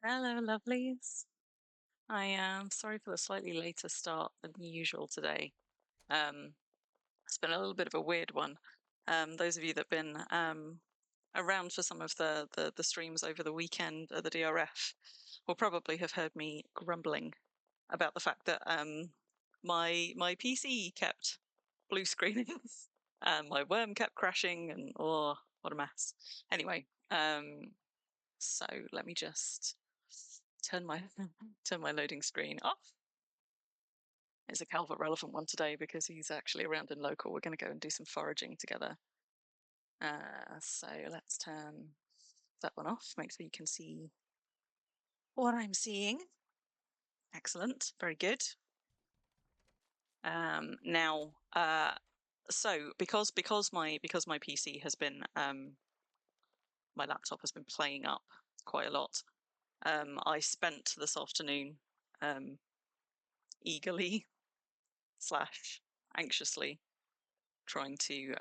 Hello, lovelies. I am sorry for the slightly later start than usual today. Um, it's been a little bit of a weird one. Those of you that've been around for some of the streams over the weekend at the DRF will probably have heard me grumbling about the fact that my PC kept blue screening and my worm kept crashing, and oh, what a mess. Anyway, so let me just turn my turn my loading screen off. It's a Calvert relevant one today because he's actually around in local. We're going to go and do some foraging together. So let's turn that one off. Make sure you can see what I'm seeing. Excellent, very good. Now, so because my PC has been my laptop has been playing up quite a lot. I spent this afternoon eagerly slash anxiously trying to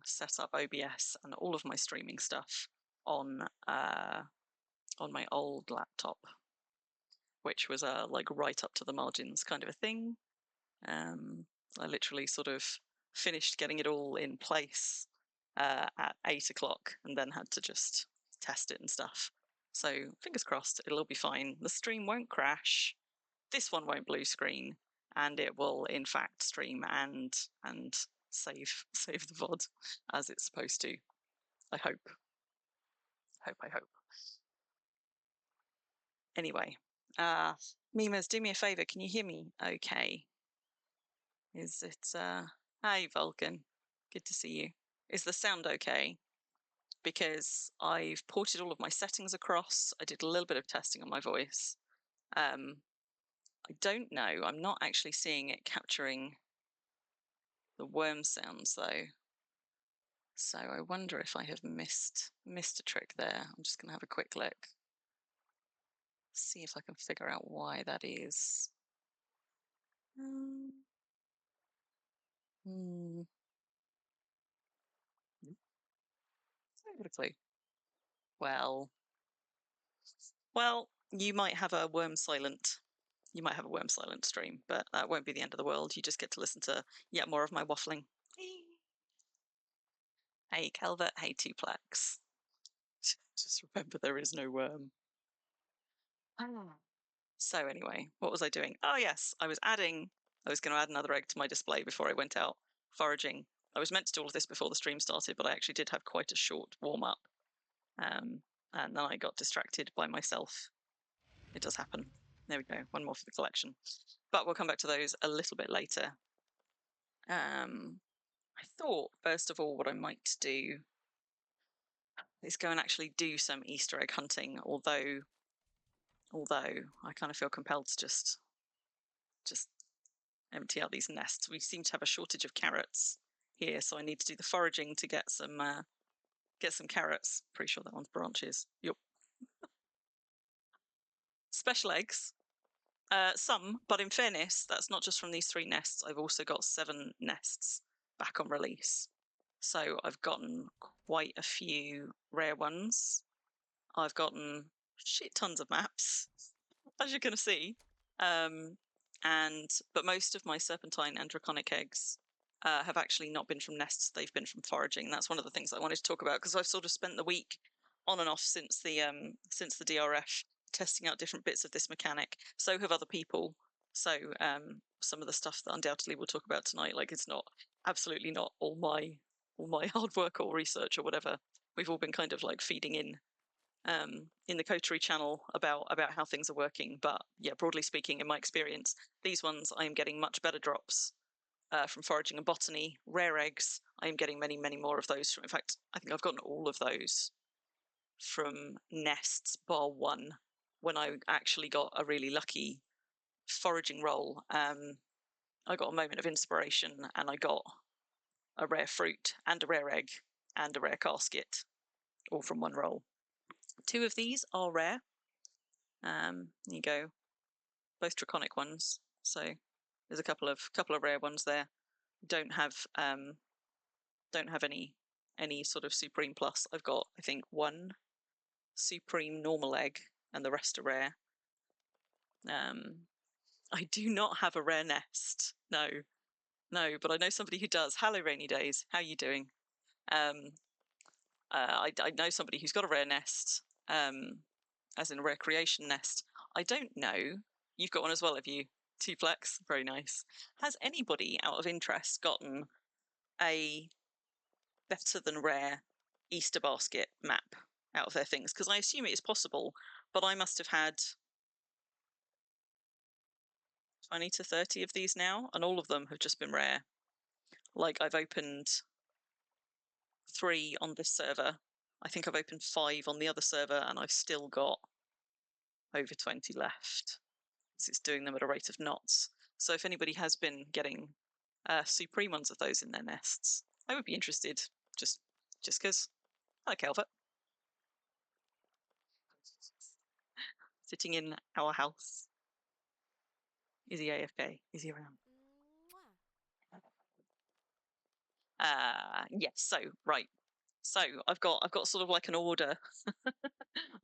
set up OBS and all of my streaming stuff on my old laptop, which was like right up to the margins kind of a thing. I literally sort of finished getting it all in place at 8 o'clock, and then had to just test it and stuff. So fingers crossed, it'll all be fine. The stream won't crash. This one won't blue screen, and it will in fact stream and save the VOD as it's supposed to. I hope. I hope. Anyway, Mimas, do me a favor. Can you hear me? Okay. Is it? Hi, Vulcan. Good to see you. Is the sound okay? Because I've ported all of my settings across. I did a little bit of testing on my voice. I don't know. I'm not actually seeing it capturing the worm sounds though. So I wonder if I have missed a trick there. I'm just going to have a quick look. See if I can figure out why that is. Hmm. I got a clue. Well, you might have a worm silent. You might have a worm silent stream, but that won't be the end of the world. You just get to listen to yet more of my waffling. Hey, Calvert. Hey, Tuplex. Just remember there is no worm. So anyway, what was I doing? Oh yes, I was going to add another egg to my display before I went out foraging. I was meant to do all of this before the stream started, but I actually did have quite a short warm up. And then I got distracted by myself. It does happen. There we go, one more for the collection. But we'll come back to those a little bit later. I thought, first of all, what I might do is go and actually do some Easter egg hunting, although I kind of feel compelled to just empty out these nests. We seem to have a shortage of carrots here, so I need to do the foraging to get some carrots. Pretty sure that one's branches. Yup. Special eggs. Some, but in fairness, that's not just from these 3 nests. I've also got 7 nests back on release. So I've gotten quite a few rare ones. I've gotten shit tons of maps, as you're going to see. But most of my serpentine and draconic eggs have actually not been from nests. They've been from foraging. That's one of the things I wanted to talk about, because I've sort of spent the week on and off since the DRF testing out different bits of this mechanic. So have other people. So some of the stuff that undoubtedly we'll talk about tonight, like, it's not absolutely not all my hard work or research or whatever. We've all been kind of like feeding in the Coterie channel about how things are working. But yeah, broadly speaking, in my experience, these ones I am getting much better drops from foraging and botany. Rare eggs, I am getting many more of those. In fact, I think I've gotten all of those from nests bar one, when I actually got a really lucky foraging roll. I got a moment of inspiration and I got a rare fruit and a rare egg and a rare casket, all from one roll. 2 of these are rare. There you go, both draconic ones. So there's a couple of rare ones there. Don't have any sort of supreme plus. I've got, I think, 1 supreme normal egg and the rest are rare. I do not have a rare nest. No, but I know somebody who does. Hello, Rainy Days. How are you doing? I know somebody who's got a rare nest, as in a rare creation nest. I don't know. You've got one as well, have you? Tuplex? Very nice. Has anybody, out of interest, gotten a better than rare Easter basket map out of their things? Because I assume it is possible, but I must have had 20 to 30 of these now, and all of them have just been rare. Like, I've opened 3 on this server. I think I've opened 5 on the other server, and I've still got over 20 left. It's doing them at a rate of knots. So if anybody has been getting supreme ones of those in their nests, I would be interested, just because. Hi, Calvert. Sitting in our house. Is he AFK? Is he around? Yes. So right. So I've got sort of like an order,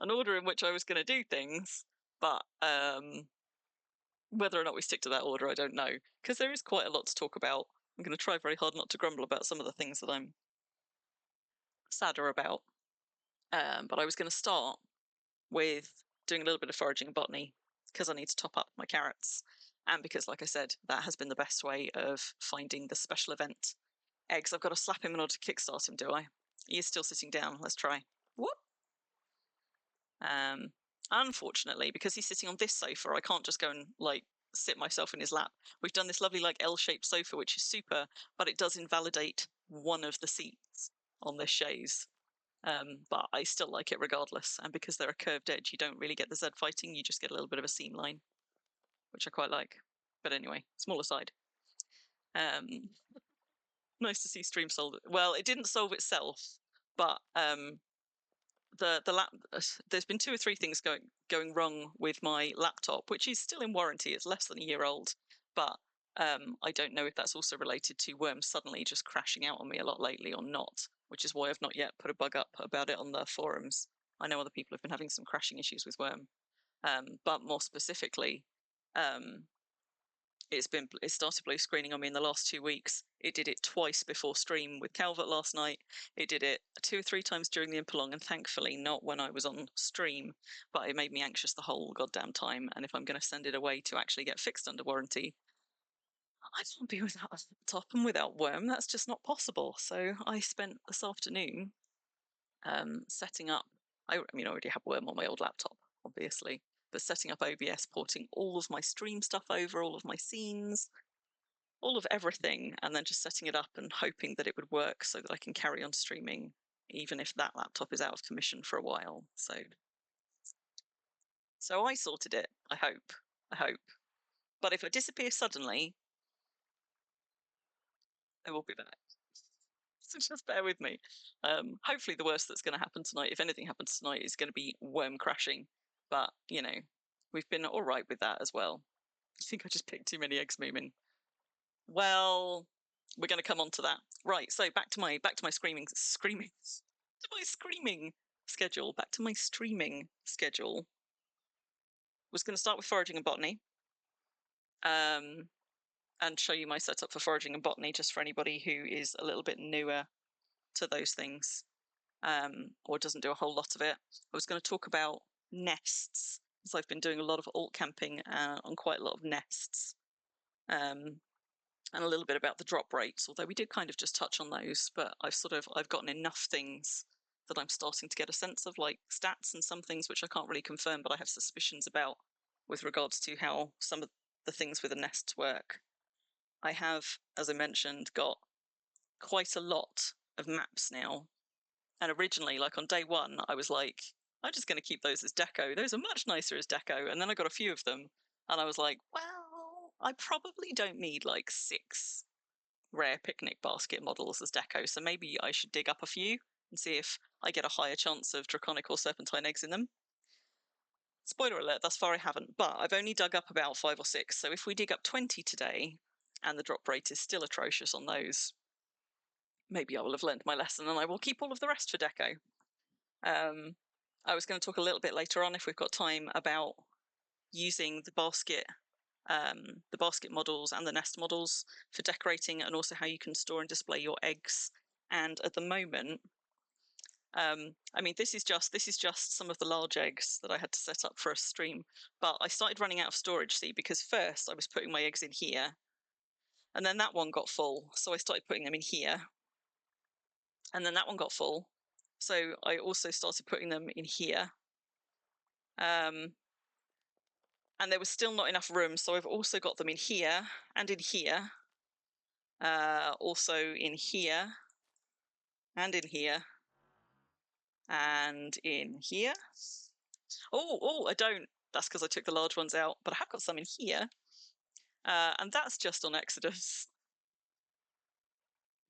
an order in which I was going to do things, but whether or not we stick to that order, I don't know, because there is quite a lot to talk about. I'm going to try very hard not to grumble about some of the things that I'm sadder about. But I was going to start with doing a little bit of foraging and botany because I need to top up my carrots, and because, like I said, that has been the best way of finding the special event eggs. I've got to slap him in order to kickstart him, do I? He is still sitting down. Let's try. Whoop. Unfortunately, because he's sitting on this sofa, I can't just go and like sit myself in his lap. We've done this lovely like L-shaped sofa, which is super, but it does invalidate one of the seats on this chaise. But I still like it regardless. And because they're a curved edge, you don't really get the Z fighting. You just get a little bit of a seam line, which I quite like. But anyway, small aside. Nice to see stream solve it. Well, it didn't solve itself, but there's been 2 or 3 things going wrong with my laptop, which is still in warranty. It's less than a year old, but I don't know if that's also related to Wurm suddenly just crashing out on me a lot lately or not, which is why I've not yet put a bug up about it on the forums. I know other people have been having some crashing issues with Wurm, but more specifically, it started blue screening on me in the last 2 weeks. It did it twice before stream with Calvert last night. It did it 2 or 3 times during the Impelong, and thankfully not when I was on stream, but it made me anxious the whole goddamn time. And if I'm going to send it away to actually get fixed under warranty, I can't be without a laptop and without Wurm. That's just not possible. So I spent this afternoon setting up. I mean, I already have Wurm on my old laptop, obviously, but setting up OBS, porting all of my stream stuff over, all of my scenes, all of everything, and then just setting it up and hoping that it would work so that I can carry on streaming, even if that laptop is out of commission for a while. So I sorted it. I hope. But if I disappear suddenly, I will be back. So just bear with me. Hopefully the worst that's going to happen tonight, if anything happens tonight, is going to be Worm crashing. But, you know, we've been all right with that as well. I think I just picked too many eggs, Moomin. Well, we're going to come on to that. Right, so back to my screaming to my screaming schedule. Back to my streaming schedule. Was going to start with foraging and botany. And show you my setup for foraging and botany, just for anybody who is a little bit newer to those things, or doesn't do a whole lot of it. I was going to talk about nests, because I've been doing a lot of alt camping on quite a lot of nests, and a little bit about the drop rates, although we did kind of just touch on those, but I've gotten enough things that I'm starting to get a sense of, like stats and some things which I can't really confirm, but I have suspicions about with regards to how some of the things with the nests work. I have, as I mentioned, got quite a lot of maps now. And originally, like on day 1, I was like, I'm just going to keep those as deco. Those are much nicer as deco. And then I got a few of them, and I was like, well, I probably don't need like 6 rare picnic basket models as deco. So maybe I should dig up a few and see if I get a higher chance of draconic or serpentine eggs in them. Spoiler alert, thus far I haven't, but I've only dug up about 5 or 6. So if we dig up 20 today and the drop rate is still atrocious on those, maybe I will have learned my lesson and I will keep all of the rest for deco. I was going to talk a little bit later on, if we've got time, about using the basket models and the nest models for decorating, and also how you can store and display your eggs. And at the moment, I mean, this is just some of the large eggs that I had to set up for a stream, but I started running out of storage, see, because first I was putting my eggs in here, and then that one got full, so I started putting them in here, and then that one got full, so I also started putting them in here, and there was still not enough room, so I've also got them in here and in here, also in here and in here and in here. Oh, I don't. That's because I took the large ones out, but I have got some in here, and that's just on Exodus.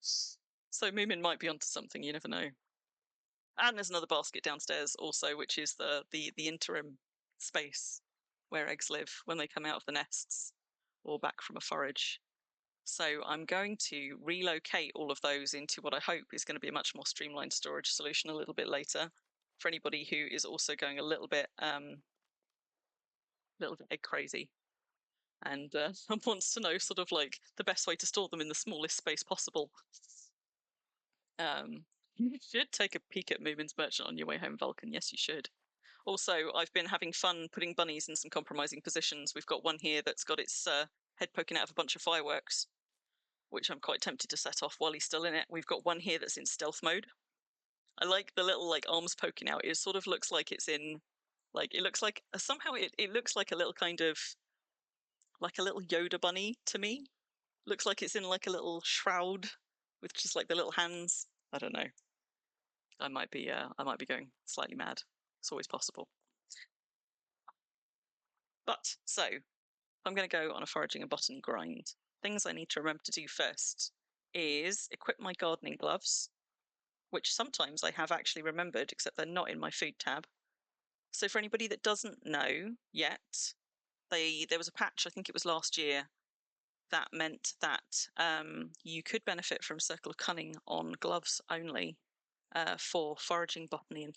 So Moomin might be onto something. You never know. And there's another basket downstairs also, which is the interim space where eggs live when they come out of the nests or back from a forage. So I'm going to relocate all of those into what I hope is going to be a much more streamlined storage solution a little bit later, for anybody who is also going a little bit egg crazy and wants to know sort of like the best way to store them in the smallest space possible. You should take a peek at Moomin's Merchant on your way home, Vulcan. Yes, you should. Also, I've been having fun putting bunnies in some compromising positions. We've got one here that's got its head poking out of a bunch of fireworks, which I'm quite tempted to set off while he's still in it. We've got one here that's in stealth mode. I like the little like arms poking out. It sort of looks like it's in, like, it looks like somehow it looks like a little kind of like a little Yoda bunny to me. Looks like it's in like a little shroud with just like the little hands. I don't know. I might be going slightly mad. It's always possible. But so I'm going to go on a foraging and botany grind. Things I need to remember to do first is equip my gardening gloves, which sometimes I have actually remembered, except they're not in my food tab. So for anybody that doesn't know yet, there was a patch, I think it was last year, that meant that you could benefit from Circle of Cunning on gloves only for foraging, botany, and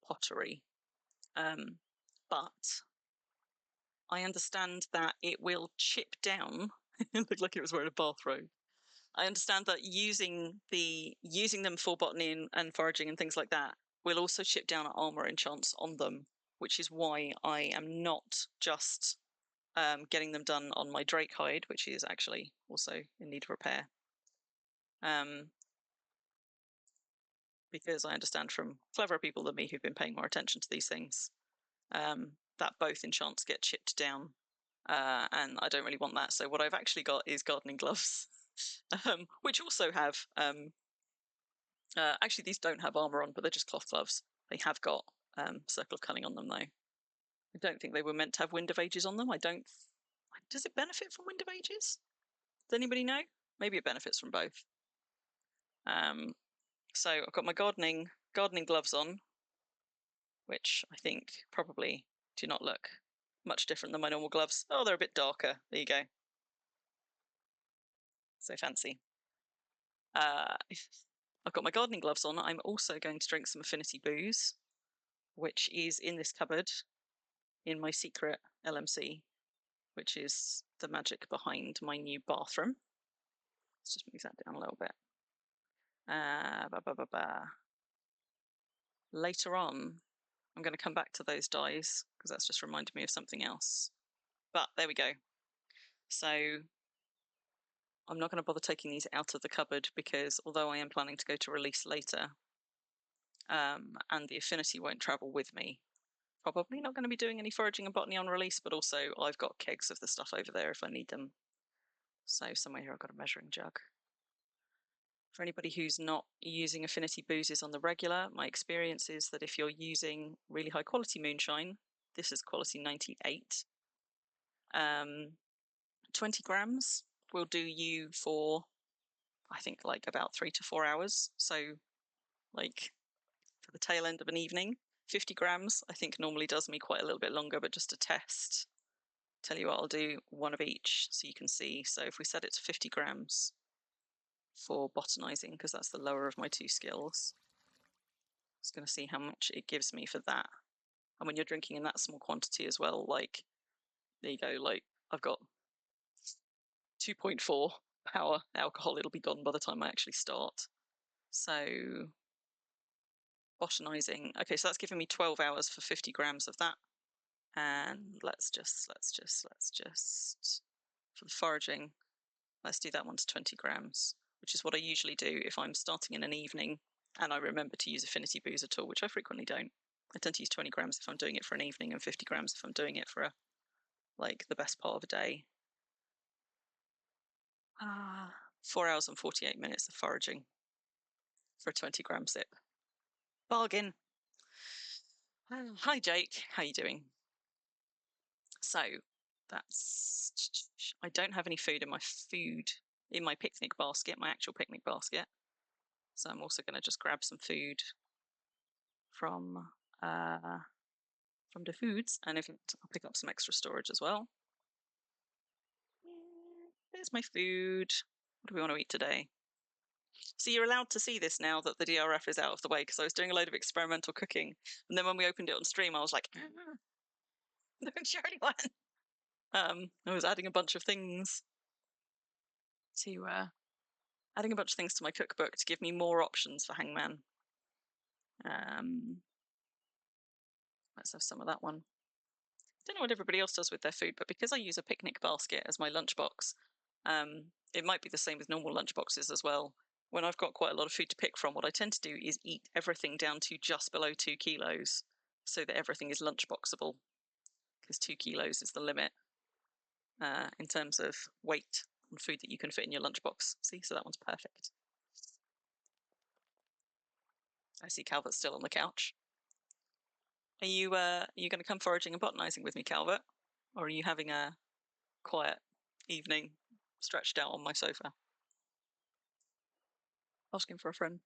pottery. But I understand that it will chip down. It looked like it was wearing a bathrobe. I understand that using them for botany and foraging and things like that will also chip down armor enchants on them, which is why I am not just getting them done on my drake hide, which is actually also in need of repair. Because I understand from cleverer people than me who've been paying more attention to these things, that both enchants get chipped down, and I don't really want that. So what I've actually got is gardening gloves, which also have, actually these don't have armor on, but they're just cloth gloves. They have got Circle of Cunning on them though. I don't think they were meant to have Wind of Ages on them. Does it benefit from Wind of Ages? Does anybody know? Maybe it benefits from both. So I've got my gardening gloves on, which I think probably do not look much different than my normal gloves. Oh, they're a bit darker. There you go. So fancy. I've got my gardening gloves on. I'm also going to drink some affinity booze, which is in this cupboard in my secret LMC, which is the magic behind my new bathroom. Let's just move that down a little bit. Later on, I'm going to come back to those dyes because that's just reminded me of something else. But there we go. So I'm not going to bother taking these out of the cupboard because although I am planning to go to release later, and the affinity won't travel with me, probably not going to be doing any foraging and botany on release, but also I've got kegs of the stuff over there if I need them. So somewhere here I've got a measuring jug. For anybody who's not using affinity boozes on the regular, my experience is that if you're using really high quality moonshine, this is quality 98, 20 grams will do you for, I think, like about 3 to 4 hours. So like for the tail end of an evening. 50 grams I think normally does me quite a little bit longer, but just to test, tell you what, I'll do one of each so you can see. So if we set it to 50 grams for botanizing, because that's the lower of my two skills, Just going to see how much it gives me for that. And when you're drinking in that small quantity as well, like, there you go, like, I've got 2.4 power alcohol. It'll be gone by the time I actually start. So, botanizing. Okay, so that's giving me 12 hours for 50 grams of that. And let's just, for the foraging, let's do that one to 20 grams, which is what I usually do if I'm starting in an evening and I remember to use affinity booze at all, which I frequently don't. I tend to use 20 grams if I'm doing it for an evening and 50 grams if I'm doing it for like the best part of a day. 4 hours and 48 minutes of foraging for a 20 gram sip. Bargain. Hi Jake, how you doing? So that's, I don't have any food in my picnic basket, my actual picnic basket. So I'm also going to just grab some food from the foods, and if I'll pick up some extra storage as well. There's my food. What do we want to eat today? So you're allowed to see this now that the DRF is out of the way, because I was doing a load of experimental cooking, and then when we opened it on stream, I was like, don't show anyone. I was adding a bunch of things to my cookbook to give me more options for Hangman. Let's have some of that one. Don't know what everybody else does with their food, but because I use a picnic basket as my lunchbox, it might be the same with normal lunchboxes as well. When I've got quite a lot of food to pick from, what I tend to do is eat everything down to just below 2 kilos so that everything is lunchboxable, because 2 kilos is the limit in terms of weight on food that you can fit in your lunchbox. See, so that one's perfect. I see Calvert's still on the couch. Are you going to come foraging and botanizing with me, Calvert? Or are you having a quiet evening stretched out on my sofa? Asking for a friend.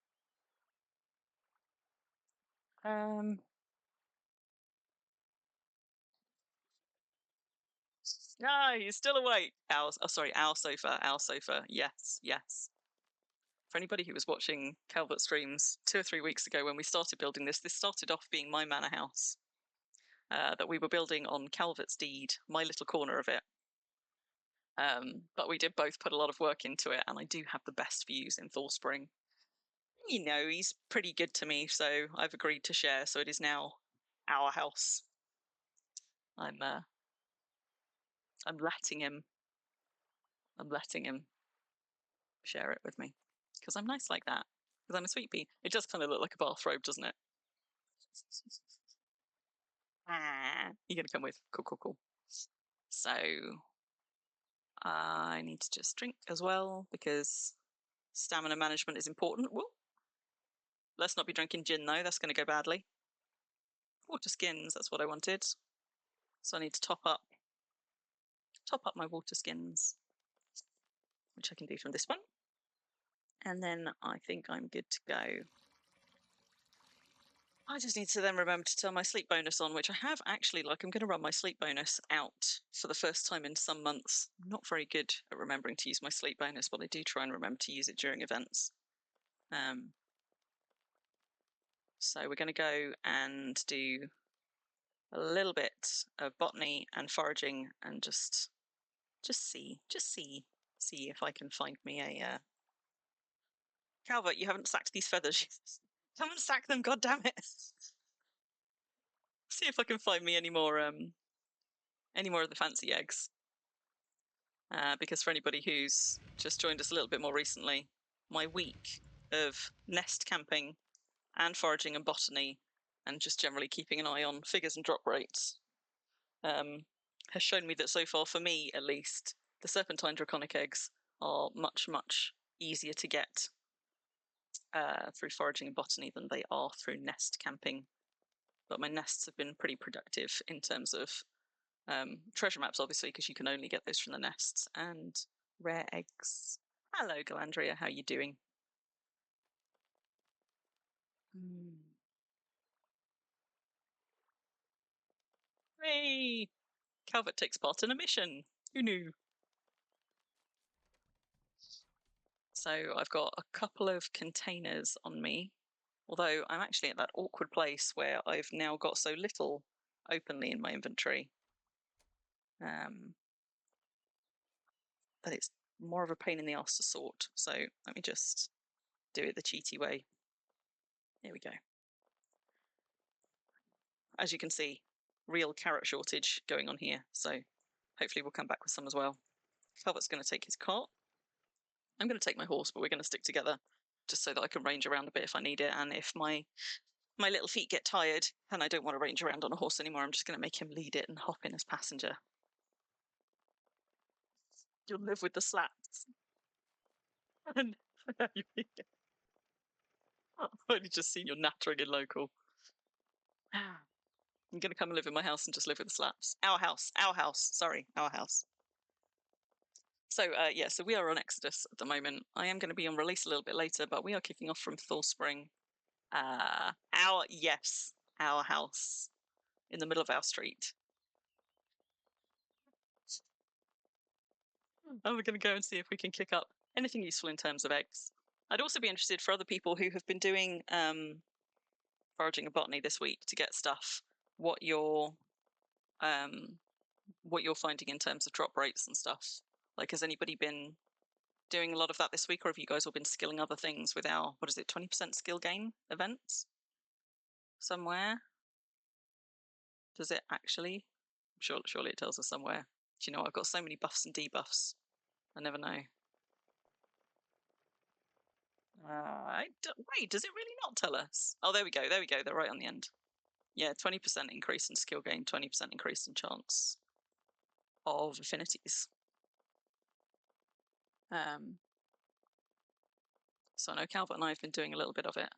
No, he's still awake. Our sofa. Yes, yes. For anybody who was watching Calvert streams 2 or 3 weeks ago when we started building this started off being my manor house that we were building on Calvert's deed, my little corner of it. But we did both put a lot of work into it, and I do have the best views in Thor Spring. You know, he's pretty good to me, so I've agreed to share. So it is now our house. I'm letting him share it with me because I'm nice like that. Because I'm a sweet pea. It does kind of look like a bathrobe, doesn't it? You're gonna come with? Cool. So I need to just drink as well because stamina management is important. Whoa. Let's not be drinking gin though. That's going to go badly. Water skins. That's what I wanted. So I need to top up my water skins, which I can do from this one. And then I think I'm good to go. I just need to then remember to turn my sleep bonus on, which I have actually, like, I'm going to run my sleep bonus out for the first time in some months. I'm not very good at remembering to use my sleep bonus, but I do try and remember to use it during events. So we're going to go and do a little bit of botany and foraging and just see if I can find me a Calvert, you haven't sacked these feathers. Come and sack them, god damn it. See if I can find me any more of the fancy eggs. Because for anybody who's just joined us a little bit more recently, my week of nest camping and foraging and botany and just generally keeping an eye on figures and drop rates has shown me that so far, for me at least, the serpentine draconic eggs are much, much easier to get through foraging and botany than they are through nest camping. But my nests have been pretty productive in terms of treasure maps, obviously, because you can only get those from the nests, and rare eggs. Hello, Galandria, how you doing? Hey! Calvert takes part in a mission. Who knew? So I've got a couple of containers on me. Although I'm actually at that awkward place where I've now got so little openly in my inventory that it's more of a pain in the arse to sort. So let me just do it the cheaty way. Here we go. As you can see, real carrot shortage going on here. So hopefully we'll come back with some as well. Calvert's going to take his cart. I'm going to take my horse, but we're going to stick together just so that I can range around a bit if I need it. And if my little feet get tired and I don't want to range around on a horse anymore, I'm just going to make him lead it and hop in as passenger. You'll live with the slaps. And I've only just seen you nattering in local. I'm going to come and live in my house and just live with the slaps. Our house. Sorry, our house. So, yeah, so we are on Exodus at the moment. I am going to be on release a little bit later, but we are kicking off from Thor Spring. Our house in the middle of our street. And we're going to go and see if we can kick up anything useful in terms of eggs. I'd also be interested for other people who have been doing foraging and botany this week to get stuff, what you're finding in terms of drop rates and stuff. Like, has anybody been doing a lot of that this week, or have you guys all been skilling other things with our 20% skill gain events somewhere? Does it actually? Surely it tells us somewhere. Do you know, I've got so many buffs and debuffs. I never know. Wait, does it really not tell us? Oh, there we go. They're right on the end. Yeah, 20% increase in skill gain, 20% increase in chance of affinities. So I know Calvert and I have been doing a little bit of it.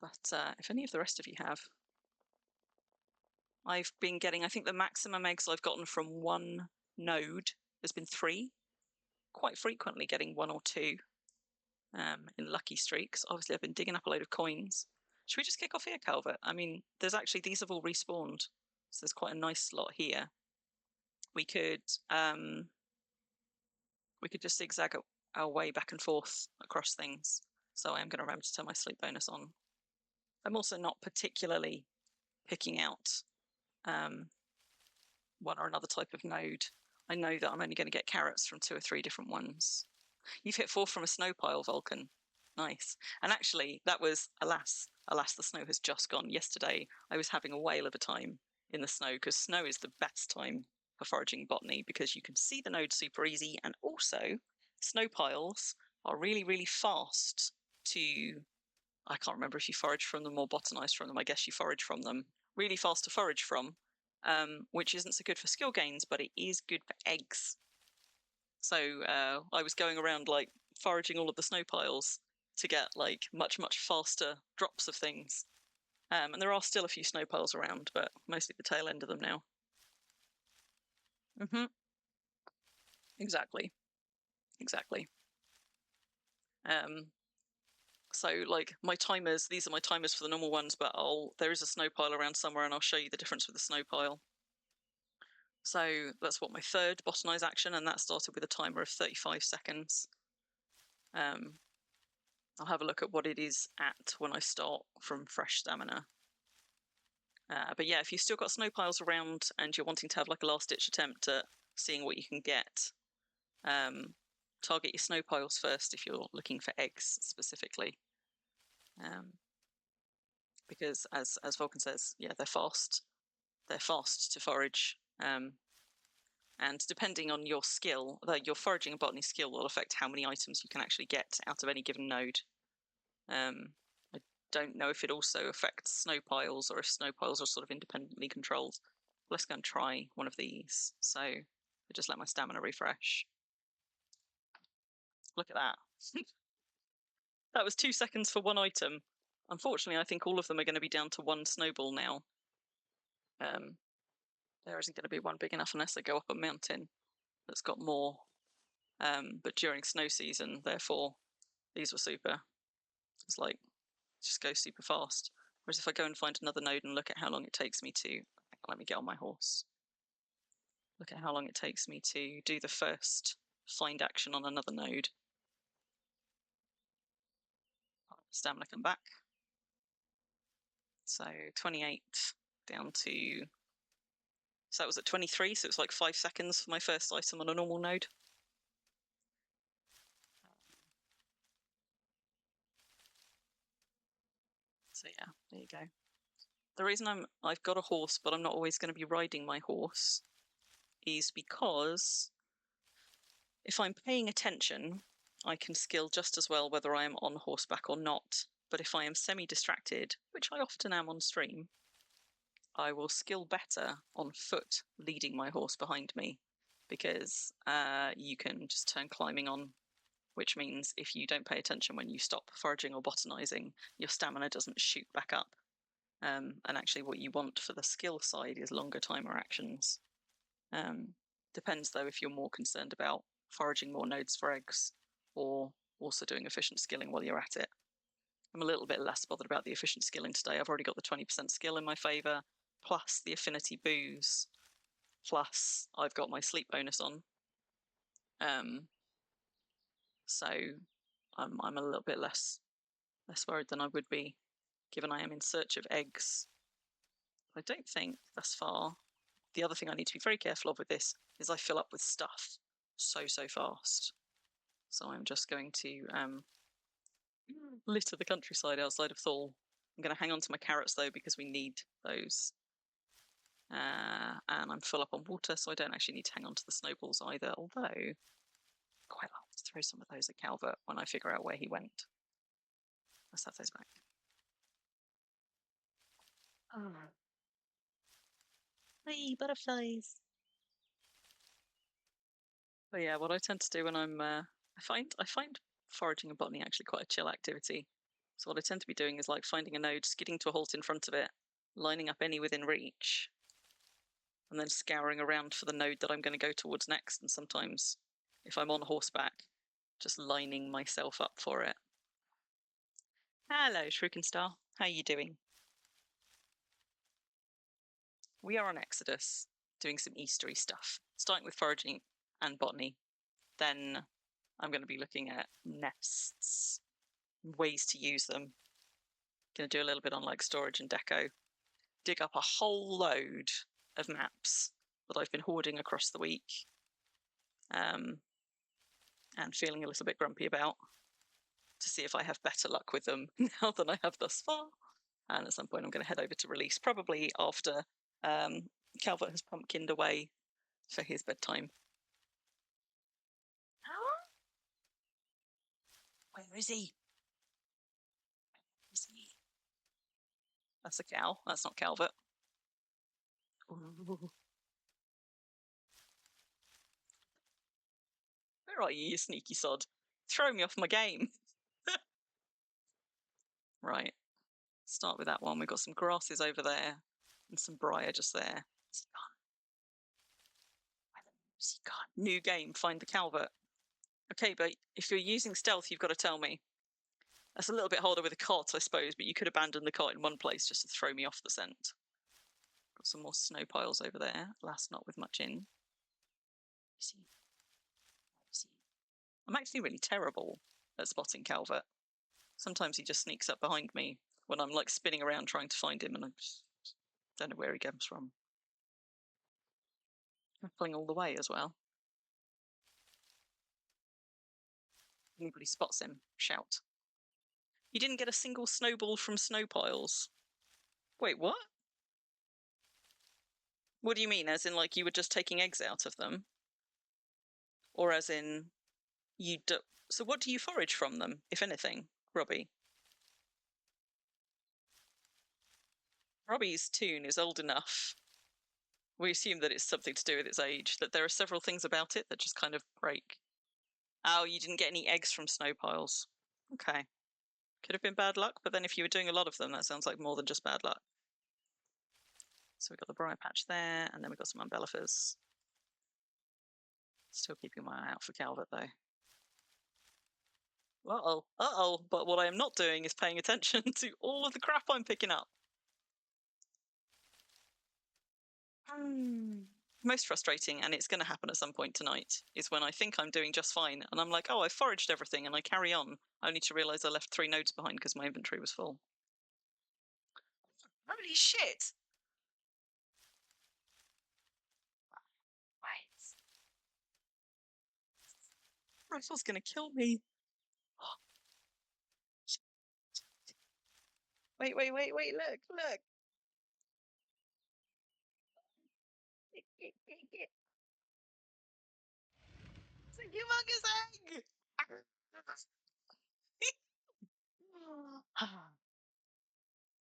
But if any of the rest of you have, I've been getting, I think the maximum eggs I've gotten from one node has been 3. Quite frequently getting 1 or 2 in lucky streaks. Obviously, I've been digging up a load of coins. Should we just kick off here, Calvert? I mean, there's actually, these have all respawned. So there's quite a nice slot here. We could just zigzag our way back and forth across things. So I am going to remember to turn my sleep bonus on. I'm also not particularly picking out one or another type of node. I know that I'm only going to get carrots from 2 or 3 different ones. You've hit 4 from a snow pile, Vulcan. Nice. And actually, that was, alas, the snow has just gone. Yesterday, I was having a whale of a time in the snow, because snow is the best time for foraging botany, because you can see the node super easy, and also snow piles are really, really fast to, I can't remember if you forage from them or botanize from them. I guess you forage from them. Really fast to forage from, which isn't so good for skill gains, but it is good for eggs. So I was going around like foraging all of the snow piles to get like much faster drops of things. And there are still a few snow piles around, but mostly the tail end of them now. Exactly. So like my timers, these are my timers for the normal ones, but there is a snow pile around somewhere, and I'll show you the difference with the snow pile. So that's what my 3rd botanize action, and that started with a timer of 35 seconds. I'll have a look at what it is at when I start from fresh stamina. But yeah, if you've still got snow piles around and you're wanting to have like a last-ditch attempt at seeing what you can get, target your snow piles first if you're looking for eggs specifically. Because as Vulcan says, yeah, they're fast to forage. And depending on your skill, your foraging and botany skill will affect how many items you can actually get out of any given node. I don't know if it also affects snow piles, or if snow piles are sort of independently controlled. Let's go and try one of these. So I just let my stamina refresh. Look at that. That was 2 seconds for one item. Unfortunately, I think all of them are going to be down to 1 snowball now. There isn't going to be one big enough unless they go up a mountain that's got more. But during snow season, therefore, these were super. It's like, just go super fast. Whereas if I go and find another node and look at how long it takes me to, let me get on my horse. Look at how long it takes me to do the first find action on another node. Stamina come back. So 28 down to... So that was at 23, so it's like 5 seconds for my first item on a normal node. So yeah, there you go. The reason I've got a horse, but I'm not always going to be riding my horse, is because if I'm paying attention, I can skill just as well whether I am on horseback or not. But if I am semi-distracted, which I often am on stream, I will skill better on foot, leading my horse behind me, because you can just turn climbing on, which means if you don't pay attention when you stop foraging or botanizing, your stamina doesn't shoot back up. And actually what you want for the skill side is longer timer actions. Depends though if you're more concerned about foraging more nodes for eggs or also doing efficient skilling while you're at it. I'm a little bit less bothered about the efficient skilling today. I've already got the 20% skill in my favour, plus the affinity booze, plus I've got my sleep bonus on. So I'm a little bit less worried than I would be, given I am in search of eggs. I don't think thus far. The other thing I need to be very careful of with this is I fill up with stuff so fast. So I'm just going to litter the countryside outside of Thal. I'm going to hang on to my carrots though, because we need those. And I'm full up on water, so I don't actually need to hang on to the snowballs either, although quite like to throw some of those at Calvert when I figure out where he went. Let's have those back. Oh. Hey, butterflies. But yeah, what I tend to do when I'm I find foraging and botany actually quite a chill activity. So what I tend to be doing is like finding a node, skidding to a halt in front of it, lining up any within reach, and then scouring around for the node that I'm going to go towards next. And sometimes, if I'm on horseback, just lining myself up for it. Hello, Shrukenstar. How are you doing? We are on Exodus, doing some Eastery stuff, starting with foraging and botany. Then I'm going to be looking at nests, ways to use them. Going to do a little bit on like storage and deco. Dig up a whole load of maps that I've been hoarding across the week, and feeling a little bit grumpy about, to see if I have better luck with them now than I have thus far. And at some point I'm going to head over to release, probably after Calvert has pumpkined away for his bedtime. Where is he? Where is he? That's a cow. That's not Calvert. Ooh. Where are you, you sneaky sod? Throw me off my game. Right. Start with that one. We've got some grasses over there and some briar just there. Is he gone? Is he gone? New game. Find the Calvert. Okay, but if you're using stealth, you've got to tell me. That's a little bit harder with a cart, I suppose, but you could abandon the cart in one place just to throw me off the scent. Got some more snow piles over there. Last not with much in. I'm actually really terrible at spotting Calvert. Sometimes he just sneaks up behind me when I'm like spinning around trying to find him, and I just don't know where he comes from. Rappling all the way as well. Anybody spots him, shout. You didn't get a single snowball from snow piles. Wait, what? What do you mean? As in, like, you were just taking eggs out of them? Or as in, you do... So what do you forage from them, if anything, Robbie? Robbie's tune is old enough. We assume that it's something to do with its age, that there are several things about it that just kind of break. Oh, you didn't get any eggs from snow piles. Okay. Could have been bad luck, but then if you were doing a lot of them, that sounds like more than just bad luck. So we've got the briar patch there, and then we've got some umbellifers. Still keeping my eye out for Calvert, though. Uh-oh, but what I am not doing is paying attention to all of the crap I'm picking up. Most frustrating, and it's going to happen at some point tonight, is when I think I'm doing just fine, and I'm like, oh, I foraged everything, and I carry on, only to realise I left 3 nodes behind because my inventory was full. Holy shit! Wait. Rifle's gonna kill me. Wait, look. It's a humongous egg!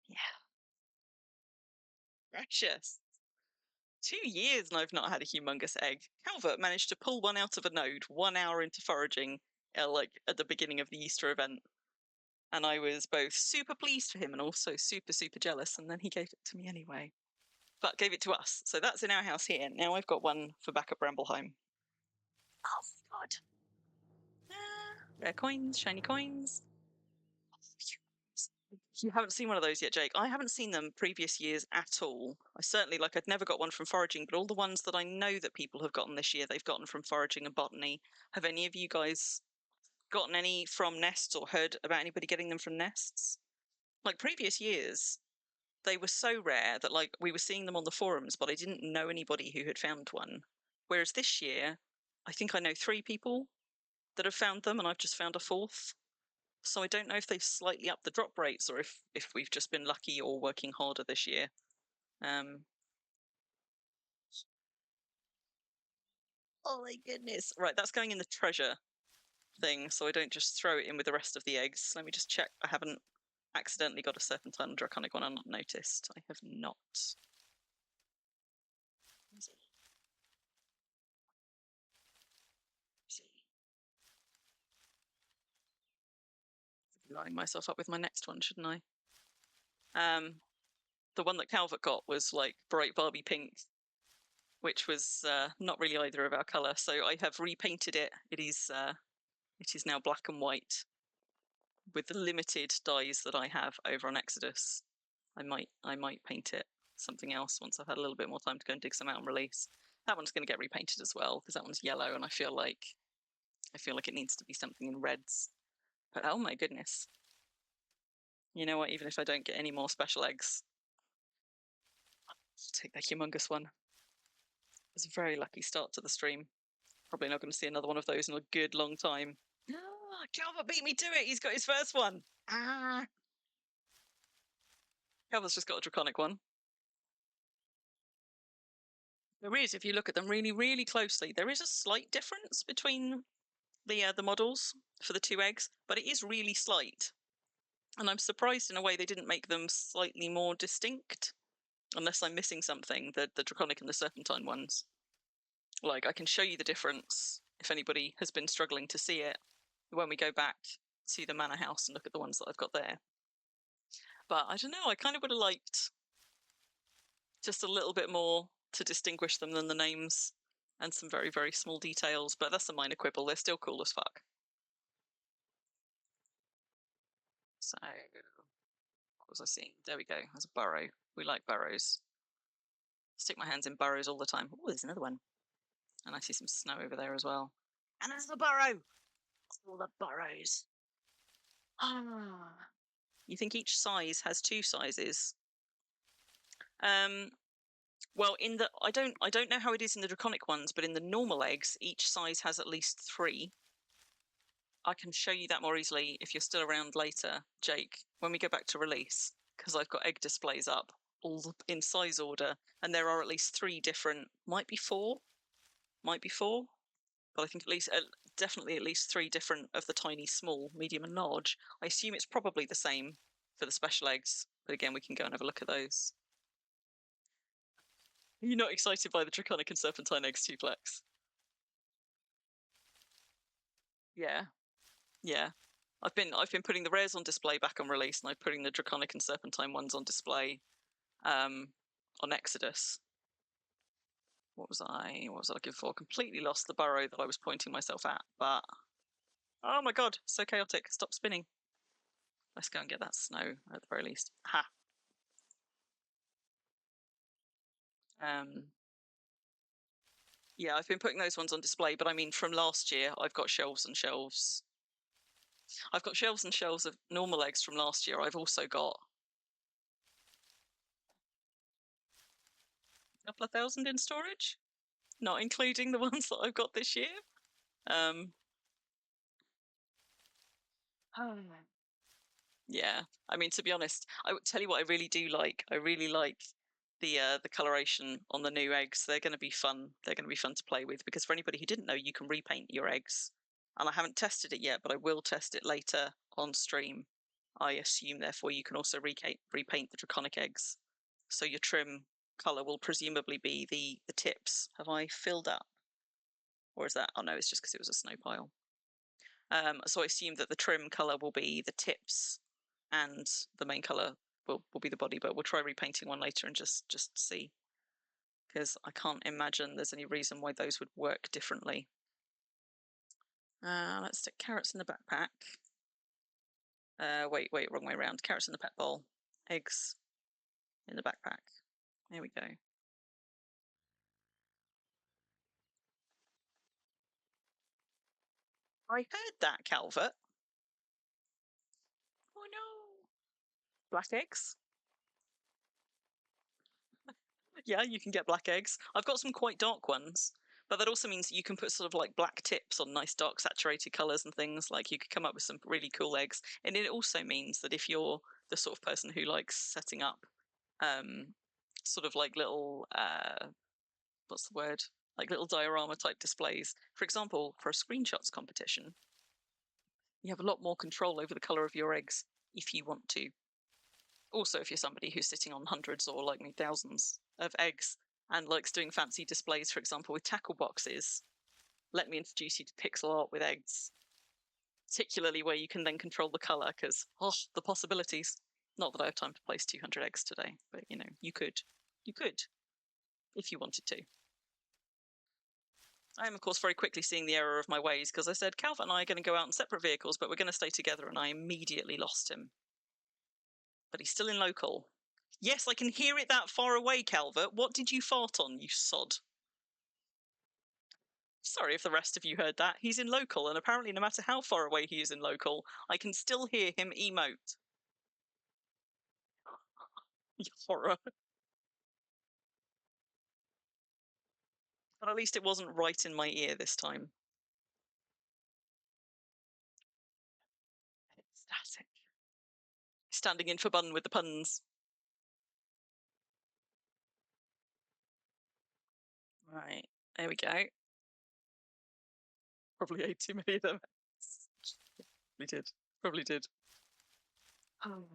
Yeah, precious. 2 years and I've not had a humongous egg. Calvert managed to pull one out of a node 1 hour into foraging, like at the beginning of the Easter event. And I was both super pleased for him and also super, super jealous. And then he gave it to me anyway. But gave it to us. So that's in our house here. Now I've got one for back at Brambleheim. Oh my god. Rare coins, shiny coins. You haven't seen one of those yet, Jake. I haven't seen them previous years at all. I certainly, like, I'd never got one from foraging, but all the ones that I know that people have gotten this year, they've gotten from foraging and botany. Have any of you guys gotten any from nests or heard about anybody getting them from nests? Like previous years, they were so rare that like we were seeing them on the forums, but I didn't know anybody who had found one. Whereas this year, I think I know 3 people that have found them, and I've just found a 4th. So I don't know if they've slightly upped the drop rates or if we've just been lucky or working harder this year. Oh my goodness. Right, that's going in the treasure thing, so I don't just throw it in with the rest of the eggs. Let me just check. I haven't accidentally got a serpentine and draconic one unnoticed. I have not. Lining myself up with my next one, shouldn't I? The one that Calvert got was like bright Barbie pink, which was not really either of our colour. So I have repainted it. It is now black and white with the limited dyes that I have over on Exodus. I might paint it something else once I've had a little bit more time to go and dig some out and release. That one's going to get repainted as well because that one's yellow, and I feel like it needs to be something in reds. But oh my goodness, you know what? Even if I don't get any more special eggs, I'll take that humongous one. It was a very lucky start to the stream. Probably not going to see another one of those in a good long time. Calvert beat me to it. He's got his first one. Calvert's just got a draconic one. There is, if you look at them really, really closely, there is a slight difference between the models for the 2 eggs, but it is really slight. And I'm surprised in a way they didn't make them slightly more distinct, unless I'm missing something, the draconic and the serpentine ones. Like, I can show you the difference if anybody has been struggling to see it when we go back to the manor house and look at the ones that I've got there. But I don't know, I kind of would have liked just a little bit more to distinguish them than the names and some very, very small details, but that's a minor quibble. They're still cool as fuck. So, what was I seeing? There we go. There's a burrow. We like burrows. Stick my hands in burrows all the time. Oh, there's another one. And I see some snow over there as well. And there's the burrow. All the burrows. You think each size has 2 sizes? Well, I don't know how it is in the draconic ones, but in the normal eggs, each size has at least 3. I can show you that more easily if you're still around later, Jake, when we go back to release, because I've got egg displays up all in size order, and there are at least 3 different, might be 4, but I think definitely at least 3 different of the tiny, small, medium, and large. I assume it's probably the same for the special eggs, but again, we can go and have a look at those. Are you not excited by the draconic and serpentine eggs, Tuplex? Yeah. I've been putting the rares on display back on release, and I'm putting the draconic and serpentine ones on display on Exodus. What was I looking for? Completely lost the burrow that I was pointing myself at, but oh my god, so chaotic. Stop spinning. Let's go and get that snow at the very least. Ha. Yeah, I've been putting those ones on display, but I mean from last year, I've got shelves and shelves. I've got shelves and shelves of normal eggs from last year. I've also got A couple of thousand in storage, not including the ones that I've got this year. Yeah, I mean, to be honest, I would tell you what I really do like. I really like the coloration on the new eggs. They're going to be fun. They're going to be fun to play with because for anybody who didn't know, you can repaint your eggs. And I haven't tested it yet, but I will test it later on stream. I assume, therefore, you can also repaint the draconic eggs. So your trim color will presumably be the tips. Have I filled up? Or is that? Oh no, it's just because it was a snow pile. So I assume that the trim color will be the tips and the main color will be the body, but we'll try repainting one later and just see, because I can't imagine there's any reason why those would work differently. Let's stick carrots in the backpack. Wait, wrong way around. Carrots in the pet bowl, eggs in the backpack. There we go. I heard that, Calvert. Oh no. Black eggs? Yeah, you can get black eggs. I've got some quite dark ones, but that also means you can put sort of like black tips on nice dark saturated colors and things. Like you could come up with some really cool eggs. And it also means that if you're the sort of person who likes setting up um sort of like little what's the word? Like little diorama type displays. For example, for a screenshots competition, you have a lot more control over the color of your eggs if you want to. Also, if you're somebody who's sitting on hundreds or like me thousands of eggs and likes doing fancy displays, for example, with tackle boxes, let me introduce you to pixel art with eggs, particularly where you can then control the color, because the possibilities. Not that I have time to place 200 eggs today, but you know, you could if you wanted to. I am, of course, very quickly seeing the error of my ways because I said Calvert and I are going to go out in separate vehicles, but we're going to stay together, and I immediately lost him. But he's still in local. Yes, I can hear it that far away, Calvert. What did you fart on, you sod? Sorry if the rest of you heard that. He's in local, and apparently no matter how far away he is in local, I can still hear him emote. Horror. But at least it wasn't right in my ear this time. Static. Standing in for bun with the puns. Right, there we go. Probably ate too many of them. Probably did. Probably did. Oh.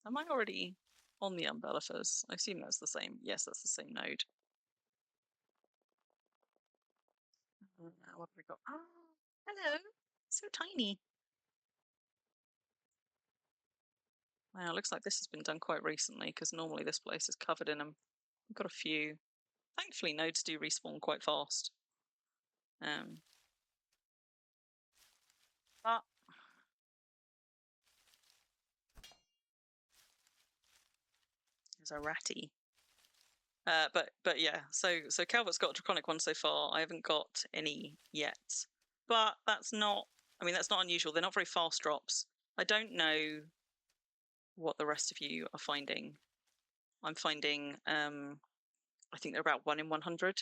Am I already on the umbrella fuzz? I assume that's the same. Yes, that's the same node. What have we got? Oh, hello. So tiny. Wow, looks like this has been done quite recently because normally this place is covered in them. We've got a few. Thankfully, nodes do respawn quite fast. But there's a ratty. But yeah, so Calvert's got a draconic one so far. I haven't got any yet, but that's not. I mean, that's not unusual. They're not very fast drops. I don't know what the rest of you are finding. I'm finding. I think they're about 1 in 100.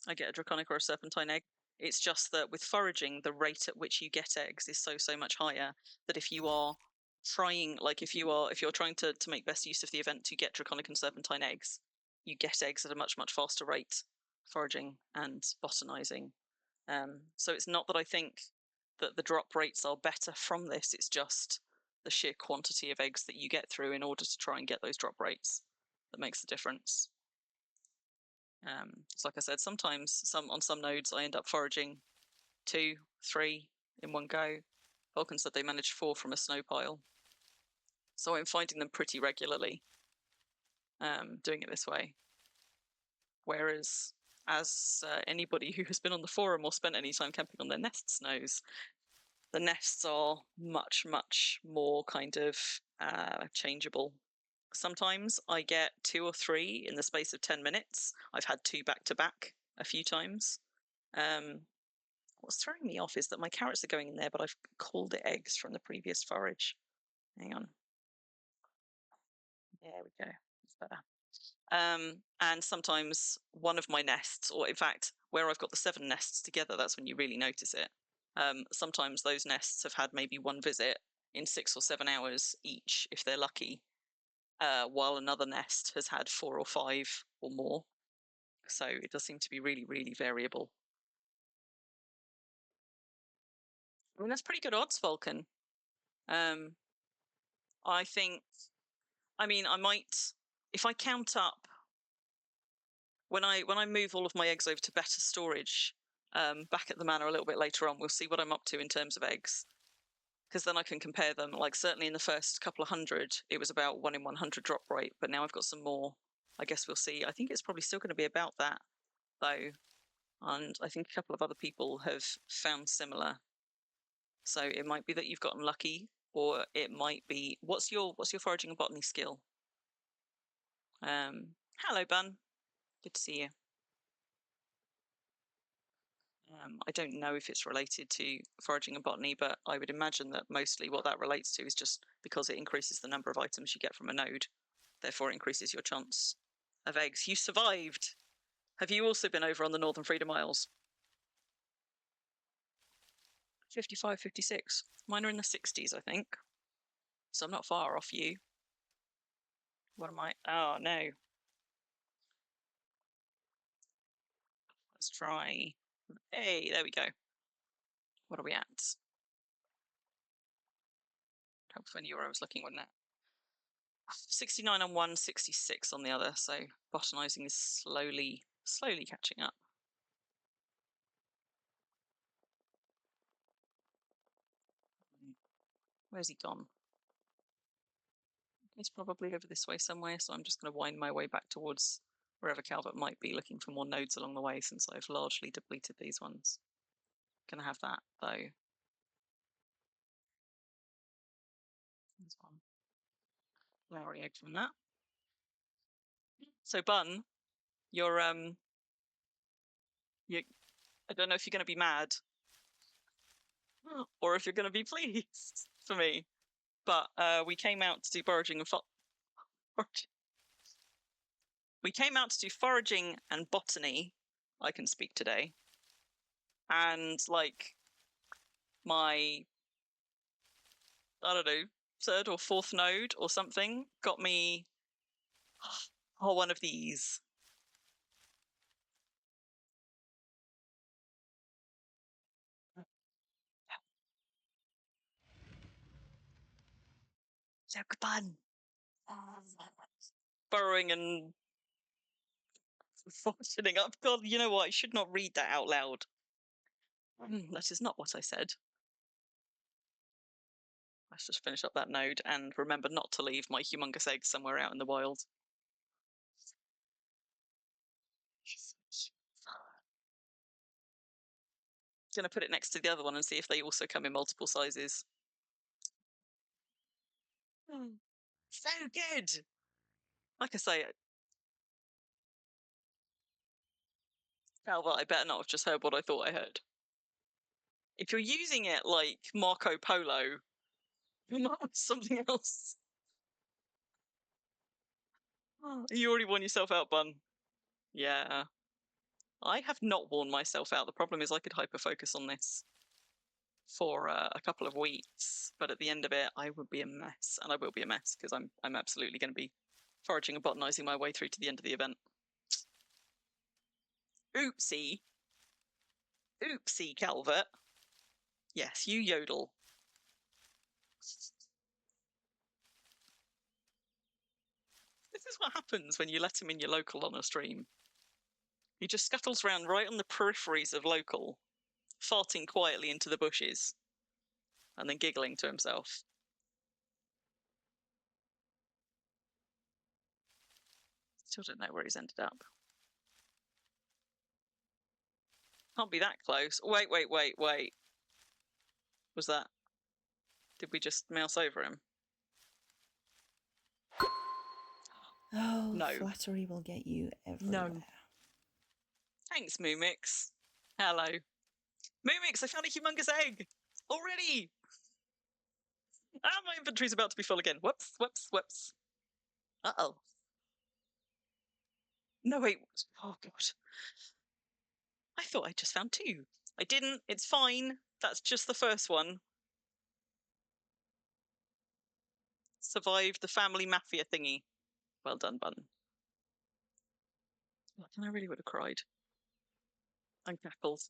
I get a draconic or a serpentine egg. It's just that with foraging, the rate at which you get eggs is so much higher that if you are trying, like if you're trying to make best use of the event to get draconic and serpentine eggs, you get eggs at a much faster rate, foraging and botanizing. So it's not that I think that the drop rates are better from this. It's just the sheer quantity of eggs that you get through in order to try and get those drop rates that makes the difference. So like I said, sometimes on some nodes I end up foraging 2, 3 in one go. Vulcan said they managed 4 from a snow pile. So I'm finding them pretty regularly, doing it this way. Whereas, as anybody who has been on the forum or spent any time camping on their nests knows, the nests are much more kind of changeable. Sometimes I get 2 or 3 in the space of 10 minutes. I've had 2 back to back a few times. What's throwing me off is that my carrots are going in there, but I've called it eggs from the previous forage. Hang on. There we go. It's better. And sometimes one of my nests, or in fact, where I've got the 7 nests together, that's when you really notice it. Sometimes those nests have had maybe one visit in 6 or 7 hours each, if they're lucky, while another nest has had 4 or 5 or more. So it does seem to be really, really variable. I mean, that's pretty good odds, Vulcan. I think, I mean, I might, if I count up, when I move all of my eggs over to better storage, back at the manor a little bit later on, we'll see what I'm up to in terms of eggs. Because then I can compare them. Like, certainly in the first couple of hundred, it was about 1 in 100 drop rate, but now I've got some more. I guess we'll see. I think it's probably still going to be about that, though. And I think a couple of other people have found similar. So it might be that you've gotten lucky, or it might be, what's your foraging and botany skill? Hello, Bun. Good to see you. I don't know if it's related to foraging and botany, but I would imagine that mostly what that relates to is just because it increases the number of items you get from a node, therefore increases your chance of eggs. You survived. Have you also been over on the Northern Freedom Isles? 55, 56. Mine are in the 60s, I think. So I'm not far off you. What am I? Oh, no. Let's try. Hey, there we go. What are we at? Hopefully I knew where I was looking, wouldn't it? 69 on one, 66 on the other. So botanizing is slowly catching up. Where's he gone? He's probably over this way somewhere, so I'm just going to wind my way back towards wherever Calvert might be, looking for more nodes along the way, since I've largely depleted these ones. Gonna have that, though. There's one flowery egg from that. So, Bun, you're, I don't know if you're going to be mad or if you're going to be pleased for me, but we came out to do foraging and we came out to do foraging and botany. I can speak today, and like my, I don't know, 3rd or 4th node or something got me one of these. So fun. Burrowing and functioning up. God, you know what? I should not read that out loud. That is not what I said. Let's just finish up that node and remember not to leave my humongous eggs somewhere out in the wild. Gonna put it next to the other one and see if they also come in multiple sizes. So good. Like I say, Calvert, I better not have just heard what I thought I heard. If you're using it like Marco Polo, you're not something else. You already worn yourself out, Bun. Yeah. I have not worn myself out. The problem is I could hyperfocus on this for a couple of weeks, but at the end of it, I would be a mess, and I will be a mess because I'm absolutely going to be foraging and botanizing my way through to the end of the event. Oopsie. Oopsie, Calvert. Yes, you yodel. This is what happens when you let him in your local on a stream. He just scuttles around right on the peripheries of local, farting quietly into the bushes, and then giggling to himself. Still don't know where he's ended up. Can't be that close. Wait. Was that... Did we just mouse over him? Oh, No. flattery will get you everywhere. No. Thanks, Moomix. Hello. Moomix, I found a humongous egg! Already! Ah, my inventory's about to be full again. Whoops, whoops, whoops. Uh-oh. No, wait. Oh, God. I thought I just found 2. I didn't. It's fine. That's just the first one. Survived the family mafia thingy. Well done, Bun. And I really would have cried. And cackled.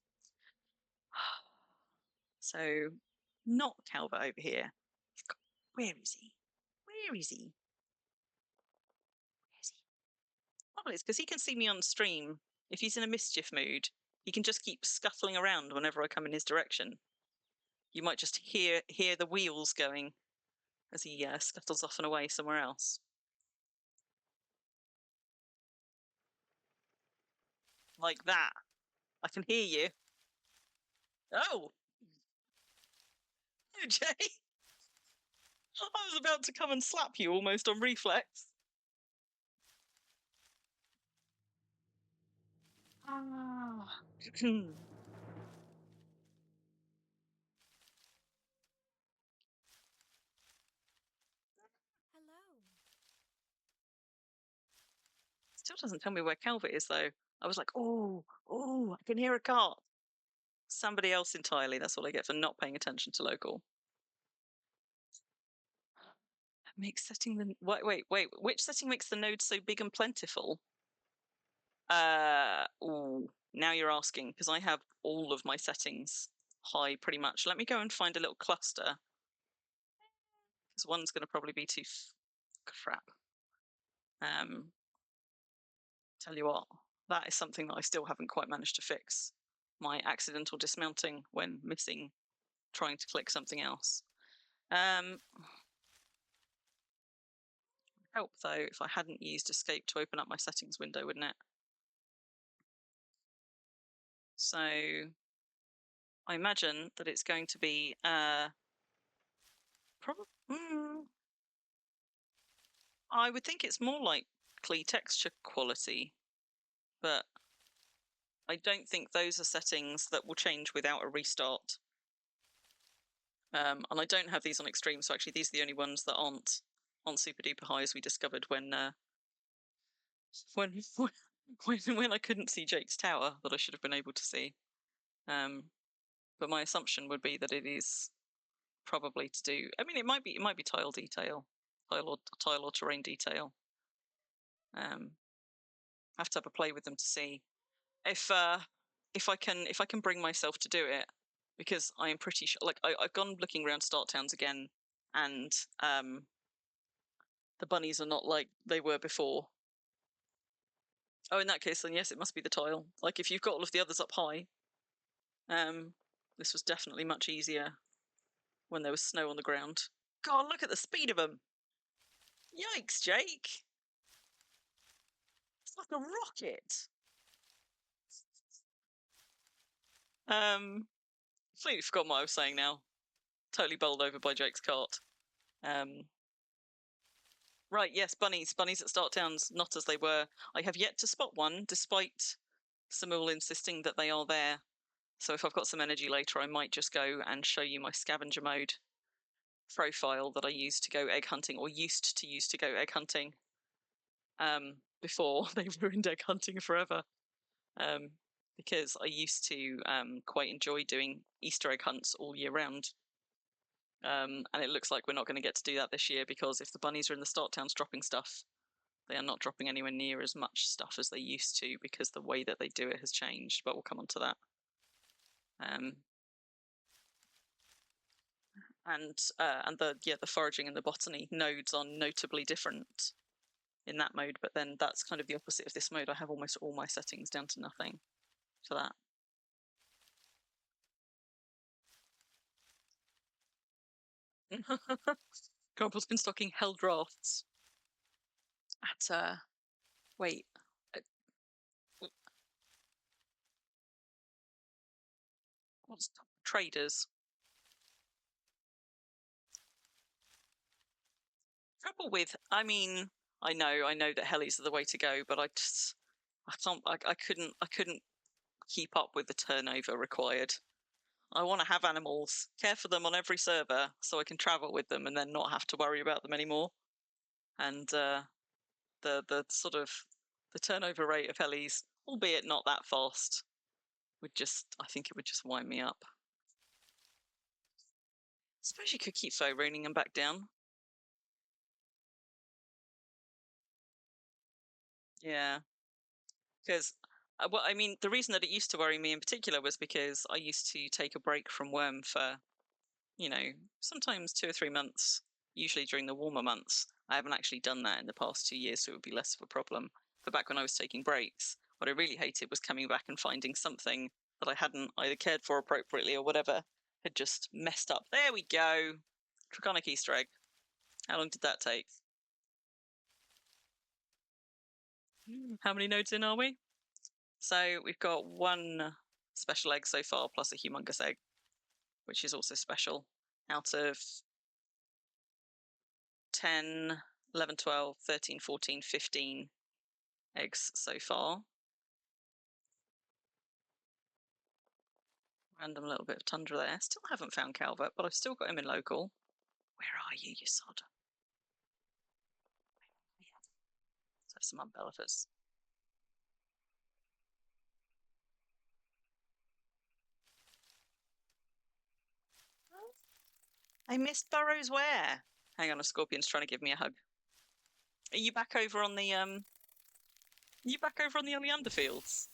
So, not Calvert over here. Where is he? Where is he? Where is he? Oh, it's because he can see me on stream. If he's in a mischief mood, he can just keep scuttling around whenever I come in his direction. You might just hear the wheels going as he scuttles off and away somewhere else. Like that. I can hear you. Oh! Oh, Jay! I was about to come and slap you almost on reflex. Ah. Hello. Still doesn't tell me where Calvert is, though. I was like, oh, I can hear a cart. Somebody else entirely. That's what I get for not paying attention to local. Makes setting the wait. Which setting makes the node so big and plentiful? Ooh, now you're asking because I have all of my settings high pretty much. Let me go and find a little cluster because one's going to probably be too crap. Tell you what, that is something that I still haven't quite managed to fix. My accidental dismounting when missing, trying to click something else. Help though if I hadn't used escape to open up my settings window, wouldn't it? So I imagine that it's going to be probably. I would think it's more likely texture quality, but I don't think those are settings that will change without a restart. And I don't have these on extreme, so actually these are the only ones that aren't on super duper high, as we discovered when I couldn't see Jake's tower that I should have been able to see. But my assumption would be that it is probably to do. I mean, it might be tile detail, tile or terrain detail. Have to have a play with them to see if I can bring myself to do it, because I am pretty sure. Like I've gone looking around start towns again, and the bunnies are not like they were before. Oh, in that case, then yes, it must be the tile. Like if you've got all of the others up high, this was definitely much easier when there was snow on the ground. God, look at the speed of them! Yikes, Jake! It's like a rocket. Completely forgot what I was saying now. Totally bowled over by Jake's cart. Right, yes, bunnies. Bunnies at start towns, not as they were. I have yet to spot one, despite Samul insisting that they are there. So if I've got some energy later, I might just go and show you my scavenger mode profile that I used to go egg hunting, or used to use to go egg hunting, before they ruined egg hunting forever. Because I used to quite enjoy doing Easter egg hunts all year round. And it looks like we're not going to get to do that this year, because if the bunnies are in the start towns dropping stuff, they are not dropping anywhere near as much stuff as they used to, because the way that they do it has changed, but we'll come on to that. And the foraging and the botany nodes are notably different in that mode, but then that's kind of the opposite of this mode. I have almost all my settings down to nothing for that. Grumple's been stocking hell drafts at wait. What's traders? Trouble with, I mean, I know that helis are the way to go, but I can't, I couldn't keep up with the turnover required. I want to have animals, care for them on every server, so I can travel with them and then not have to worry about them anymore. And the sort of the turnover rate of helis, albeit not that fast, I think it would just wind me up. Suppose you could keep foraging them back down. Yeah, because well, I mean, the reason that it used to worry me in particular was because I used to take a break from Wurm for, sometimes 2 or 3 months, usually during the warmer months. I haven't actually done that in the past 2 years, so it would be less of a problem. But back when I was taking breaks, what I really hated was coming back and finding something that I hadn't either cared for appropriately or whatever had just messed up. There we go. Draconic Easter egg. How long did that take? How many nodes in are we? So we've got 1 special egg so far, plus a humongous egg, which is also special, out of 10, 11, 12, 13, 14, 15 eggs so far. Random little bit of tundra there. Still haven't found Calvert, but I've still got him in local. Where are you, you sod? Let's have some umbellifers. I missed Burrows where? Hang on, a scorpion's trying to give me a hug. Are you back over on the underfields?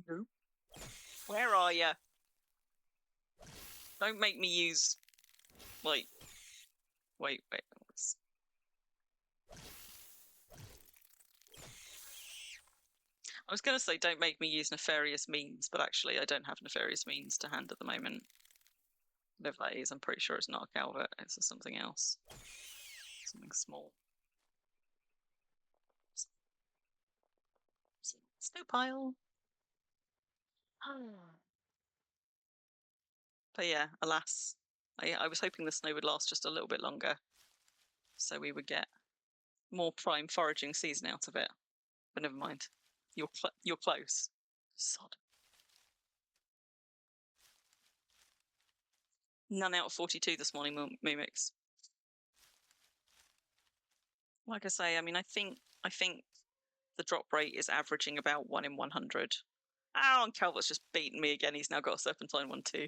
No. Where are you? Don't make me use, like, wait. I was going to say don't make me use nefarious means, but actually I don't have nefarious means to hand at the moment. Whatever that is, I'm pretty sure it's not a Calvert, it's something else. Something small. Snow pile. But yeah, alas. I was hoping the snow would last just a little bit longer, so we would get more prime foraging season out of it. But never mind. You're close. Sod. None out of 42 this morning, Mimics. Like I say, I mean, I think the drop rate is averaging about 1 in 100. Oh, and Calvert's just beaten me again. He's now got a Serpentine one too.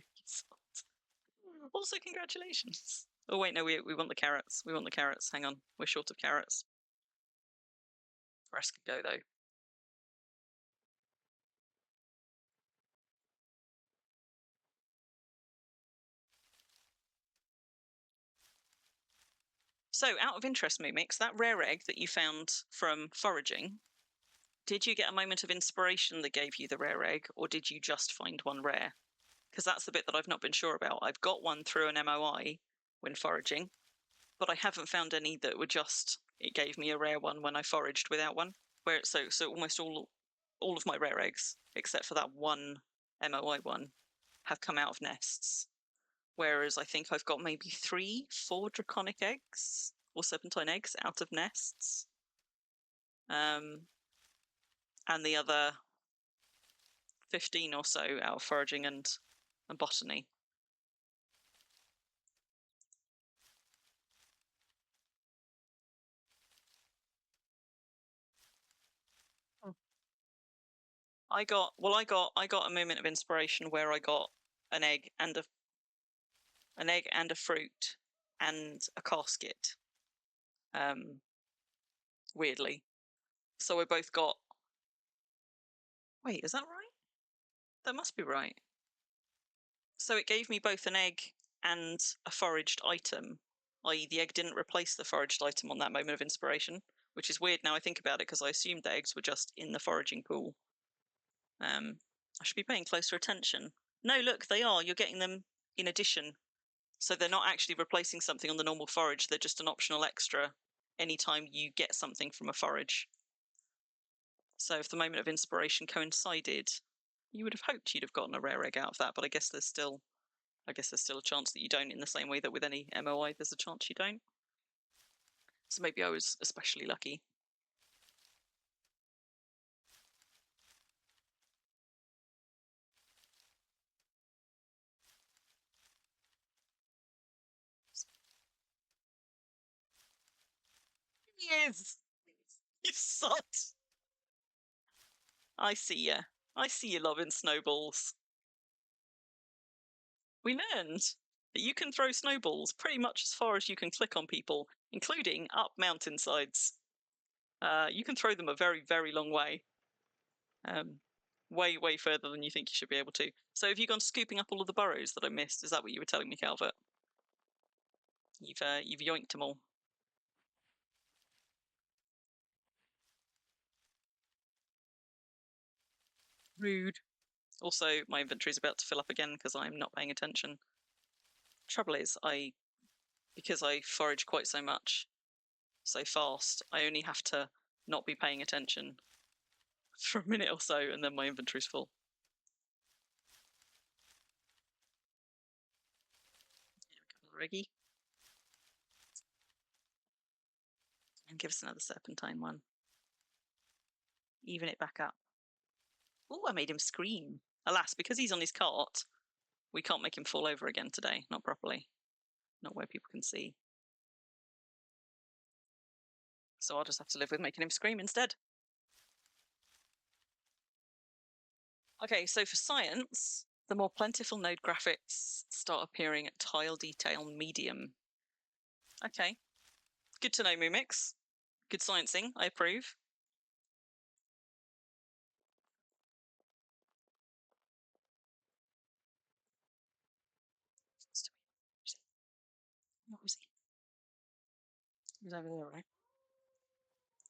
Also, congratulations. Oh wait, no, we want the carrots. We want the carrots. Hang on, we're short of carrots. The rest can go though. So, out of interest, Mimix, that rare egg that you found from foraging, did you get a moment of inspiration that gave you the rare egg, or did you just find one rare? Because that's the bit that I've not been sure about. I've got one through an MOI when foraging, but I haven't found any that were just, it gave me a rare one when I foraged without one. So almost all of my rare eggs, except for that one MOI one, have come out of nests. Whereas I think I've got maybe 3, 4 draconic eggs or serpentine eggs out of nests. And the other 15 or so out of foraging and botany. I got a moment of inspiration where I got an egg and a fruit and a casket. Weirdly. So I both got. Wait, is that right? That must be right. So it gave me both an egg and a foraged item, i.e. the egg didn't replace the foraged item on that moment of inspiration, which is weird now I think about it because I assumed the eggs were just in the foraging pool. I should be paying closer attention. No, look, they are. You're getting them in addition. So they're not actually replacing something on the normal forage. They're just an optional extra anytime you get something from a forage. So if the moment of inspiration coincided, you would have hoped you'd have gotten a rare egg out of that, but I guess there's still a chance that you don't, in the same way that with any MOI there's a chance you don't. So maybe I was especially lucky. is! You sucked! I see ya. I see you loving snowballs. We learned that you can throw snowballs pretty much as far as you can click on people, including up mountainsides. You can throw them a very, very long way. Way, way further than you think you should be able to. So have you gone scooping up all of the burrows that I missed? Is that what you were telling me, Calvert? You've yoinked them all. Rude. Also, my inventory's about to fill up again because I'm not paying attention. Trouble is, because I forage quite so much, so fast, I only have to not be paying attention for a minute or so, and then my inventory's full. Riggy. And give us another serpentine one. Even it back up. Oh, I made him scream. Alas, because he's on his cart, we can't make him fall over again today. Not properly. Not where people can see. So I'll just have to live with making him scream instead. Okay, so for science, the more plentiful node graphics start appearing at tile detail medium. Okay. Good to know, Mumix. Good sciencing. I approve. What was he? He was over there, right?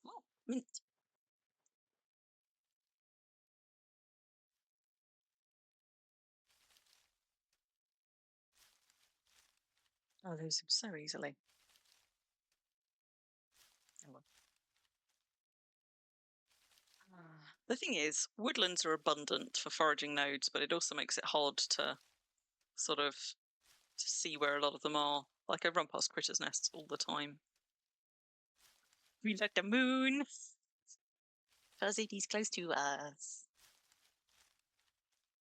Oh, mint. I lose him so easily. Oh, well. The thing is, woodlands are abundant for foraging nodes, but it also makes it hard to sort of to see where a lot of them are. Like I run past critters' nests all the time. We let the moon. Fuzzy, he's close to us.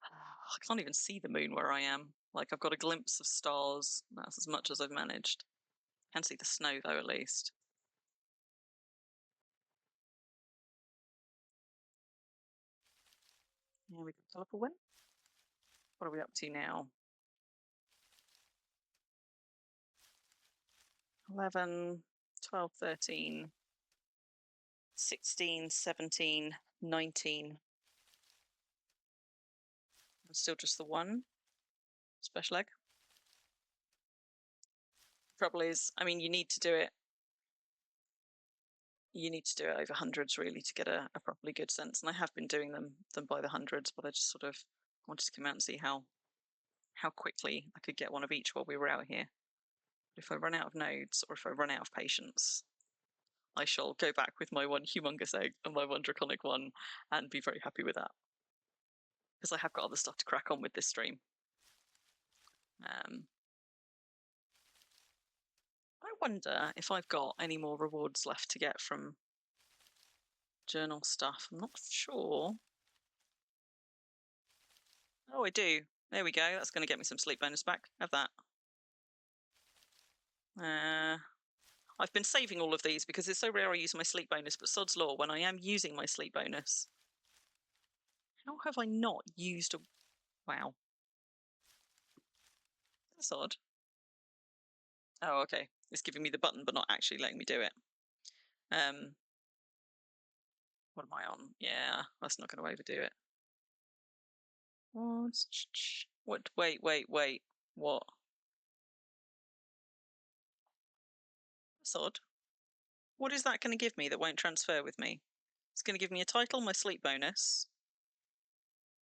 I can't even see the moon where I am. Like I've got a glimpse of stars. That's as much as I've managed. Can see the snow though, at least. Yeah, we can pull up a win. What are we up to now? 11, 12, 13, 16, 17, 19. And still just the one special egg. Trouble is, I mean, you need to do it. You need to do it over hundreds really to get a properly good sense. And I have been doing them by the hundreds, but I just sort of wanted to come out and see how quickly I could get one of each while we were out here. If I run out of nodes or if I run out of patience, I shall go back with my one humongous egg and my one draconic one and be very happy with that. Because I have got other stuff to crack on with this stream. I wonder if I've got any more rewards left to get from journal stuff. I'm not sure. Oh, I do. There we go. That's going to get me some sleep bonus back. Have that. I've been saving all of these because it's so rare I use my sleep bonus, but sod's law, when I am using my sleep bonus, how have I not used a... Wow. That's odd. Oh, okay. It's giving me the button, but not actually letting me do it. What am I on? Yeah, that's not going to overdo it. What? Wait. What? That's odd. What is that going to give me that won't transfer with me? It's going to give me a title, my sleep bonus.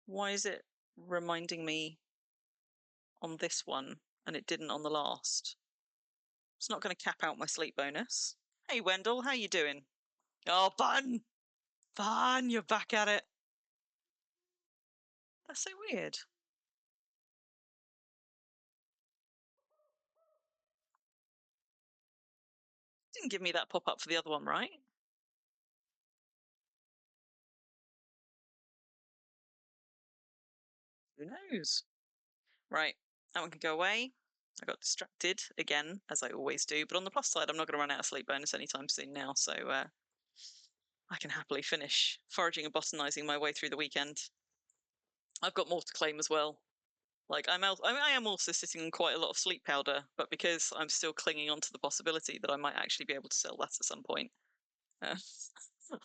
Why is it reminding me on this one and it didn't on the last? It's not going to cap out my sleep bonus. Hey, Wendell, how you doing? Oh, Bun, you're back at it. That's so weird. Didn't give me that pop up for the other one, right? Who knows? Right, that one can go away. I got distracted again, as I always do. But on the plus side, I'm not going to run out of sleep bonus anytime soon now, so I can happily finish foraging and botanising my way through the weekend. I've got more to claim as well. Like I am also sitting on quite a lot of sleep powder, but because I'm still clinging on to the possibility that I might actually be able to sell that at some point, uh,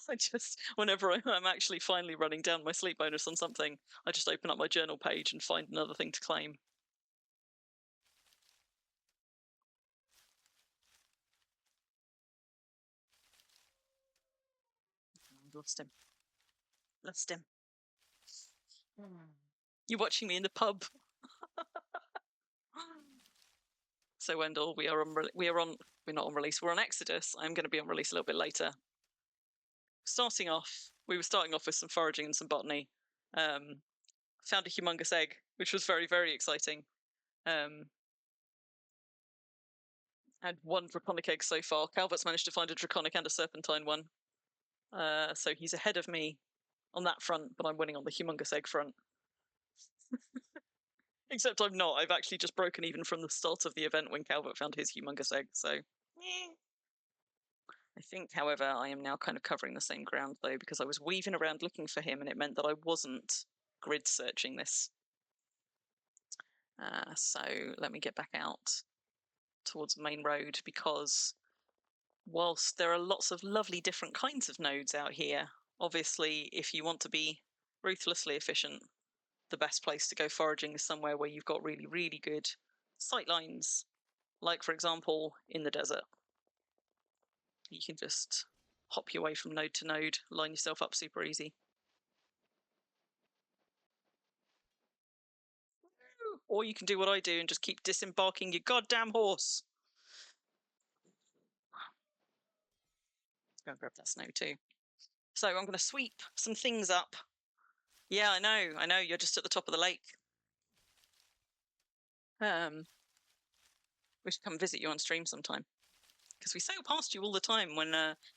I just whenever I'm actually finally running down my sleep bonus on something, I just open up my journal page and find another thing to claim. Lost him. Lost him. You're watching me in the pub. So Wendell, we're not on release. We're on Exodus. I'm going to be on release a little bit later. We were starting off with some foraging and some botany. Found a humongous egg, which was very, very exciting. Had one draconic egg so far. Calvert's managed to find a draconic and a serpentine one. So he's ahead of me on that front, but I'm winning on the humongous egg front. Except I'm not. I've actually just broken even from the start of the event when Calvert found his humongous egg, so... I think, however, I am now kind of covering the same ground, though, because I was weaving around looking for him, and it meant that I wasn't grid searching this. So let me get back out towards the main road, because whilst there are lots of lovely different kinds of nodes out here, obviously, if you want to be ruthlessly efficient, the best place to go foraging is somewhere where you've got really, really good sight lines. Like, for example, in the desert. You can just hop your way from node to node, line yourself up super easy. Or you can do what I do and just keep disembarking your goddamn horse. Go and grab that snow too. So I'm going to sweep some things up. Yeah, I know, you're just at the top of the lake. We should come visit you on stream sometime. Because we sail past you all the time when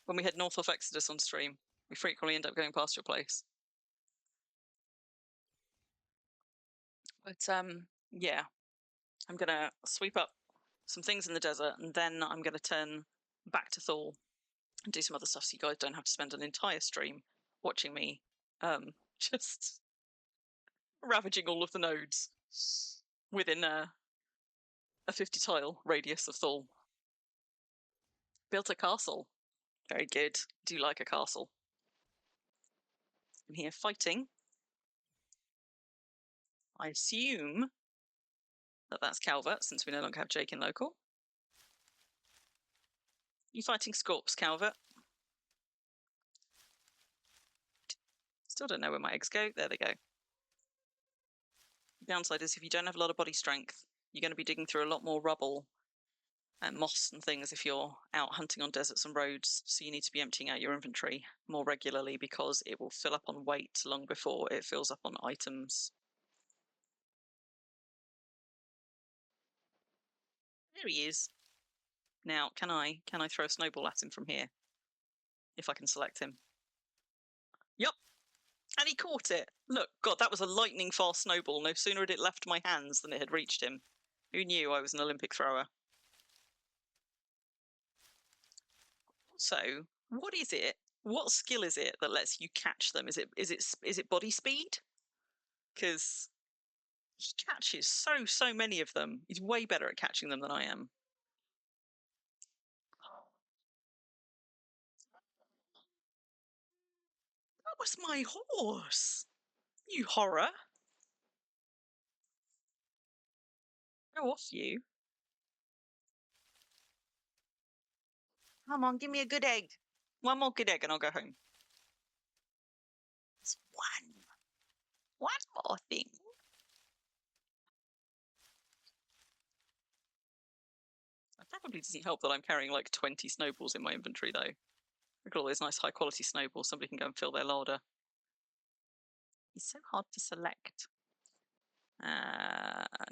we head north of Exodus on stream. We frequently end up going past your place. But yeah, I'm going to sweep up some things in the desert, and then I'm going to turn back to Thor and do some other stuff so you guys don't have to spend an entire stream watching me just ravaging all of the nodes within a 50 tile radius of Thor. Built a castle. Very good. Do you like a castle? I'm here fighting. I assume that that's Calvert, since we no longer have Jake in local. You fighting Scorps, Calvert? Still don't know where my eggs go. There they go. The downside is if you don't have a lot of body strength, you're going to be digging through a lot more rubble and moss and things if you're out hunting on deserts and roads. So you need to be emptying out your inventory more regularly because it will fill up on weight long before it fills up on items. There he is. Now, can I throw a snowball at him from here? If I can select him. Yup. And he caught it. Look, God, that was a lightning fast snowball. No sooner had it left my hands than it had reached him. Who knew I was an Olympic thrower? So, what is it? What skill is it that lets you catch them? Is it body speed? Because he catches so many of them. He's way better at catching them than I am. That was my horse. You horror. Go off, you. Come on, give me a good egg. One more good egg and I'll go home. It's one more thing. It probably doesn't help that I'm carrying like 20 snowballs in my inventory, though. Look at all those nice high-quality snowballs. Somebody can go and fill their larder. It's so hard to select.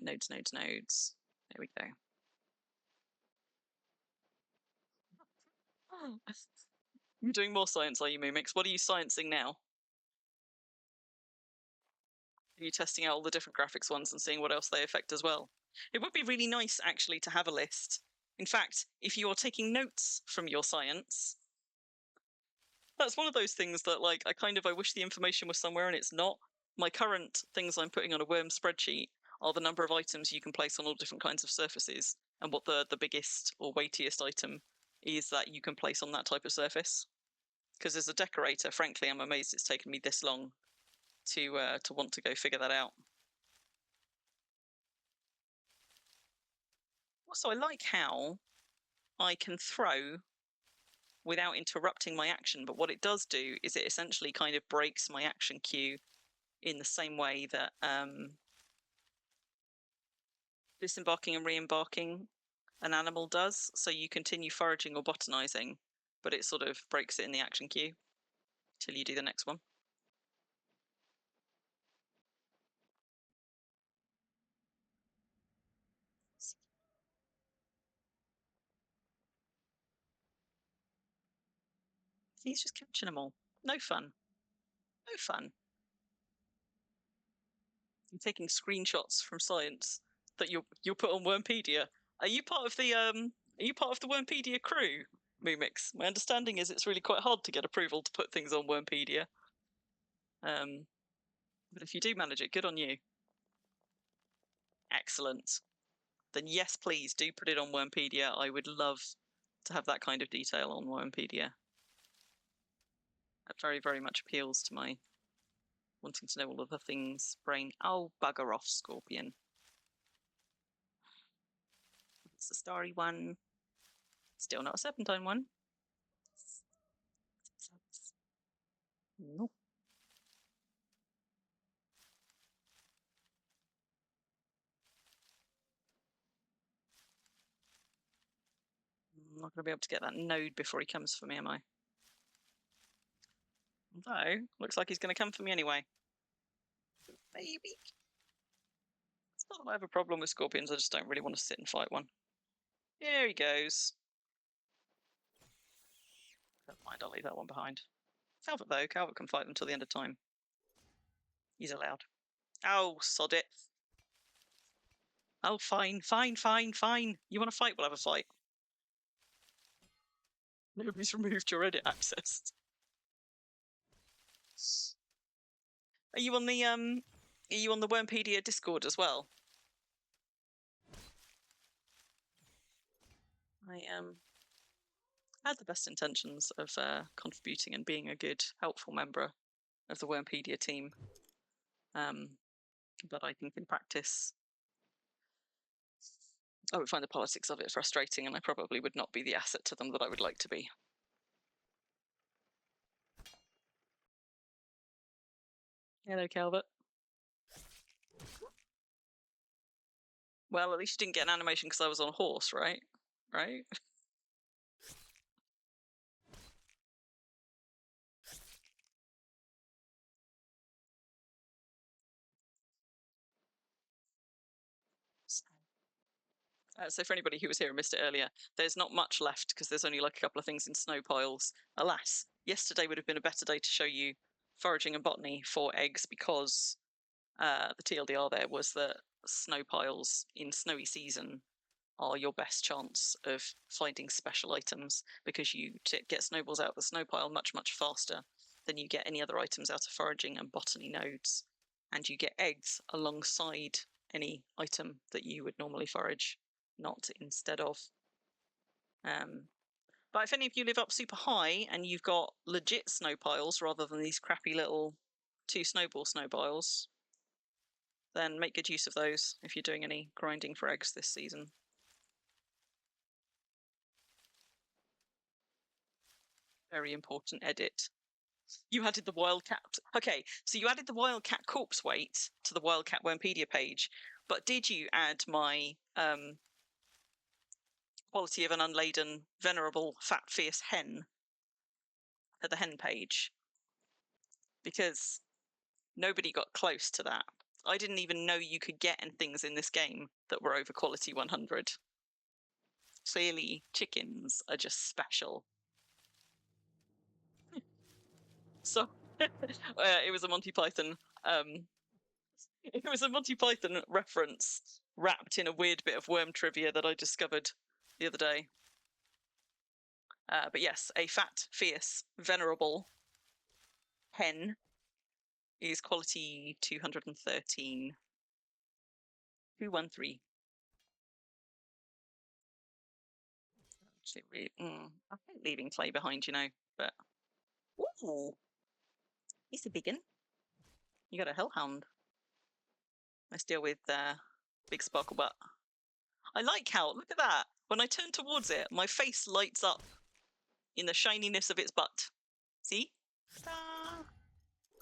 Nodes. There we go. You're doing more science, are you, Mumix? What are you sciencing now? Are you testing out all the different graphics ones and seeing what else they affect as well? It would be really nice, actually, to have a list. In fact, if you are taking notes from your science, that's one of those things that, like, I wish the information was somewhere and it's not. My current things I'm putting on a Wurm spreadsheet are the number of items you can place on all different kinds of surfaces and what the biggest or weightiest item is that you can place on that type of surface. Because as a decorator, frankly, I'm amazed it's taken me this long to want to go figure that out. Also, I like how I can throw without interrupting my action, but what it does do is it essentially kind of breaks my action queue in the same way that disembarking and re-embarking an animal does. So you continue foraging or botanizing, but it sort of breaks it in the action queue till you do the next one. He's just catching them all. No fun. No fun. I'm taking screenshots from science that you'll put on Wurmpedia. Are you part of the Wurmpedia crew, Mumix? My understanding is it's really quite hard to get approval to put things on Wurmpedia. But if you do manage it, good on you. Excellent. Then yes, please do put it on Wurmpedia. I would love to have that kind of detail on Wurmpedia. That very, very much appeals to my wanting to know all of the things brain. Oh, bugger off, Scorpion. It's the starry one. Still not a serpentine one. Nope. I'm not going to be able to get that node before he comes for me, am I? Although, looks like he's going to come for me anyway. Maybe. It's not that I have a problem with scorpions, I just don't really want to sit and fight one. Here he goes. Never mind, I'll leave that one behind. Calvert, though, Calvert can fight them till the end of time. He's allowed. Oh, sod it. Oh, fine, fine, fine, fine. You want to fight? We'll have a fight. Nobody's removed your edit access. Are you on the Wurmpedia Discord as well? I had the best intentions of contributing and being a good, helpful member of the Wurmpedia team. But I think in practice, I would find the politics of it frustrating, and I probably would not be the asset to them that I would like to be. Hello, Calvert. Well, at least you didn't get an animation because I was on a horse, right? Right? So for anybody who was here and missed it earlier, there's not much left because there's only like a couple of things in snow piles. Alas, yesterday would have been a better day to show you foraging and botany for eggs because the TLDR there was that snow piles in snowy season are your best chance of finding special items because you get snowballs out of the snow pile much, much faster than you get any other items out of foraging and botany nodes. And you get eggs alongside any item that you would normally forage, not instead of. But if any of you live up super high and you've got legit snow piles rather than these crappy little 2 snowball snow piles, then make good use of those if you're doing any grinding for eggs this season. Very important edit. You added the wildcat. Okay, so you added the wildcat corpse weight to the wildcat Wurmpedia page, but did you add my quality of an unladen, venerable, fat, fierce hen at the hen page? Because nobody got close to that. I didn't even know you could get things in this game that were over quality 100. Clearly, chickens are just special. So it was a Monty Python It was a Monty Python reference wrapped in a weird bit of Wurm trivia that I discovered the other day. But yes, a fat, fierce, venerable hen is quality 213. 213. Actually, I hate leaving clay behind, you know, but. Ooh! He's a big one. You got a hellhound. Let's deal with big sparkle butt. I like how, look at that. When I turn towards it, my face lights up in the shininess of its butt. See? Ta-da!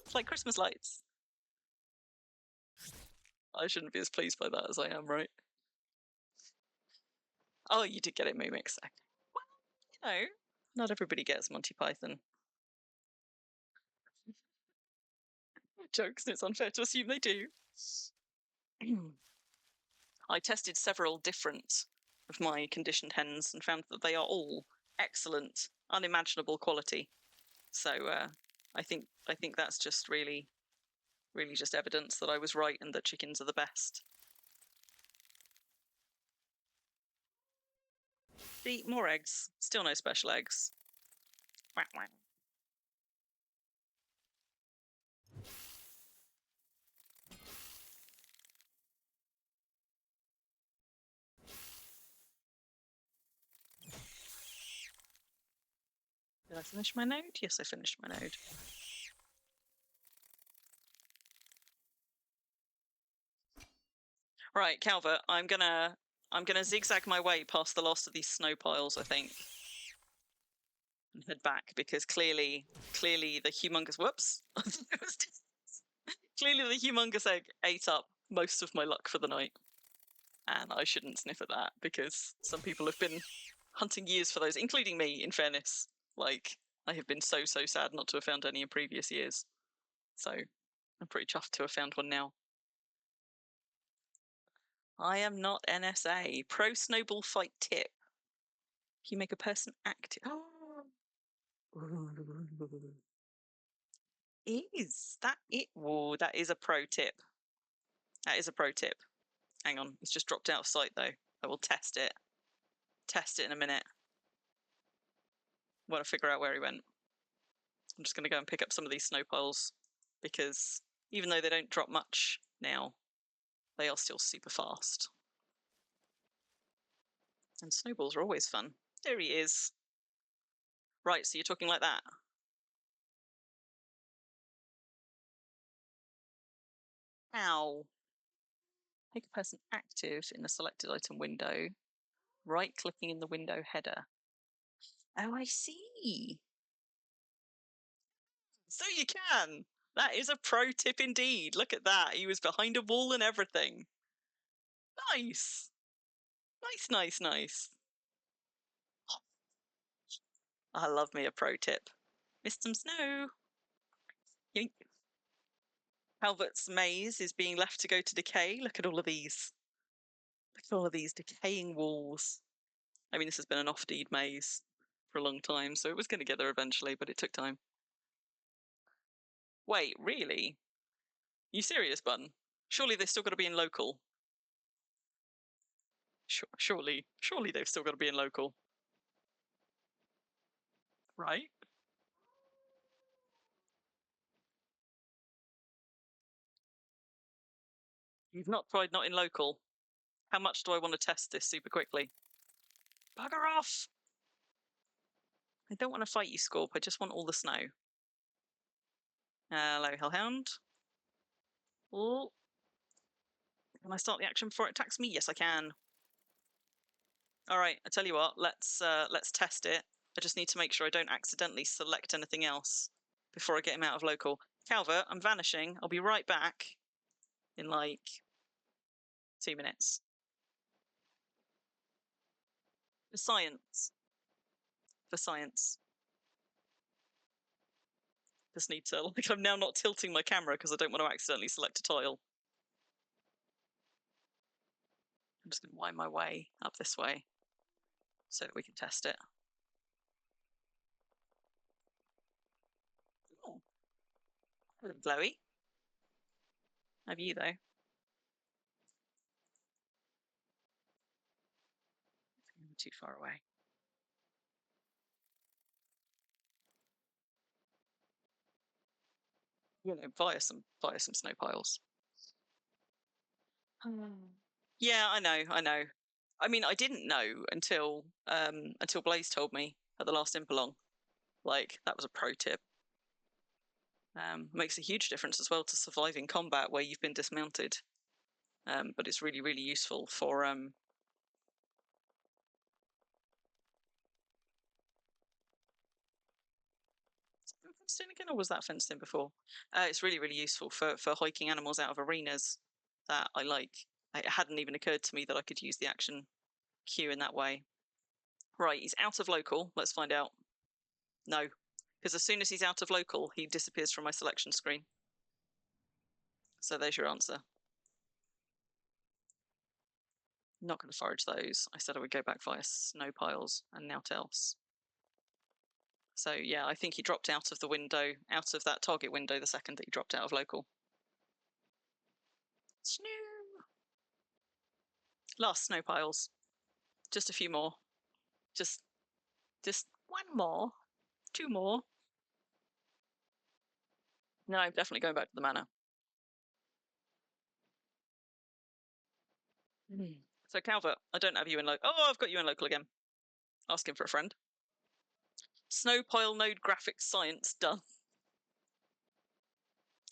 It's like Christmas lights. I shouldn't be as pleased by that as I am, right? Oh, you did get it, Mumix. Well, you know, not everybody gets Monty Python jokes, and it's unfair to assume they do. I tested several different of my conditioned hens and found that they are all excellent, unimaginable quality. So I think that's just really just evidence that I was right and that chickens are the best. See, more eggs. Still no special eggs. Wah, wah. Did I finish my node? Yes, I finished my node. Right, Calvert, I'm gonna zigzag my way past the last of these snow piles, I think, and head back because clearly the humongous clearly the humongous egg ate up most of my luck for the night, and I shouldn't sniff at that because some people have been hunting years for those, including me. In fairness, like I have been so sad not to have found any in previous years, so I'm pretty chuffed to have found one now. I am not NSA. Pro snowball fight tip. You make a person active. Oh. Is that it? Whoa, that is a pro tip. That is a pro tip. Hang on, it's just dropped out of sight though. I will test it. Test it in a minute. Want to figure out where he went. I'm just going to go and pick up some of these snow piles because even though they don't drop much now, they are still super fast. And snowballs are always fun. There he is. Right, so you're talking like that. Ow. Make a person active in the selected item window. Right-clicking in the window header. Oh, I see. So you can. That is a pro tip indeed. Look at that. He was behind a wall and everything. Nice. Nice. I love me a pro tip. Missed some snow. Yoink. Calvert's maze is being left to go to decay. Look at all of these. Look at all of these decaying walls. I mean, this has been an off-deed maze for a long time, so it was going to get there eventually, but it took time. Wait, really? You serious, Bun? Surely they've still got to be in local. Surely they've still got to be in local. Right? You've not tried not in local. How much do I want to test this super quickly? Bugger off! I don't want to fight you, Scorp. I just want all the snow. Hello, Hellhound. Oh. Can I start the action before it attacks me? Yes, I can. All right, I tell you what, let's test it. I just need to make sure I don't accidentally select anything else before I get him out of local. Calvert, I'm vanishing. I'll be right back in like 2 minutes. For science. For science. Just need to, like, I'm now not tilting my camera because I don't want to accidentally select a tile. I'm just going to wind my way up this way so that we can test it. Oh. Hello, Glowy. Have you, though? too far away. You know, via some snow piles. Yeah, I know. I mean, I didn't know until Blaze told me at the last Impelong. Like, that was a pro tip. Makes a huge difference as well to surviving combat where you've been dismounted. But it's really, really useful for fenced in again, or was that fenced in before? It's really, really useful for hiking animals out of arenas that I like. It hadn't even occurred to me that I could use the action queue in that way. Right, he's out of local. Let's find out. No, because as soon as he's out of local, he disappears from my selection screen. So there's your answer. Not going to forage those. I said I would go back via snow piles and now else. So yeah, I think he dropped out of the window, out of that target window the second that he dropped out of local. Snow. Last snow piles. Just a few more. Just one more. Two more. No, I'm definitely going back to the manor. So Calvert, I don't have you in local. Oh, I've got you in local again. Asking for a friend. Snow pile node graphics science done.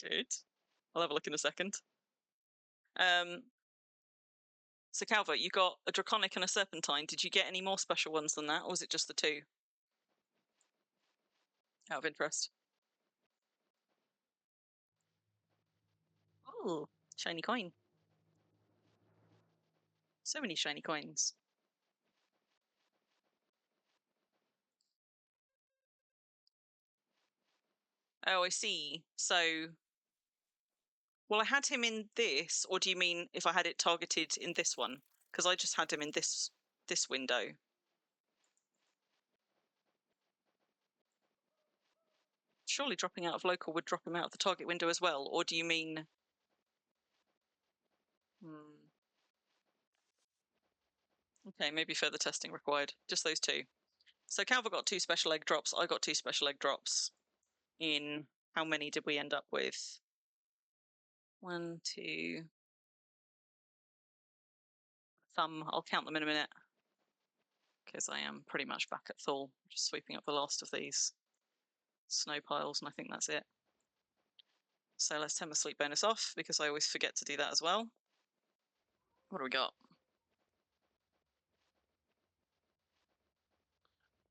Good. I'll have a look in a second. So Calvert, you got a draconic and a serpentine. Did you get any more special ones than that, or was it just the two? Out of interest. Oh, shiny coin. So many shiny coins. Oh, I see. So, well, I had him in this, or do you mean if I had it targeted in this one? Because I just had him in this window. Surely dropping out of local would drop him out of the target window as well, or do you mean? Okay, maybe further testing required. Just those two. So Calvert got 2 special egg drops. I got 2 special egg drops. In how many did we end up with? 1, 2. I'll count them in a minute because I am pretty much back at full. Just sweeping up the last of these snow piles, and I think that's it. So let's turn the sleep bonus off because I always forget to do that as well. What do we got?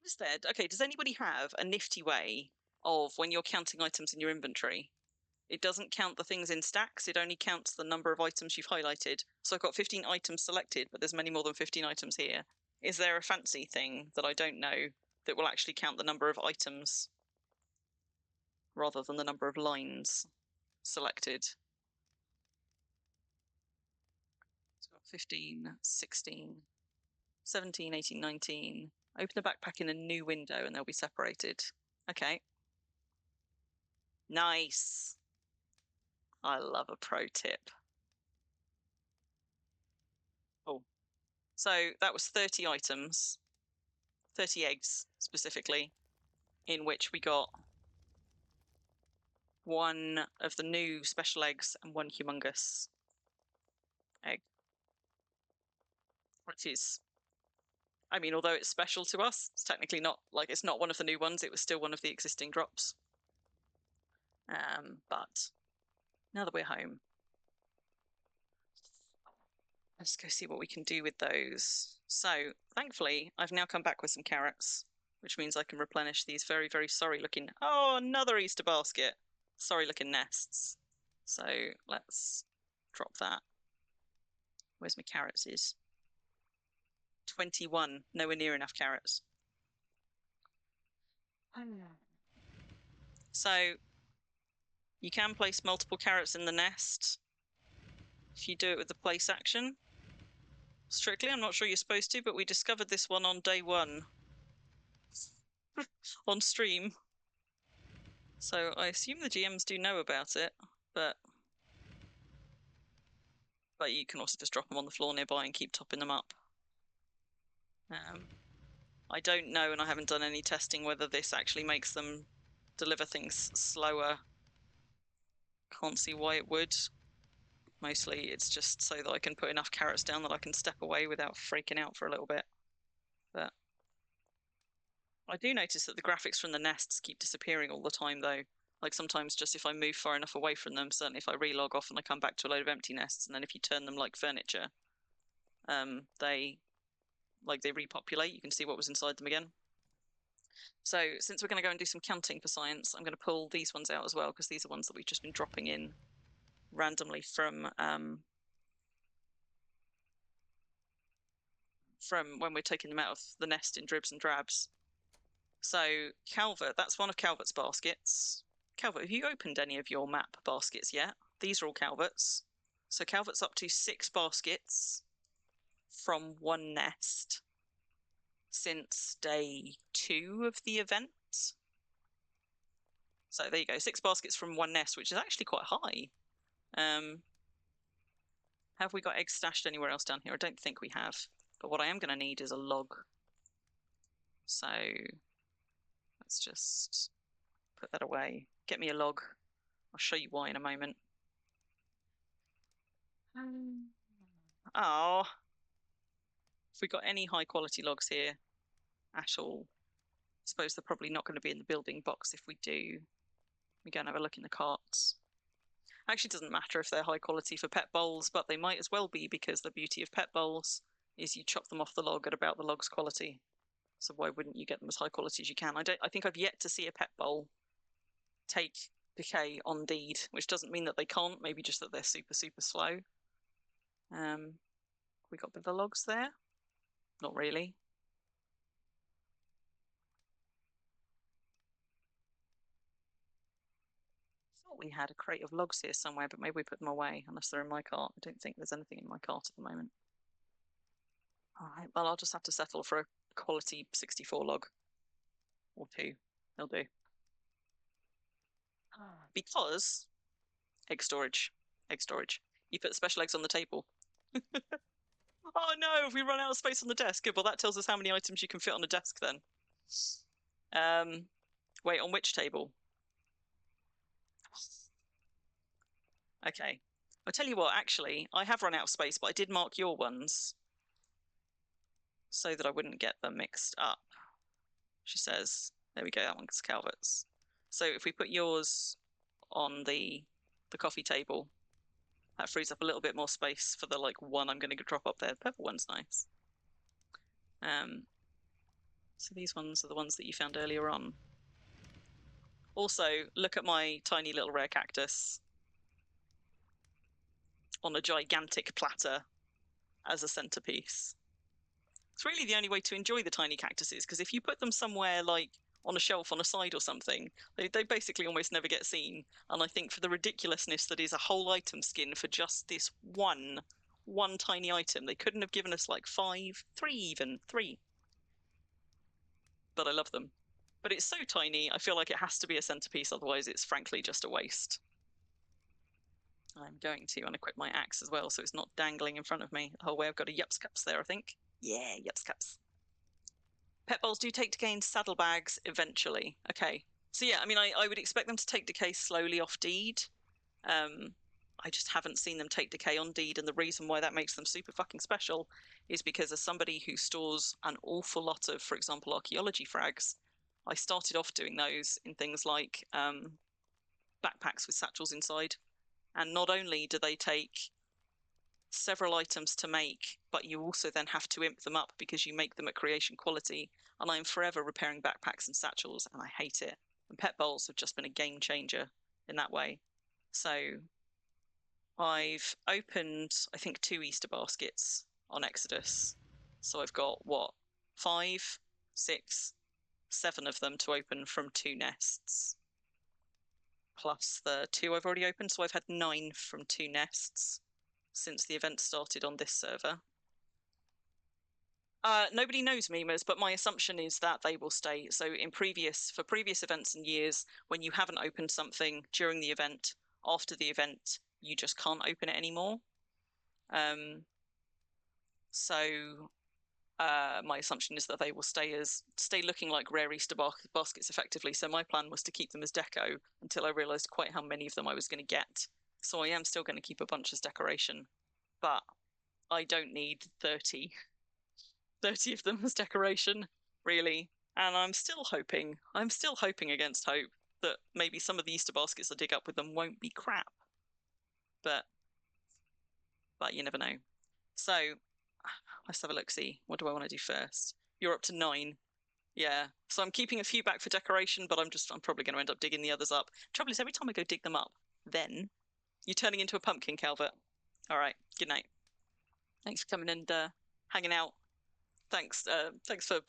Instead, okay, does anybody have a nifty way of when you're counting items in your inventory? It doesn't count the things in stacks, it only counts the number of items you've highlighted. So I've got 15 items selected, but there's many more than 15 items here. Is there a fancy thing that I don't know that will actually count the number of items rather than the number of lines selected? So 15, 16, 17, 18, 19. Open the backpack in a new window and they'll be separated. Okay. Nice. I love a pro tip. Oh. So that was 30 items, 30 eggs specifically, in which we got one of the new special eggs and one humongous egg. Which is, I mean, although it's special to us, it's technically not, like, it's not one of the new ones, it was still one of the existing drops. But now that we're home, let's go see what we can do with those. So, thankfully, I've now come back with some carrots, which means I can replenish these very, very sorry looking, oh, another Easter basket. Sorry looking nests. So, let's drop that. Where's my carrots is? 21, nowhere near enough carrots. So, you can place multiple carrots in the nest if you do it with the place action. Strictly, I'm not sure you're supposed to, but we discovered this one on day 1 on stream. So I assume the GMs do know about it, but you can also just drop them on the floor nearby and keep topping them up. I don't know, and I haven't done any testing whether this actually makes them deliver things slower. Can't see why it would. Mostly it's just so that I can put enough carrots down that I can step away without freaking out for a little bit. But I do notice that the graphics from the nests keep disappearing all the time, though. Like sometimes just if I move far enough away from them, certainly if I relog off and I come back to a load of empty nests, and then if you turn them like furniture, they repopulate. You can see what was inside them again. So since we're going to go and do some counting for science, I'm going to pull these ones out as well, because these are ones that we've just been dropping in randomly from when we're taking them out of the nest in dribs and drabs. So Calvert, that's one of Calvert's baskets. Calvert, have you opened any of your map baskets yet? These are all Calvert's. So Calvert's up to 6 baskets from one nest since day 2 of the event. So there you go, 6 baskets from one nest, which is actually quite high. Have we got eggs stashed anywhere else down here? I don't think we have. But what I am going to need is a log. So let's just put that away. Get me a log. I'll show you why in a moment. Oh, if we got any high quality logs here at all, I suppose they're probably not going to be in the building box. If we do, we go and have a look in the carts. Actually, it doesn't matter if they're high quality for pet bowls, but they might as well be, because the beauty of pet bowls is you chop them off the log at about the log's quality. So why wouldn't you get them as high quality as you can? I think I've yet to see a pet bowl take decay on deed, which doesn't mean that they can't, maybe just that they're super, super slow. We got the logs there? Not really. I thought we had a crate of logs here somewhere, but maybe we put them away, unless they're in my cart. I don't think there's anything in my cart at the moment. All right, well, I'll just have to settle for a quality 64 log or 2. They'll do. Because egg storage. Egg storage. You put special eggs on the table. Oh no, if we run out of space on the desk. Good, well, that tells us how many items you can fit on a desk then. Wait, on which table? Okay. I'll tell you what, actually, I have run out of space, but I did mark your ones so that I wouldn't get them mixed up. She says, there we go, that one's Calvert's. So if we put yours on the coffee table, that frees up a little bit more space for the one I'm going to drop up there. The purple one's nice. So these ones are the ones that you found earlier on. Also, look at my tiny little rare cactus on a gigantic platter as a centerpiece. It's really the only way to enjoy the tiny cactuses, because if you put them somewhere on a shelf on a side or something, they basically almost never get seen. And I think for the ridiculousness that is a whole item skin for just this one tiny item, they couldn't have given us 5, 3 even, 3. But I love them. But it's so tiny, I feel like it has to be a centerpiece, otherwise it's frankly just a waste. I'm going to unequip my axe as well, so it's not dangling in front of me the whole way. I've got a Yups Cups there, I think. Yeah, Yups Cups. Pet bowls do take decay in saddlebags eventually. Okay. So yeah, I mean, I would expect them to take decay slowly off deed. I just haven't seen them take decay on deed, and the reason why that makes them super fucking special is because as somebody who stores an awful lot of, for example, archaeology frags, I started off doing those in things like backpacks with satchels inside. And not only do they take several items to make, but you also then have to imp them up because you make them at creation quality. And I'm forever repairing backpacks and satchels, and I hate it. And pet bowls have just been a game changer in that way. So I've opened, I think, 2 Easter baskets on Exodus. So I've got 5, 6, 7 of them to open from 2 nests, plus the 2 I've already opened. So I've had 9 from 2 nests since the event started on this server. Nobody knows memes, but my assumption is that they will stay. So for previous events and years, when you haven't opened something during the event, after the event, you just can't open it anymore. So my assumption is that they will stay looking like rare Easter baskets effectively. So my plan was to keep them as deco until I realized quite how many of them I was going to get. So I am still going to keep a bunch as decoration, but I don't need 30 of them as decoration, really. And I'm still hoping against hope that maybe some of the Easter baskets I dig up with them won't be crap. But you never know. So let's have a look, see. What do I want to do first? You're up to 9. Yeah. So I'm keeping a few back for decoration, but I'm probably going to end up digging the others up. Trouble is, every time I go dig them up, then you're turning into a pumpkin, Calvert. All right. Good night. Thanks for coming and hanging out. Thanks. Thanks for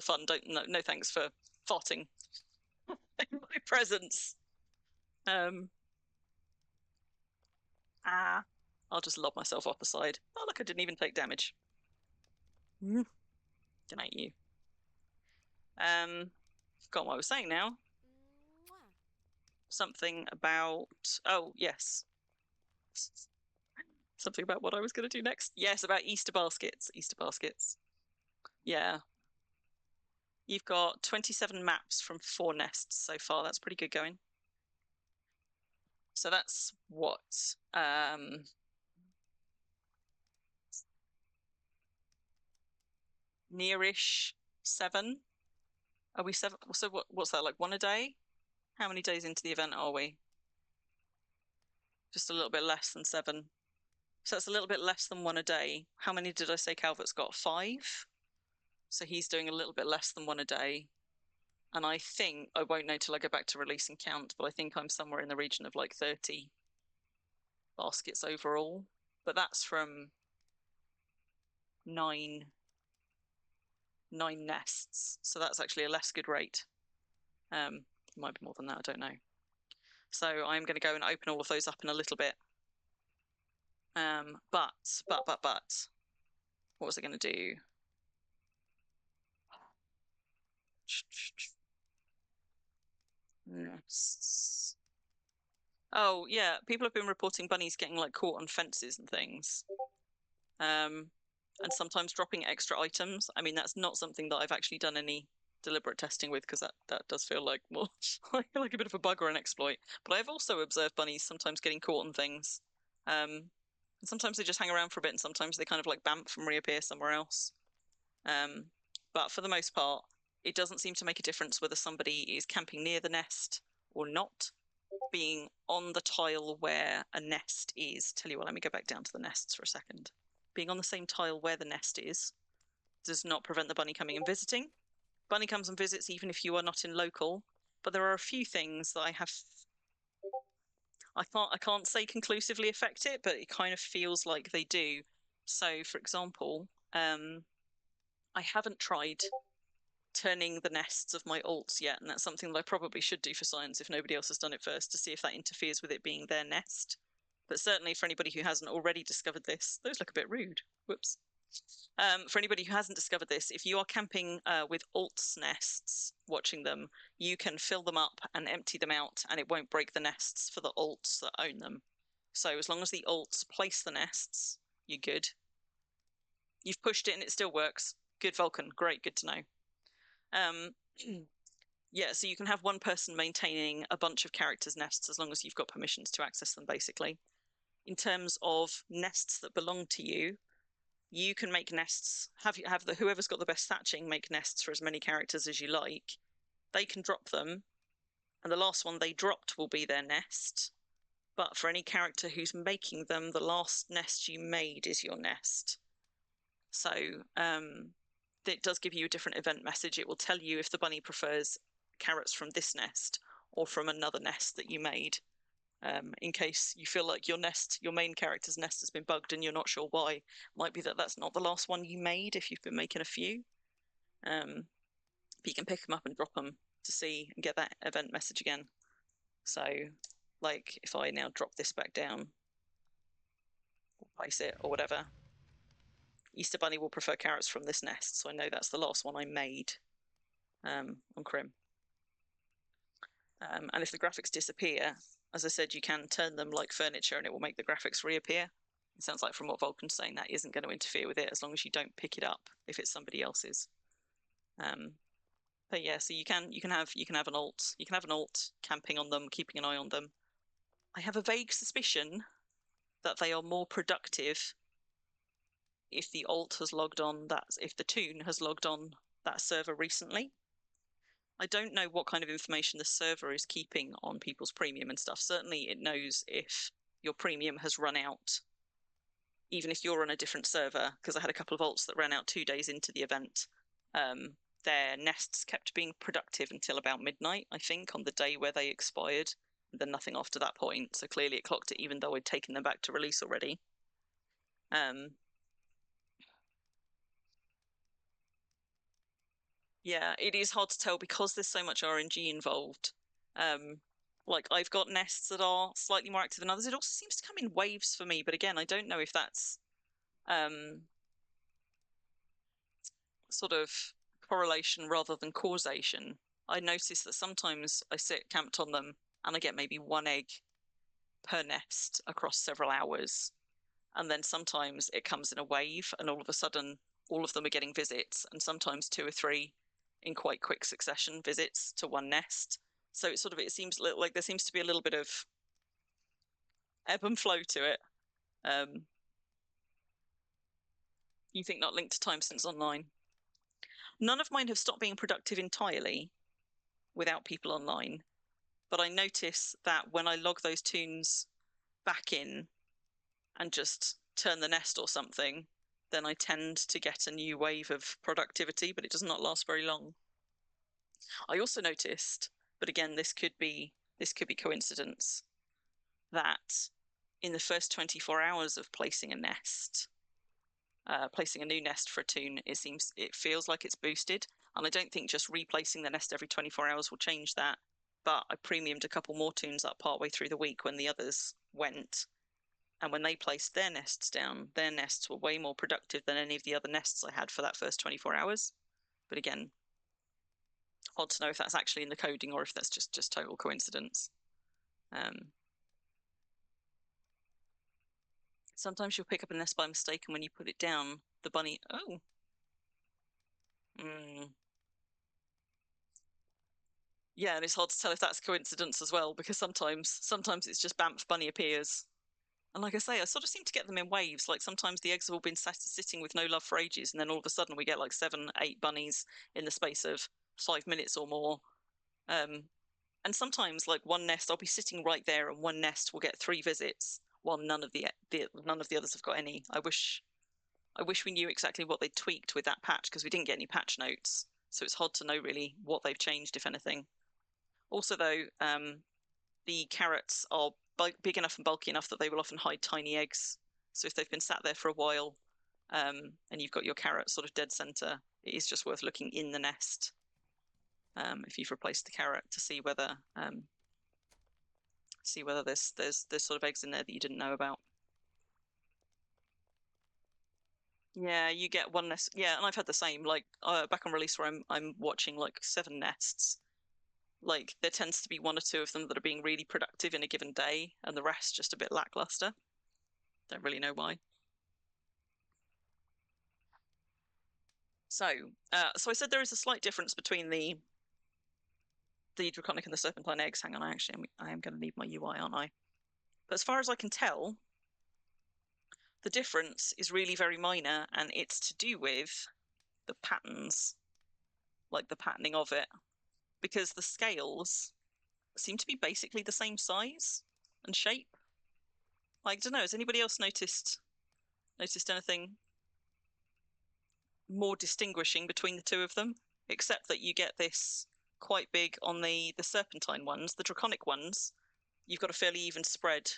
fun. No thanks for farting in my presence. I'll just lob myself off the side. Oh look, I didn't even take damage. Good night, you. Forgot what I was saying now. Something about, oh yes, something about what I was going to do next. Yes, about Easter baskets. Yeah, you've got 27 maps from 4 nests so far. That's pretty good going. So that's what, nearish 7. Are we 7? So what's that, like 1 a day? How many days into the event are we? Just a little bit less than 7. So that's a little bit less than 1 a day. How many did I say Calvert's got? 5. So he's doing a little bit less than 1 a day. And I think, I won't know till I go back to release and count, but I think I'm somewhere in the region of like 30 baskets overall. But that's from 9 nests. So that's actually a less good rate. It might be more than that, I don't know. So I'm going to go and open all of those up in a little bit. But what was I going to do? Nests. Oh yeah, people have been reporting bunnies getting like caught on fences and things, and sometimes dropping extra items. I mean, that's not something that I've actually done any deliberate testing with, because that does feel like more like a bit of a bug or an exploit. But I've also observed bunnies sometimes getting caught on things. And sometimes they just hang around for a bit, and sometimes they kind of like bamf and reappear somewhere else. But for the most part, it doesn't seem to make a difference whether somebody is camping near the nest or not. Being on the tile where a nest is, tell you what, let me go back down to the nests for a second. Being on the same tile where the nest is does not prevent the bunny coming and visiting. Bunny comes and visits even if you are not in local, but there are a few things that I can't say conclusively affect it, but it kind of feels like they do. So, for example, I haven't tried turning the nests of my alts yet, and that's something that I probably should do for science if nobody else has done it first, to see if that interferes with it being their nest. But certainly for anybody who hasn't already discovered this, those look a bit rude. Whoops. For anybody who hasn't discovered this, if you are camping with alts nests, watching them, you can fill them up and empty them out, and it won't break the nests for the alts that own them. So as long as the alts place the nests, you're good. You've pushed it and it still works. Good, Vulcan. Great, good to know. Yeah, so you can have one person maintaining a bunch of characters' nests as long as you've got permissions to access them, basically. In terms of nests that belong to you, you can make nests, whoever's got the best thatching make nests for as many characters as you like. They can drop them, and the last one they dropped will be their nest. But for any character who's making them, the last nest you made is your nest. So it does give you a different event message. It will tell you if the bunny prefers carrots from this nest or from another nest that you made, in case you feel like your main character's nest has been bugged and you're not sure why. Might be that that's not the last one you made if you've been making a few. But you can pick them up and drop them to see and get that event message again. So like if I now drop this back down, or place it or whatever, Easter Bunny will prefer carrots from this nest, so I know that's the last one I made on Crim. And if the graphics disappear, as I said, you can turn them like furniture and it will make the graphics reappear. It sounds like from what Vulcan's saying, that isn't going to interfere with it as long as you don't pick it up if it's somebody else's. But yeah, so you can have an alt camping on them, keeping an eye on them. I have a vague suspicion that they are more productive if the alt has logged on if the toon has logged on that server recently. I don't know what kind of information the server is keeping on people's premium and stuff. Certainly it knows if your premium has run out, even if you're on a different server, because I had a couple of alts that ran out 2 days into the event. Their nests kept being productive until about midnight, I think, on the day where they expired, and then nothing after that point. So clearly it clocked it, even though I'd taken them back to release already. Yeah, it is hard to tell because there's so much RNG involved. Like I've got nests that are slightly more active than others. It also seems to come in waves for me, but again, I don't know if that's sort of correlation rather than causation. I notice that sometimes I sit camped on them and I get maybe 1 egg per nest across several hours. And then sometimes it comes in a wave and all of a sudden all of them are getting visits, and sometimes 2 or 3 in quite quick succession visits to one nest. So it seems like there seems to be a little bit of ebb and flow to it. You think not linked to time since online? None of mine have stopped being productive entirely without people online, but I notice that when I log those toons back in and just turn the nest or something, then I tend to get a new wave of productivity, but it does not last very long. I also noticed, but again, this could be coincidence, that in the first 24 hours of placing a nest, placing a new nest for a toon, it feels like it's boosted. And I don't think just replacing the nest every 24 hours will change that. But I premiumed a couple more toons up partway through the week when the others went. And when they placed their nests down, their nests were way more productive than any of the other nests I had for that first 24 hours. But again, hard to know if that's actually in the coding or if that's just total coincidence. Sometimes you'll pick up a nest by mistake, and when you put it down, the bunny... Oh. Yeah, and it's hard to tell if that's coincidence as well, because sometimes it's just Bamf bunny appears. And like I say, I sort of seem to get them in waves. Like sometimes the eggs have all been sitting with no love for ages, and then all of a sudden we get like 7, 8 bunnies in the space of 5 minutes or more. And sometimes like one nest, I'll be sitting right there, and one nest will get 3 visits, while none of the others have got any. I wish we knew exactly what they tweaked with that patch, because we didn't get any patch notes, so it's hard to know really what they've changed, if anything. Also, though, the carrots are big enough and bulky enough that they will often hide tiny eggs. So if they've been sat there for a while, and you've got your carrot sort of dead center, it is just worth looking in the nest if you've replaced the carrot, to see whether there's sort of eggs in there that you didn't know about. Yeah, you get one nest. Yeah, and I've had the same. Like back on release, where I'm watching like 7 nests. Like there tends to be 1 or 2 of them that are being really productive in a given day, and the rest just a bit lackluster. Don't really know why. So I said there is a slight difference between the draconic and the serpentine eggs. Hang on, I am going to need my UI, aren't I? But as far as I can tell, the difference is really very minor, and it's to do with the patterns, like the patterning of it, because the scales seem to be basically the same size and shape. Like, I don't know, has anybody else noticed anything more distinguishing between the 2 of them? Except that you get this quite big on the serpentine ones. The draconic ones, you've got a fairly even spread.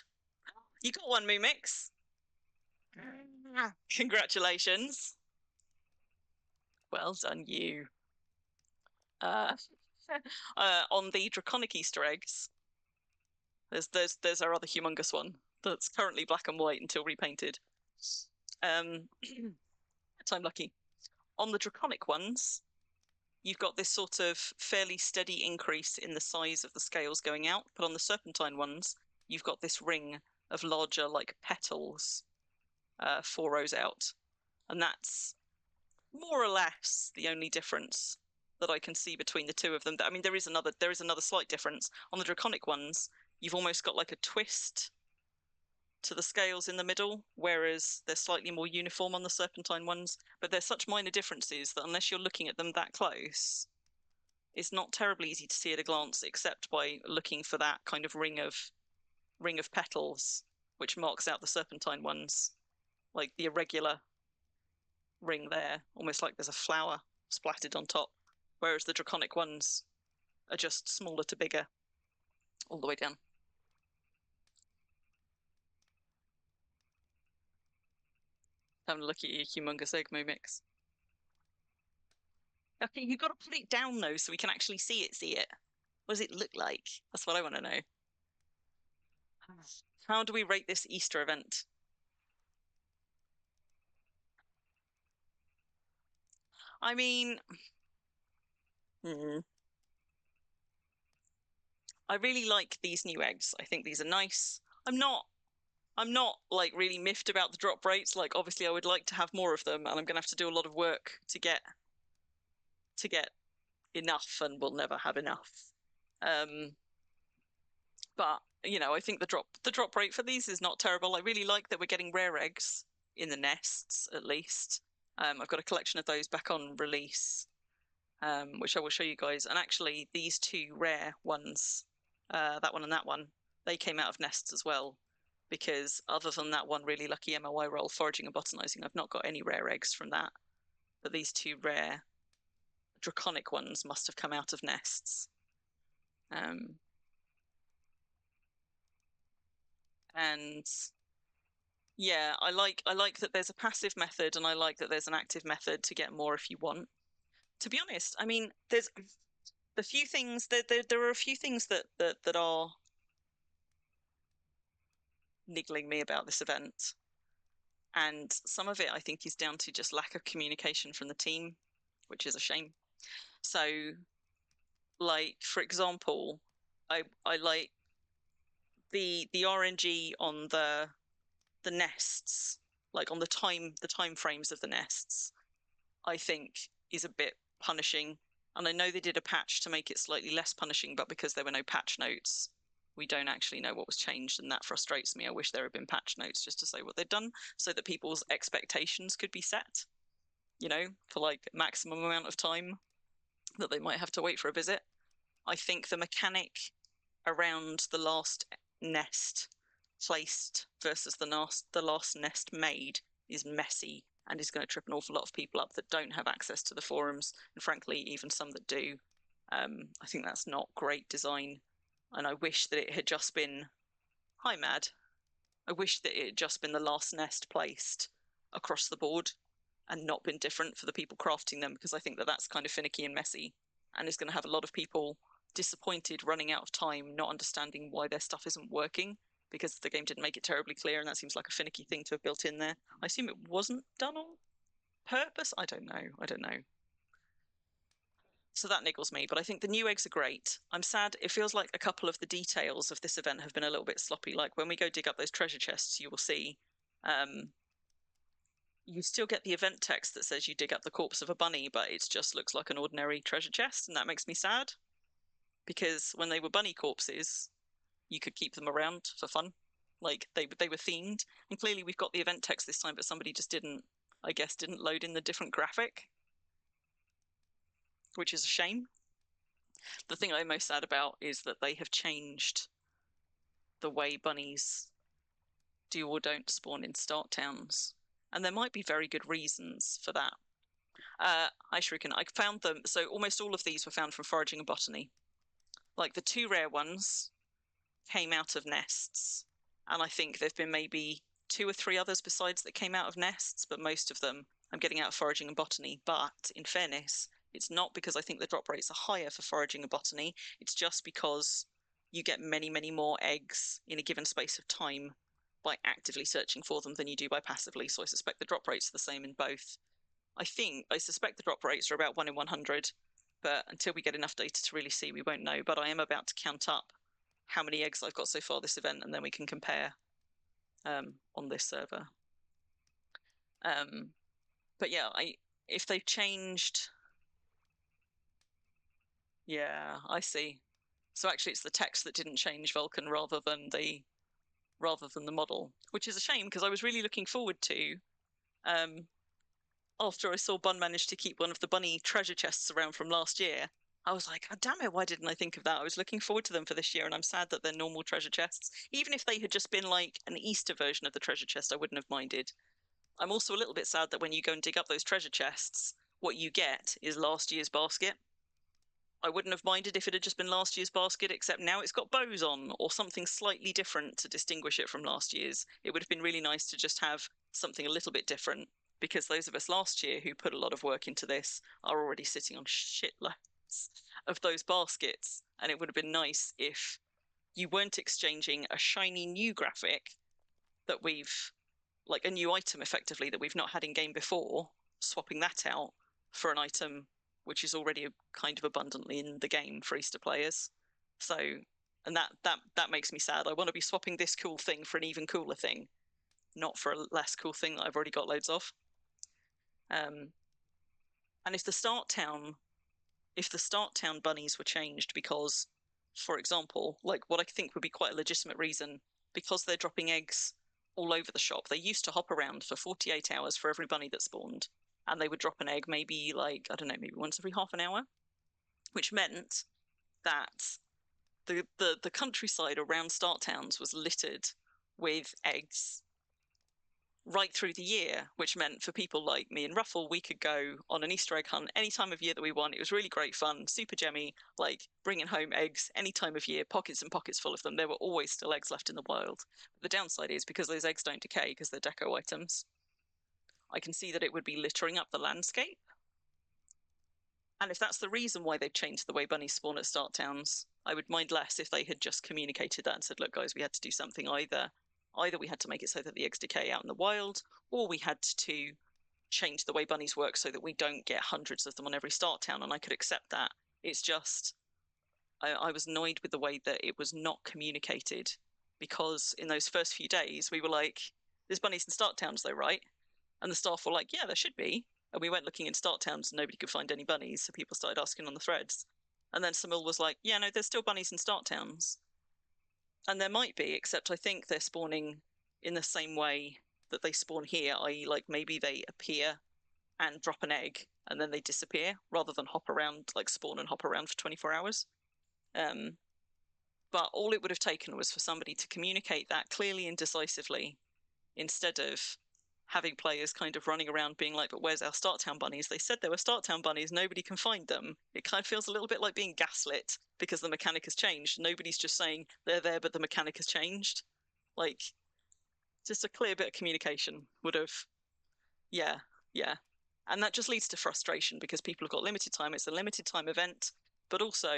You got one, Mumix. Congratulations. Well done, you. On the draconic Easter eggs, there's our other humongous one that's currently black and white until repainted. Time lucky. On the draconic ones, you've got this sort of fairly steady increase in the size of the scales going out, but on the serpentine ones, you've got this ring of larger like petals 4 rows out. And that's more or less the only difference that I can see between the two of them. I mean, there is another slight difference. On the draconic ones, you've almost got like a twist to the scales in the middle, whereas they're slightly more uniform on the serpentine ones. But there's such minor differences that unless you're looking at them that close, it's not terribly easy to see at a glance, except by looking for that kind of ring of petals, which marks out the serpentine ones, like the irregular ring there, almost like there's a flower splattered on top, whereas the draconic ones are just smaller to bigger all the way down. Having a look at your humongous egg mimics. Okay, you've got to put it down though so we can actually see it. What does it look like? That's what I want to know. How do we rate this Easter event? I mean, I really like these new eggs. I think these are nice. I'm not like really miffed about the drop rates. Like obviously I would like to have more of them, and I'm gonna have to do a lot of work to get enough, and we'll never have enough. But you know, I think the drop rate for these is not terrible. I really like that we're getting rare eggs in the nests at least. I've got a collection of those back on release, which I will show you guys. And actually, these two rare ones, that one and that one, they came out of nests as well. Because other than that one really lucky MOI roll, foraging and botanizing, I've not got any rare eggs from that. But these two rare draconic ones must have come out of nests. And yeah, I like that there's a passive method, and I like that there's an active method to get more if you want. To be honest, I mean, there's the few things there are a few things that are niggling me about this event, and some of it I think is down to just lack of communication from the team, which is a shame. So, like for example, I like the RNG on the nests, like on the time frames of the nests, I think is a bit punishing. And I know they did a patch to make it slightly less punishing, but because there were no patch notes, we don't actually know what was changed, and that frustrates me. I wish there had been patch notes just to say what they'd done, so that people's expectations could be set, you know, for like maximum amount of time that they might have to wait for a visit. I think the mechanic around the last nest placed versus the last nest made is messy and is going to trip an awful lot of people up that don't have access to the forums, and frankly, even some that do. I think that's not great design, and I wish that it had just been, hi Mad, I wish that it had just been the last nest placed across the board and not been different for the people crafting them, because I think that that's kind of finicky and messy, and is going to have a lot of people disappointed, running out of time, not understanding why their stuff isn't working because the game didn't make it terribly clear, and that seems like a finicky thing to have built in there. I assume it wasn't done on purpose. I don't know. So that niggles me, but I think the new eggs are great. I'm sad. It feels like a couple of the details of this event have been a little bit sloppy. Like when we go dig up those treasure chests, you will see you still get the event text that says you dig up the corpse of a bunny, but it just looks like an ordinary treasure chest, and that makes me sad. Because when they were bunny corpses, you could keep them around for fun. Like they were themed, and clearly we've got the event text this time, but somebody just didn't load in the different graphic, which is a shame. The thing I'm most sad about is that they have changed the way bunnies do or don't spawn in start towns, and there might be very good reasons for that. Hi Shuriken, I found them, so almost all of these were found from foraging and botany. Like the two rare ones came out of nests, and I think there've been maybe 2 or 3 others besides that came out of nests, but most of them I'm getting out of foraging and botany. But in fairness, it's not because I think the drop rates are higher for foraging and botany, it's just because you get many, many more eggs in a given space of time by actively searching for them than you do by passively, so I suspect the drop rates are the same in both. I suspect the drop rates are about 1 in 100, but until we get enough data to really see, we won't know. But I am about to count up how many eggs I've got so far this event, and then we can compare on this server. But yeah, if they've changed, yeah, I see. So actually, it's the text that didn't change Vulcan rather than the model, which is a shame because I was really looking forward to. After I saw Bun manage to keep one of the bunny treasure chests around from last year, I was like, oh, damn it, why didn't I think of that? I was looking forward to them for this year, and I'm sad that they're normal treasure chests. Even if they had just been like an Easter version of the treasure chest, I wouldn't have minded. I'm also a little bit sad that when you go and dig up those treasure chests, what you get is last year's basket. I wouldn't have minded if it had just been last year's basket, except now it's got bows on or something slightly different to distinguish it from last year's. It would have been really nice to just have something a little bit different, because those of us last year who put a lot of work into this are already sitting on shitloads of those baskets. And it would have been nice if you weren't exchanging a shiny new graphic that we've, like a new item effectively that we've not had in game before, swapping that out for an item which is already kind of abundantly in the game for Easter players. So, and that makes me sad. I want to be swapping this cool thing for an even cooler thing, not for a less cool thing that I've already got loads of. And if the start town bunnies were changed because, for example, like what I think would be quite a legitimate reason, because they're dropping eggs all over the shop. They used to hop around for 48 hours for every bunny that spawned, and they would drop an egg maybe like, I don't know, maybe once every half an hour, which meant that the countryside around start towns was littered with eggs right through the year, which meant for people like me and Ruffle, we could go on an Easter egg hunt any time of year that we want. It was really great fun, super gemmy, like bringing home eggs any time of year, pockets and pockets full of them. There were always still eggs left in the wild. The downside is because those eggs don't decay because they're deco items, I can see that it would be littering up the landscape. And if that's the reason why they've changed the way bunnies spawn at start towns, I would mind less if they had just communicated that and said, look, guys, we had to do something. Either we had to make it so that the eggs decay out in the wild, or we had to change the way bunnies work so that we don't get hundreds of them on every start town. And I could accept that. It's just, I was annoyed with the way that it was not communicated, because in those first few days, we were like, there's bunnies in start towns though, right? And the staff were like, yeah, there should be. And we went looking in start towns and nobody could find any bunnies. So people started asking on the threads. And then Samil was like, yeah, no, there's still bunnies in start towns. And there might be, except I think they're spawning in the same way that they spawn here, i.e. like maybe they appear and drop an egg and then they disappear rather than hop around, like spawn and hop around for 24 hours. But all it would have taken was for somebody to communicate that clearly and decisively, instead of having players kind of running around being like, but where's our start town bunnies? They said there were start town bunnies, nobody can find them. It kind of feels a little bit like being gaslit because the mechanic has changed. Nobody's just saying they're there, but the mechanic has changed. Like, just a clear bit of communication would have, yeah. And that just leads to frustration because people have got limited time. It's a limited time event, but also,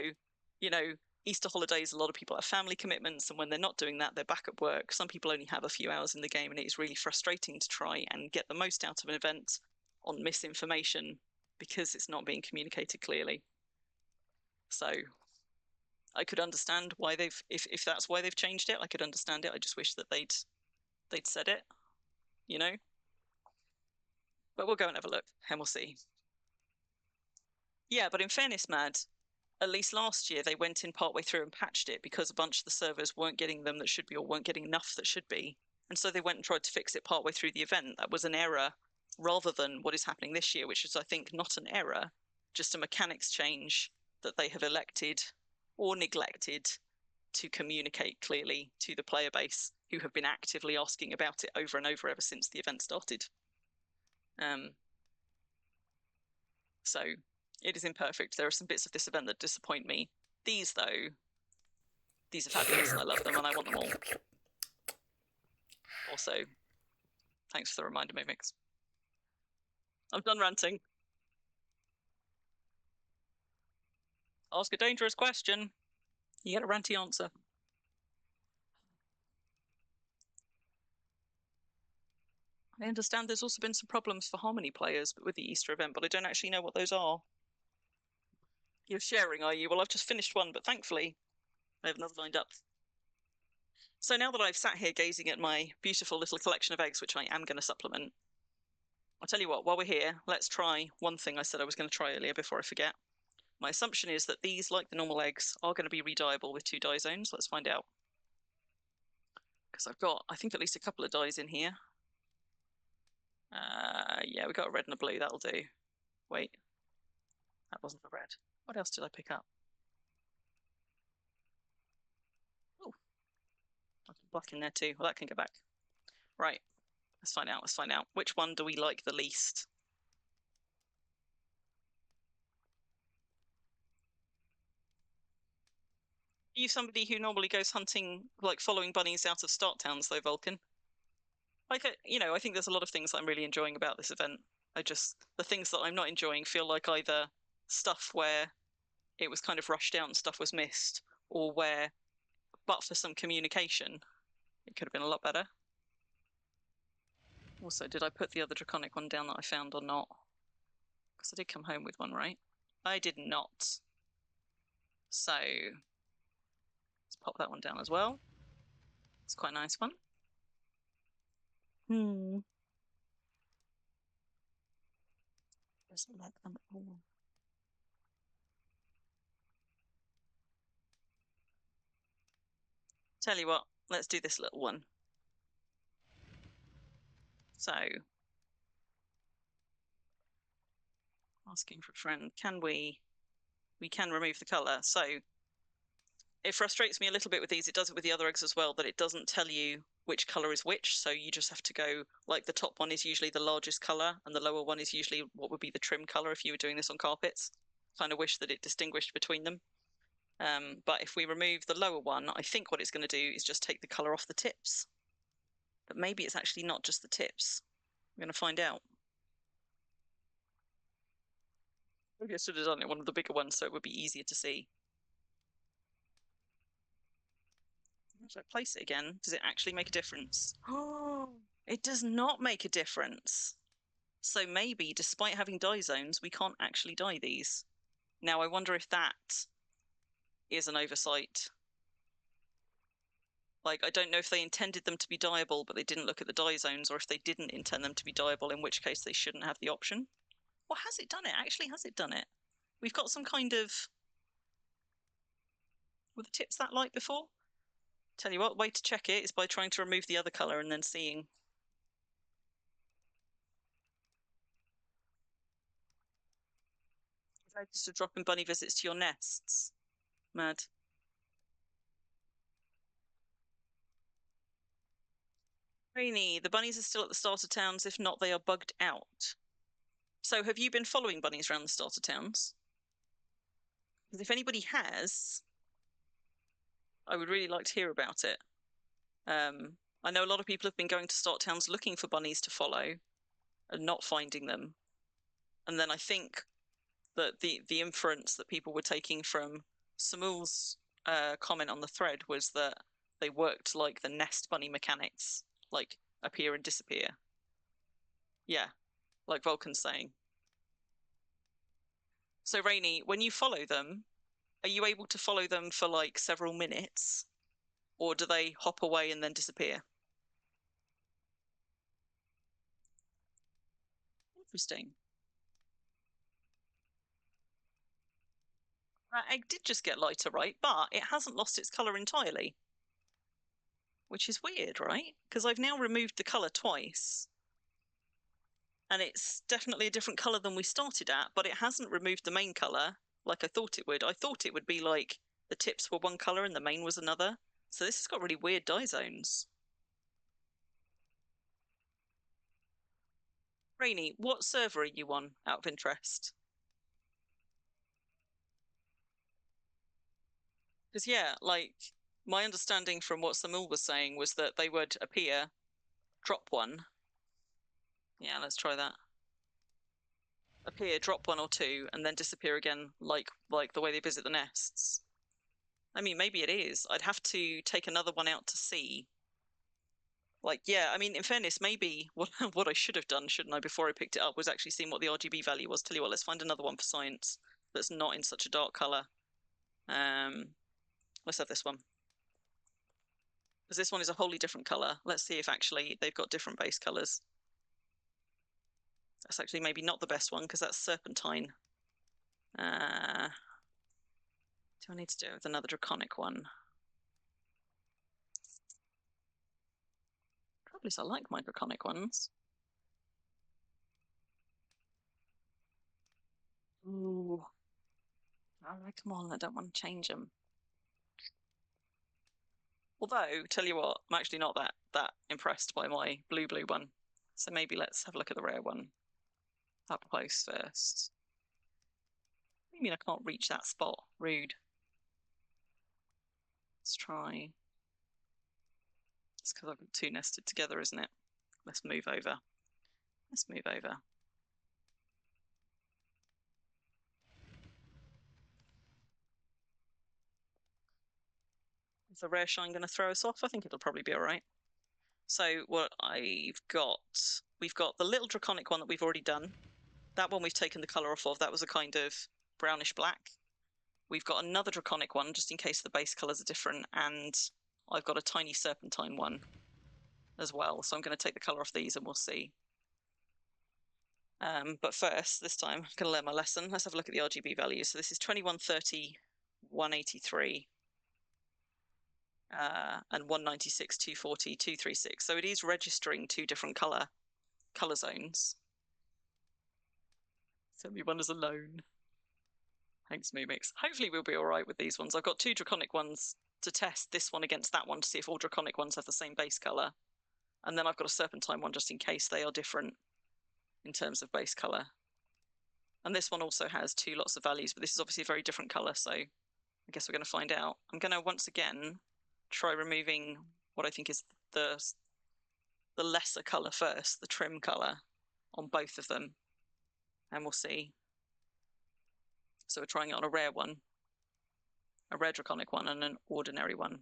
you know, Easter holidays, a lot of people have family commitments, and when they're not doing that, they're back at work. Some people only have a few hours in the game, and it is really frustrating to try and get the most out of an event on misinformation because it's not being communicated clearly. So I could understand why they've, if that's why they've changed it, I could understand it. I just wish that they'd said it, you know? But we'll go and have a look and we'll see. Yeah, but in fairness, Mad, at least last year they went in partway through and patched it because a bunch of the servers weren't getting them that should be, or weren't getting enough that should be. And so they went and tried to fix it partway through the event. That was an error rather than what is happening this year, which is, I think, not an error, just a mechanics change that they have elected or neglected to communicate clearly to the player base, who have been actively asking about it over and over ever since the event started. So it is imperfect. There are some bits of this event that disappoint me. These, though, these are fabulous and I love them and I want them all. Also, thanks for the reminder, Mimix. I'm done ranting. Ask a dangerous question. You get a ranty answer. I understand there's also been some problems for Harmony players with the Easter event, but I don't actually know what those are. You're sharing, are you? Well, I've just finished one, but thankfully I have another lined up. So now that I've sat here gazing at my beautiful little collection of eggs, which I am going to supplement, I'll tell you what, while we're here, let's try one thing I said I was going to try earlier before I forget. My assumption is that these, like the normal eggs, are going to be redyeable with 2 dye zones. Let's find out. Because I've got, I think, at least a couple of dyes in here. Yeah, we got a red and a blue. That'll do. Wait, that wasn't a red. What else did I pick up? Oh, black in there too. Well, that can go back. Right, let's find out. Let's find out. Which one do we like the least? Are you somebody who normally goes hunting, like following bunnies out of start towns, though, Vulcan? Like, I think there's a lot of things I'm really enjoying about this event. The things that I'm not enjoying feel like either stuff where it was kind of rushed out and stuff was missed, or where, but for some communication, it could have been a lot better. Also, did I put the other draconic one down that I found or not? Because I did come home with one, right? I did not. So let's pop that one down as well. It's quite a nice one. Doesn't like them at all. Tell you what, let's do this little one. So, asking for a friend, we can remove the color. So it frustrates me a little bit with these. It does it with the other eggs as well, that it doesn't tell you which color is which. So you just have to go, like the top one is usually the largest color and the lower one is usually what would be the trim color if you were doing this on carpets. Kind of wish that it distinguished between them. But if we remove the lower one, I think what it's going to do is just take the color off the tips. But maybe it's actually not just the tips. I'm going to find out. Maybe I should have done it one of the bigger ones so it would be easier to see. If I place it again, does it actually make a difference? Oh, it does not make a difference. So maybe, despite having dye zones, we can't actually dye these. Now, I wonder if that is an oversight. Like, I don't know if they intended them to be dyeable, but they didn't look at the dye zones, or if they didn't intend them to be dyeable, in which case they shouldn't have the option. Or has it done it? Actually, has it done it? We've got some kind of... Were the tips that light before? Tell you what, way to check it is by trying to remove the other colour and then seeing. Just to drop in bunny visits to your nests. Mad. Rainy, the bunnies are still at the starter towns. If not, they are bugged out. So have you been following bunnies around the starter towns? Because if anybody has, I would really like to hear about it. I know a lot of people have been going to start towns looking for bunnies to follow and not finding them. And then I think that the inference that people were taking from Samul's comment on the thread was that they worked like the nest bunny mechanics, like appear and disappear. Yeah, like Vulcan's saying. So Rainy, when you follow them, are you able to follow them for like several minutes, or do they hop away and then disappear? Interesting. That egg did just get lighter, right? But it hasn't lost its colour entirely, which is weird, right? Because I've now removed the colour twice, and it's definitely a different colour than we started at, but it hasn't removed the main colour like I thought it would. I thought it would be like the tips were one colour and the main was another. So this has got really weird dye zones. Rainy, what server are you on, out of interest? Because, yeah, like, my understanding from what Samul was saying was that they would appear, drop one. Yeah, let's try that. Appear, drop one or two, and then disappear again, like the way they visit the nests. I mean, maybe it is. I'd have to take another one out to see. Like, yeah, I mean, in fairness, maybe what I should have done, shouldn't I, before I picked it up, was actually seeing what the RGB value was. Tell you what, let's find another one for science that's not in such a dark color. Let's have this one. Because this one is a wholly different color. Let's see if actually they've got different base colors. That's actually maybe not the best one because that's serpentine. Do I need to do it with another draconic one? Probably, so I like my draconic ones. Ooh. I like them all. I don't want to change them. Although, tell you what, I'm actually not that impressed by my blue one. So maybe let's have a look at the rare one up close first. I mean, I can't reach that spot. Rude. Let's try. It's because I've got two nested together, isn't it? Let's move over. Let's move over. Is the rare shine going to throw us off? I think it'll probably be all right. So what we've got the little draconic one that we've already done. That one we've taken the colour off of. That was a kind of brownish black. We've got another draconic one, just in case the base colours are different, and I've got a tiny serpentine one as well. So I'm going to take the colour off these and we'll see. But first, this time, I'm going to learn my lesson. Let's have a look at the RGB values. So this is 2130, 183. And 196, 240, 236. So it is registering two different color zones. Send me one as alone. Thanks, Mumix. Hopefully we'll be all right with these ones. I've got two draconic ones to test this one against that one to see if all draconic ones have the same base color. And then I've got a serpentine one just in case they are different in terms of base color. And this one also has two lots of values, but this is obviously a very different color, so I guess we're going to find out. I'm going to once again try removing what I think is the lesser color first, the trim color on both of them, and we'll see. So we're trying it on a rare one, a rare draconic one, and an ordinary one.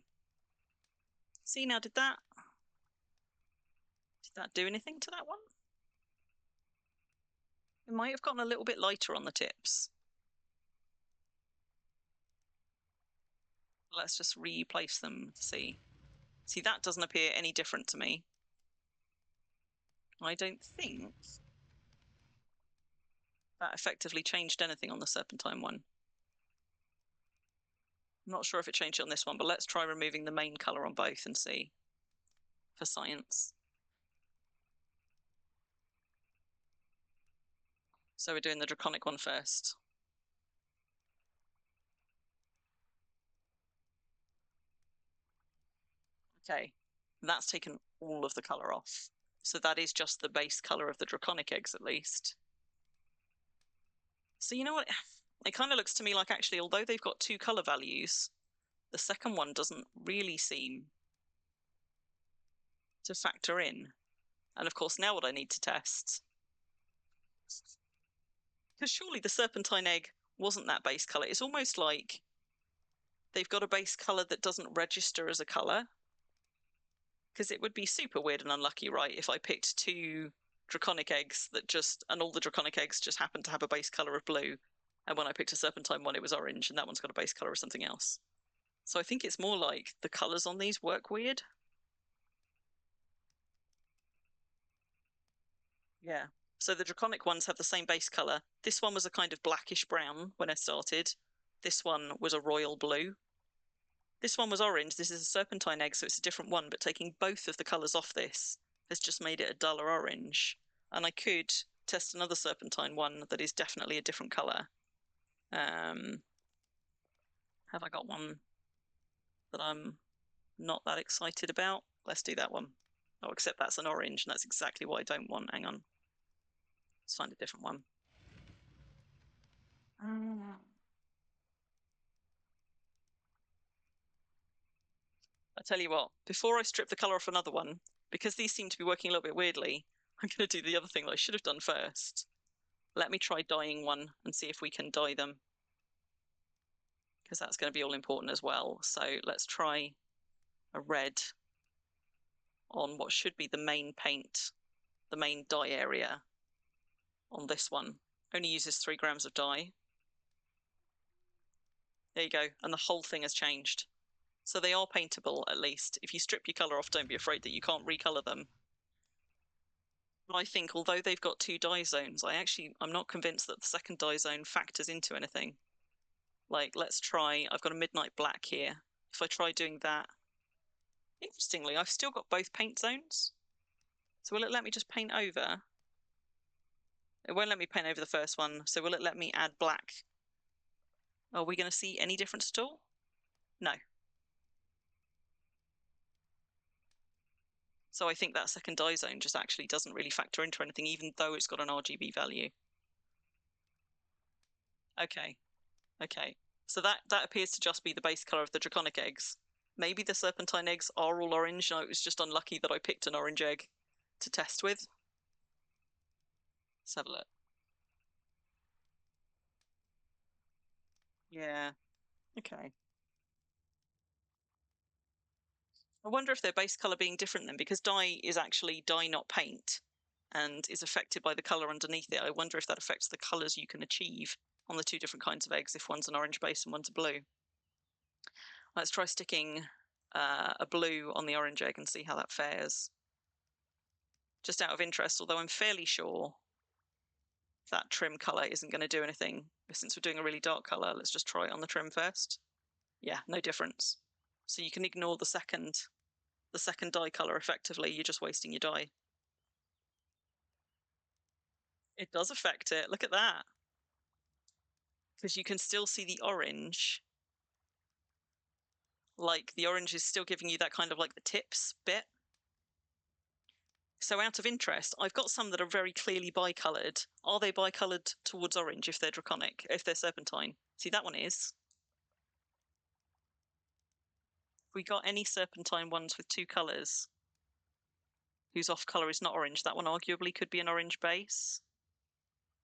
See, now did that do anything to that one? It might have gotten a little bit lighter on the tips. Let's just replace them to see. See, that doesn't appear any different to me. I don't think that effectively changed anything on the serpentine one. I'm not sure if it changed it on this one, but let's try removing the main color on both and see for science. So we're doing the draconic one first. Okay, that's taken all of the color off. So that is just the base color of the draconic eggs, at least. So you know what? It kind of looks to me like actually, although they've got two color values, the second one doesn't really seem to factor in. And of course, now what I need to test, because surely the serpentine egg wasn't that base color. It's almost like they've got a base color that doesn't register as a color. Because it would be super weird and unlucky, right, if I picked two draconic eggs that just, and all the draconic eggs just happened to have a base color of blue, and when I picked a serpentine one, it was orange, and that one's got a base color of something else. So I think it's more like the colors on these work weird. Yeah. So the draconic ones have the same base color. This one was a kind of blackish brown when I started. This one was a royal blue. This one was orange. This is a serpentine egg, so it's a different one, but taking both of the colors off this has just made it a duller orange. And I could test another serpentine one that is definitely a different color. Have I got one that I'm not that excited about? Let's do that one. Oh, except that's an orange, and that's exactly what I don't want. Hang on. Let's find a different one. I tell you what, before I strip the color off another one, because these seem to be working a little bit weirdly, I'm going to do the other thing that I should have done first. Let me try dyeing one and see if we can dye them, because that's going to be all important as well. So let's try a red on what should be the main paint, the main dye area on this one. Only uses 3 grams of dye. There you go, and the whole thing has changed. So they are paintable, at least. If you strip your colour off, don't be afraid that you can't recolor them. But I think although they've got 2 dye zones, I'm not convinced that the second dye zone factors into anything. Like, let's try, I've got a midnight black here. If I try doing that, interestingly, I've still got both paint zones. So will it let me just paint over? It won't let me paint over the first one. So will it let me add black? Are we going to see any difference at all? No. So I think that second dye zone just actually doesn't really factor into anything, even though it's got an RGB value. Okay. Okay. So that appears to just be the base color of the draconic eggs. Maybe the serpentine eggs are all orange. No, it was just unlucky that I picked an orange egg to test with. Let's have a look. Yeah. Okay. I wonder if their base color being different then, because dye is actually dye, not paint, and is affected by the color underneath it. I wonder if that affects the colors you can achieve on the 2 different kinds of eggs if one's an orange base and one's a blue. Let's try sticking a blue on the orange egg and see how that fares. Just out of interest, although I'm fairly sure that trim color isn't going to do anything. Since we're doing a really dark color, let's just try it on the trim first. Yeah, no difference. So you can ignore the second dye color effectively. You're just wasting your dye. It does affect it. Look at that. Because you can still see the orange. Like, the orange is still giving you that kind of like the tips bit. So out of interest, I've got some that are very clearly bicolored. Are they bicolored towards orange if they're draconic, if they're serpentine? See, that one is. If we got any serpentine ones with 2 colors, whose off color is not orange, that one arguably could be an orange base.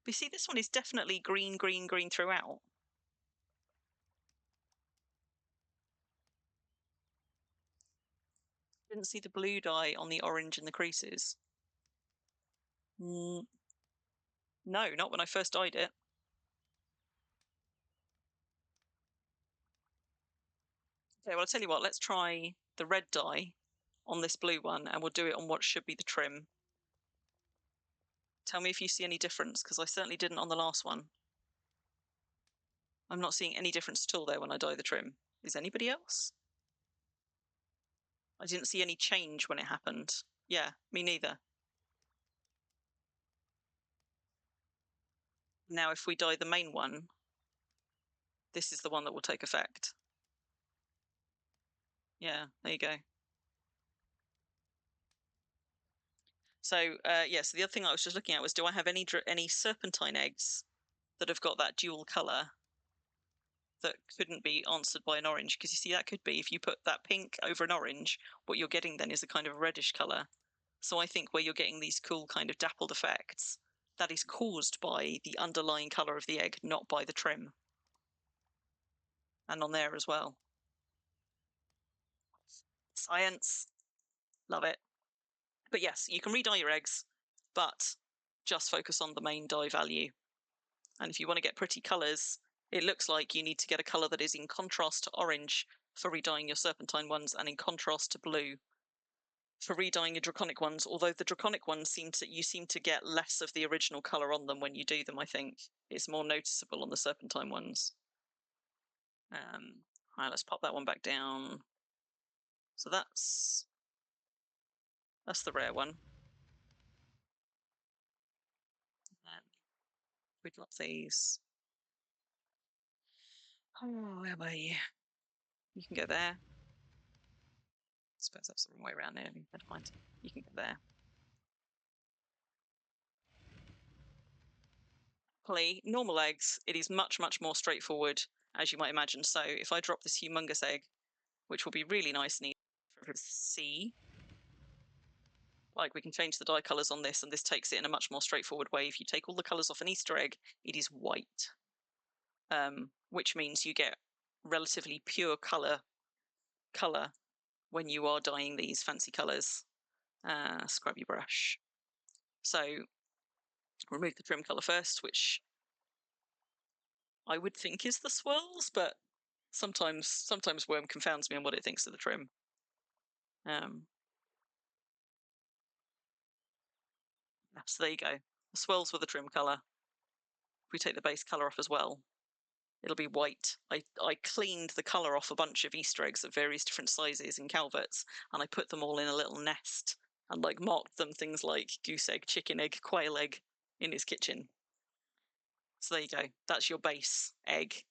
But you see, this one is definitely green, green, green throughout. Didn't see the blue dye on the orange in the creases. No, not when I first dyed it. Okay, well, I'll tell you what, let's try the red dye on this blue one, and we'll do it on what should be the trim. Tell me if you see any difference, because I certainly didn't on the last one. I'm not seeing any difference at all there when I dye the trim. Is anybody else? I didn't see any change when it happened. Yeah, me neither. Now, if we dye the main one, this is the one that will take effect. Yeah, there you go. So, yeah, so the other thing I was just looking at was, do I have any serpentine eggs that have got that dual color that couldn't be answered by an orange? Because you see, that could be, if you put that pink over an orange, what you're getting then is a kind of reddish color. So I think where you're getting these cool kind of dappled effects, that is caused by the underlying color of the egg, not by the trim. And on there as well. Science. Love it. But yes, you can re-dye your eggs, but just focus on the main dye value. And if you want to get pretty colors, it looks like you need to get a color that is in contrast to orange for re-dyeing your serpentine ones, and in contrast to blue for re-dyeing your draconic ones. Although the draconic ones you seem to get less of the original color on them when you do them. I think it's more noticeable on the serpentine ones. All right, let's pop that one back down. So that's the rare one. And we'd love these. Oh, where were you? You can go there. I suppose that's the wrong way around there. Never mind. You can go there. Normal eggs, it is much, much more straightforward, as you might imagine. So if I drop this humongous egg, which will be really nice and easy for C, like, we can change the dye colors on this, and this takes it in a much more straightforward way. If you take all the colors off an Easter egg, it is white, which means you get relatively pure color when you are dyeing these fancy colors. Scrubby brush. So remove the trim color first, which I would think is the swirls, but sometimes Wurm confounds me on what it thinks of the trim. So there you go. The swirls with the trim colour. If we take the base colour off as well, it'll be white. I cleaned the colour off a bunch of Easter eggs of various different sizes in Calvert's, and I put them all in a little nest and like marked them things like goose egg, chicken egg, quail egg in his kitchen. So there you go. That's your base egg,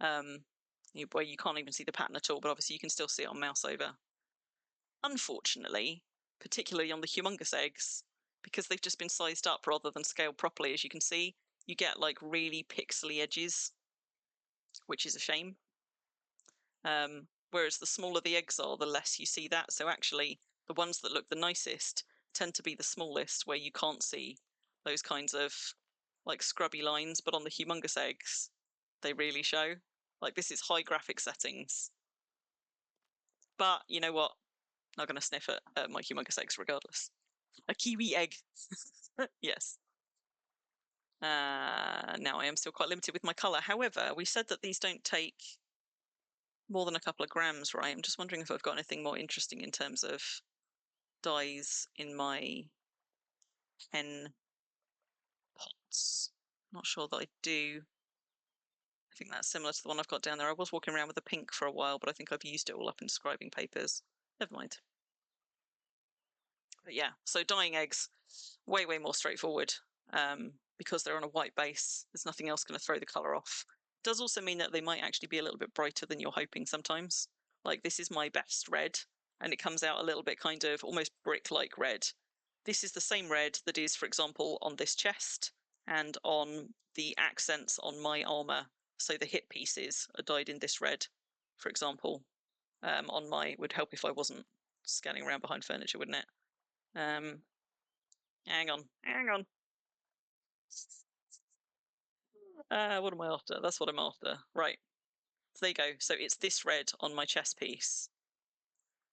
where you can't even see the pattern at all, but obviously you can still see it on mouse over. Unfortunately, particularly on the humongous eggs, because they've just been sized up rather than scaled properly, as you can see, you get like really pixely edges, which is a shame. Whereas the smaller the eggs are, the less you see that. So actually, the ones that look the nicest tend to be the smallest, where you can't see those kinds of like scrubby lines. But on the humongous eggs, they really show. Like this is high graphic settings. But you know what? Not going to sniff at my humongous eggs regardless. A kiwi egg. Yes. Now I am still quite limited with my colour. However, we said that these don't take more than a couple of grams, right? I'm just wondering if I've got anything more interesting in terms of dyes in my pen pots. Not sure that I do. I think that's similar to the one I've got down there. I was walking around with a pink for a while, but I think I've used it all up in scribing papers. Never mind. But yeah, so dyeing eggs, way more straightforward, because they're on a white base. There's nothing else going to throw the colour off. It does also mean that they might actually be a little bit brighter than you're hoping sometimes. Like this is my best red, and it comes out a little bit kind of almost brick-like red. This is the same red that is, for example, on this chest and on the accents on my armour. So the hip pieces are dyed in this red, for example. On my, would help if I wasn't scanning around behind furniture, wouldn't it? Hang on. What am I after? That's what I'm after. Right. So there you go. So it's this red on my chest piece.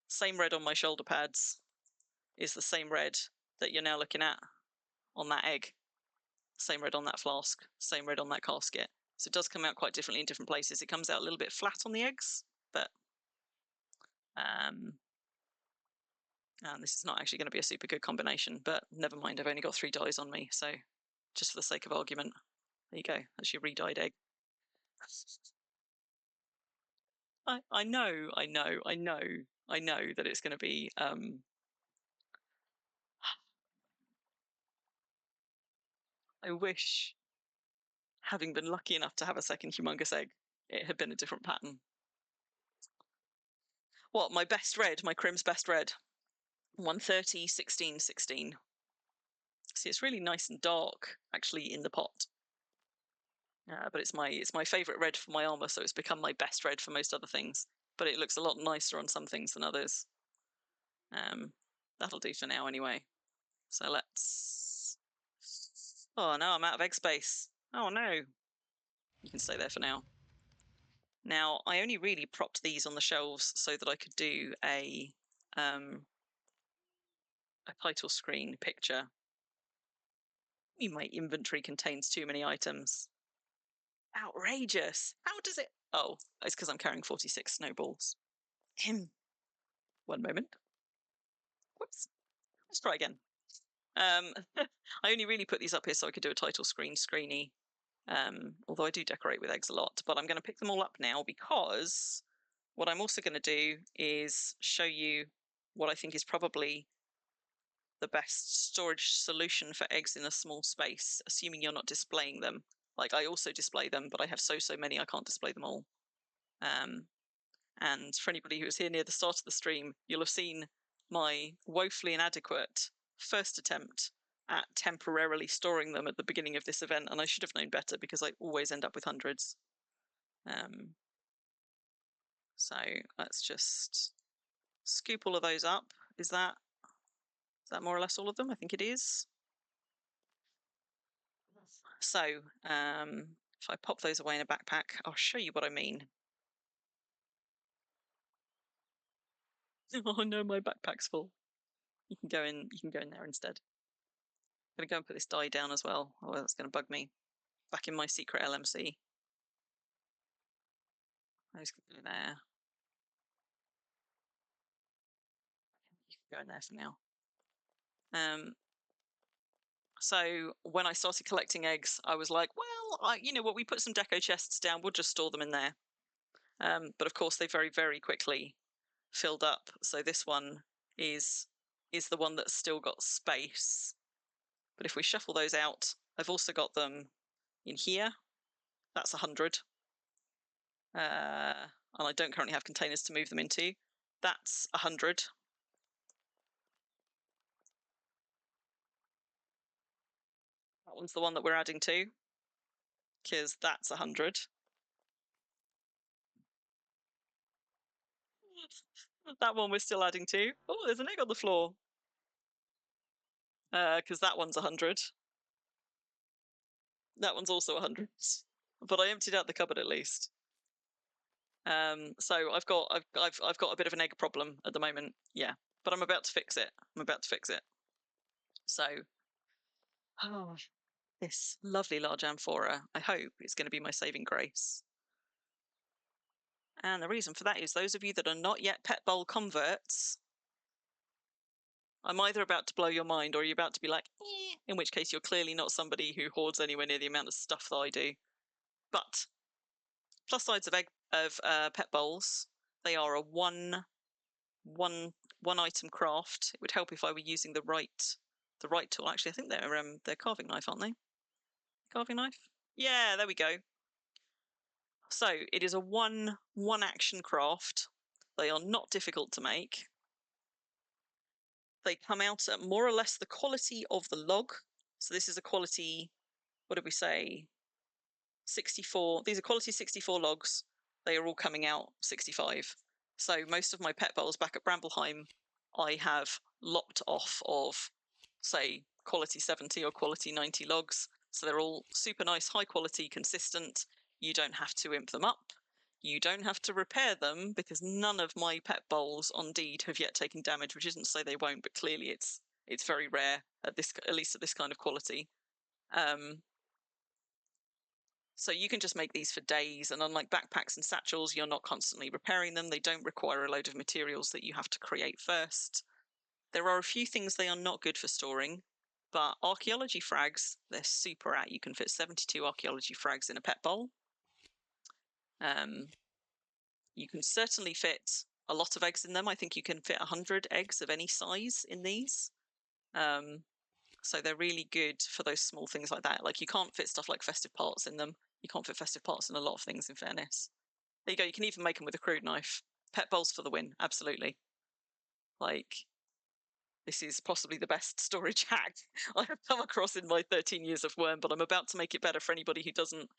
Same red on my shoulder pads is the same red that you're now looking at on that egg. Same red on that flask. Same red on that casket. So it does come out quite differently in different places. It comes out a little bit flat on the eggs, but and this is not actually going to be a super good combination, but never mind. I've only got 3 dyes on me, so just for the sake of argument, there you go. That's your re-dyed egg. I know that it's going to be. I wish, having been lucky enough to have a second humongous egg, it had been a different pattern. What, my best red, my Crim's best red? 130, 16, 16. See, it's really nice and dark, actually, in the pot. But it's my favourite red for my armour, so it's become my best red for most other things. But it looks a lot nicer on some things than others. That'll do for now, anyway. So let's... Oh, no, I'm out of egg space. Oh, no. You can stay there for now. Now, I only really propped these on the shelves so that I could do a title screen picture. My inventory contains too many items. Outrageous. How does it... Oh, it's because I'm carrying 46 snowballs. One moment. Whoops. Let's try again. I only really put these up here so I could do a title screeny. Although I do decorate with eggs a lot, but I'm going to pick them all up now because what I'm also going to do is show you what I think is probably the best storage solution for eggs in a small space, assuming you're not displaying them. Like I also display them, but I have so many I can't display them all. And for anybody who was here near the start of the stream, you'll have seen my woefully inadequate first attempt at temporarily storing them at the beginning of this event, and I should have known better because I always end up with hundreds. So let's just scoop all of those up. Is that more or less all of them? I think it is. So if I pop those away in a backpack, I'll show you what I mean. Oh no, my backpack's full. You can go in there instead. I'm gonna go and put this dye down as well. Oh, that's gonna bug me. Back in my secret LMC. Those can go there. You can go in there for now. So when I started collecting eggs, I was like, well, you know what, we put some deco chests down, we'll just store them in there. But of course, they very, very quickly filled up. So this one is the one that's still got space. But if we shuffle those out, I've also got them in here. That's 100. And I don't currently have containers to move them into. That's 100. That one's the one that we're adding to, because that's 100. That one we're still adding to. Oh, there's an egg on the floor. Because that one's 100. That one's also 100. But I emptied out the cupboard at least. So I've got a bit of an egg problem at the moment. Yeah, but I'm about to fix it. So, oh, this lovely large amphora, I hope, is going to be my saving grace. And the reason for that is those of you that are not yet pet bowl converts, I'm either about to blow your mind or you're about to be like, eh, in which case you're clearly not somebody who hoards anywhere near the amount of stuff that I do. But plus sides of pet bowls, they are a one item craft. It would help if I were using the right tool. Actually, I think they're carving knife, aren't they? Carving knife? Yeah, there we go. So it is a one action craft. They are not difficult to make. They come out at more or less the quality of the log. So this is a quality, what did we say? 64. These are quality 64 logs. They are all coming out 65. So most of my pet bowls back at Bramblehime, I have lopped off of, say, quality 70 or quality 90 logs. So they're all super nice, high quality, consistent. You don't have to imp them up. You don't have to repair them because none of my pet bowls on Deed have yet taken damage, which isn't to say they won't, but clearly it's very rare at least at this kind of quality. So you can just make these for days, and unlike backpacks and satchels, you're not constantly repairing them. They don't require a load of materials that you have to create first. There are a few things they are not good for storing, but archaeology frags, they're super at. You can fit 72 archaeology frags in a pet bowl. You can certainly fit a lot of eggs in them. I think you can fit 100 eggs of any size in these. So they're really good for those small things like that. Like you can't fit stuff like festive parts in them. You can't fit festive parts in a lot of things, in fairness. There you go. You can even make them with a crude knife. Pet bowls for the win. Absolutely. Like, this is possibly the best storage hack I have come across in my 13 years of Wurm, but I'm about to make it better for anybody who doesn't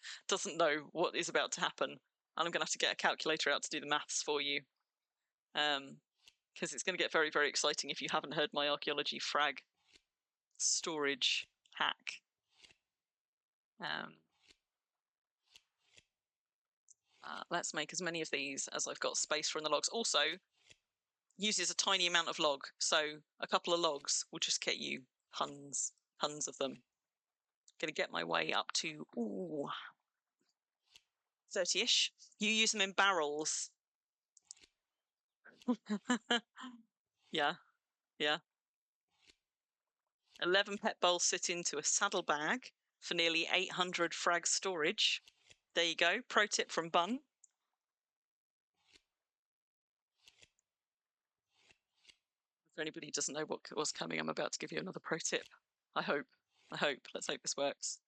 know what is about to happen. And I'm going to have to get a calculator out to do the maths for you. Because it's going to get very, very exciting if you haven't heard my archaeology frag storage hack. Let's make as many of these as I've got space for in the logs. Also, uses a tiny amount of log, so a couple of logs will just get you tons of them. Gonna get my way up to 30-ish. You use them in barrels. Yeah. 11 pet bowls sit into a saddlebag for nearly 800 frag storage. There you go. Pro tip from Bun. For anybody who doesn't know what's coming, I'm about to give you another pro tip. I hope. Let's hope this works.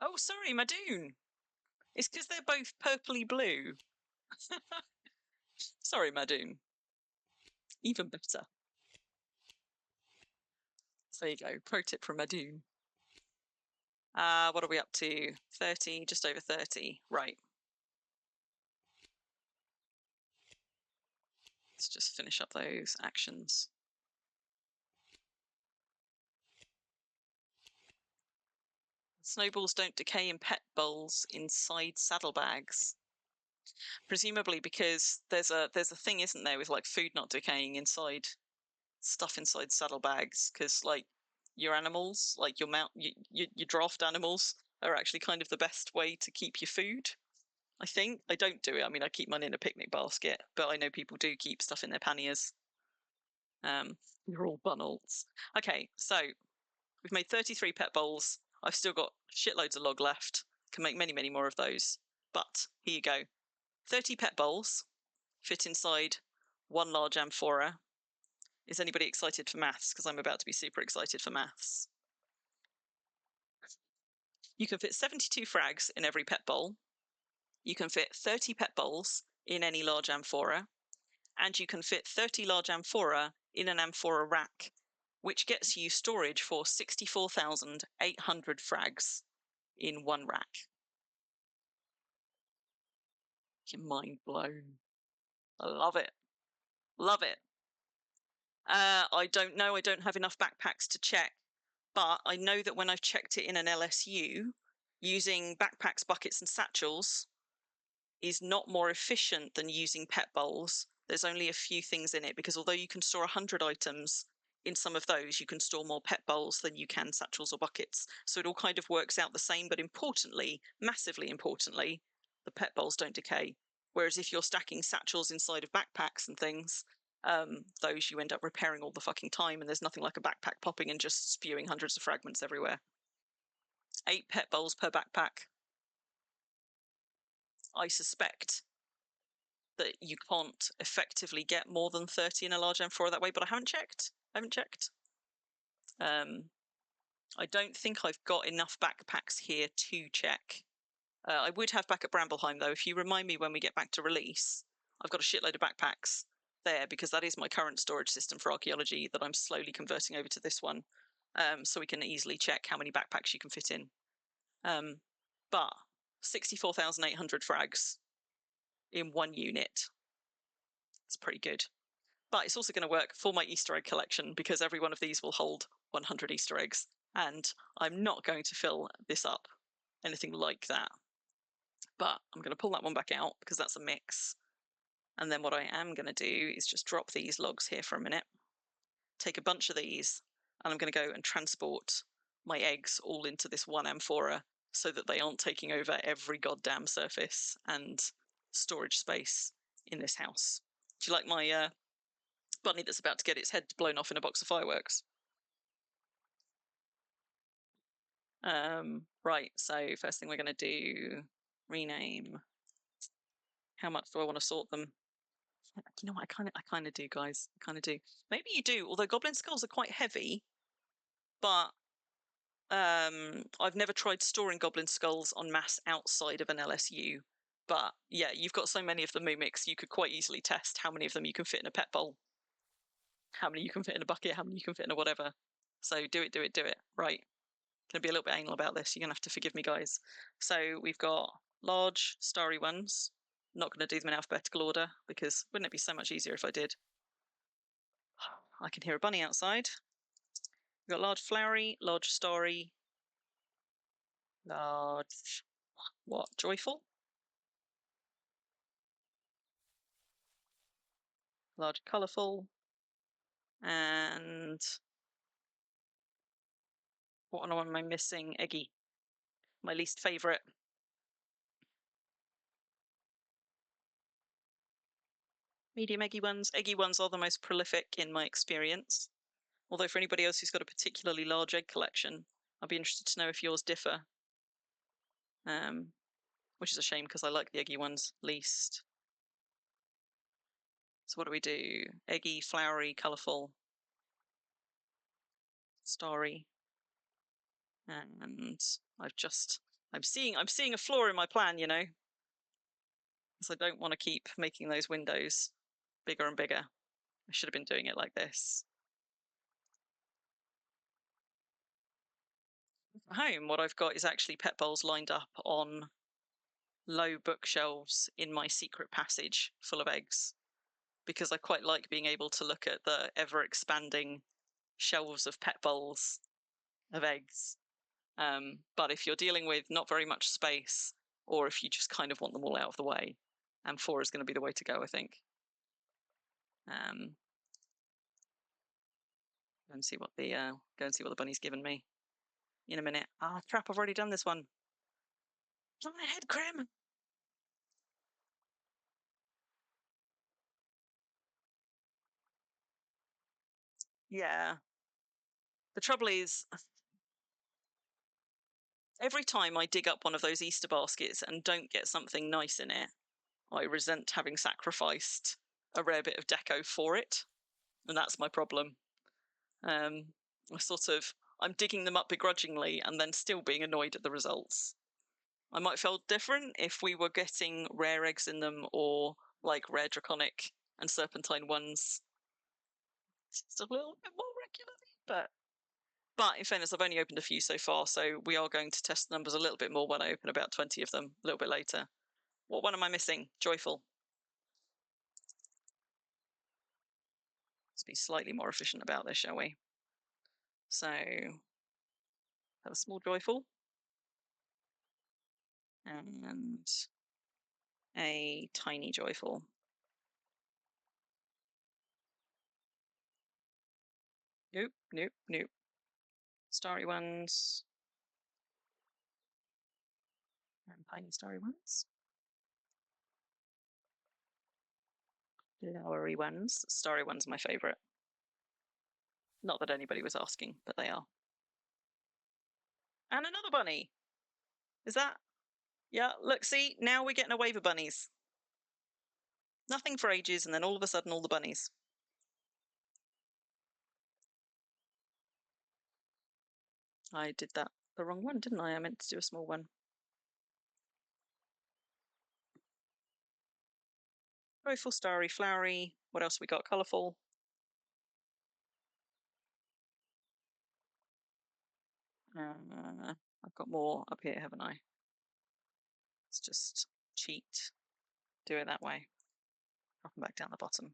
Oh, sorry, Madoon. It's because they're both purpley blue. Sorry, Madoon. Even better. So there you go. Pro tip from Madoon. What are we up to? 30, just over 30. Right. Let's just finish up those actions. Snowballs don't decay in pet bowls inside saddlebags. Presumably because there's a thing, isn't there, with like food not decaying inside stuff inside saddlebags, because like your animals, like your draft animals, are actually kind of the best way to keep your food. I think. I don't do it. I mean, I keep mine in a picnic basket, but I know people do keep stuff in their panniers. You're all bunnels. Okay, so we've made 33 pet bowls. I've still got shitloads of log left. Can make many, many more of those. But here you go. 30 pet bowls fit inside one large amphora. Is anybody excited for maths? Because I'm about to be super excited for maths. You can fit 72 frags in every pet bowl. You can fit 30 pet bowls in any large amphora. And you can fit 30 large amphora in an amphora rack, which gets you storage for 64,800 frags in one rack. Your mind blown. I love it. Love it. I don't know. I don't have enough backpacks to check, but I know that when I've checked it in an LSU, using backpacks, buckets, and satchels is not more efficient than using pet bowls. There's only a few things in it, because although you can store 100 items in some of those, you can store more pet bowls than you can satchels or buckets. So it all kind of works out the same, but importantly, massively importantly, the pet bowls don't decay. Whereas if you're stacking satchels inside of backpacks and things, those you end up repairing all the fucking time, and there's nothing like a backpack popping and just spewing hundreds of fragments everywhere. 8 pet bowls per backpack. I suspect that you can't effectively get more than 30 in a large amphora that way, but I haven't checked. I don't think I've got enough backpacks here to check. I would have back at Brambleheim, though. If you remind me when we get back to release, I've got a shitload of backpacks there, because that is my current storage system for archaeology that I'm slowly converting over to this one, so we can easily check how many backpacks you can fit in. But 64,800 frags in one unit. It's pretty good. But it's also going to work for my Easter egg collection, because every one of these will hold 100 Easter eggs. And I'm not going to fill this up anything like that. But I'm going to pull that one back out because that's a mix. And then what I am going to do is just drop these logs here for a minute, take a bunch of these, and I'm going to go and transport my eggs all into this one amphora so that they aren't taking over every goddamn surface and storage space in this house. Do you like my bunny that's about to get its head blown off in a box of fireworks? Right, so first thing we're going to do, rename. How much do I want to sort them? You know what, I kind of do, guys. I kind of do. Maybe you do, although goblin skulls are quite heavy, but I've never tried storing goblin skulls en masse outside of an LSU. But yeah, you've got so many of the mimics, you could quite easily test how many of them you can fit in a pet bowl, how many you can fit in a bucket, how many you can fit in a whatever. So do it. Right. Going to be a little bit anal about this. You're going to have to forgive me, guys. So we've got large starry ones. Not going to do them in alphabetical order, because wouldn't it be so much easier if I did? I can hear a bunny outside. We've got large flowery, large starry, large, what, joyful? Large colourful, and what one am I missing? Eggy, my least favourite. Medium eggy ones. Eggy ones are the most prolific in my experience. Although for anybody else who's got a particularly large egg collection, I'd be interested to know if yours differ. Which is a shame, because I like the eggy ones least. So what do we do? Eggy, flowery, colourful, starry, and I'm seeing a flaw in my plan, you know, because I don't want to keep making those windows bigger and bigger. I should have been doing it like this. At home, what I've got is actually pet bowls lined up on low bookshelves in my secret passage full of eggs, because I quite like being able to look at the ever expanding shelves of pet bowls of eggs. But if you're dealing with not very much space, or if you just kind of want them all out of the way, amphora is going to be the way to go, I think. Go and see what the bunny's given me in a minute. Ah, crap! I've already done this one. It's on my head, Crim. Yeah. The trouble is, every time I dig up one of those Easter baskets and don't get something nice in it, I resent having sacrificed a rare bit of deco for it. And that's my problem. Um, I'm digging them up begrudgingly and then still being annoyed at the results. I might feel different if we were getting rare eggs in them or like rare draconic and serpentine ones just a little bit more regularly. But in fairness, I've only opened a few so far, so we are going to test the numbers a little bit more when I open about 20 of them a little bit later. What one am I missing? Joyful. Let's be slightly more efficient about this, shall we? So, have a small joyful. And a tiny joyful. Nope, nope, nope. Starry ones. And tiny starry ones. Flowery ones. Starry ones are my favourite. Not that anybody was asking, but they are. And another bunny. Is that? Yeah, look, see, now we're getting away with bunnies. Nothing for ages, and then all of a sudden, all the bunnies. I did that the wrong one, didn't I? I meant to do a small one. Joyful, starry, flowery. What else we got? Colourful. I've got more up here, haven't I? Let's just cheat. Do it that way. Drop them back down the bottom.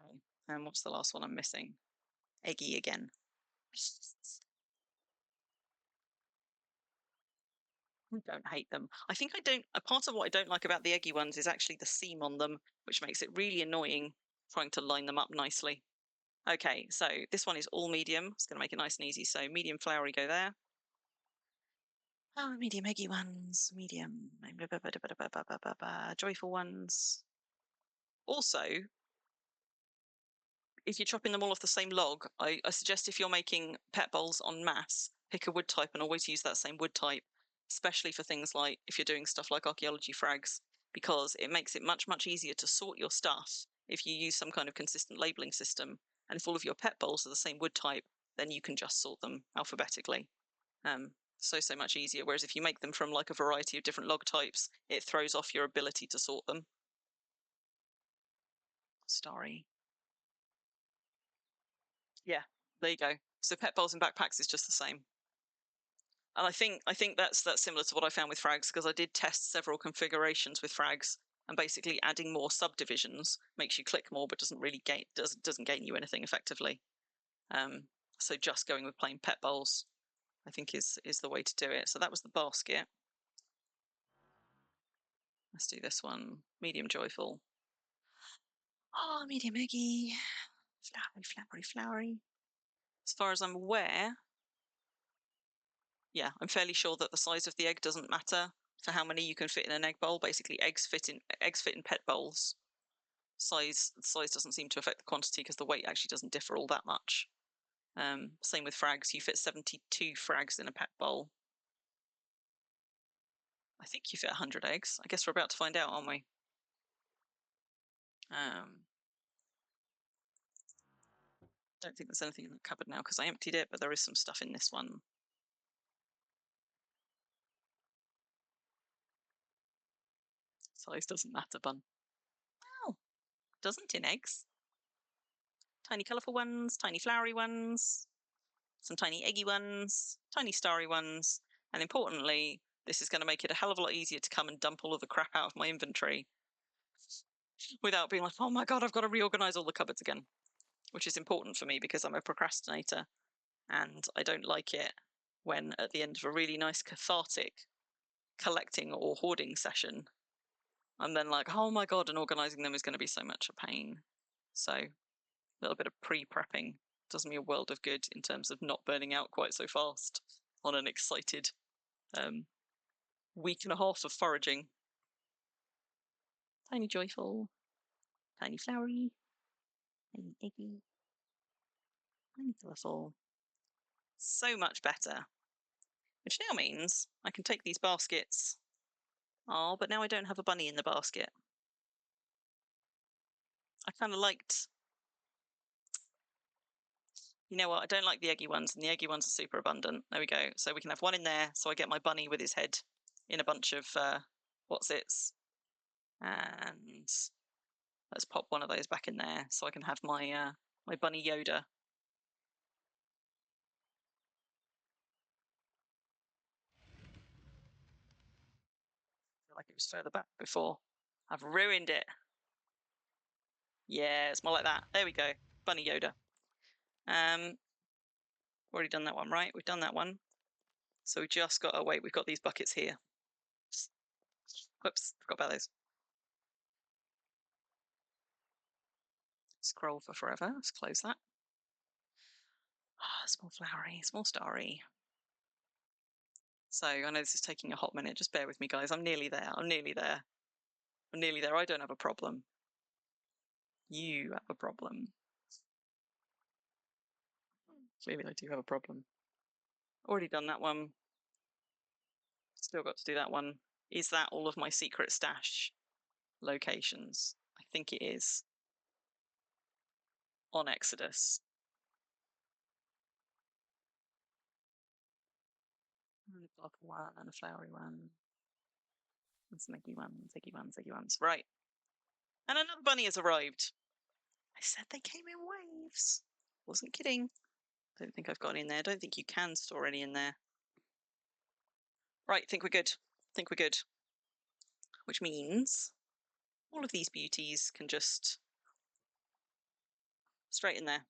Okay. And what's the last one I'm missing? Eggy again. I don't hate them. I think I don't. A part of what I don't like about the eggy ones is actually the seam on them, which makes it really annoying trying to line them up nicely. Okay, so this one is all medium. It's going to make it nice and easy. So medium flowery go there. Oh, medium eggy ones, medium joyful ones. Also, if you're chopping them all off the same log, I suggest if you're making pet bowls en masse, pick a wood type and always use that same wood type, especially for things like if you're doing stuff like archaeology frags, because it makes it much, much easier to sort your stuff if you use some kind of consistent labeling system. And if all of your pet bowls are the same wood type, then you can just sort them alphabetically. So much easier. Whereas if you make them from like a variety of different log types, it throws off your ability to sort them. Starry. Yeah, there you go. So pet bowls and backpacks is just the same. And I think that's similar to what I found with frags, because I did test several configurations with frags, and basically adding more subdivisions makes you click more, but doesn't really doesn't gain you anything effectively. So just going with plain pet bowls, I think is the way to do it. So that was the basket. Let's do this one. Medium joyful. Oh, medium eggy. Flowery, flowery, flowery. As far as I'm aware, yeah, I'm fairly sure that the size of the egg doesn't matter for how many you can fit in an egg bowl. Basically, eggs fit in pet bowls. Size doesn't seem to affect the quantity because the weight actually doesn't differ all that much. Same with frags. You fit 72 frags in a pet bowl. I think you fit 100 eggs. I guess we're about to find out, aren't we? Don't think there's anything in the cupboard now because I emptied it, but there is some stuff in this one. Size doesn't matter, bun. Oh, doesn't in eggs. Tiny colourful ones, tiny flowery ones, some tiny eggy ones, tiny starry ones, and importantly, this is going to make it a hell of a lot easier to come and dump all of the crap out of my inventory without being like, oh my god, I've got to reorganize all the cupboards again, which is important for me because I'm a procrastinator and I don't like it when at the end of a really nice cathartic collecting or hoarding session, I'm then like, oh my god, and organizing them is going to be so much a pain. So a little bit of pre-prepping does me a world of good in terms of not burning out quite so fast on an excited week and a half of foraging. Tiny joyful, tiny flowery, tiny eggy, tiny colourful. So much better. Which now means I can take these baskets. Oh, but now I don't have a bunny in the basket. I kind of liked... You know what? I don't like the eggy ones, and the eggy ones are super abundant. There we go. So we can have one in there, so I get my bunny with his head in a bunch of what's-its. And let's pop one of those back in there, so I can have my my bunny Yoda. I feel like it was further back before. I've ruined it. Yeah, it's more like that. There we go. Bunny Yoda. Already done that one, right? We've done that one. So we just got... Oh, wait, we've got these buckets here. Whoops, forgot about those. Scroll for forever. Let's close that. Ah, small flowery, small starry. So I know this is taking a hot minute. Just bear with me, guys. I'm nearly there. I'm nearly there. I'm nearly there. I don't have a problem. You have a problem. Clearly, I do have a problem. Already done that one. Still got to do that one. Is that all of my secret stash locations? I think it is. On Exodus. And a block one and a flowery one. And some eggy ones, eggy ones, eggy ones. Right. And another bunny has arrived. I said they came in waves. Wasn't kidding. Don't think I've got any in there. Don't think you can store any in there. Right, think we're good. Think we're good. Which means all of these beauties can just straight in there.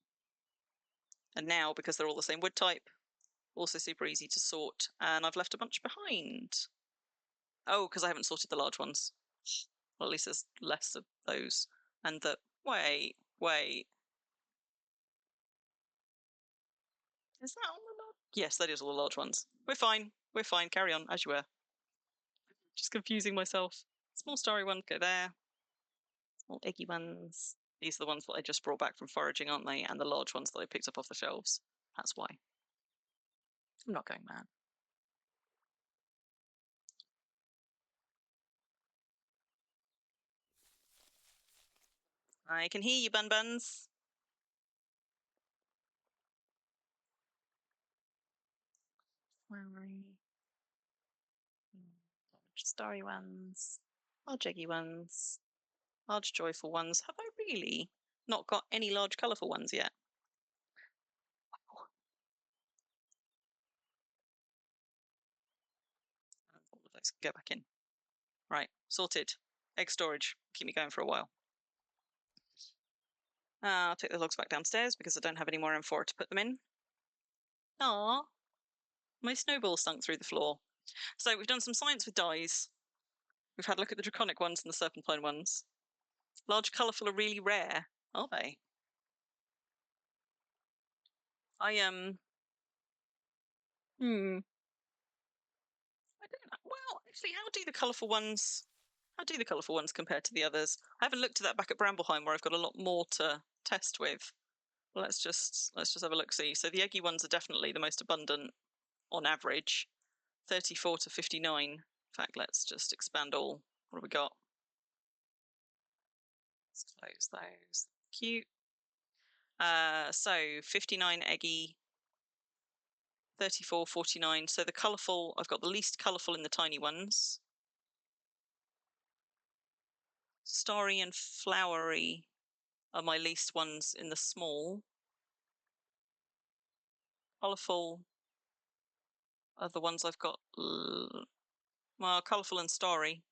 And now, because they're all the same wood type, also super easy to sort. And I've left a bunch behind. Oh, because I haven't sorted the large ones. Well, at least there's less of those. And the... Wait. Is that all the large? Yes, that is all the large ones. We're fine. We're fine. Carry on, as you were. Just confusing myself. Small starry ones go there. Small eggy ones. These are the ones that I just brought back from foraging, aren't they? And the large ones that I picked up off the shelves. That's why. I'm not going mad. I can hear you, Bun Buns. Flowery. Large starry ones. Large eggy ones. Large joyful ones. Have I really not got any large colourful ones yet? All of those can go back in. Right, sorted. Egg storage. Keep me going for a while. I'll take the logs back downstairs because I don't have any more M4 to put them in. Ah, my snowball stunk through the floor. So we've done some science with dyes. We've had a look at the draconic ones and the serpentine ones. Large colourful are really rare, are they? I I don't know. Well, actually, how do the colourful ones compare to the others? I haven't looked at that back at Brambleheim where I've got a lot more to test with. Let's just have a look see. So the eggy ones are definitely the most abundant on average. 34 to 59. In fact, let's just expand all. What have we got? Let's close those. Cute. So 59 eggy, 34, 49. So the colourful, I've got the least colourful in the tiny ones. Starry and flowery are my least ones in the small. Colourful are the ones I've got, well, colourful and starry.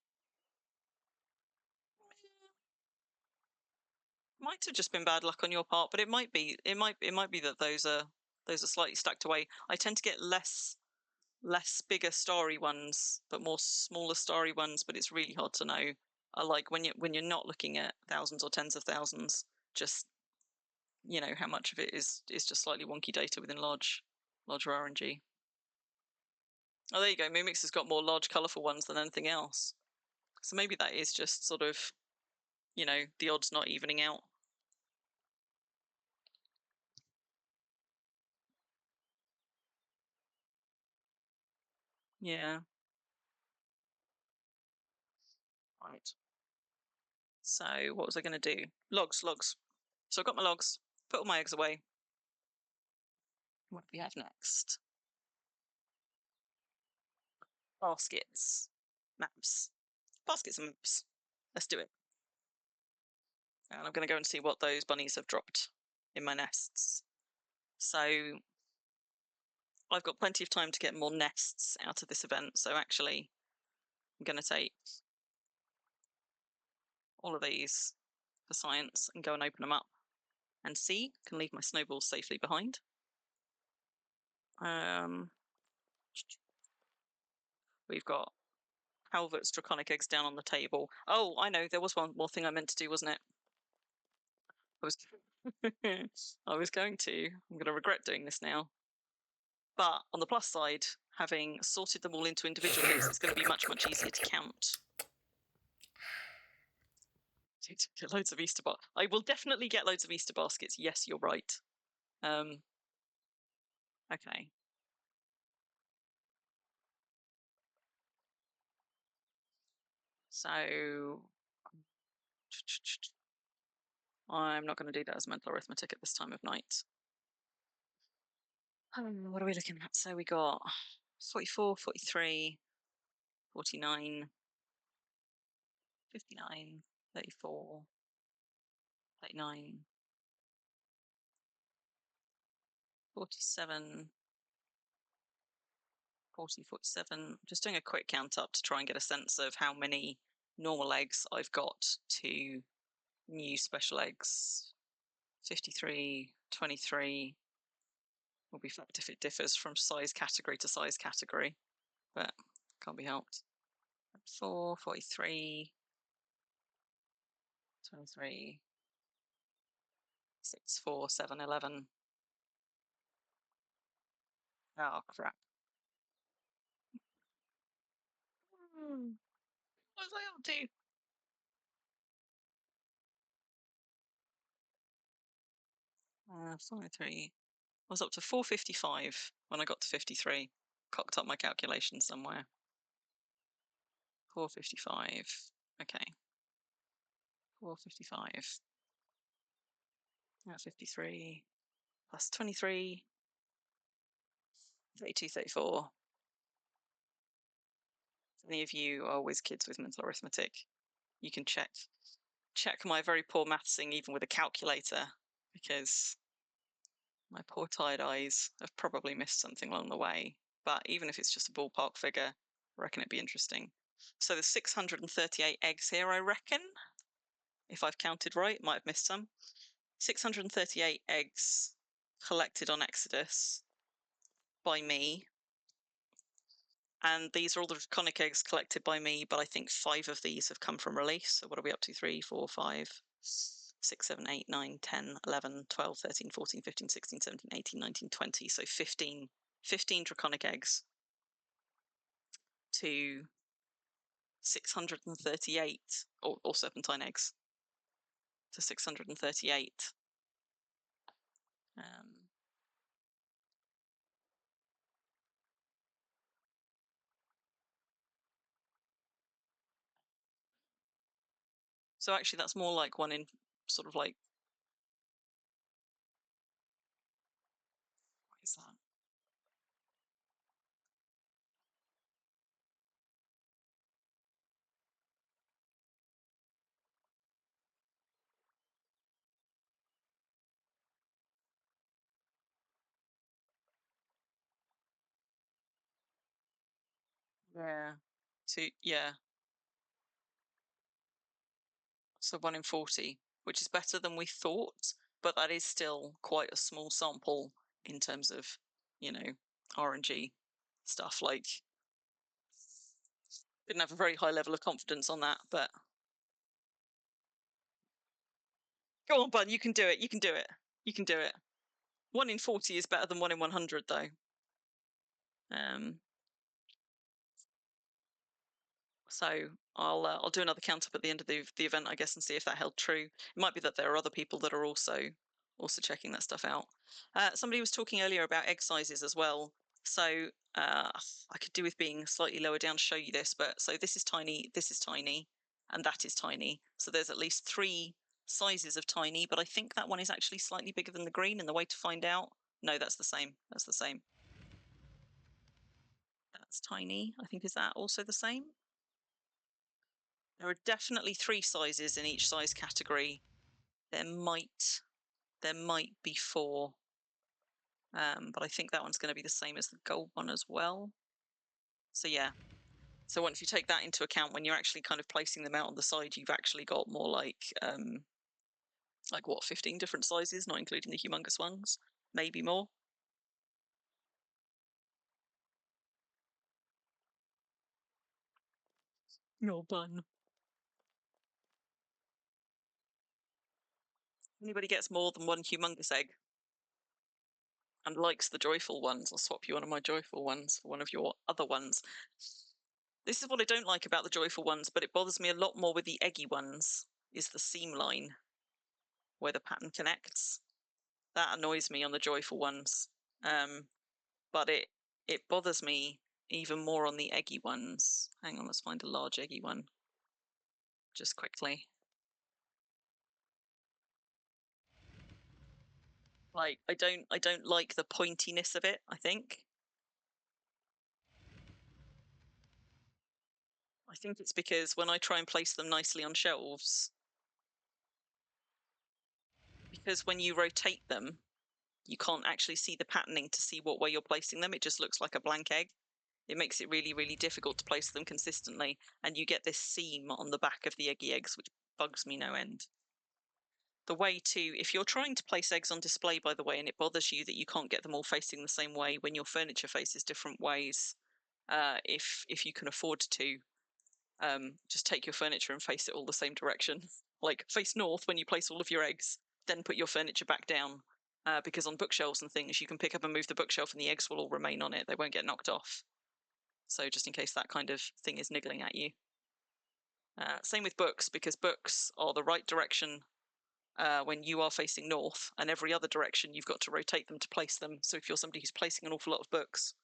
Might have just been bad luck on your part, but it might be that those are slightly stacked away. I tend to get less bigger starry ones, but more smaller starry ones. But it's really hard to know. I like when you're not looking at thousands or tens of thousands, just how much of it is just slightly wonky data within large RNG. Oh, there you go. Mimix has got more large, colourful ones than anything else. So maybe that is just sort of you know, the odds not evening out. Yeah. Right. So what was I going to do? Logs. So I got my logs, put all my eggs away. What do we have next? Baskets, maps, baskets and maps. Let's do it. And I'm going to go and see what those bunnies have dropped in my nests. So I've got plenty of time to get more nests out of this event. So actually, I'm going to take all of these for science and go and open them up and see. Can leave my snowballs safely behind. We've got Calvert's draconic eggs down on the table. Oh, I know. There was one more thing I meant to do, wasn't it? I was, I was going to. I'm going to regret doing this now. But on the plus side, having sorted them all into individual heaps, it's going to be much, much easier to count. Get loads of Easter baskets. I will definitely get loads of Easter baskets. Yes, you're right. Okay. So I'm not going to do that as mental arithmetic at this time of night. What are we looking at? So we got 44, 43, 49, 59, 34, 39, 47, 40, 47. Just doing a quick count up to try and get a sense of how many normal eggs I've got to new special eggs. 53, 23 will be fact if it differs from size category to size category, but can't be helped. 4, 43, 23, 6, 4, 7, 11. Oh, crap. What was I up to? 43. I was up to 455 when I got to 53. Cocked up my calculation somewhere. 455. Okay. 455. 53 plus 23. 32, 34. If any of you are whiz kids with mental arithmetic, you can check my very poor mathsing even with a calculator, because my poor tired eyes have probably missed something along the way. But even if it's just a ballpark figure, I reckon it'd be interesting. So there's 638 eggs here, I reckon. If I've counted right, might have missed some. 638 eggs collected on Exodus by me. And these are all the draconic eggs collected by me, but I think 5 of these have come from release. So what are we up to? 3, 4, 5, 6, 7, 8, 9, 10, 11, 12, 13, 14, 15, 16, 17, 18, 19, 20. So 15 draconic eggs to 638, or serpentine eggs to 638. So actually that's more like one in sort of like, what is that? Yeah. Yeah. So 1 in 40, which is better than we thought, but that is still quite a small sample in terms of, you know, RNG stuff. Like, didn't have a very high level of confidence on that, but go on, Bun, you can do it. You can do it. You can do it. 1 in 40 is better than 1 in 100, though. So I'll do another count up at the end of the event, I guess, and see if that held true. It might be that there are other people that are also checking that stuff out. Somebody was talking earlier about egg sizes as well. So I could do with being slightly lower down to show you this, but so this is tiny, and that is tiny. So there's at least 3 sizes of tiny, but I think that one is actually slightly bigger than the green, and the way to find out, no, that's the same. That's the same. That's tiny. I think, is that also the same? There are definitely 3 sizes in each size category. There might be 4, but I think that one's going to be the same as the gold one as well. So yeah. So once you take that into account, when you're actually kind of placing them out on the side, you've actually got more like what, 15 different sizes, not including the humongous ones, maybe more. Your bun. Anybody gets more than one humongous egg and likes the joyful ones, I'll swap you one of my joyful ones for one of your other ones. This is what I don't like about the joyful ones, but it bothers me a lot more with the eggy ones, is the seam line where the pattern connects. That annoys me on the joyful ones. But it bothers me even more on the eggy ones. Hang on, let's find a large eggy one just quickly. Like, I don't like the pointiness of it, I think. I think it's because when I try and place them nicely on shelves, because when you rotate them, you can't actually see the patterning to see what way you're placing them. It just looks like a blank egg. It makes it really, really difficult to place them consistently, and you get this seam on the back of the eggy eggs, which bugs me no end. The way to, if you're trying to place eggs on display, by the way, and it bothers you that you can't get them all facing the same way when your furniture faces different ways, if you can afford to, just take your furniture and face it all the same direction. Like, face north when you place all of your eggs, then put your furniture back down. Because on bookshelves and things, you can pick up and move the bookshelf and the eggs will all remain on it. They won't get knocked off. So just in case that kind of thing is niggling at you. Same with books, because books are the right direction when you are facing north, and every other direction you've got to rotate them to place them. So if you're somebody who's placing an awful lot of books,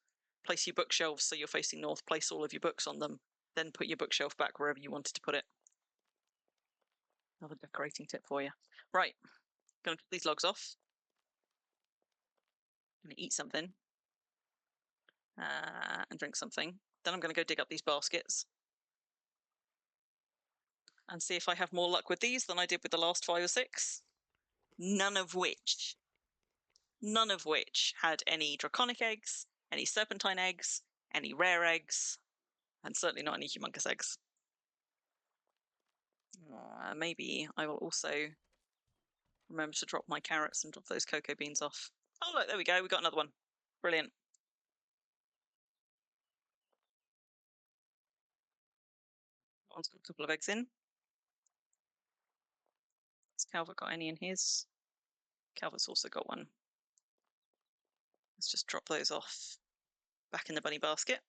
place your bookshelves so you're facing north, place all of your books on them, then put your bookshelf back wherever you wanted to put it. Another decorating tip for you. Right, going to cut these logs off. I'm going to eat something and drink something. Then I'm going to go dig up these baskets and see if I have more luck with these than I did with the last 5 or 6. None of which had any draconic eggs, any serpentine eggs, any rare eggs, and certainly not any humongous eggs. Maybe I will also remember to drop my carrots and drop those cocoa beans off. Oh, look, there we go. We got another one. Brilliant. That one's got a couple of eggs in. Has Calvert got any in his? Calvert's also got one. Let's just drop those off back in the bunny basket.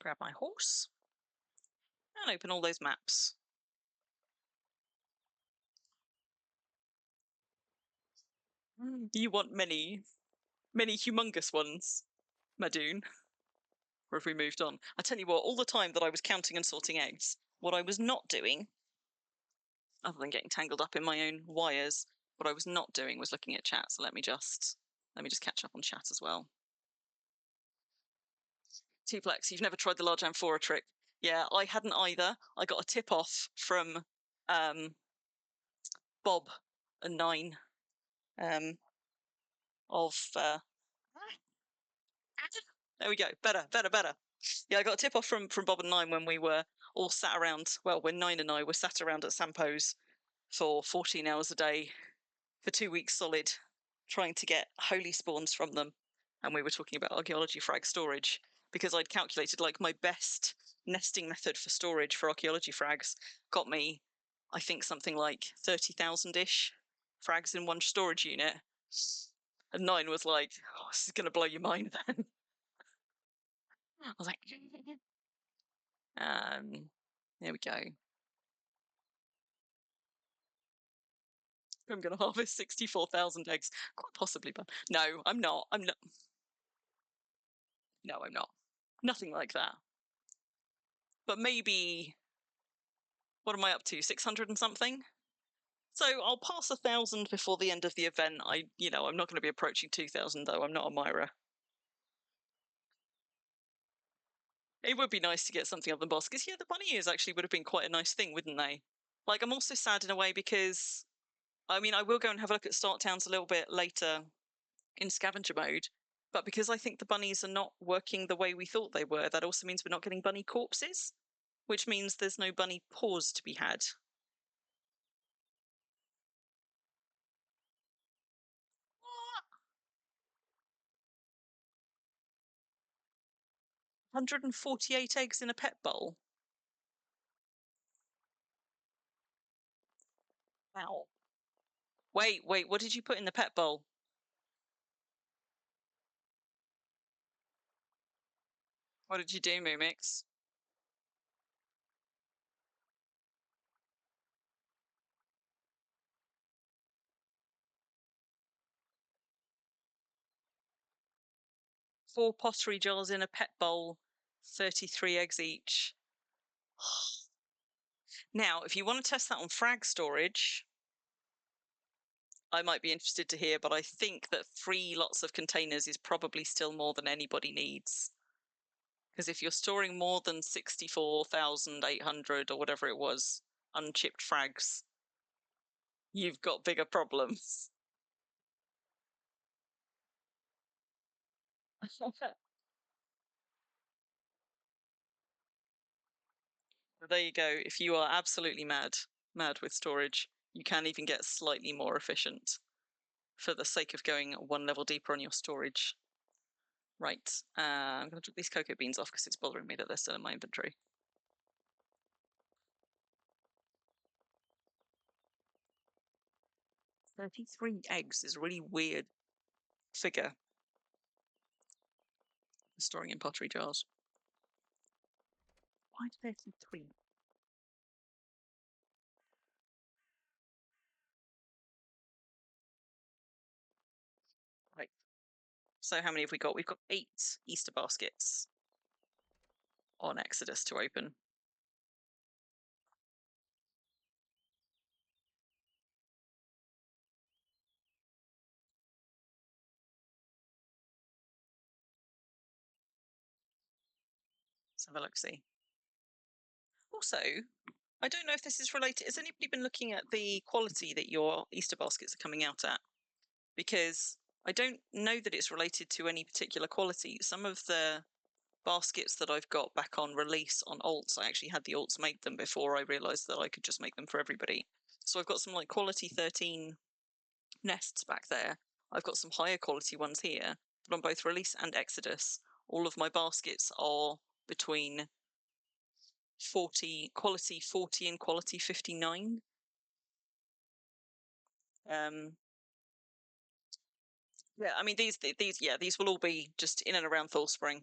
Grab my horse and open all those maps. You want many humongous ones, Madoon. Or have we moved on? I tell you what, all the time that I was counting and sorting eggs, what I was not doing, other than getting tangled up in my own wires, what I was not doing was looking at chat. So let me just catch up on chat as well. Tuplex, you've never tried the large amphora trick. Yeah, I hadn't either. I got a tip off from Bob and 9 of there we go. Better. Yeah, I got a tip off from Bob and 9 when we were all sat around. Well, when 9 and I were sat around at Sampo's for 14 hours a day for 2 weeks solid, trying to get holy spawns from them. And we were talking about archaeology frag storage, because I'd calculated like my best nesting method for storage for archaeology frags got me, I think, something like 30,000-ish frags in one storage unit. And 9 was like, oh, this is going to blow your mind then. I was like, There we go. I'm going to harvest 64,000 eggs. Quite possibly, but no, I'm not. I'm not. No, I'm not. Nothing like that. But maybe, what am I up to? 600 and something? So I'll pass 1,000 before the end of the event. I'm not going to be approaching 2,000 though. I'm not a Myra. It would be nice to get something up the boss because, yeah, the bunny ears actually would have been quite a nice thing, wouldn't they? Like, I'm also sad in a way because, I mean, I will go and have a look at Start Towns a little bit later in scavenger mode, but because I think the bunnies are not working the way we thought they were, that also means we're not getting bunny corpses, which means there's no bunny paws to be had. 148 eggs in a pet bowl. Wow. Wait, what did you put in the pet bowl? What did you do, Moomix? 4 pottery jars in a pet bowl, 33 eggs each. Now, if you want to test that on frag storage, I might be interested to hear, but I think that 3 lots of containers is probably still more than anybody needs. Because if you're storing more than 64,800 or whatever it was, unchipped frags, you've got bigger problems. There you go. If you are absolutely mad with storage, you can even get slightly more efficient for the sake of going 1 level deeper on your storage. Right. I'm going to drop these cocoa beans off because it's bothering me that they're still in my inventory. 33 eggs is a really weird figure for storing in pottery jars. Why 33? Right. So how many have we got? We've got 8 Easter baskets on Exodus to open. Let's have a look-see. Also, I don't know if this is related. Has anybody been looking at the quality that your Easter baskets are coming out at? Because I don't know that it's related to any particular quality. Some of the baskets that I've got back on release on alts, I actually had the alts make them before I realised that I could just make them for everybody. So I've got some like quality 13 nests back there. I've got some higher quality ones here, but on both release and Exodus, all of my baskets are between 40 quality 40 and quality 59. Yeah, I mean these will all be just in and around Thulspring.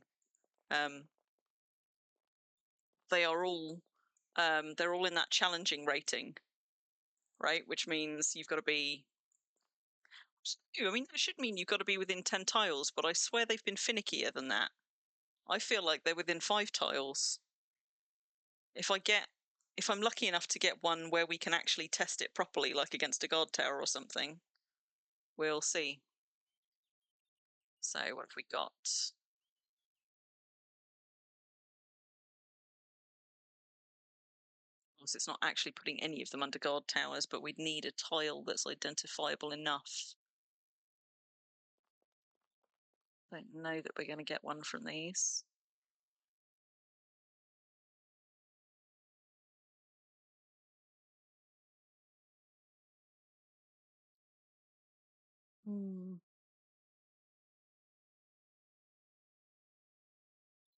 They are all they're all in that challenging rating, right? Which means you've got to be. I mean, that should mean you've got to be within 10 tiles, but I swear they've been finickier than that. I feel like they're within 5 tiles. If I'm lucky enough to get one where we can actually test it properly, like against a guard tower or something, we'll see. So what have we got? So it's not actually putting any of them under guard towers, but we'd need a tile that's identifiable enough. I don't know that we're going to get one from these.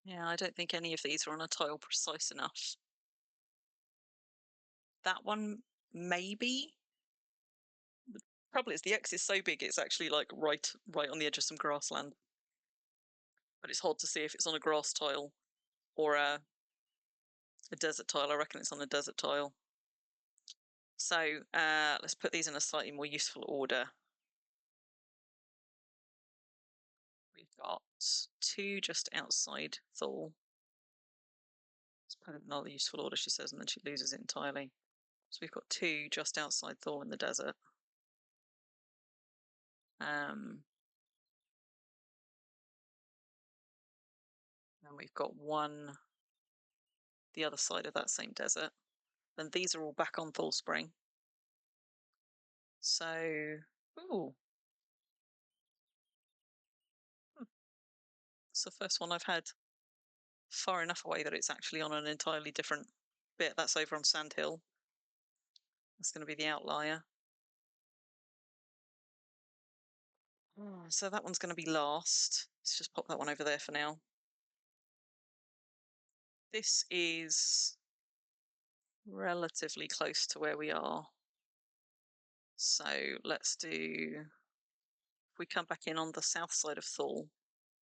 Yeah, I don't think any of these are on a tile precise enough. That one, maybe? The trouble is the X is so big it's actually like right on the edge of some grassland. But it's hard to see if it's on a grass tile or a A desert tile. I reckon it's on a desert tile. So let's put these in a slightly more useful order. We've got 2 just outside Thal. Let's put it in another useful order, she says, and then she loses it entirely. So we've got 2 just outside Thal in the desert. And we've got 1 the other side of that same desert. Then these are all back on Thal Spring. So, ooh. It's the first one I've had far enough away that it's actually on an entirely different bit. That's over on Sand Hill. That's going to be the outlier. So that one's going to be last. Let's just pop that one over there for now. This is relatively close to where we are. So let's do, if we come back in on the south side of Thal,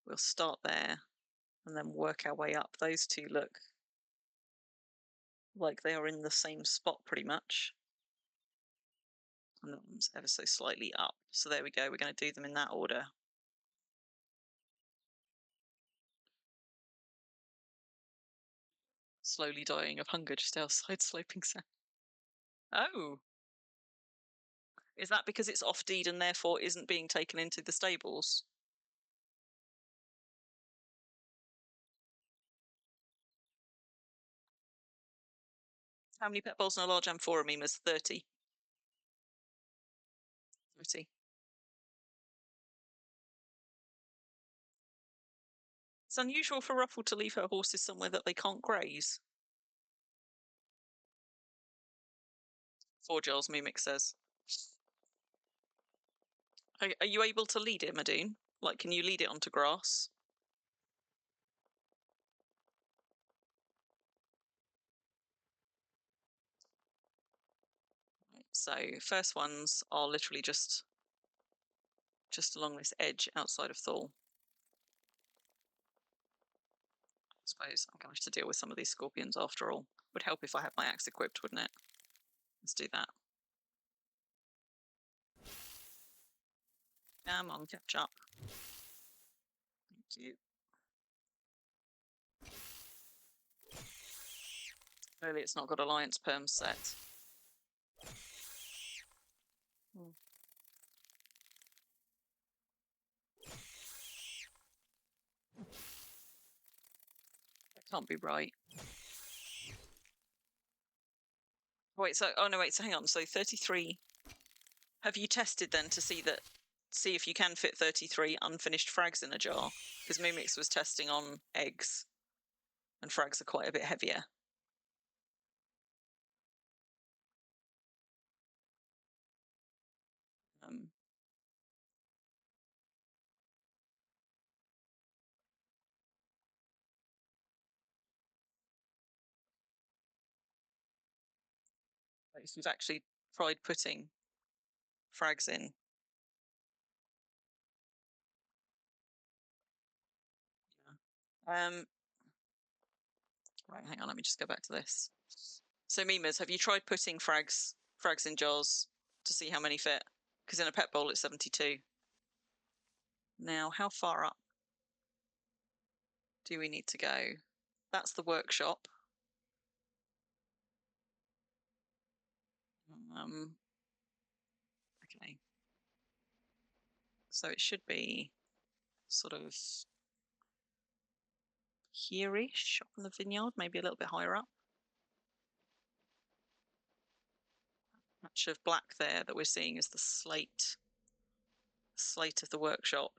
we'll start there and then work our way up. Those 2 look like they are in the same spot pretty much. And that one's ever so slightly up. So there we go. We're going to do them in that order. Slowly dying of hunger just outside Sloping Sand. Oh. Is that because it's off deed and therefore isn't being taken into the stables? How many pet bowls and a large amphora memas? 30. 30. It's unusual for Ruffle to leave her horses somewhere that they can't graze. 4 Giles, Mimic says. Are you able to lead it, Madoon? Like, can you lead it onto grass? So first ones are literally just along this edge outside of Thal. I suppose I'm going to have to deal with some of these scorpions after all. Would help if I had my axe equipped, wouldn't it? Let's do that. Come on, catch up. Thank you. Clearly it's not got Alliance Perm set. That can't be right. Wait, so, oh no, wait, so hang on. So 33. Have you tested then to see if you can fit 33 unfinished frags in a jar? Because Mimix was testing on eggs, and frags are quite a bit heavier. We've actually tried putting frags in. Yeah. Right, hang on, let me just go back to this. So Mimas, have you tried putting frags in jars to see how many fit? Because in a pet bowl it's 72. Now, how far up do we need to go? That's the workshop. Okay. So it should be sort of here-ish up in the vineyard, maybe a little bit higher up. Patch of black there that we're seeing is the slate of the workshop,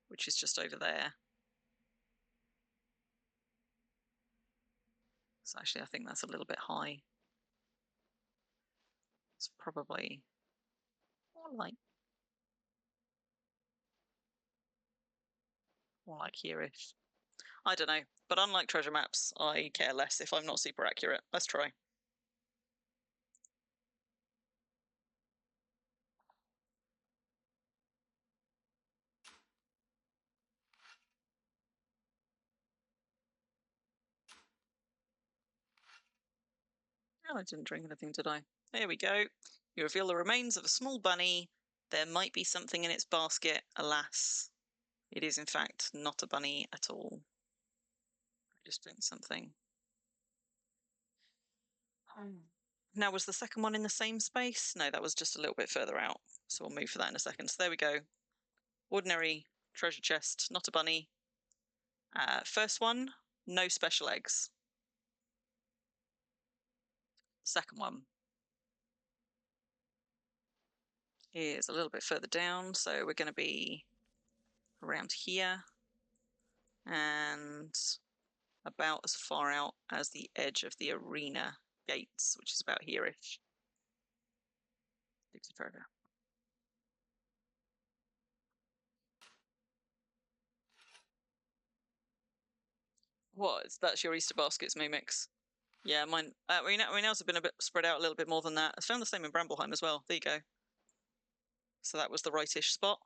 which is just over there. So actually, I think that's a little bit high. It's probably more like here-ish. I don't know, but unlike treasure maps, I care less if I'm not super accurate. Let's try. Oh, I didn't drink anything, did I? There we go. You reveal the remains of a small bunny. There might be something in its basket. Alas, it is in fact not a bunny at all. Just doing something. Now, was the second one in the same space? No, that was just a little bit further out. So we'll move for that in a second. So there we go. Ordinary treasure chest, not a bunny. First one, no special eggs. Second one is a little bit further down. So we're going to be around here and about as far out as the edge of the arena gates, which is about here-ish. Takes it further. What? That's your Easter baskets, Mumix. Yeah, mine. Ours have been a bit spread out a little bit more than that. I found the same in Brambleheim as well. There you go. So that was the rightish spot.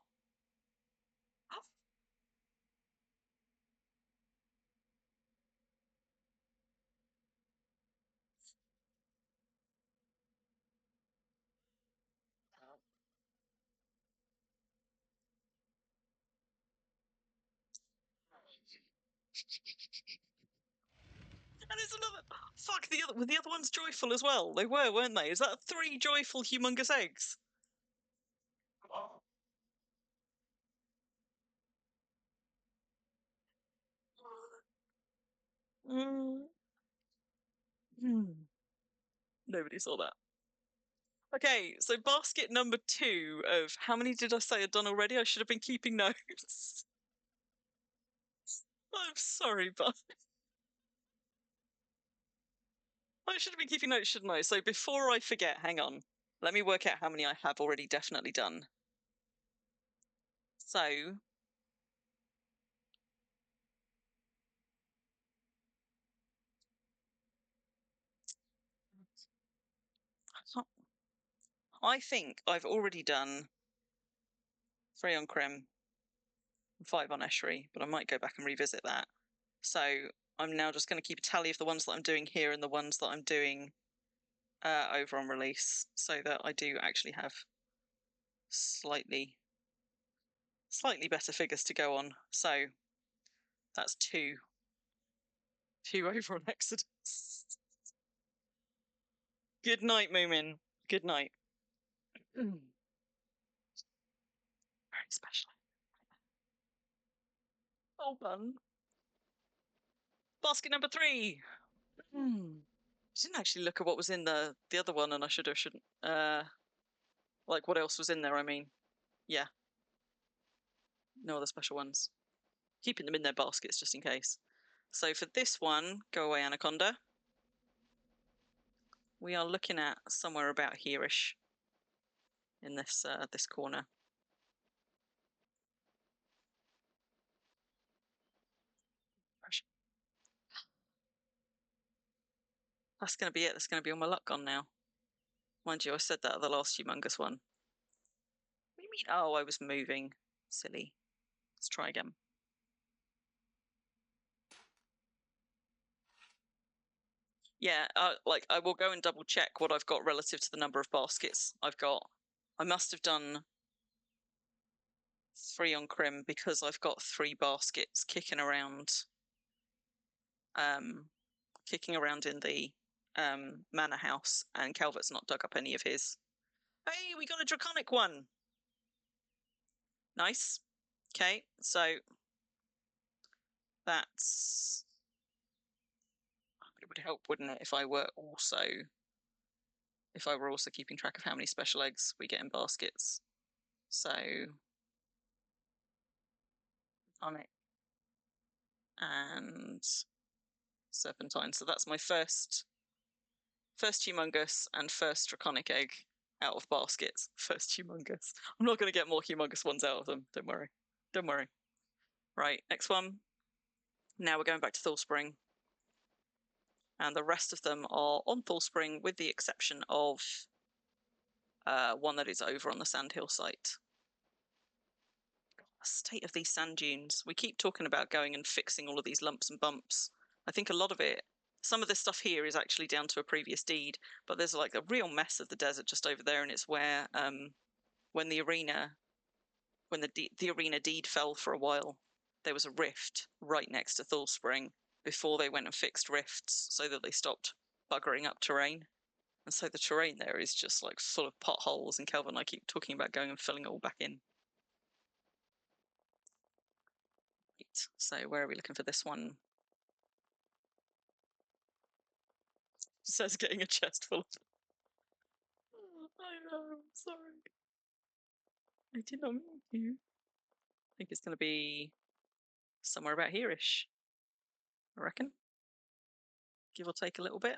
And it's another. Fuck, the other one's joyful as well. They were, weren't they? Is that 3 joyful, humongous eggs? Mm. Nobody saw that. Okay, so basket number 2 of how many did I say I'd done already? I should have been keeping notes. I'm sorry, but I should have been keeping notes, shouldn't I? So before I forget, hang on. Let me work out how many I have already definitely done. So I think I've already done 3 on Crim, 5 on Eschery, but I might go back and revisit that. So I'm now just going to keep a tally of the ones that I'm doing here and the ones that I'm doing over on release, so that I do actually have slightly better figures to go on. So that's 2 over on Exodus. Good night, Moomin. Good night. Very special. All done. Basket number 3. I didn't actually look at what was in the other one, and I should have, shouldn't. Like what else was in there? I mean, yeah, no other special ones. Keeping them in their baskets just in case. So for this one, go away, Anaconda. We are looking at somewhere about here-ish in this this corner. That's going to be it. That's going to be all my luck gone now. Mind you, I said that at the last humongous one. What do you mean? Oh, I was moving. Silly. Let's try again. Yeah, like I will go and double check what I've got relative to the number of baskets I've got. I must have done 3 on Crim because I've got 3 baskets kicking around in the manor house, and Calvert's not dug up any of his. Hey, we got a draconic one. Nice. Okay, so that's. It would help, wouldn't it, if I were also keeping track of how many special eggs we get in baskets. So on it and serpentine. So that's my first humongous and first draconic egg out of baskets. First humongous. I'm not going to get more humongous ones out of them. Don't worry. Don't worry. Right, next one. Now we're going back to Thulspring. And the rest of them are on Thulspring, with the exception of one that is over on the Sandhill site. The state of these sand dunes. We keep talking about going and fixing all of these lumps and bumps. I think a lot of it Some of this stuff here is actually down to a previous deed, but there's like a real mess of the desert just over there, and it's where when the arena deed fell for a while, there was a rift right next to Thule Spring before they went and fixed rifts so that they stopped buggering up terrain. And so the terrain there is just like full of potholes, and Kelvin and I keep talking about going and filling it all back in. Right. So where are we looking for this one? It says getting a chest full of... I know, I'm sorry. I did not mean to. I think it's going to be somewhere about here-ish, I reckon. Give or take a little bit.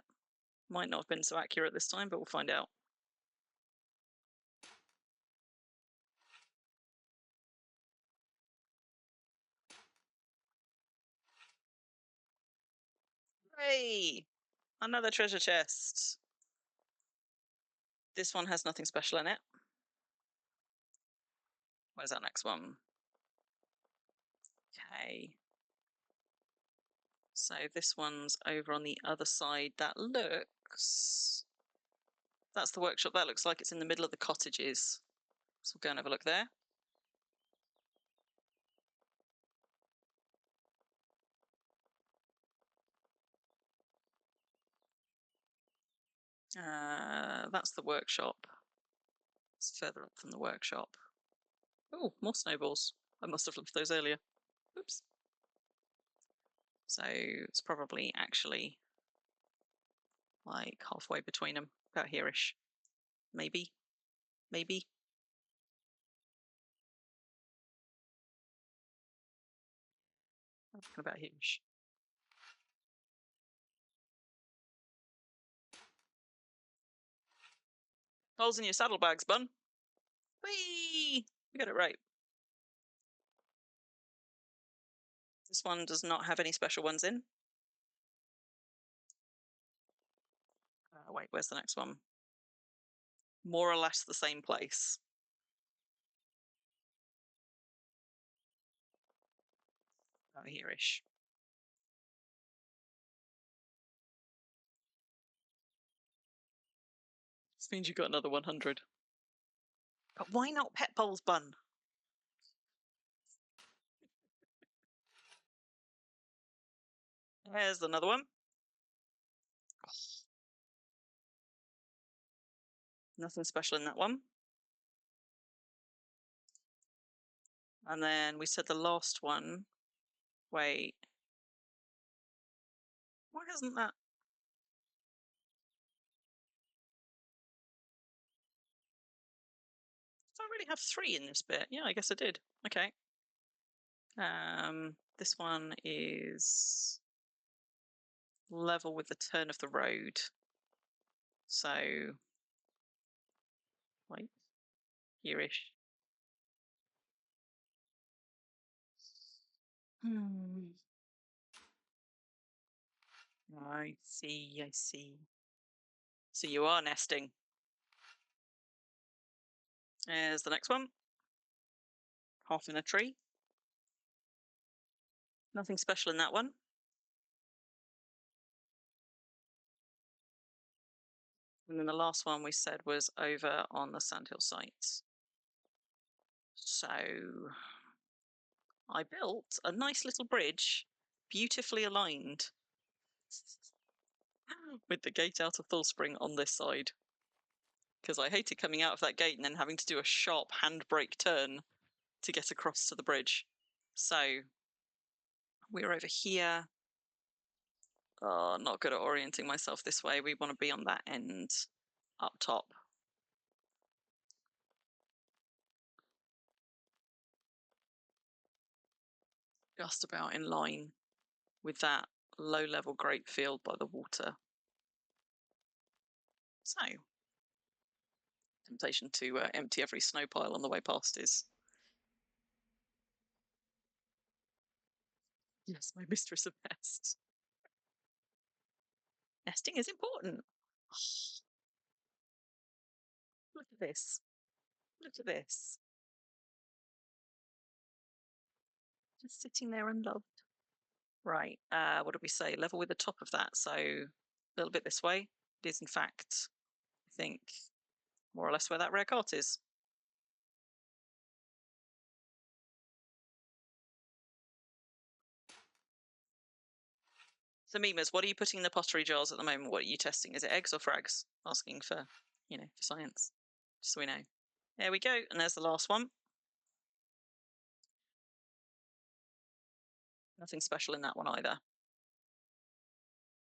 Might not have been so accurate this time, but we'll find out. Hey! Another treasure chest. This one has nothing special in it. Where's that next one? Okay. So this one's over on the other side. That looks... That's the workshop. That looks like it's in the middle of the cottages. So we'll go and have a look there. That's the workshop. It's further up from the workshop. Oh, more snowballs. I must have left those earlier. Oops. So it's probably actually like halfway between them, about here-ish. Maybe. Maybe. About here-ish. Holes in your saddlebags, bun. Whee! You got it right. This one does not have any special ones in. Wait, where's the next one? More or less the same place. About here-ish. This means you got another 100. But why not pet poles, bun? There's another one. Nothing special in that one. And then we said the last one. Wait. Why hasn't that... Did I really have 3 in this bit? Yeah, I guess I did. Okay. This one is level with the turn of the road. So, wait, here-ish. I see, I see. So you are nesting. There's the next one. Half in a tree. Nothing special in that one. And then the last one we said was over on the sandhill sites. So I built a nice little bridge, beautifully aligned, with the gate out of Thule Spring on this side. Because I hated coming out of that gate and then having to do a sharp handbrake turn to get across to the bridge. So we're over here. Oh, not good at orienting myself this way. We want to be on that end up top. Just about in line with that low-level grape field by the water. So, temptation to empty every snow pile on the way past is... Yes, my mistress of nest. Nesting is important. Look at this. Look at this. Just sitting there unloved. Right. What did we say? Level with the top of that. So a little bit this way. It is, in fact, I think, more or less where that rare cart is. So, Mimas, what are you putting in the pottery jars at the moment? What are you testing? Is it eggs or frags? Asking for, for science, just so we know. There we go. And there's the last one. Nothing special in that one either.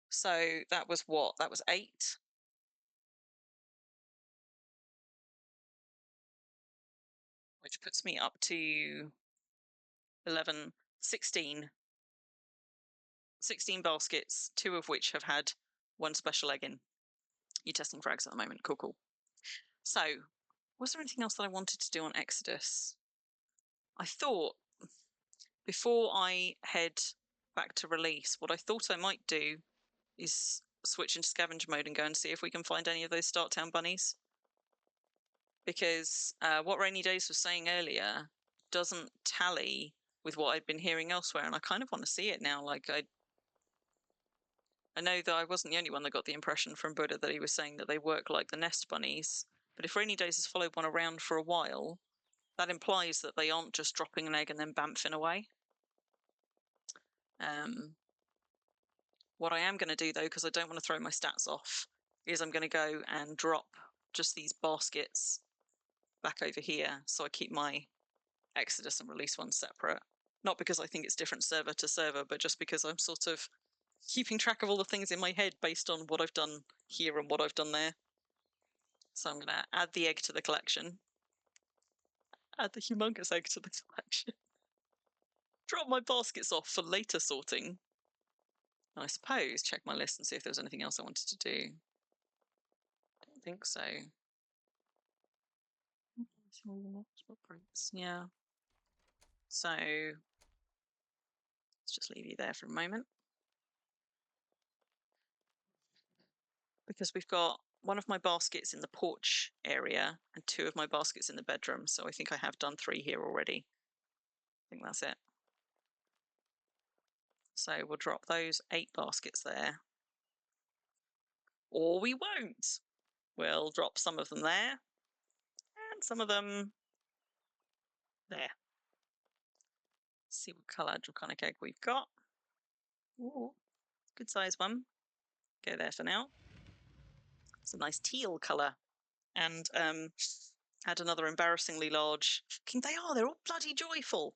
So that was what? That was 8. Which puts me up to 11, 16. 16 baskets, 2 of which have had 1 special egg in. You're testing frags at the moment. Cool, cool. So, was there anything else that I wanted to do on Exodus? I thought before I head back to release, what I thought I might do is switch into scavenger mode and go and see if we can find any of those Start Town bunnies. Because what Rainy Days was saying earlier doesn't tally with what I'd been hearing elsewhere, and I kind of want to see it now. Like, I know that I wasn't the only one that got the impression from Buddha that he was saying that they work like the nest bunnies, but if Rainy Days has followed one around for a while, that implies that they aren't just dropping an egg and then bamfing away. What I am going to do, though, because I don't want to throw my stats off, is I'm going to go and drop just these baskets back over here, so I keep my Exodus and release one separate. Not because I think it's different server to server, but just because I'm sort of keeping track of all the things in my head based on what I've done here and what I've done there. So I'm going to add the egg to the collection. Add the humongous egg to the collection. Drop my baskets off for later sorting. And I suppose check my list and see if there was anything else I wanted to do. Don't think so. Yeah. So let's just leave you there for a moment. Because we've got one of my baskets in the porch area and 2 of my baskets in the bedroom. So I think I have done 3 here already. I think that's it. So we'll drop those 8 baskets there. Or we won't. We'll drop some of them there and some of them there. Let's see what colour draconic egg we've got. Ooh, good size one. Go there for now. It's a nice teal colour. And add another embarrassingly large. They're all bloody joyful.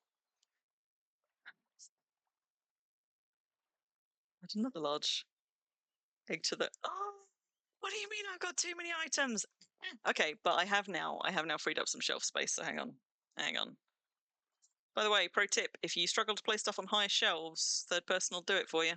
Add another large egg to the. Oh, what do you mean I've got too many items? Okay, but I have now freed up some shelf space, so hang on. By the way, pro tip, if you struggle to place stuff on higher shelves, third person will do it for you.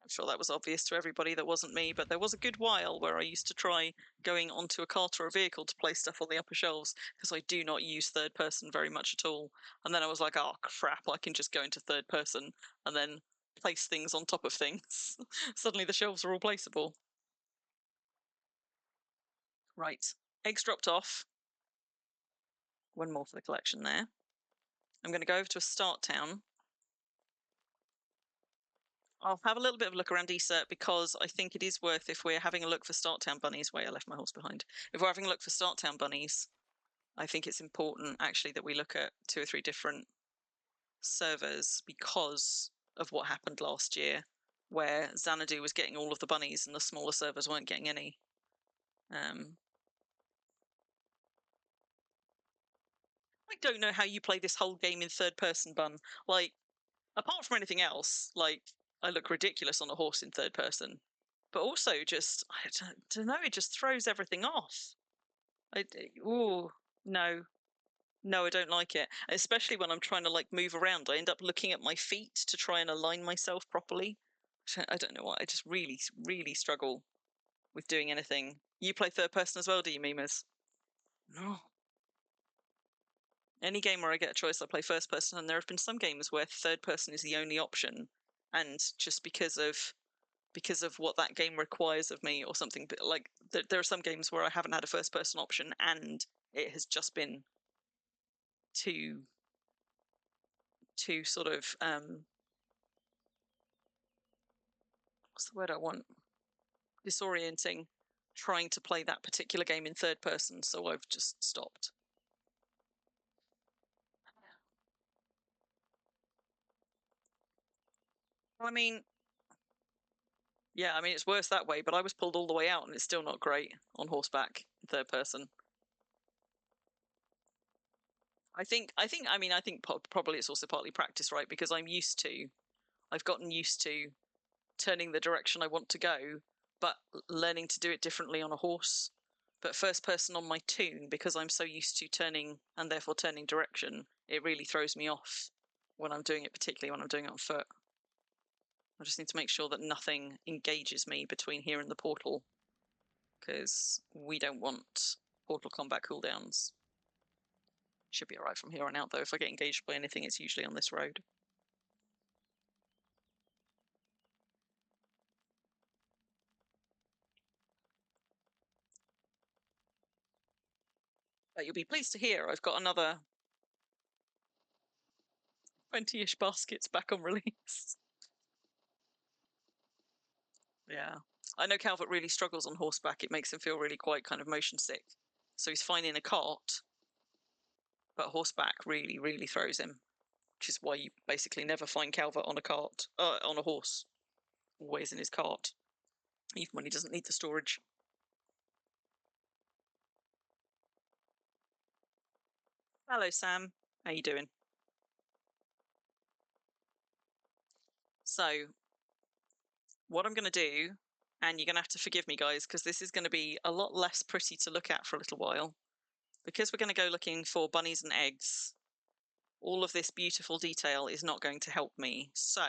I'm sure that was obvious to everybody that wasn't me, but there was a good while where I used to try going onto a cart or a vehicle to place stuff on the upper shelves, because I do not use third person very much at all. And then I was like, oh crap, I can just go into third person and then place things on top of things. Suddenly the shelves are all placeable. Right, eggs dropped off. 1 more for the collection there. I'm going to go over to a start town. I'll have a little bit of a look around ESERT, because I think it is worth, if we're having a look for start town bunnies. Wait, I left my horse behind. If we're having a look for start town bunnies, I think it's important actually that we look at 2 or 3 different servers, because of what happened last year, where Xanadu was getting all of the bunnies and the smaller servers weren't getting any. I don't know how you play this whole game in third person, Bun. Like, apart from anything else, like, I look ridiculous on a horse in third person. But also just, I don't know, it just throws everything off. No. No, I don't like it. Especially when I'm trying to like move around. I end up looking at my feet to try and align myself properly. I don't know why. I just really, really struggle with doing anything. You play third person as well, do you, Mimas? No. Any game where I get a choice, I play first person, and there have been some games where third person is the only option, and just because of what that game requires of me or something. But like there are some games where I haven't had a first person option, and it has just been too sort of what's the word I want? Disorienting, trying to play that particular game in third person, so I've just stopped. I mean, yeah, I mean it's worse that way, but I was pulled all the way out and it's still not great on horseback in third person. I think probably it's also partly practice, right? Because I've gotten used to turning the direction I want to go, but learning to do it differently on a horse. But first person on my toon, because I'm so used to turning and therefore turning direction, it really throws me off when I'm doing it, particularly when I'm doing it on foot. I just need to make sure that nothing engages me between here and the portal, because we don't want portal combat cooldowns. Should be alright from here on out, though. If I get engaged by anything, it's usually on this road. But you'll be pleased to hear I've got another 20-ish baskets back on release. Yeah. I know Calvert really struggles on horseback. It makes him feel really quite kind of motion sick. So he's fine in a cart, but horseback really, really throws him, which is why you basically never find Calvert on a cart, on a horse. Always in his cart, even when he doesn't need the storage. Hello, Sam. How you doing? So, what I'm going to do, and you're going to have to forgive me, guys, because this is going to be a lot less pretty to look at for a little while. Because we're going to go looking for bunnies and eggs, all of this beautiful detail is not going to help me. So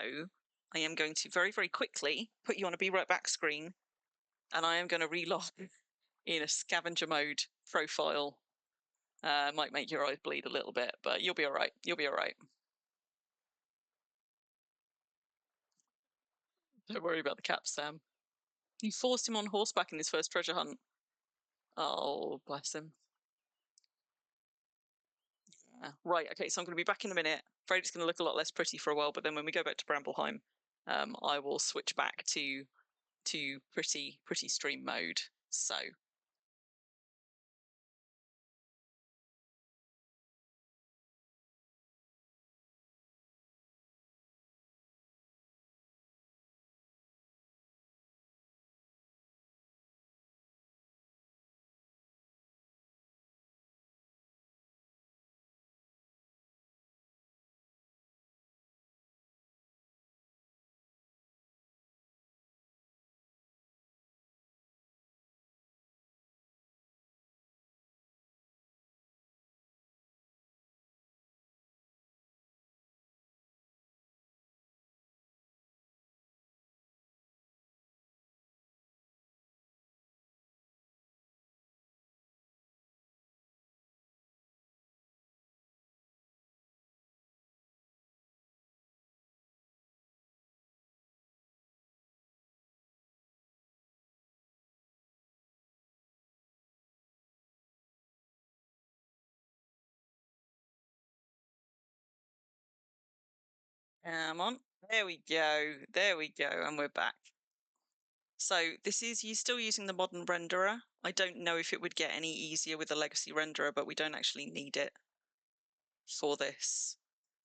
I am going to very, very quickly put you on a be right back screen, and I am going to relog in a scavenger mode profile. Might make your eyes bleed a little bit, but you'll be all right. You'll be all right. Don't worry about the cap, Sam. You forced him on horseback in his first treasure hunt. Oh, bless him. Yeah. Right, okay, so I'm going to be back in a minute. Afraid it's going to look a lot less pretty for a while, but then when we go back to Brambleheim, I will switch back to pretty stream mode. So come on. There we go. There we go. And we're back. So this is you still using the modern renderer. I don't know if it would get any easier with the legacy renderer, but we don't actually need it for this.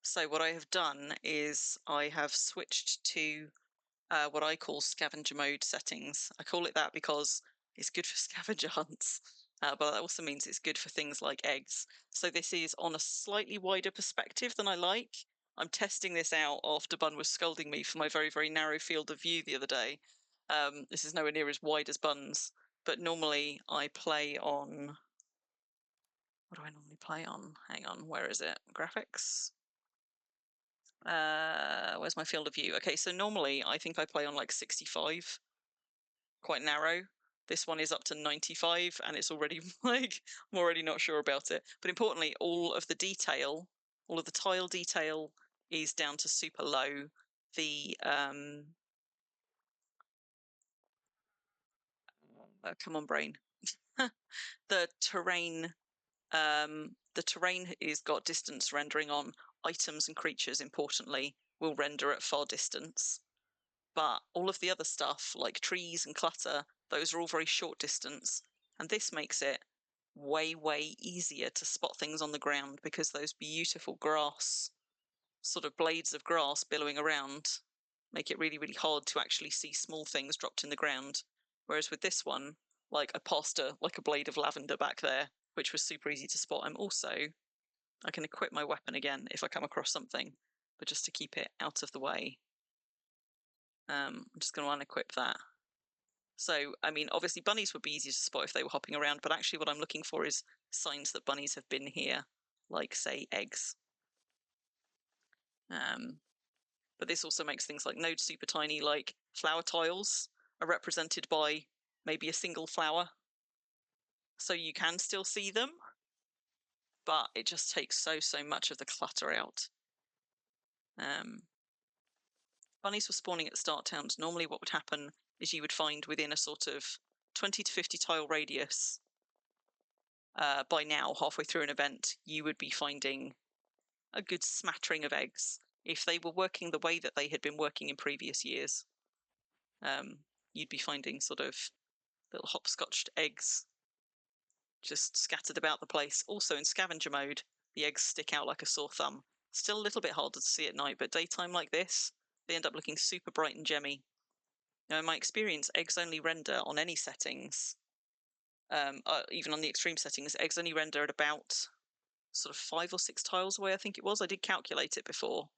So what I have done is I have switched to what I call scavenger mode settings. I call it that because it's good for scavenger hunts, but that also means it's good for things like eggs. So this is on a slightly wider perspective than I like. I'm testing this out after Bun was scolding me for my very, very narrow field of view the other day. This is nowhere near as wide as Bun's, but normally I play on... What do I normally play on? Hang on, where is it? Graphics? Where's my field of view? Okay, so normally I think I play on like 65, quite narrow. This one is up to 95 and it's already like, I'm already not sure about it. But importantly, all of the detail, all of the tile detail is down to super low. The, come on brain. The terrain The terrain is got distance rendering on. Items and creatures, importantly, will render at far distance. But all of the other stuff, like trees and clutter, those are all very short distance. And this makes it way, way easier to spot things on the ground because those beautiful grass, sort of blades of grass billowing around, make it really, really hard to actually see small things dropped in the ground. Whereas with this one, like I passed a blade of lavender back there, which was super easy to spot. I can equip my weapon again if I come across something, but just to keep it out of the way. I'm just going to unequip that. So, I mean, obviously bunnies would be easier to spot if they were hopping around, but actually what I'm looking for is signs that bunnies have been here, like, say, eggs. But this also makes things like nodes super tiny, like flower tiles are represented by maybe a single flower. So you can still see them, but it just takes so much of the clutter out. Bunnies were spawning at start towns. Normally what would happen is you would find within a sort of 20 to 50 tile radius, by now, halfway through an event, you would be finding a good smattering of eggs. If they were working the way that they had been working in previous years, you'd be finding sort of little hopscotched eggs just scattered about the place. Also in scavenger mode, the eggs stick out like a sore thumb. Still a little bit harder to see at night, but daytime like this, they end up looking super bright and gemmy. Now, in my experience, eggs only render on any settings, even on the extreme settings, eggs only render at about sort of 5 or 6 tiles away, I think it was. I did calculate it before.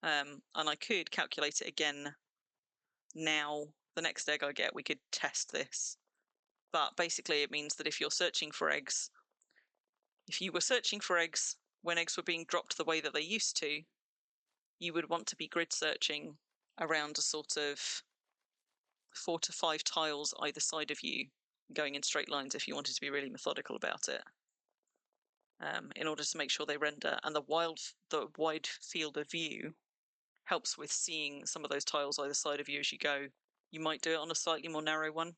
And I could calculate it again now. The next egg I get, we could test this. But basically, it means that if you're searching for eggs, if you were searching for eggs when eggs were being dropped the way that they used to, you would want to be grid searching around a sort of 4 to 5 tiles either side of you, going in straight lines if you wanted to be really methodical about it, in order to make sure they render. And the wide field of view helps with seeing some of those tiles either side of you as you go. You might do it on a slightly more narrow one,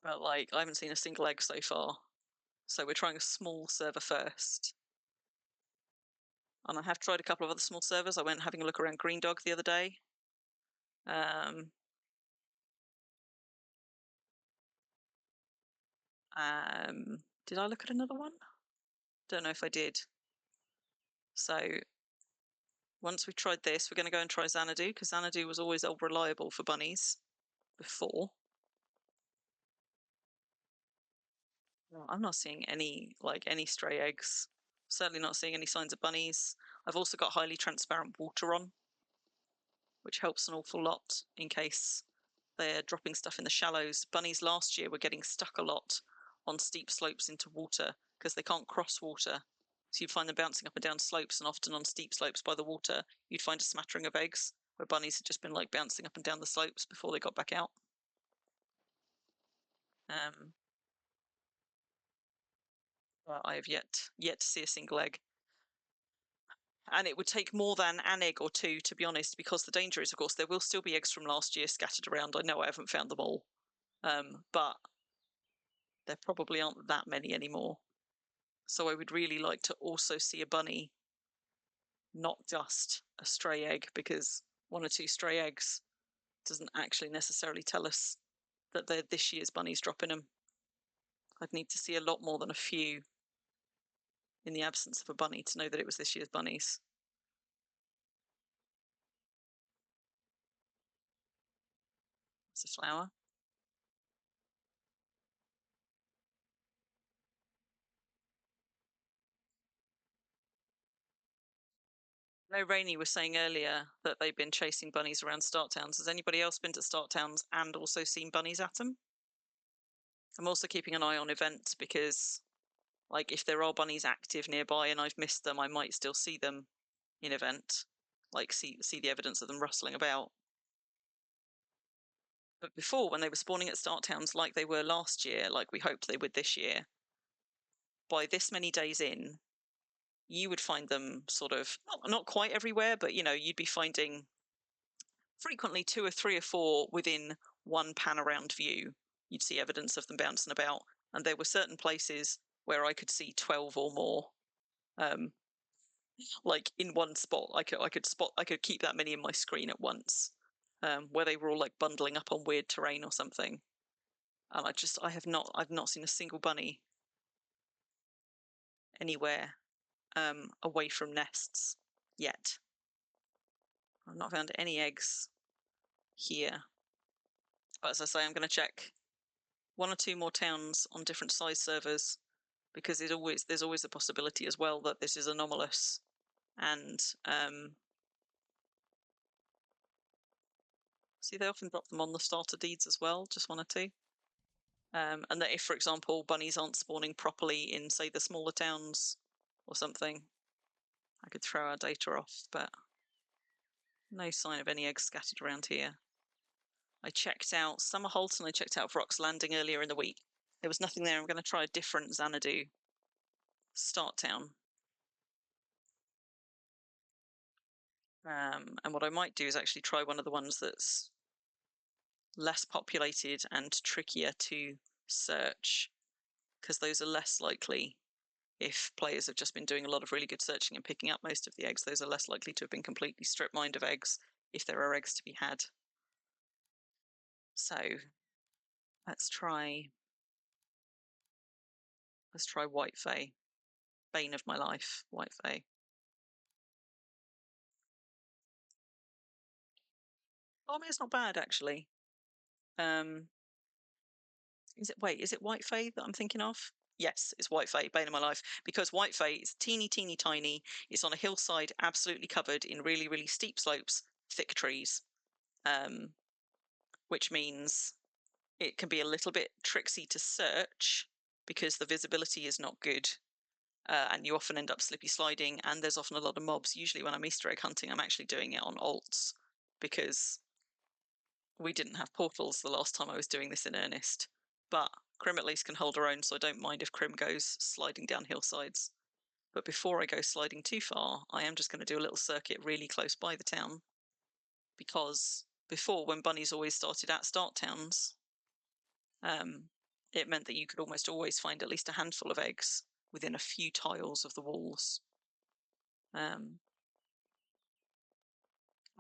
but like I haven't seen a single egg so far. So we're trying a small server first. And I have tried a couple of other small servers. I went having a look around Green Dog the other day. Did I look at another one? Don't know if I did. So once we've tried this, we're going to go and try Xanadu, because Xanadu was always reliable for bunnies before. Well, I'm not seeing any stray eggs. Certainly not seeing any signs of bunnies. I've also got highly transparent water on, which helps an awful lot in case they're dropping stuff in the shallows. Bunnies last year were getting stuck a lot on steep slopes into water because they can't cross water. So you'd find them bouncing up and down slopes, and often on steep slopes by the water, you'd find a smattering of eggs where bunnies had just been like bouncing up and down the slopes before they got back out. But I have yet to see a single egg. And it would take more than an egg or two, to be honest, because the danger is, of course, there will still be eggs from last year scattered around. I know I haven't found them all, but there probably aren't that many anymore. So I would really like to also see a bunny, not just a stray egg, because 1 or 2 stray eggs doesn't actually necessarily tell us that they're this year's bunnies dropping them. I'd need to see a lot more than a few in the absence of a bunny to know that it was this year's bunnies. It's a flower. No, Rainey was saying earlier that they've been chasing bunnies around start towns. Has anybody else been to start towns and also seen bunnies at them? I'm also keeping an eye on events because, like, if there are bunnies active nearby and I've missed them, I might still see them in event, like see the evidence of them rustling about. But before, when they were spawning at start towns like they were last year, like we hoped they would this year, by this many days in, you would find them sort of not quite everywhere, but you'd be finding frequently 2 or 3 or 4 within one pan around view. You'd see evidence of them bouncing about. And there were certain places where I could see 12 or more, like in one spot. I could keep that many in my screen at once, where they were all like bundling up on weird terrain or something. And I've not seen a single bunny anywhere away from nests yet. I've not found any eggs here. But as I say, I'm going to check 1 or 2 more towns on different size servers, because there's always the possibility as well that this is anomalous, and see, they often drop them on the starter deeds as well, just 1 or 2. And that if, for example, bunnies aren't spawning properly in, say, the smaller towns or something, I could throw our data off, but no sign of any eggs scattered around here. I checked out Summerholt and I checked out Vrock's Landing earlier in the week. There was nothing there. I'm going to try a different Xanadu start town. And what I might do is actually try one of the ones that's less populated and trickier to search, because those are less likely. If players have just been doing a lot of really good searching and picking up most of the eggs, those are less likely to have been completely strip-mined of eggs if there are eggs to be had. So let's try White Fay. Bane of my life, White Fay. Oh, I mean, it's not bad actually. Is it White Fay that I'm thinking of? Yes, it's White Fay, bane of my life, because White Fay is teeny tiny. It's on a hillside, absolutely covered in really, really steep slopes, thick trees, which means it can be a little bit tricksy to search because the visibility is not good, and you often end up slippy sliding, and there's often a lot of mobs. Usually when I'm Easter egg hunting, I'm actually doing it on alts, because we didn't have portals the last time I was doing this in earnest. But Crim at least can hold her own, so I don't mind if Crim goes sliding down hillsides. But before I go sliding too far, I am just going to do a little circuit really close by the town, because before, when bunnies always started at start towns, it meant that you could almost always find at least a handful of eggs within a few tiles of the walls.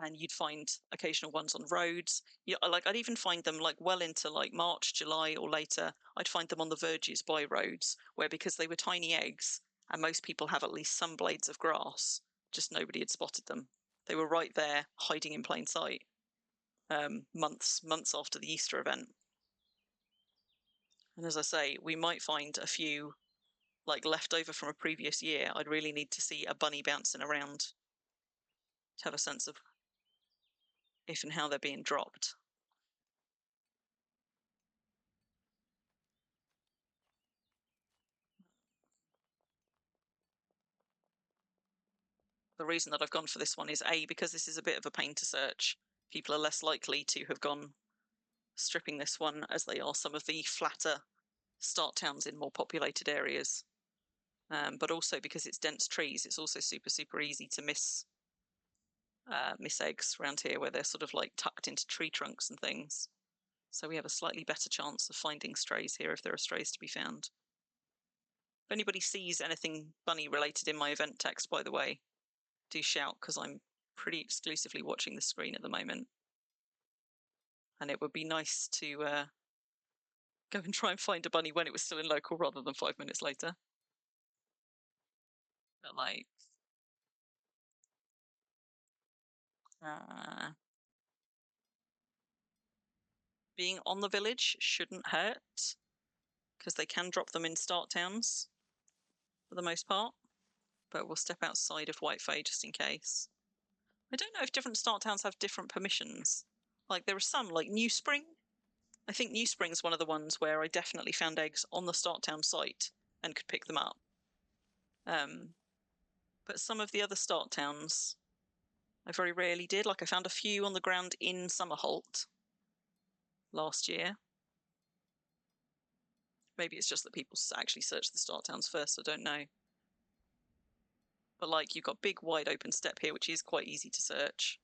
And you'd find occasional ones on roads. I'd even find them like well into like March, July, or later. I'd find them on the verges by roads, where, because they were tiny eggs and most people have at least some blades of grass, just nobody had spotted them. They were right there, hiding in plain sight, months after the Easter event. And as I say, we might find a few like left over from a previous year. I'd really need to see a bunny bouncing around to have a sense of if and how they're being dropped. The reason that I've gone for this one is A, because this is a bit of a pain to search. People are less likely to have gone stripping this one as they are some of the flatter start towns in more populated areas. But also because it's dense trees, it's also super easy to miss eggs around here, where they're sort of like tucked into tree trunks and things. So we have a slightly better chance of finding strays here if there are strays to be found. If anybody sees anything bunny related in my event text, by the way, do shout, because I'm pretty exclusively watching the screen at the moment. And it would be nice to go and try and find a bunny when it was still in local rather than 5 minutes later. But like, being on the village shouldn't hurt, because they can drop them in start towns for the most part. But we'll step outside of White Fay just in case. I don't know if different start towns have different permissions. Like, there are some, like New Spring. I think New Spring's one of the ones where I definitely found eggs on the start town site and could pick them up. But some of the other start towns, I very rarely did. Like, I found a few on the ground in Summerholt last year. Maybe it's just that people actually search the start towns first, I don't know. But like, you've got big wide open steppe here, which is quite easy to search.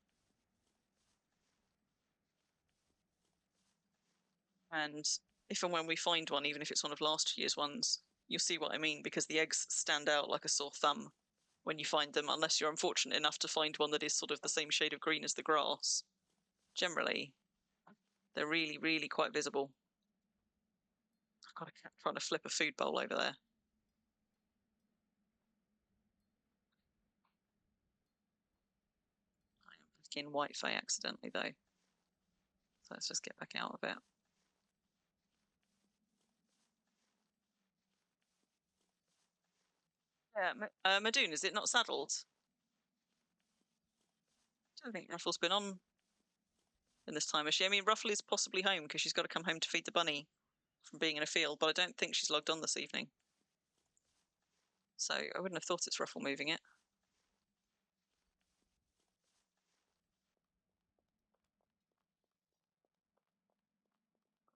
And if and when we find one, even if it's one of last year's ones, you'll see what I mean, because the eggs stand out like a sore thumb when you find them, unless you're unfortunate enough to find one that is sort of the same shade of green as the grass. Generally, they're really, really quite visible. I've got a cat trying to flip a food bowl over there. I am back in whitefay accidentally, though. So let's just get back out of it. Yeah, Madoon, is it not saddled? I don't think Ruffle's been on in this time, is she? I mean, Ruffle is possibly home because she's got to come home to feed the bunny from being in a field, but I don't think she's logged on this evening. So I wouldn't have thought it's Ruffle moving it.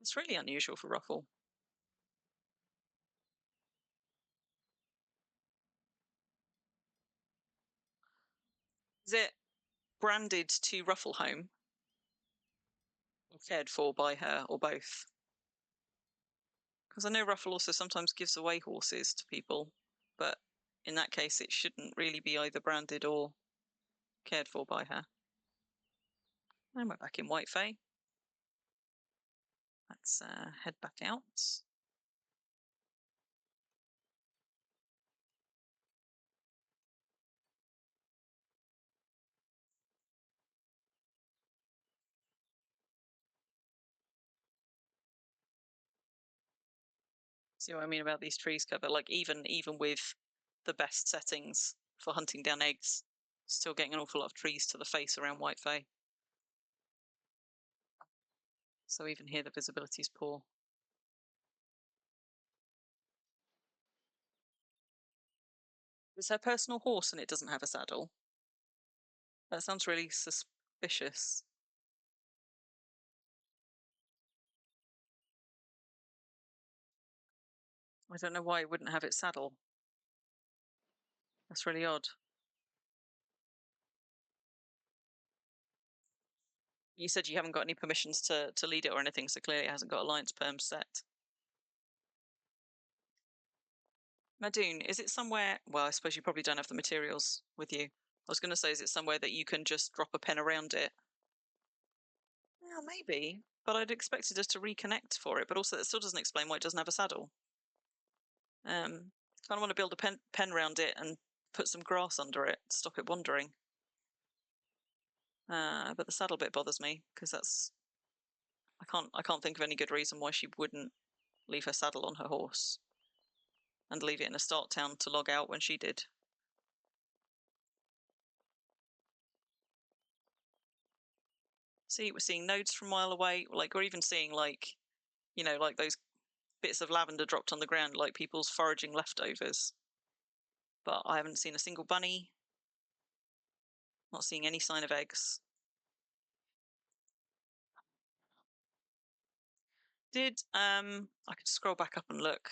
It's really unusual for Ruffle. Is it branded to Ruffle home or cared for by her, or both? Because I know Ruffle also sometimes gives away horses to people, but in that case it shouldn't really be either branded or cared for by her. And we're back in Whitefay. Let's head back out. See what I mean about these trees cover? Like even with the best settings for hunting down eggs, still getting an awful lot of trees to the face around Whitefay. So even here the visibility is poor. It's her personal horse and it doesn't have a saddle. That sounds really suspicious. I don't know why it wouldn't have its saddle. That's really odd. You said you haven't got any permissions to lead it or anything, so clearly it hasn't got alliance perms set. Madoon, is it somewhere? Well, I suppose you probably don't have the materials with you. I was going to say, is it somewhere that you can just drop a pen around it? Yeah, maybe. But I'd expected us to reconnect for it. But also, that still doesn't explain why it doesn't have a saddle. Kind of want to build a pen around it and put some grass under it, stop it wandering. But the saddle bit bothers me because that's I can't think of any good reason why she wouldn't leave her saddle on her horse and leave it in a start town to log out when she did. See, we're seeing nodes from a mile away. Like we're even seeing like, like those bits of lavender dropped on the ground, like people's foraging leftovers. But I haven't seen a single bunny. Not seeing any sign of eggs. Did I could scroll back up and look.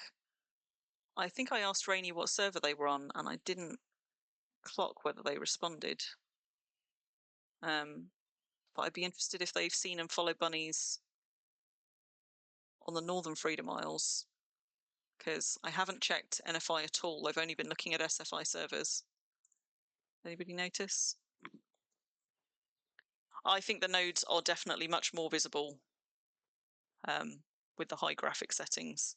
I think I asked Rainy what server they were on, and I didn't clock whether they responded. But I'd be interested if they've seen and followed bunnies on the Northern Freedom Isles, because I haven't checked NFI at all. I've only been looking at SFI servers. Anybody notice? I think the nodes are definitely much more visible with the high graphic settings,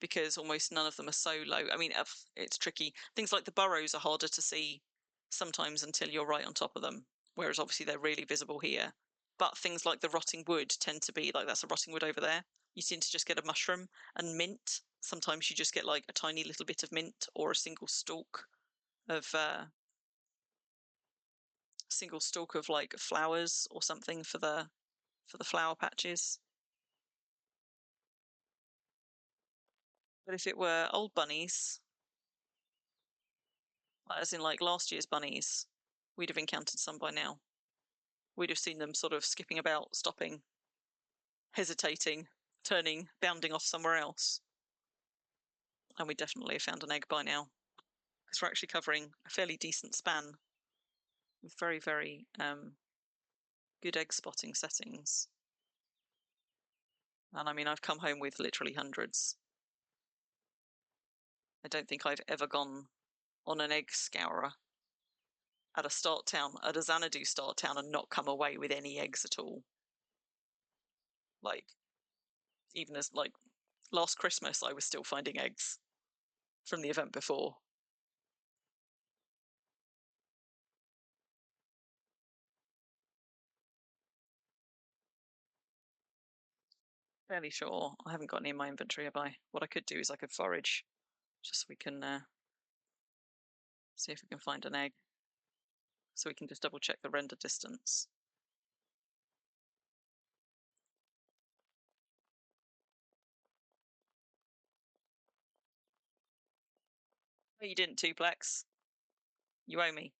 because almost none of them are so low. I mean, it's tricky. Things like the burrows are harder to see sometimes until you're right on top of them, whereas obviously they're really visible here. But things like the rotting wood tend to be like, that's a rotting wood over there. You tend to just get a mushroom, and mint. Sometimes you just get like a tiny little bit of mint or a single stalk of like flowers or something for the flower patches. But if it were old bunnies, as in like last year's bunnies, we'd have encountered some by now. We'd have seen them sort of skipping about, stopping, hesitating, turning, bounding off somewhere else. And we definitely have found an egg by now, because we're actually covering a fairly decent span with very, very good egg spotting settings. And I mean, I've come home with literally hundreds. I don't think I've ever gone on an egg scourer at a start town, at a Xanadu start town, and not come away with any eggs at all. Like, even as like last Christmas, I was still finding eggs from the event before. Fairly sure. I haven't got any in my inventory, have I? What I could do is I could forage, just so we can see if we can find an egg. So we can just double check the render distance. No, you didn't, Tuplex. You owe me.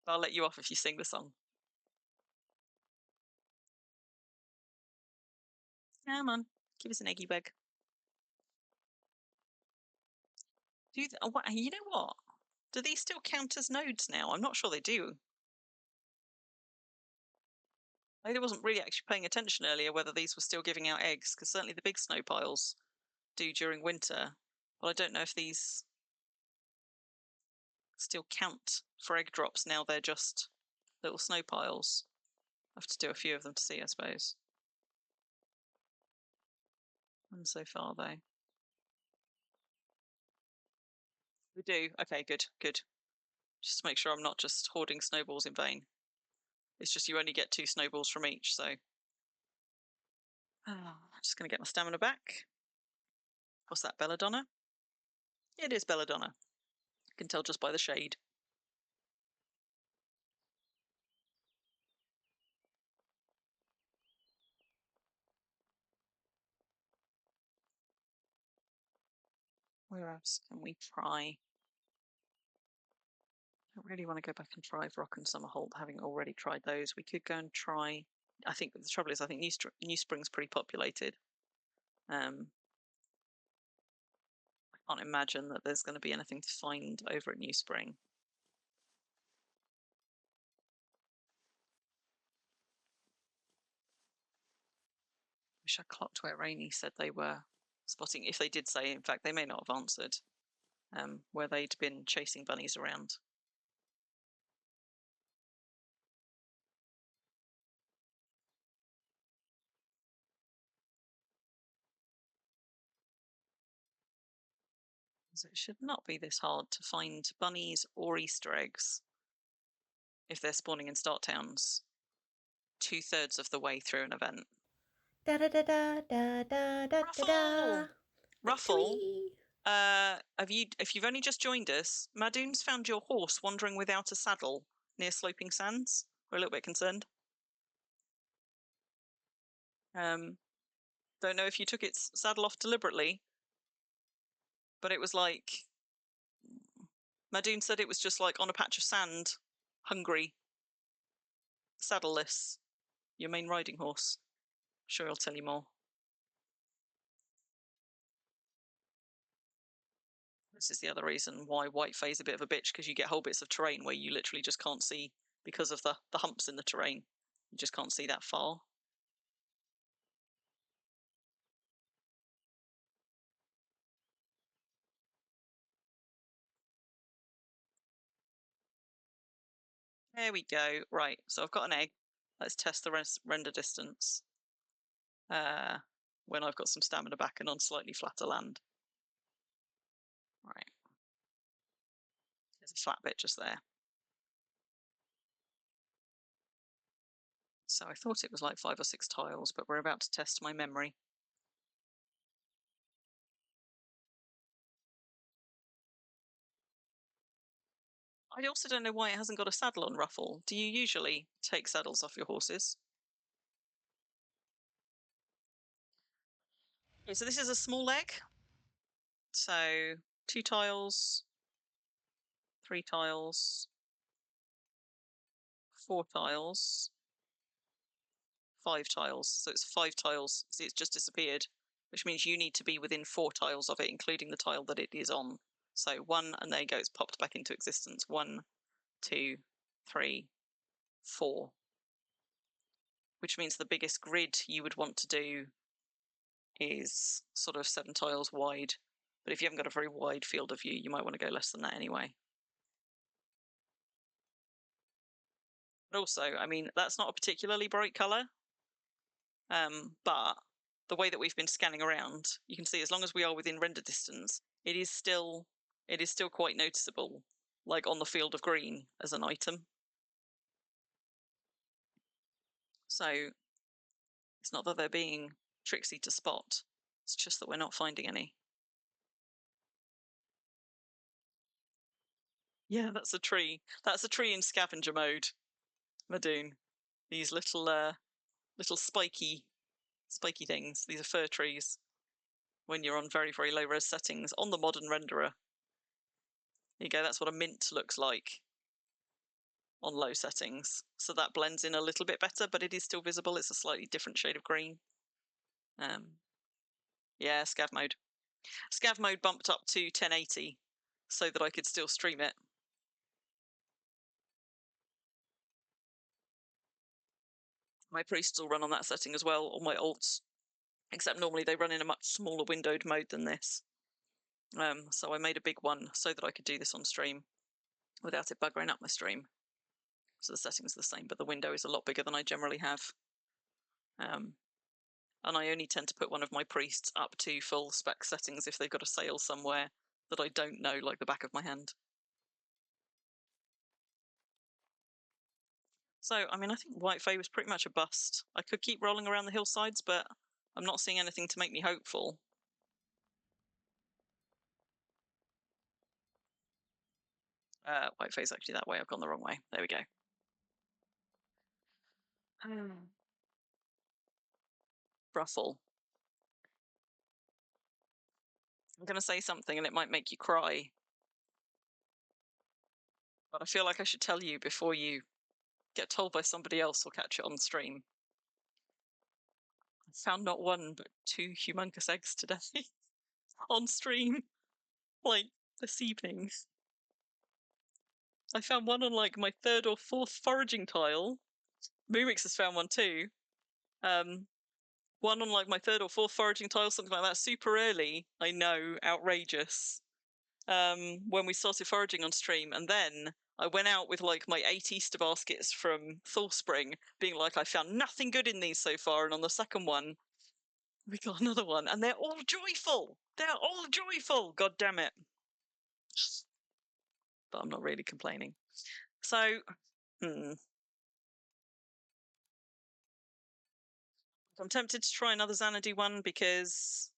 I'll let you off if you sing the song. Come on, give us an eggy bag. You know what? Do these still count as nodes now? I'm not sure they do. I wasn't really actually paying attention earlier whether these were still giving out eggs, because certainly the big snow piles do during winter. But I don't know if these still count for egg drops now they're just little snow piles. I have to do a few of them to see, I suppose. And so far, though. We do. Okay, good, good. Just to make sure I'm not just hoarding snowballs in vain. It's just you only get 2 snowballs from each, so. I'm just going to get my stamina back. What's that, belladonna? It is belladonna. I can tell just by the shade. Where else can we try? I don't really want to go back and try Rock and Summer Holt, having already tried those. We could go and try. I think the trouble is, I think New Spring's pretty populated. I can't imagine that there's going to be anything to find over at New Spring. Wish I clocked where Rainey said they were spotting. If they did say, in fact, they may not have answered, where they'd been chasing bunnies around. So it should not be this hard to find bunnies or Easter eggs if they're spawning in start towns 2/3 of the way through an event. Da da da da da da da da. Ruffle, if you've only just joined us, Madoon's found your horse wandering without a saddle near sloping sands. We're a little bit concerned. Don't know if you took its saddle off deliberately, but it was like Madoon said it was just like on a patch of sand, hungry, saddleless. Your main riding horse. Sure, I'll tell you more. This is the other reason why Whitefay's a bit of a bitch, because you get whole bits of terrain where you literally just can't see because of the humps in the terrain. You just can't see that far. There we go. Right, so I've got an egg. Let's test the render distance when I've got some stamina back and on slightly flatter land. Right. There's a flat bit just there. So I thought it was like 5 or 6 tiles, but we're about to test my memory. I also don't know why it hasn't got a saddle on Ruffle. Do you usually take saddles off your horses? Okay, so this is a small egg. So 2 tiles, 3 tiles, 4 tiles, 5 tiles. So it's 5 tiles. See, it's just disappeared, which means you need to be within 4 tiles of it, including the tile that it is on. So 1, and there you go, it's popped back into existence. 1, 2, 3, 4. which means the biggest grid you would want to do is sort of 7 tiles wide. But if you haven't got a very wide field of view, you might want to go less than that anyway. But also, I mean, that's not a particularly bright colour. But the way that we've been scanning around, you can see as long as we are within render distance, it is still quite noticeable, like on the field of green as an item. So it's not that they're being tricksy to spot, it's just that we're not finding any. Yeah, that's a tree. That's a tree in scavenger mode, Madoon. These little spiky things. These are fir trees when you're on very, very low res settings on the modern renderer. There you go, that's what a mint looks like on low settings. So that blends in a little bit better, but it is still visible. It's a slightly different shade of green. Yeah, scav mode. Scav mode bumped up to 1080 so that I could still stream it. My priests will run on that setting as well, or my alts, except normally they run in a much smaller windowed mode than this. So I made a big one so that I could do this on stream without it buggering up my stream. So the settings are the same, but the window is a lot bigger than I generally have. And I only tend to put one of my priests up to full spec settings if they've got a sail somewhere that I don't know like the back of my hand. So, I mean, I think White Fae was pretty much a bust. I could keep rolling around the hillsides, but I'm not seeing anything to make me hopeful. White Fae's actually that way. I've gone the wrong way. There we go. Ruffle. I'm going to say something and it might make you cry. But I feel like I should tell you before you get told by somebody else or catch it on stream. I found not one, but 2 humongous eggs today on stream, like this evening. I found one on like my 3rd or 4th foraging tile. Moomix has found one too. One on like my 3rd or 4th foraging tile, something like that, super early. I know, outrageous. When we started foraging on stream, and then I went out with like my 8 Easter baskets from Thorspring, being like, I found nothing good in these so far, and on the second one, we got another one, and they're all joyful. They're all joyful. God damn it. But I'm not really complaining. So, I'm tempted to try another Xanadu one because,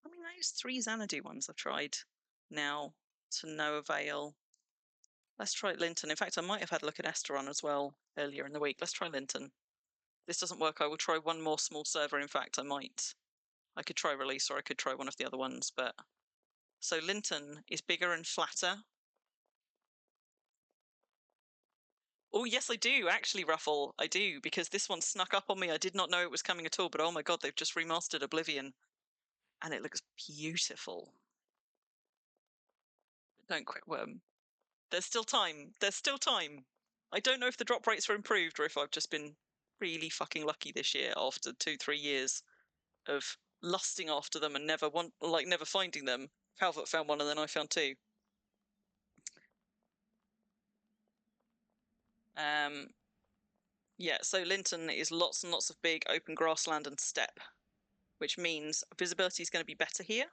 I mean, those 3 Xanadu ones I've tried now to no avail. Let's try Linton. In fact, I might have had a look at Esteron as well earlier in the week. Let's try Linton. If this doesn't work, I will try one more small server. In fact, I could try Release, or I could try one of the other ones. But so Linton is bigger and flatter. Oh, yes, I do, actually, Ruffle. I do, because this one snuck up on me. I did not know it was coming at all, but oh my god, they've just remastered Oblivion. And it looks beautiful. Don't quit, Wurm. There's still time. There's still time. I don't know if the drop rates are improved or if I've just been really fucking lucky this year after 2-3 years of lusting after them and never finding them. Calvert found one and then I found 2. Yeah, so Linton is lots and lots of big open grassland and steppe, which means visibility is going to be better here.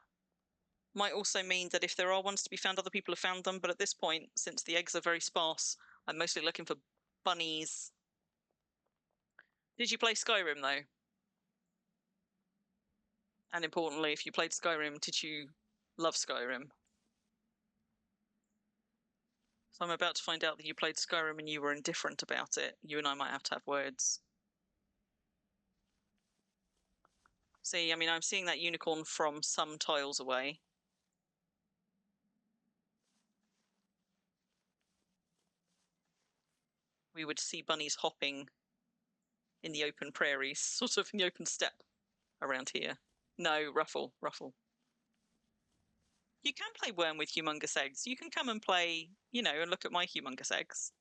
Might also mean that if there are ones to be found, other people have found them, but at this point, since the eggs are very sparse, I'm mostly looking for bunnies. Did you play Skyrim, though? And importantly, if you played Skyrim, did you love Skyrim? So I'm about to find out that you played Skyrim and you were indifferent about it. You and I might have to have words. See, I mean, I'm seeing that unicorn from some tiles away. We would see bunnies hopping in the open prairies, sort of in the open steppe around here. No, Ruffle. You can play Wurm with humongous eggs. You can come and play, and look at my humongous eggs.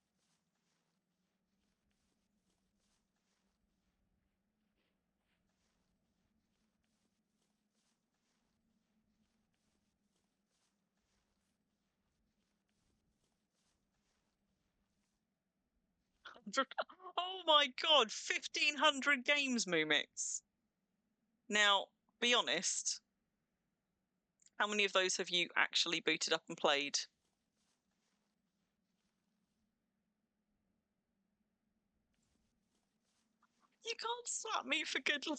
Oh my god, 1,500 games, Moomix. Now, be honest, how many of those have you actually booted up and played? You can't slap me for good luck.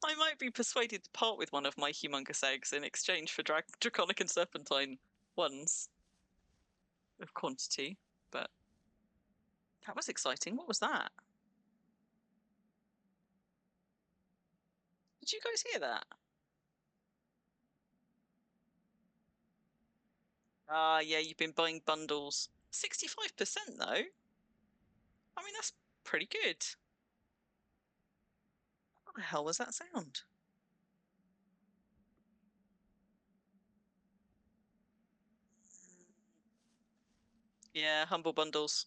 I might be persuaded to part with one of my humongous eggs in exchange for draconic and serpentine ones of quantity, but that was exciting. What was that? Did you guys hear that? Ah, yeah, you've been buying bundles. 65% though. I mean, that's pretty good. What the hell was that sound? Yeah, humble bundles.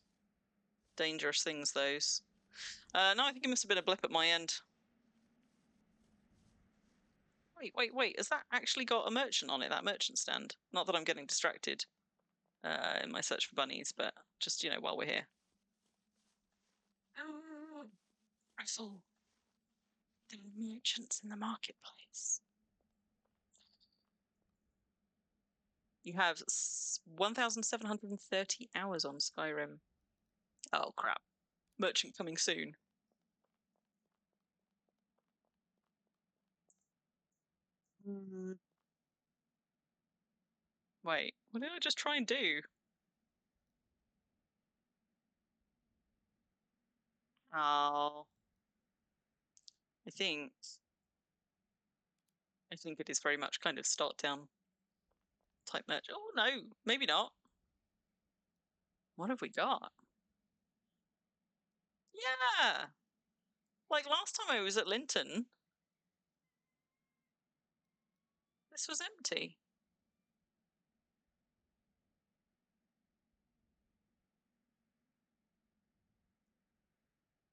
Dangerous things, those. No, I think it must have been a blip at my end. Wait. Has that actually got a merchant on it, that merchant stand? Not that I'm getting distracted in my search for bunnies, but just, while we're here. Oh, I saw the merchants in the marketplace. You have 1,730 hours on Skyrim. Oh, crap. Merchant coming soon. Wait, what did I just try and do? Oh, I think it is very much kind of start down type merch. Oh no, maybe not. What have we got? Yeah, like last time I was at Linton, this was empty.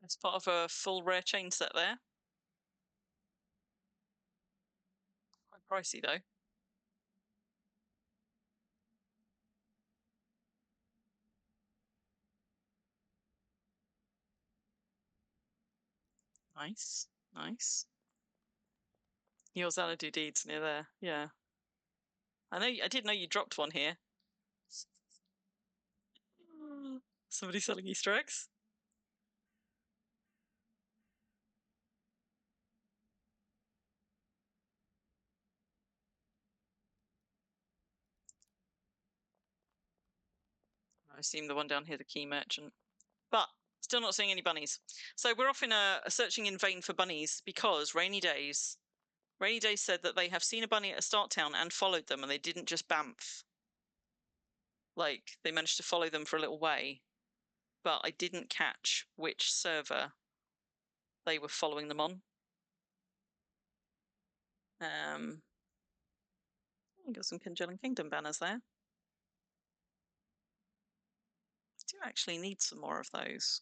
It's part of a full rare chain set there. Quite pricey though. Nice, nice. Your Xanadu deeds near there. Yeah, I did know you dropped one here. Somebody selling Easter eggs. I assume the one down here, the key merchant. But still not seeing any bunnies. So we're off in a searching in vain for bunnies because Rainy Days said that they have seen a bunny at a start town and followed them, and they didn't just bamf. Like, they managed to follow them for a little way, but I didn't catch which server they were following them on. Got some Congealing Kingdom banners there. I do actually need some more of those.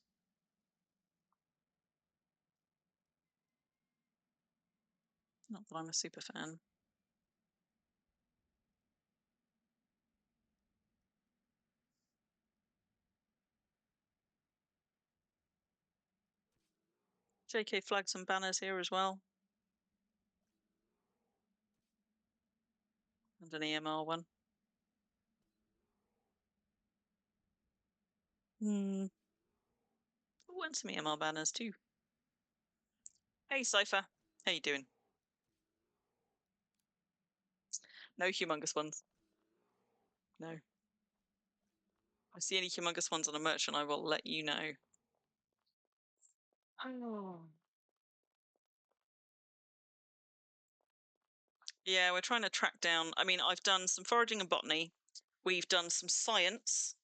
Not that I'm a super fan. JK flags and banners here as well. And an EMR one. Oh, and some EMR banners too. Hey, Cypher. How you doing? No humongous ones. No. If I see any humongous ones on a merchant, I will let you know. Oh. Yeah, we're trying to track down. I mean, I've done some foraging and botany. We've done some science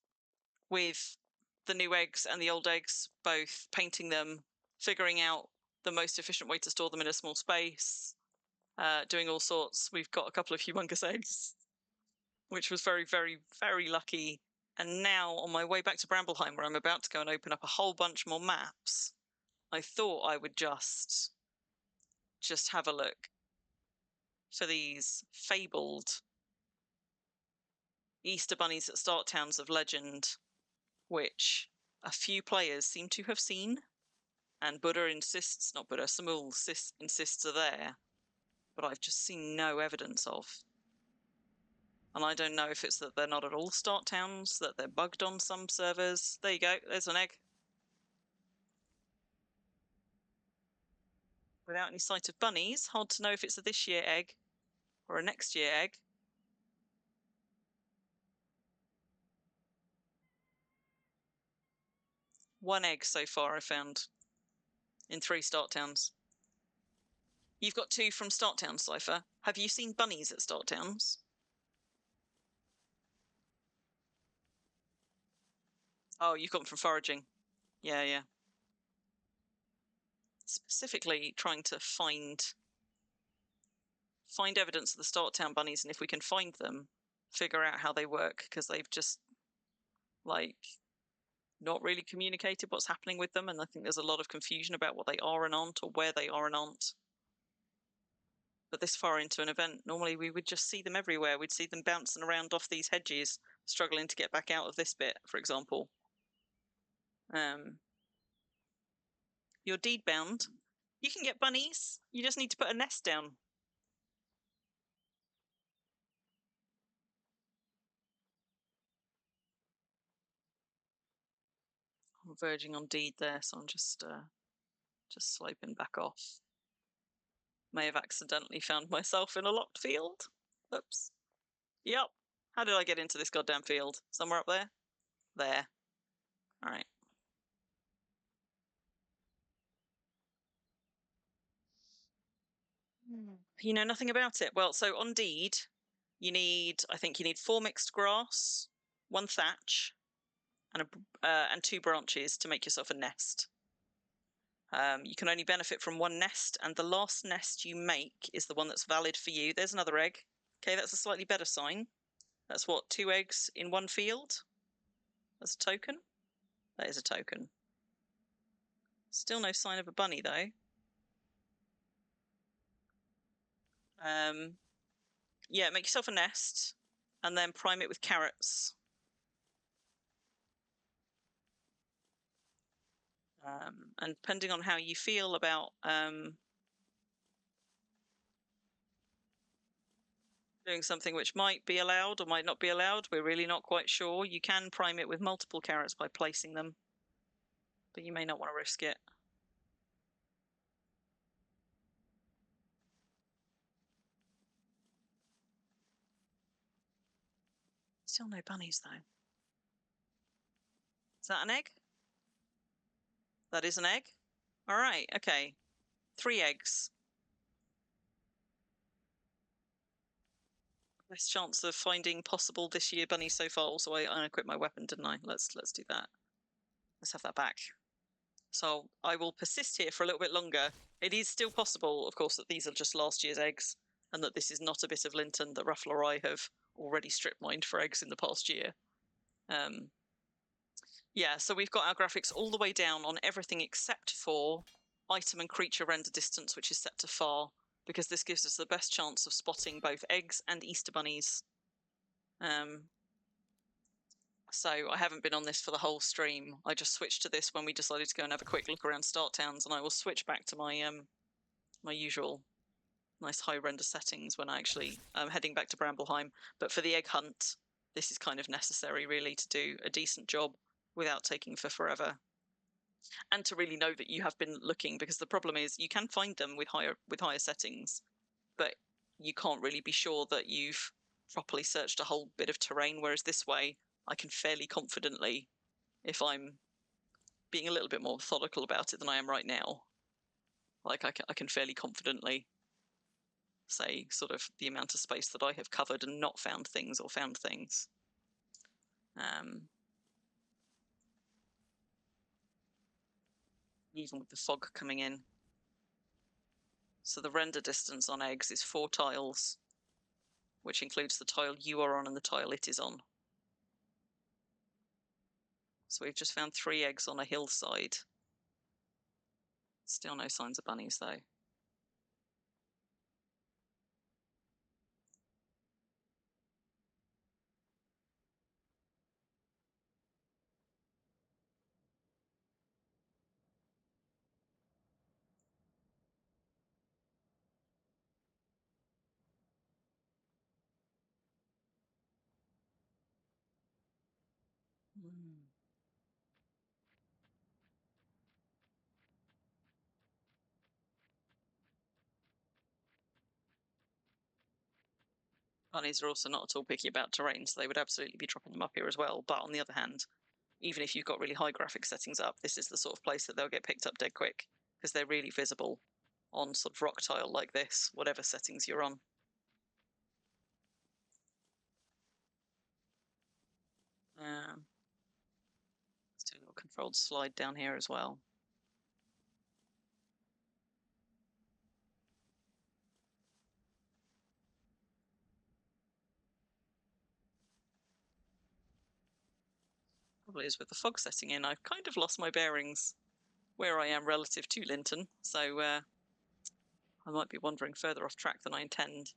with the new eggs and the old eggs, both painting them, figuring out the most efficient way to store them in a small space, doing all sorts. We've got a couple of humongous eggs, which was very, very, very lucky. And now on my way back to Brambleheim, where I'm about to go and open up a whole bunch more maps, I thought I would just have a look for these fabled Easter bunnies at start towns of legend, which a few players seem to have seen, and Samul insists are there, but I've just seen no evidence of. And I don't know if it's that they're not at all start towns, that they're bugged on some servers. There you go, there's an egg. Without any sight of bunnies, hard to know if it's a this year egg or a next year egg. One egg so far I found in 3 start towns. You've got 2 from start towns, Cypher. Have you seen bunnies at start towns? Oh, you've got them from foraging. Yeah. Specifically trying to find evidence of the start town bunnies, and if we can find them, figure out how they work, because they've just like not really communicated what's happening with them, and I think there's a lot of confusion about what they are and aren't, or where they are and aren't. But this far into an event, normally we would just see them everywhere. We'd see them bouncing around off these hedges, struggling to get back out of this bit, for example. You're deed bound. You can get bunnies. You just need to put a nest down. I'm verging on deed there, so I'm just sloping back off. May have accidentally found myself in a locked field. Oops. Yep. How did I get into this goddamn field? Somewhere up there? There. All right. You know nothing about it. Well, so on deed, I think you need 4 mixed grass, 1 thatch, and 2 branches to make yourself a nest. You can only benefit from 1 nest, and the last nest you make is the one that's valid for you. There's another egg. Okay, that's a slightly better sign. That's what, 2 eggs in 1 field? That's a token? That is a token. Still no sign of a bunny, though. Yeah, make yourself a nest, and then prime it with carrots. And depending on how you feel about doing something which might be allowed or might not be allowed, we're really not quite sure. You can prime it with multiple carrots by placing them, but you may not want to risk it. Still no bunnies, though. Is that an egg? That is an egg. All right, okay. 3 eggs. Best chance of finding possible this year bunnies so far. Also, I unequipped my weapon, didn't I? Let's do that. Let's have that back. So I will persist here for a little bit longer. It is still possible, of course, that these are just last year's eggs, and that this is not a bit of Linton that Ruffle or I have already strip mined for eggs in the past year. Yeah, so we've got our graphics all the way down on everything except for item and creature render distance, which is set to far, because this gives us the best chance of spotting both eggs and Easter bunnies. So I haven't been on this for the whole stream. I just switched to this when we decided to go and have a quick look around start towns, and I will switch back to my my usual nice high render settings when I actually am heading back to Brambleheim. But for the egg hunt, this is kind of necessary, really, to do a decent job without taking for forever, and to really know that you have been looking, because the problem is you can find them with higher settings, but you can't really be sure that you've properly searched a whole bit of terrain, whereas this way I can fairly confidently, if I'm being a little bit more methodical about it than I am right now, like I can fairly confidently say sort of the amount of space that I have covered and not found things, or found things. Even with the fog coming in. So the render distance on eggs is 4 tiles, which includes the tile you are on and the tile it is on. So we've just found 3 eggs on a hillside. Still no signs of bunnies, though. Bunnies are also not at all picky about terrain, so they would absolutely be dropping them up here as well. But on the other hand, even if you've got really high graphic settings up, this is the sort of place that they'll get picked up dead quick because they're really visible on sort of rock tile like this, whatever settings you're on. Let's do a little controlled slide down here as well. Probably is with the fog setting in. I've kind of lost my bearings where I am relative to Linton, so I might be wandering further off track than I intend.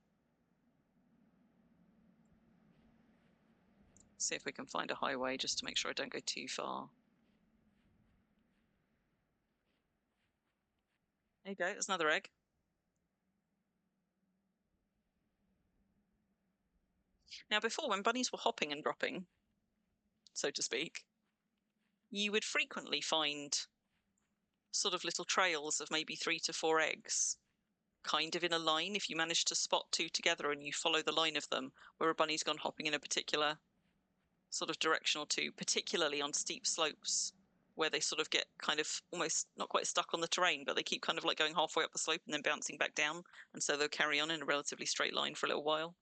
See if we can find a highway just to make sure I don't go too far. There you go, there's another egg. Now before, when bunnies were hopping and dropping, so to speak, you would frequently find sort of little trails of maybe 3 to 4 eggs, kind of in a line. If you manage to spot 2 together and you follow the line of them, where a bunny's gone hopping in a particular sort of direction or two, particularly on steep slopes, where they sort of get kind of almost not quite stuck on the terrain, but they keep kind of like going halfway up the slope and then bouncing back down, and so they'll carry on in a relatively straight line for a little while.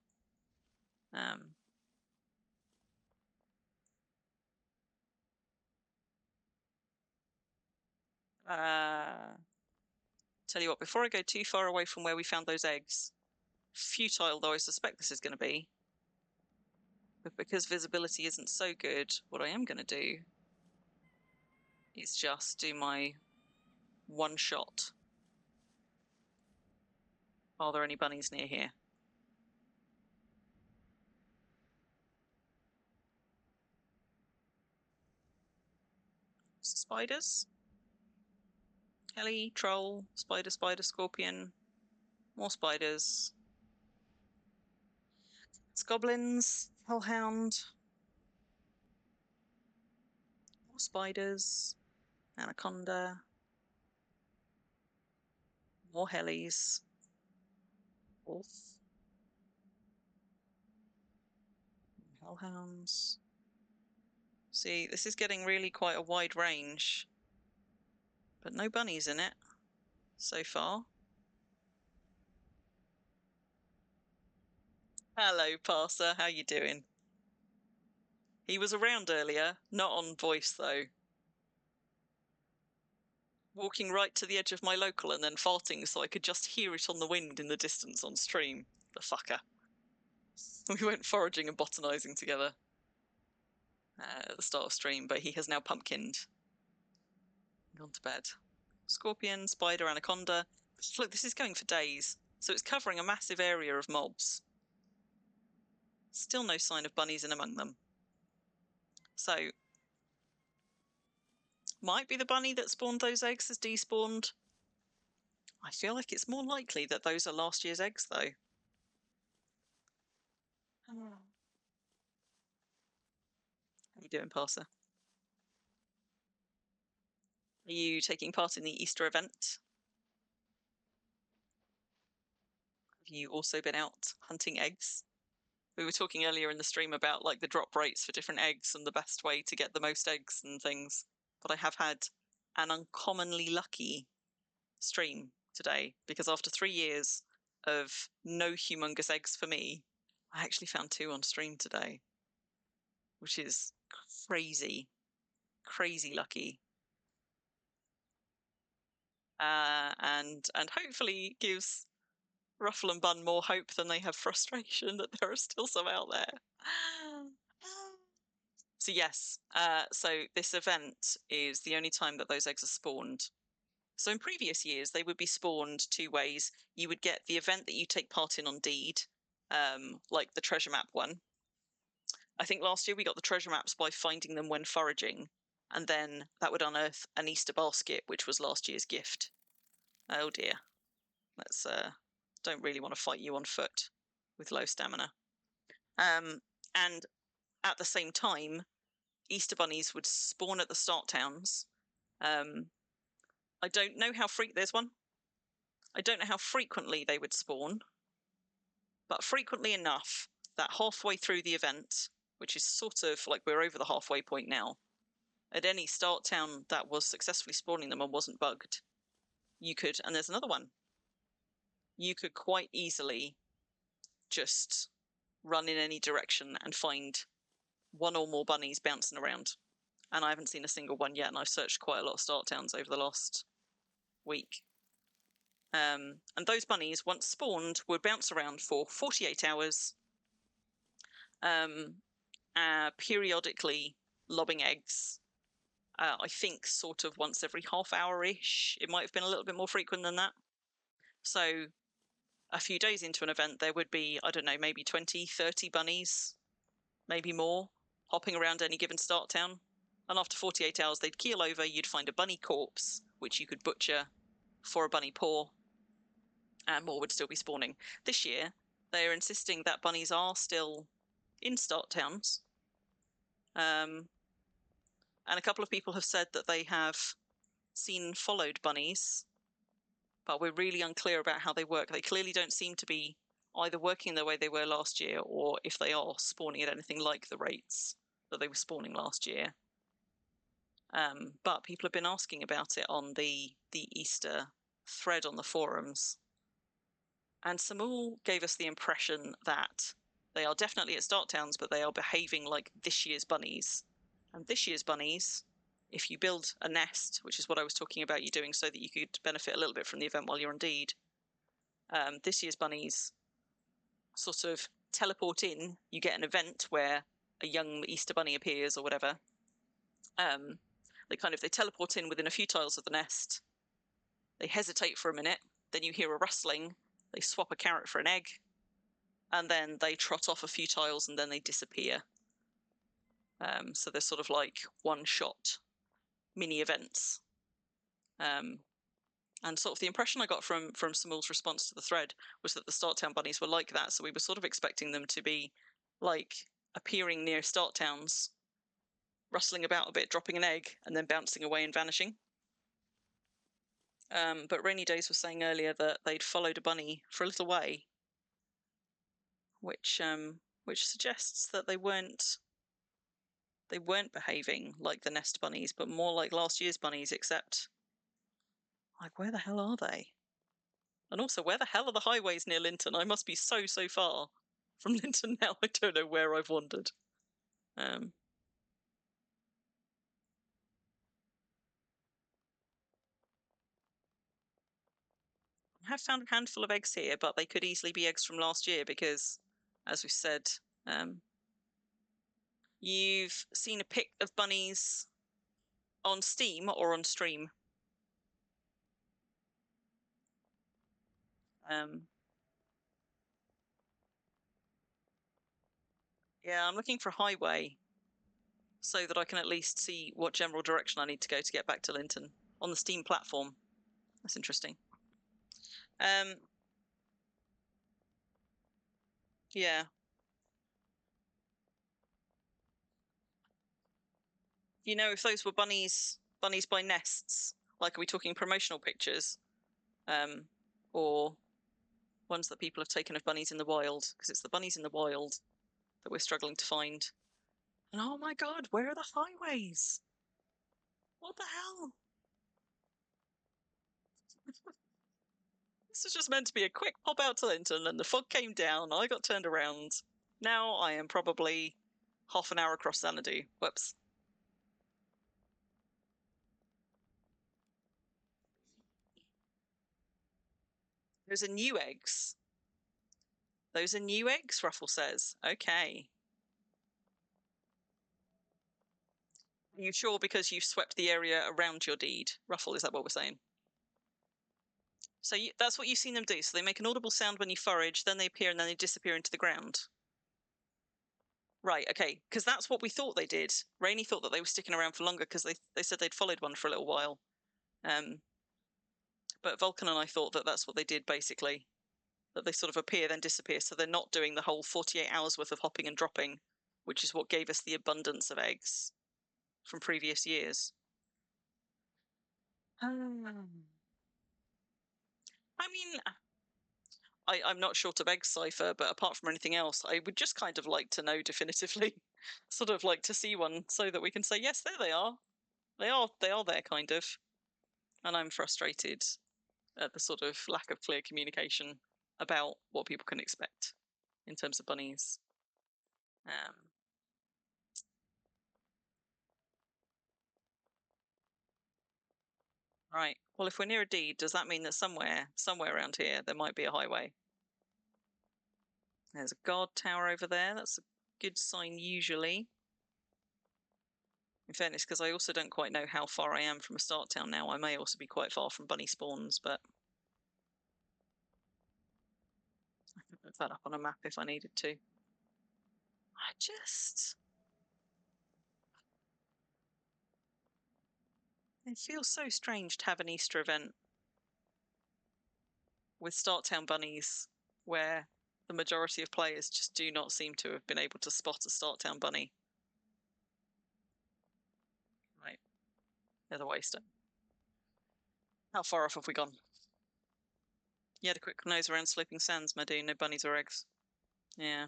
Tell you what, before I go too far away from where we found those eggs, futile though I suspect this is going to be, but because visibility isn't so good, what I am going to do is just do my one shot. Are there any bunnies near here? Spiders? Heli, troll, spider, spider, scorpion, more spiders. It's goblins, hellhound, more spiders, anaconda, more helis, wolf, hellhounds. See, this is getting really quite a wide range, but no bunnies in it so far. Hello, Parser. How you doing? He was around earlier, not on voice though. Walking right to the edge of my local and then farting so I could just hear it on the wind in the distance on stream. The fucker. We went foraging and botanising together at the start of stream, but he has now pumpkined. Gone to bed. Scorpion, spider, anaconda. Look, this is going for days, so it's covering a massive area of mobs. Still no sign of bunnies in among them. So, might be the bunny that spawned those eggs has despawned. I feel like it's more likely that those are last year's eggs, though. How you doing, Parser? Are you taking part in the Easter event? Have you also been out hunting eggs? We were talking earlier in the stream about like the drop rates for different eggs and the best way to get the most eggs and things. But I have had an uncommonly lucky stream today because after 3 years of no humongous eggs for me, I actually found 2 on stream today, which is crazy, crazy lucky. And hopefully gives Ruffle and Bun more hope than they have frustration that there are still some out there. So yes, so this event is the only time that those eggs are spawned. So in previous years, they would be spawned 2 ways. You would get the event that you take part in on Deed, like the treasure map one. I think last year we got the treasure maps by finding them when foraging, and then that would unearth an Easter basket, which was last year's gift. Oh dear. Let's don't really want to fight you on foot with low stamina. And at the same time, Easter bunnies would spawn at the start towns. I don't know how there's one. I don't know how frequently they would spawn, but frequently enough that halfway through the event, which is sort of like we're over the halfway point now, at any start town that was successfully spawning them and wasn't bugged, you could, and there's another one, you could quite easily just run in any direction and find one or more bunnies bouncing around. And I haven't seen a single one yet, and I've searched quite a lot of start towns over the last week. And those bunnies, once spawned, would bounce around for 48 hours, periodically lobbing eggs. I think sort of once every half hour-ish. It might have been a little bit more frequent than that. So a few days into an event, there would be, I don't know, maybe 20, 30 bunnies, maybe more, hopping around any given start town. And after 48 hours, they'd keel over, you'd find a bunny corpse, which you could butcher for a bunny paw, and more would still be spawning. This year, they are insisting that bunnies are still in start towns. And a couple of people have said that they have seen followed bunnies, but we're really unclear about how they work. They clearly don't seem to be either working the way they were last year, or if they are spawning at anything like the rates that they were spawning last year. But people have been asking about it on the Easter thread on the forums. And Samul gave us the impression that they are definitely at start towns, but they are behaving like this year's bunnies. And this year's bunnies, if you build a nest, which is what I was talking about you doing so that you could benefit a little bit from the event while you're on deed, this year's bunnies sort of teleport in. You get an event where a young Easter bunny appears or whatever. They teleport in within a few tiles of the nest. They hesitate for a minute. Then you hear a rustling. They swap a carrot for an egg. And then they trot off a few tiles and then they disappear. So they're sort of like one-shot mini events. And sort of the impression I got from Samul's response to the thread was that the start town bunnies were like that. So we were sort of expecting them to be like appearing near start towns, rustling about a bit, dropping an egg, and then bouncing away and vanishing. But Rainy Days was saying earlier that they'd followed a bunny for a little way, which suggests that they weren't behaving like the nest bunnies, but more like last year's bunnies, except like where the hell are they? And also, where the hell are the highways near Linton? I must be so far from Linton now. I don't know where I've wandered. I have found a handful of eggs here, but they could easily be eggs from last year because, as we said, you've seen a pic of bunnies on Steam or on stream. Yeah, I'm looking for a highway so that I can at least see what general direction I need to go to get back to Linton on the Steam platform. That's interesting. Yeah. You know, if those were bunnies by nests, like, are we talking promotional pictures, or ones that people have taken of bunnies in the wild? Because it's the bunnies in the wild that we're struggling to find. And oh my god, where are the highways? What the hell? This was just meant to be a quick pop out to Linton, and the fog came down. I got turned around. Now I am probably half an hour across Xanadu. Whoops. Those are new eggs. Those are new eggs, Ruffle says. Okay. Are you sure because you've swept the area around your deed? Ruffle, is that what we're saying? So that's what you've seen them do. So they make an audible sound when you forage, then they appear and then they disappear into the ground. Right, okay, because that's what we thought they did. Rainy thought that they were sticking around for longer because they said they'd followed one for a little while. But Vulcan and I thought that that's what they did, basically. That they sort of appear, then disappear, so they're not doing the whole 48 hours worth of hopping and dropping, which is what gave us the abundance of eggs. from previous years. I mean, I'm not short of egg cipher, but apart from anything else, I would just kind of like to know definitively, sort of like to see one so that we can say, yes, there they are. They are there, kind of. And I'm frustrated at the sort of lack of clear communication about what people can expect in terms of bunnies. Right. Well, if we're near a deed, does that mean that somewhere around here, there might be a highway? There's a guard tower over there. That's a good sign usually. In fairness, because I also don't quite know how far I am from a start town now. I may also be quite far from bunny spawns, but I could look that up on a map if I needed to. It feels so strange to have an Easter event with start town bunnies where the majority of players just do not seem to have been able to spot a start town bunny. Right. There's a waster. How far off have we gone? You had a quick nose around Sloping Sands, my dear. No bunnies or eggs. Yeah.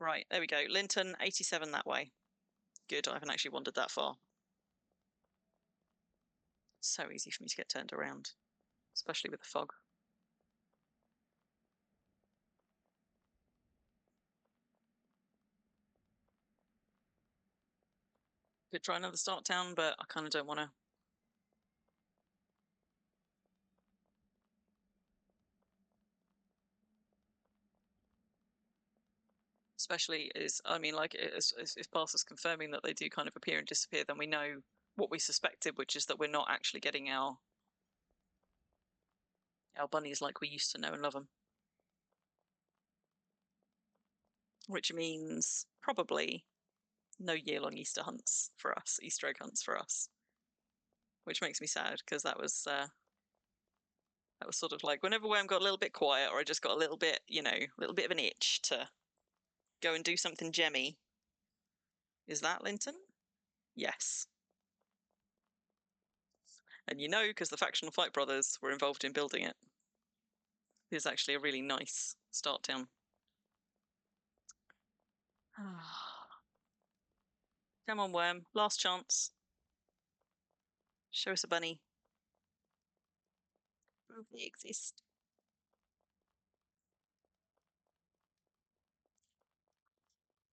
Right, there we go. Linton, 87 that way. Good, I haven't actually wandered that far. So easy for me to get turned around, especially with the fog. Could try another start town, but I kind of don't want to. Especially I mean, like, if Pass is confirming that they do kind of appear and disappear, then we know what we suspected, which is that we're not actually getting our bunnies like we used to know and love them. Which means probably no year-long Easter hunts for us, Easter egg hunts for us. Which makes me sad, because that was sort of like whenever Wurm got a little bit quiet, or I just got a little bit, a little bit of an itch to go and do something gemmy. Is that Linton? Yes. And because the factional Fight Brothers were involved in building it. It's actually a really nice start town. Come on, Wurm. Last chance. Show us a bunny. Prove they exist.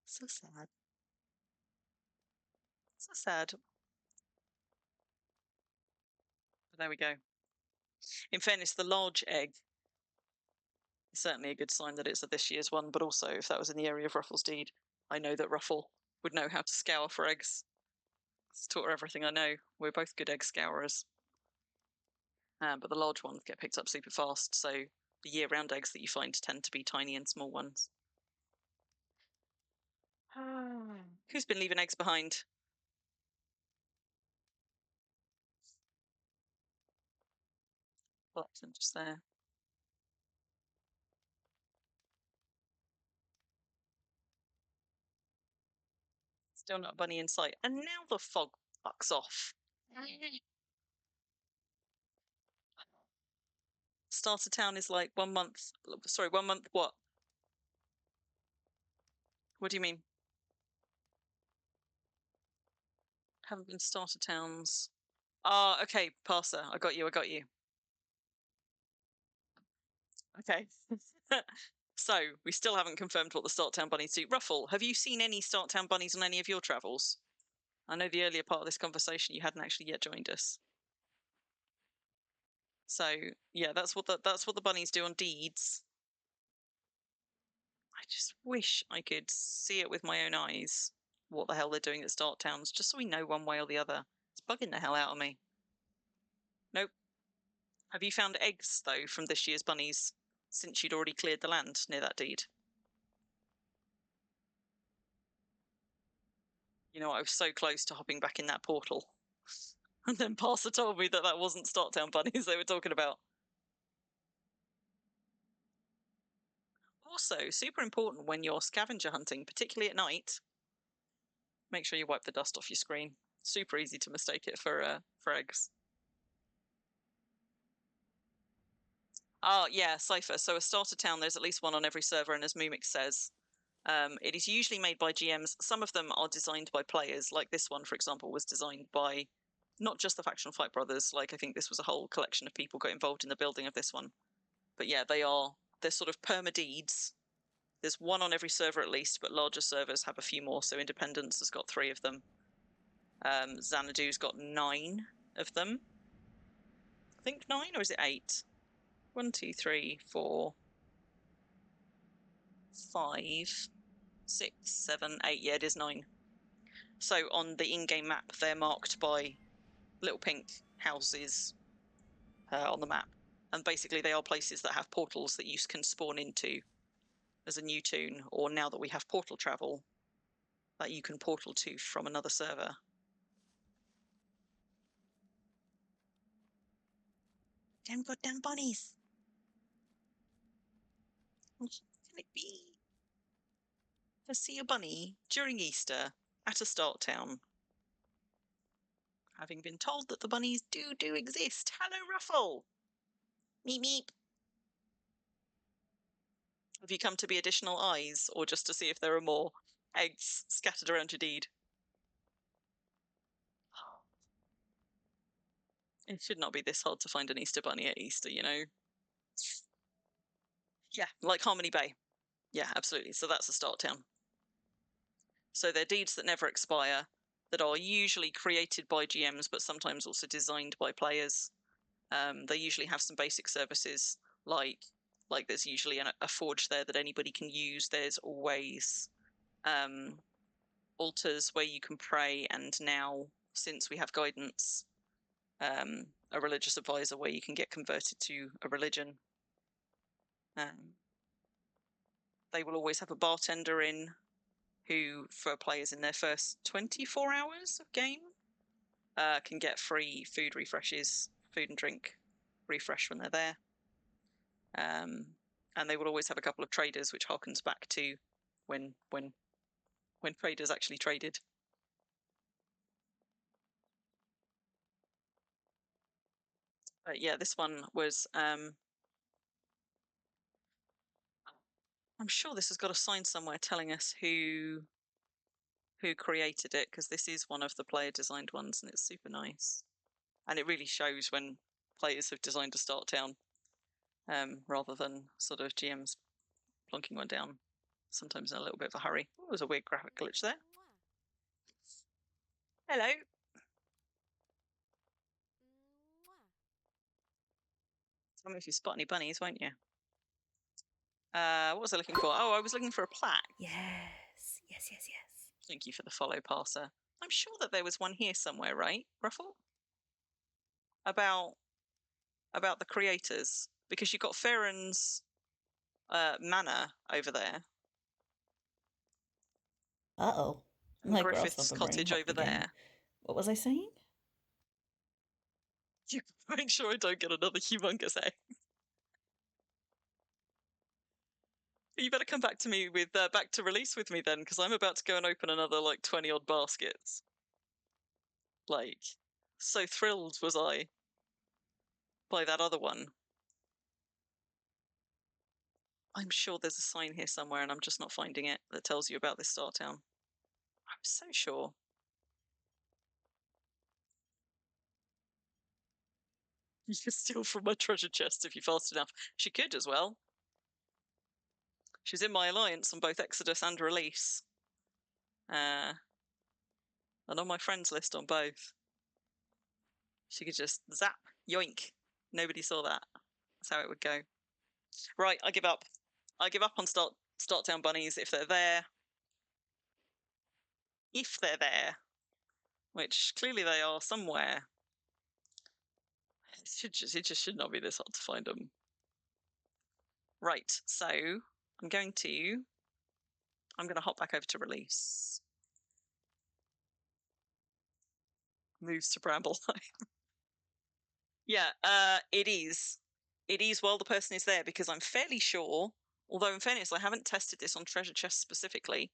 So sad. So sad. But there we go. In fairness, the large egg is certainly a good sign that it's a this year's one, but also if that was in the area of Ruffle's deed, I know that Ruffle would know how to scour for eggs. It's taught her everything I know. We're both good egg scourers. But the large ones get picked up super fast, so the year-round eggs that you find tend to be tiny and small ones. Who's been leaving eggs behind? Collection just there. Still not a bunny in sight. And now the fog fucks off. Starter Town is like 1 month. Sorry, 1 month what? What do you mean? Haven't been starter towns. Ah, okay, Parser. I got you. Okay. So, we still haven't confirmed what the Start Town bunnies do. Ruffle, have you seen any Start Town bunnies on any of your travels? I know the earlier part of this conversation you hadn't actually yet joined us. So, yeah, that's what the bunnies do on deeds. I just wish I could see it with my own eyes, what the hell they're doing at Start Towns, just so we know one way or the other. It's bugging the hell out of me. Nope. Have you found eggs, though, from this year's bunnies since you'd already cleared the land near that deed? I was so close to hopping back in that portal. And then Parser told me that wasn't Start Town bunnies they were talking about. Also, super important when you're scavenger hunting, particularly at night. Make sure you wipe the dust off your screen. Super easy to mistake it for eggs. Oh, yeah, Cypher. So a starter town, there's at least one on every server, and as Mumik says, it is usually made by GMs. Some of them are designed by players, like this one, for example, was designed by not just the Factional Fight Brothers. Like, I think this was a whole collection of people got involved in the building of this one. But yeah, they're sort of perma-deeds. There's one on every server at least, but larger servers have a few more. So Independence has got 3 of them. Xanadu's got 9 of them. I think 9, or is it 8? 1, 2, 3, 4, 5, 6, 7, 8. Yeah, it is 9. So on the in-game map, they're marked by little pink houses on the map. And basically they are places that have portals that you can spawn into as a new toon, or now that we have portal travel, that you can portal to from another server. Damn goddamn bunnies. What can it be? To see a bunny during Easter at a start town. Having been told that the bunnies do exist. Hello, Ruffle. Meep meep. Have you come to be additional eyes, or just to see if there are more eggs scattered around your deed? It should not be this hard to find an Easter bunny at Easter, you know? Yeah, like Harmony Bay. Yeah, absolutely. So that's a start town. So they're deeds that never expire, that are usually created by GMs, but sometimes also designed by players. They usually have some basic services, like there's usually a forge there that anybody can use. There's always altars where you can pray, and now, since we have guidance, a religious advisor where you can get converted to a religion. They will always have a bartender in, who, for players in their first 24 hours of game, can get free food refreshes, food and drink refresh when they're there. And they will always have a couple of traders, which harkens back to when traders actually traded. But yeah, this one was, I'm sure this has got a sign somewhere telling us who created it, because this is one of the player designed ones, and it's super nice. And it really shows when players have designed a start town, rather than sort of GMs plonking one down, sometimes in a little bit of a hurry. Oh, there's a weird graphic glitch there. Hello. Tell me if you spot any bunnies, won't you? What was I looking for? Oh, I was looking for a plaque. Yes, yes, yes, yes. Thank you for the follow, Parser. I'm sure that there was one here somewhere, right, Ruffle? About the creators, because you've got Farron's manor over there, Uh-oh. and My growth of Griffith's the brain cottage hooked over again. there. What was I saying? You make sure I don't get another humongous egg. You better come back to me with back to release with me then, because I'm about to go and open another like 20 odd baskets. Like, so thrilled was I by that other one. I'm sure there's a sign here somewhere, and I'm just not finding it, that tells you about this star town. I'm so sure. You can steal from my treasure chest if you're fast enough. She could as well. She's in my alliance on both Exodus and Release. And on my friends list on both. She could just zap, yoink. Nobody saw that. That's how it would go. Right, I give up. I give up on start town bunnies if they're there. If they're there, which clearly they are somewhere. It just should not be this hard to find them. Right, so I'm going to hop back over to Release. Moves to Bramble. Yeah, it is. It is while the person is there, because I'm fairly sure, although in fairness, I haven't tested this on treasure chests specifically,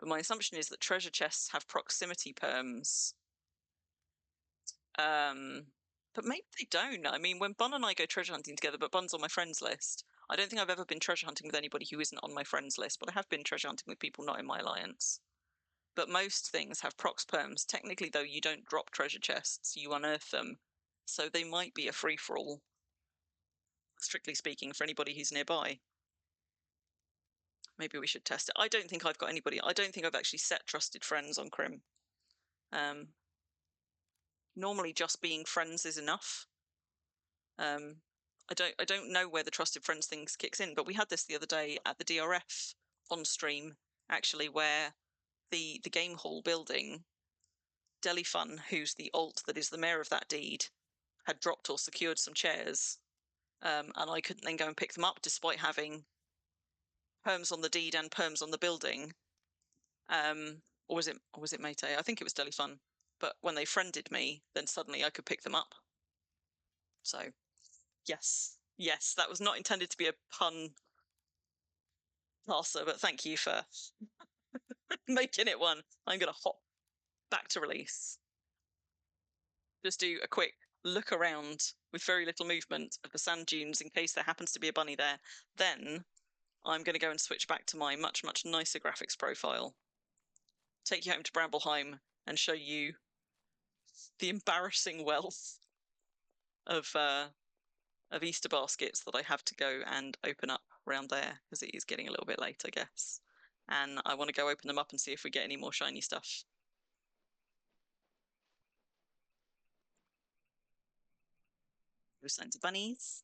But my assumption is that treasure chests have proximity perms. But maybe they don't. I mean, when Bun and I go treasure hunting together, but Bun's on my friends list, I don't think I've ever been treasure hunting with anybody who isn't on my friends list, but I have been treasure hunting with people not in my alliance. But most things have prox perms. Technically, though, you don't drop treasure chests, you unearth them. So they might be a free-for-all, strictly speaking, for anybody who's nearby. Maybe we should test it. I don't think I've got anybody. I don't think I've actually set trusted friends on Crim. Normally, just being friends is enough. I don't know where the trusted friends thing kicks in, but we had this the other day at the DRF on stream, actually, where the game hall building, Delifun, who's the alt that is the mayor of that deed, had dropped or secured some chairs, and I couldn't then go and pick them up despite having perms on the deed and perms on the building. Or was it Mate? I think it was Delifun. But when they friended me, then suddenly I could pick them up. So, yes, that was not intended to be a pun, Larsa, but thank you for making it one. I'm going to hop back to release. Just do a quick look around with very little movement of the sand dunes in case there happens to be a bunny there. Then I'm going to go and switch back to my much, much nicer graphics profile. Take you home to Bramblesheim and show you the embarrassing wealth of Easter baskets that I have to go and open up around there because it is getting a little bit late, I guess. And I want to go open them up and see if we get any more shiny stuff. No signs of bunnies.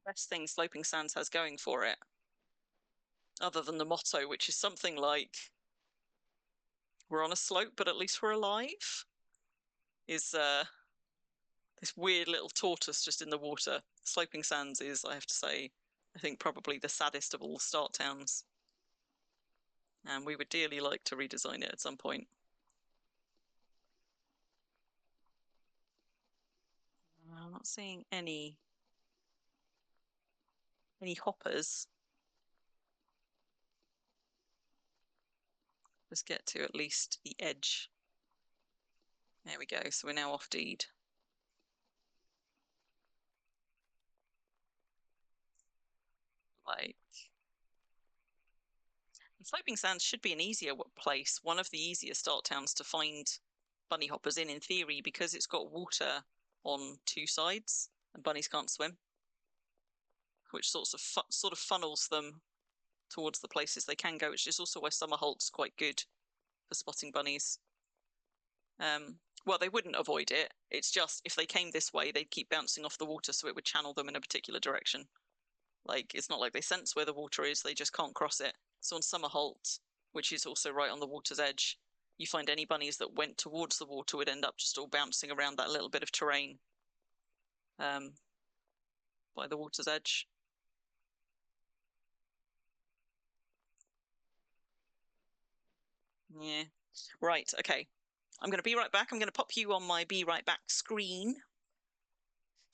Best thing Sloping Sands has going for it, other than the motto, which is something like "We're on a slope, but at least we're alive," is this weird little tortoise just in the water. Sloping Sands is, I have to say, I think probably the saddest of all the start towns. And we would dearly like to redesign it at some point. I'm not seeing any hoppers. Let's get to at least the edge. There we go. So we're now off deed. Like, Sloping Sands should be an easier place, one of the easier start towns to find bunny hoppers in theory, because it's got water on two sides and bunnies can't swim, which sort of funnels them towards the places they can go, which is also why Summerholt's quite good for spotting bunnies. Well, they wouldn't avoid it. It's just if they came this way, they'd keep bouncing off the water, so it would channel them in a particular direction. Like, it's not like they sense where the water is, they just can't cross it. So on Summerholt, which is also right on the water's edge, you find any bunnies that went towards the water would end up just all bouncing around that little bit of terrain by the water's edge. Yeah. Right, okay. I'm going to be right back. I'm going to pop you on my be right back screen.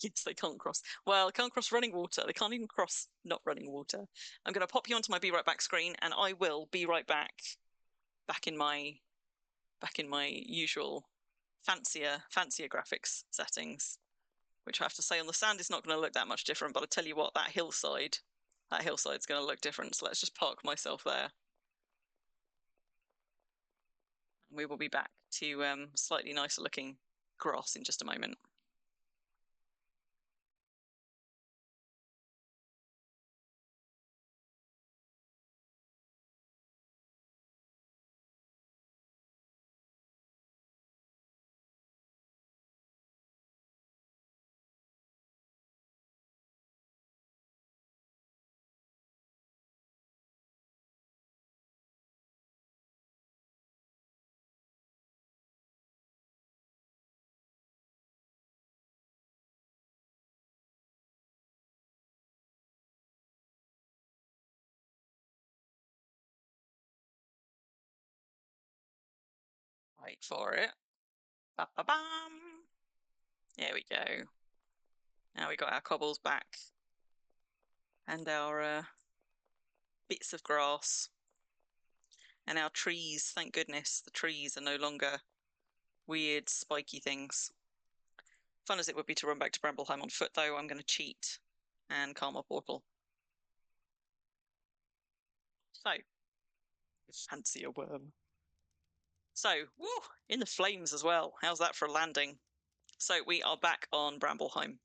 Yes, they can't cross. Well, they can't cross running water. They can't even cross not running water. I'm going to pop you onto my be right back screen, and I will be right back. Back in my usual fancier graphics settings, which I have to say on the sand is not going to look that much different. But I tell you what, that hillside's going to look different. So let's just park myself there. We will be back to slightly nicer looking grass in just a moment. Wait for it. Ba-ba-bam. There we go. Now we got our cobbles back. And our bits of grass. And our trees, thank goodness, the trees are no longer weird, spiky things. Fun as it would be to run back to Brambleheim on foot, though, I'm going to cheat and calm our portal. So, fancy a worm. So, woo, in the flames as well. How's that for a landing? So we are back on Brambleheim,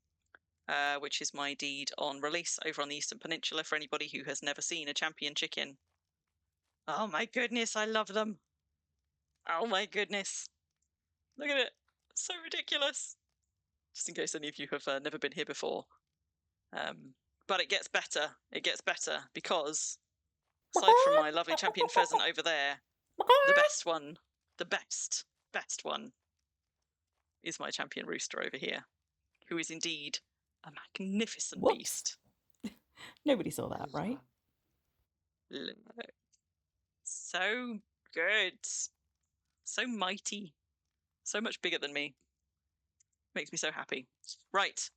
which is my deed on release over on the Eastern Peninsula for anybody who has never seen a champion chicken. Oh my goodness, I love them. Oh my goodness. Look at it. So ridiculous. Just in case any of you have never been here before. But it gets better. It gets better because, aside from my lovely champion pheasant over there, the best one, the best one, is my champion rooster over here, who is indeed a magnificent beast. Nobody saw that, right? So good. So mighty. So much bigger than me. Makes me so happy. Right.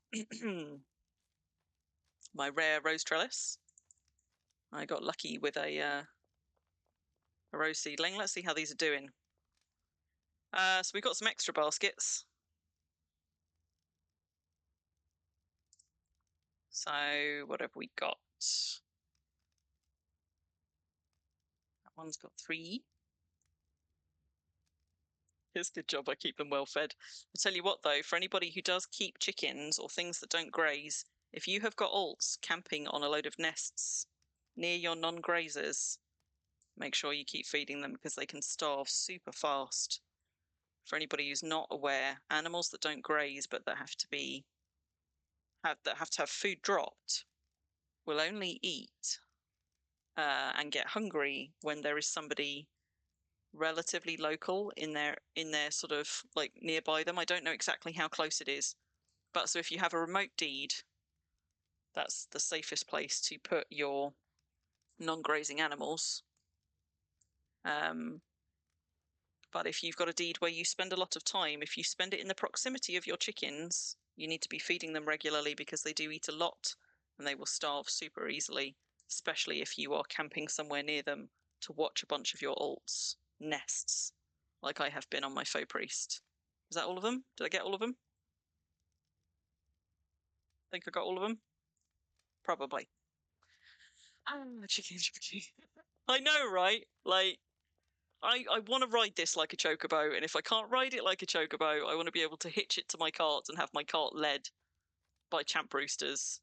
My rare rose trellis. I got lucky with a rose seedling. Let's see how these are doing. So we've got some extra baskets. So what have we got? That one's got 3. It's a good job I keep them well fed. I tell you what though, for anybody who does keep chickens or things that don't graze, if you have got alts camping on a load of nests near your non-grazers, make sure you keep feeding them because they can starve super fast. For anybody who's not aware, animals that don't graze but that have to have food dropped will only eat and get hungry when there is somebody relatively local in their sort of like nearby them. I don't know exactly how close it is, but so if you have a remote deed, that's the safest place to put your non-grazing animals. But if you've got a deed where you spend a lot of time, if you spend it in the proximity of your chickens, you need to be feeding them regularly because they do eat a lot and they will starve super easily, especially if you are camping somewhere near them to watch a bunch of your alts nests, like I have been on my faux priest. Is that all of them? Did I get all of them? Think I got all of them? Probably. Chicken. I know, right? Like, I want to ride this like a chocobo, and if I can't ride it like a chocobo, I want to be able to hitch it to my cart and have my cart led by champ roosters.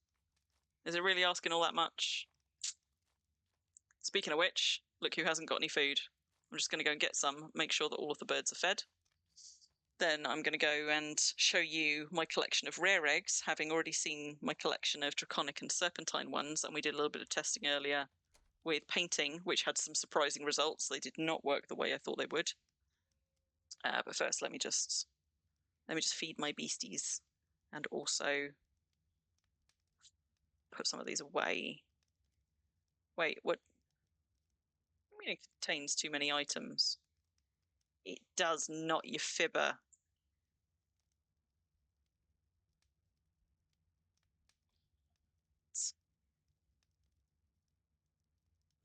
Is it really asking all that much? Speaking of which, look who hasn't got any food. I'm just going to go and get some, make sure that all of the birds are fed. Then I'm going to go and show you my collection of rare eggs, having already seen my collection of draconic and serpentine ones, and we did a little bit of testing earlier with painting, which had some surprising results. They did not work the way I thought they would. But first, let me just feed my beasties, and also put some of these away. Wait, what? I mean, it contains too many items. It does not, you fibber.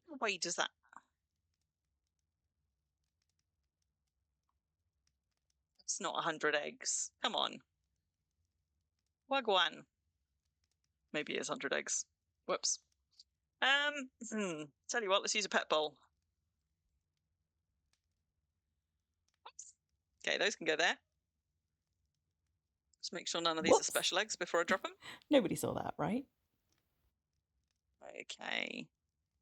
What way does that? It's not 100 eggs. Come on. Wagwan. Maybe it is 100 eggs. Whoops. Tell you what, let's use a pet bowl. Okay, those can go there. Just make sure none of these are special eggs before I drop them. Nobody saw that, right? Okay.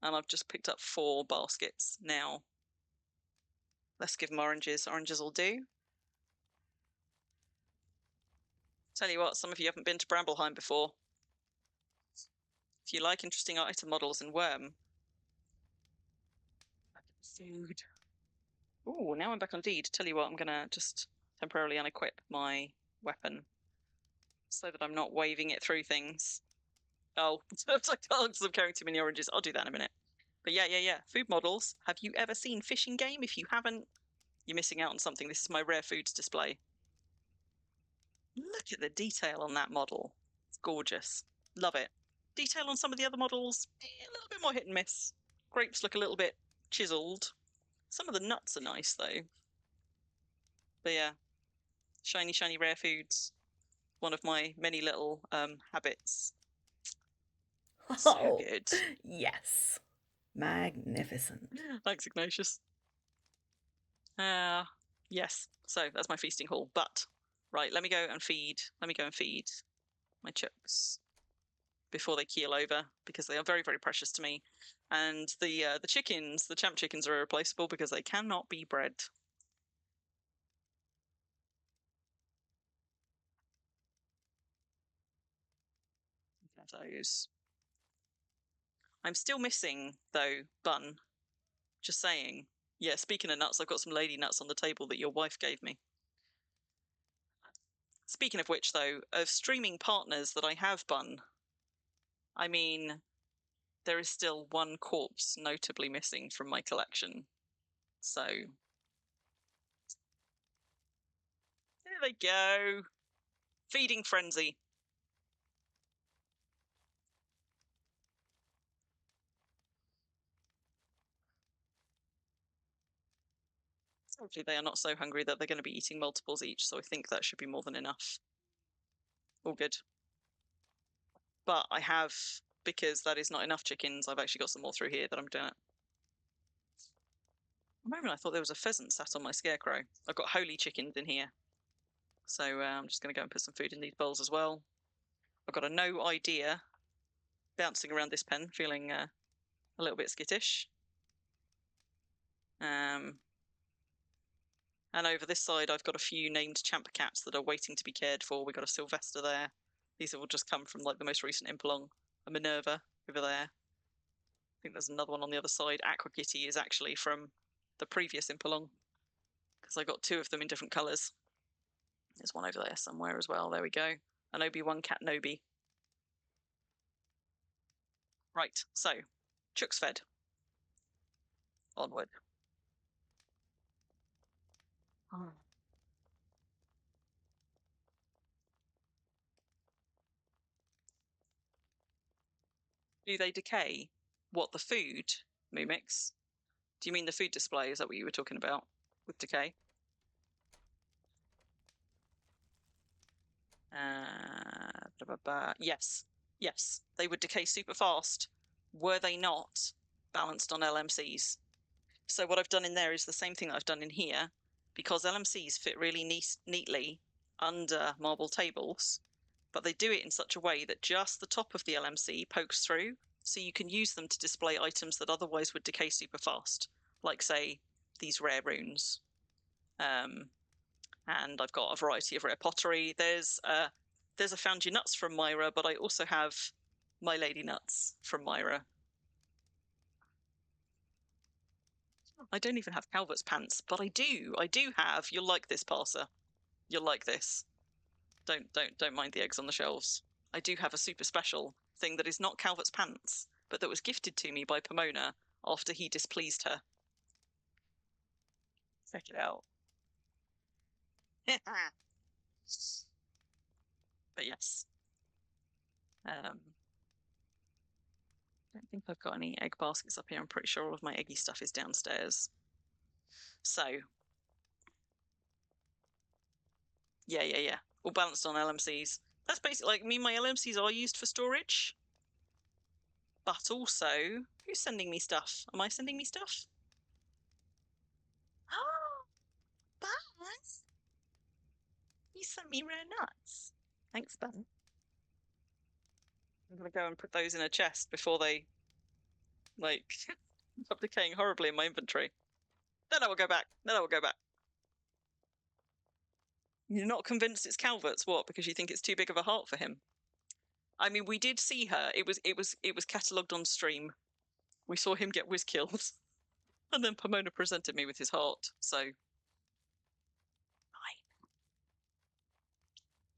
And I've just picked up 4 baskets now. Let's give them oranges. Oranges will do. Tell you what, some of you haven't been to Brambleheim before. If you like interesting item models in Wurm. Food. Ooh, now I'm back on deed. Tell you what, I'm going to just temporarily unequip my weapon so that I'm not waving it through things. Oh, I'm carrying too many oranges. I'll do that in a minute. But yeah. Food models. Have you ever seen Fishing Game? If you haven't, you're missing out on something. This is my rare foods display. Look at the detail on that model. It's Gorgeous. Love it. Detail on some of the other models, a little bit more hit and miss. Grapes look a little bit chiseled. Some of the nuts are nice though. But yeah, shiny, shiny rare foods. One of my many little habits. So Oh, good. yes. Magnificent. Thanks, Ignatius. Yes. So that's my feasting haul. But right, let me go and feed. Let me go and feed my chooks before they keel over, because they are very, very precious to me. And the chickens, the champ chickens, are irreplaceable because they cannot be bred. Those. I'm still missing though bun. Just saying. Yeah, speaking of nuts, I've got some lady nuts on the table that your wife gave me. Speaking of which, though, of streaming partners that I have bun, I mean, there is still one corpse notably missing from my collection. So, there they go. Feeding frenzy. Hopefully they are not so hungry that they're going to be eating multiples each, so I think that should be more than enough. All good. But I have, because that is not enough chickens, I've actually got some more through here that I'm doing it. For a moment I thought there was a pheasant sat on my scarecrow. I've got holy chickens in here. So I'm just going to go and put some food in these bowls as well. I've got a no idea bouncing around this pen, feeling a little bit skittish. And over this side, I've got a few named champ cats that are waiting to be cared for. We've got a Sylvester there. These have all just come from like the most recent Impelong. A Minerva over there. I think there's another one on the other side. Aqua Kitty is actually from the previous Impelong, because I got two of them in different colours. There's one over there somewhere as well. There we go. An Obi-Wan cat Nobi. Right, so chooks fed. Onward. Oh. Do they decay? What, the food mimics? Do you mean the food display? Is that what you were talking about with decay? Yes, yes, they would decay super fast were they not balanced on LMCs. So what I've done in there is the same thing that I've done in here, because LMCs fit really neatly under marble tables, but they do it in such a way that just the top of the LMC pokes through, so you can use them to display items that otherwise would decay super fast, like say these rare runes. And I've got a variety of rare pottery. There's a Found Your Nuts from Myra, but I also have My Lady Nuts from Myra. I don't even have Calvert's pants, but I do have. You'll like this, Parser. You'll like this. Don't mind the eggs on the shelves. I do have a super special thing that is not Calvert's pants, but that was gifted to me by Pomona after he displeased her. Check it out. But yes. Don't think I've got any egg baskets up here. I'm pretty sure all of my eggy stuff is downstairs. So, yeah. All balanced on LMCs. That's basically, like, my LMCs are used for storage. But also, who's sending me stuff? Am I sending me stuff? Oh, Buzz! You sent me rare nuts. Thanks, Buzz. I'm going to go and put those in a chest before they, like, stop decaying horribly in my inventory. Then I will go back. You're not convinced it's Calvert's? What? Because you think it's too big of a heart for him? I mean, we did see her. It was catalogued on stream. We saw him get whiz killed, and then Pomona presented me with his heart. So,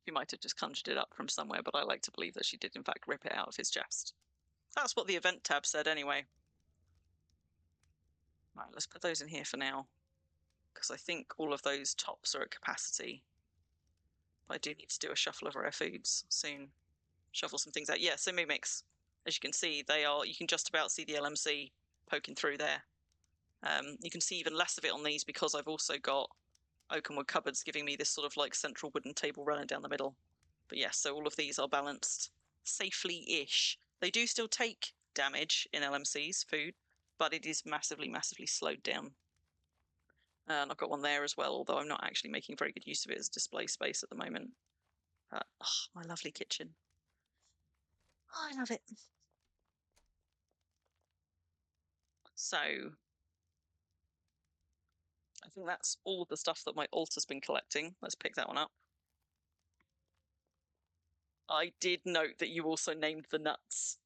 she might have just conjured it up from somewhere, but I like to believe that she did in fact rip it out of his chest. That's what the event tab said, anyway. Right, let's put those in here for now, because I think all of those tops are at capacity. But I do need to do a shuffle of rare foods soon. shovel some things out. Yeah, so mimics, as you can see, you can just about see the LMC poking through there. You can see even less of it on these because I've also got oakenwood cupboards giving me this sort of like central wooden table running down the middle. But yes, so all of these are balanced safely-ish. They do still take damage in LMC's food, but it is massively, massively slowed down. And I've got one there as well, although I'm not actually making very good use of it as display space at the moment. My lovely kitchen. Oh, I love it. So I think that's all of the stuff that my altar's been collecting. Let's pick that one up. I did note that you also named the nuts.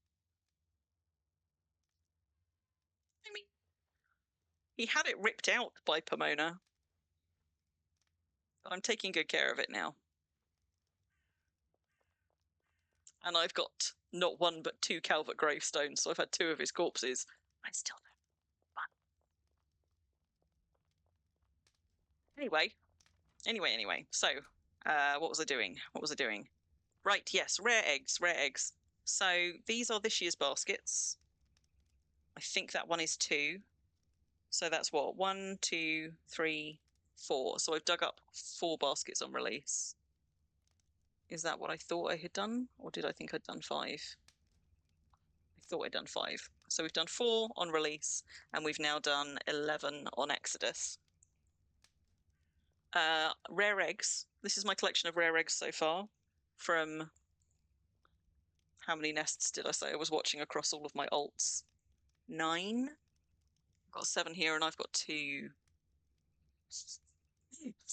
I mean, he had it ripped out by Pomona. But I'm taking good care of it now. And I've got not one but 2 Calvert gravestones, so I've had 2 of his corpses. I still don't. But anyway. So, what was I doing? Right, yes, rare eggs. So these are this year's baskets. I think that one is 2. So that's what? 1, 2, 3, 4. So I've dug up 4 baskets on release. Is that what I thought I had done? Or did I think I'd done 5? I thought I'd done 5. So we've done 4 on release, and we've now done 11 on Exodus. Rare eggs. This is my collection of rare eggs so far. From how many nests did I say I was watching across all of my alts? 9. I've got 7 here, and I've got 2. This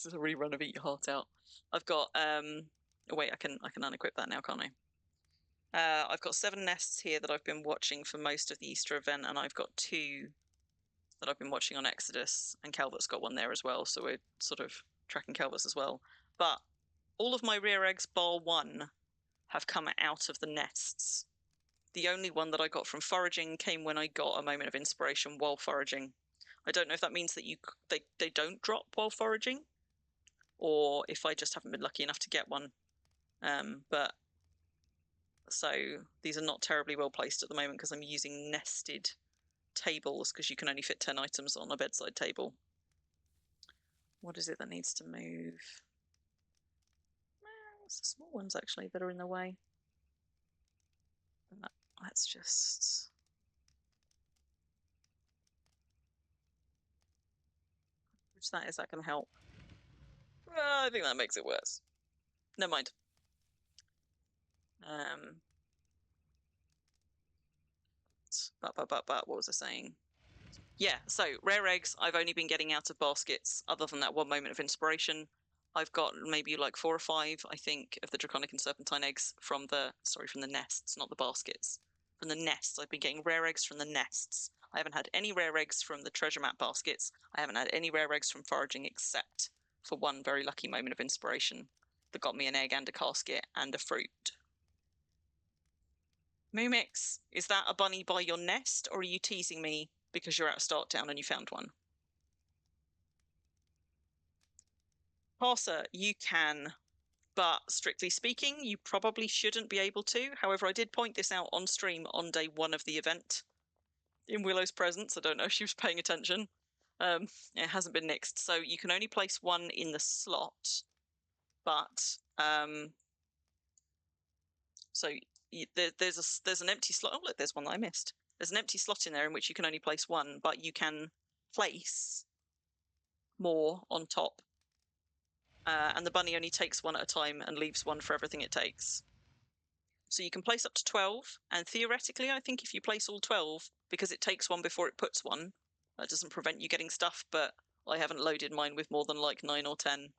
is a rerun of Eat Your Heart Out. I've got oh wait, I can unequip that now, can't I? I've got 7 nests here that I've been watching for most of the Easter event, and I've got 2 that I've been watching on Exodus, and Calvert's got one there as well, so we're sort of tracking Calvert's as well. But all of my rare eggs bar 1 have come out of the nests. The only one that I got from foraging came when I got a moment of inspiration while foraging. I don't know if that means that they don't drop while foraging, or if I just haven't been lucky enough to get one. But so these are not terribly well placed at the moment because I'm using nested tables because you can only fit 10 items on a bedside table. What is it that needs to move? It's the small ones actually that are in the way. Let's just... Which that is that going to help? I think that makes it worse. Never mind. What was I saying? Yeah, so rare eggs, I've only been getting out of baskets other than that one moment of inspiration. I've got maybe like 4 or 5, I think, of the draconic and serpentine eggs from the nests, not the baskets. From the nests. I've been getting rare eggs from the nests. I haven't had any rare eggs from the treasure map baskets. I haven't had any rare eggs from foraging except for one very lucky moment of inspiration that got me an egg and a casket and a fruit. Moomix, is that a bunny by your nest, or are you teasing me because you're at Start Town and you found one? Parser, you can, but strictly speaking, you probably shouldn't be able to. However, I did point this out on stream on day 1 of the event in Willow's presence. I don't know if she was paying attention. It hasn't been nixed, so you can only place 1 in the slot, but so there's an empty slot. Oh look, there's one that I missed. There's an empty slot in there in which you can only place 1, but you can place more on top. And the bunny only takes 1 at a time and leaves 1 for everything it takes. So you can place up to 12, and theoretically, I think if you place all 12, because it takes 1 before it puts 1, that doesn't prevent you getting stuff, but I haven't loaded mine with more than like 9 or 10.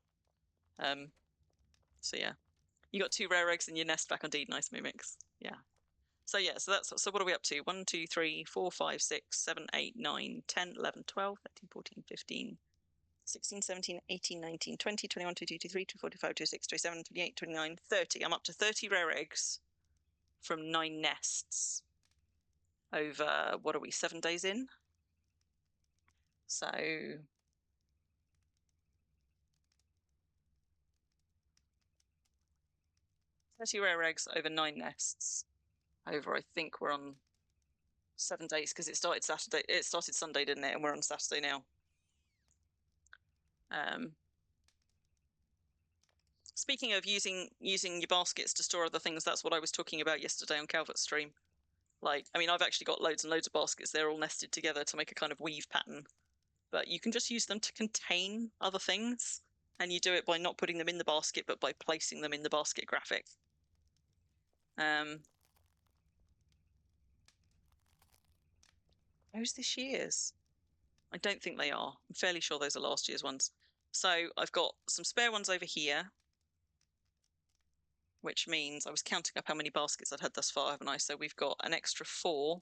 So yeah. You got 2 rare eggs in your nest back on Deed. Nice Moomix. Yeah. So yeah, so what are we up to? 1, 2, 3, 4, 5, 6, 7, 8, 9, 10, 11, 12, 13, 14, 15, 16, 17, 18, 19, 20, 21, 22, 23, 24, 25, 26, 27, 28, 29, 30. I'm up to 30 rare eggs from 9 nests over, what are we, 7 days in? So 30 rare eggs over 9 nests. Over, I think we're on 7 days because it started Saturday. It started Sunday, didn't it? And we're on Saturday now. Speaking of using your baskets to store other things, that's what I was talking about yesterday on Calvert's stream. Like, I mean, I've actually got loads and loads of baskets. They're all nested together to make a kind of weave pattern. But you can just use them to contain other things. And you do it by not putting them in the basket, but by placing them in the basket graphic. Those this year's? I don't think they are. I'm fairly sure those are last year's ones. So I've got some spare ones over here, which means I was counting up how many baskets I'd had thus far, haven't I? So we've got an extra 4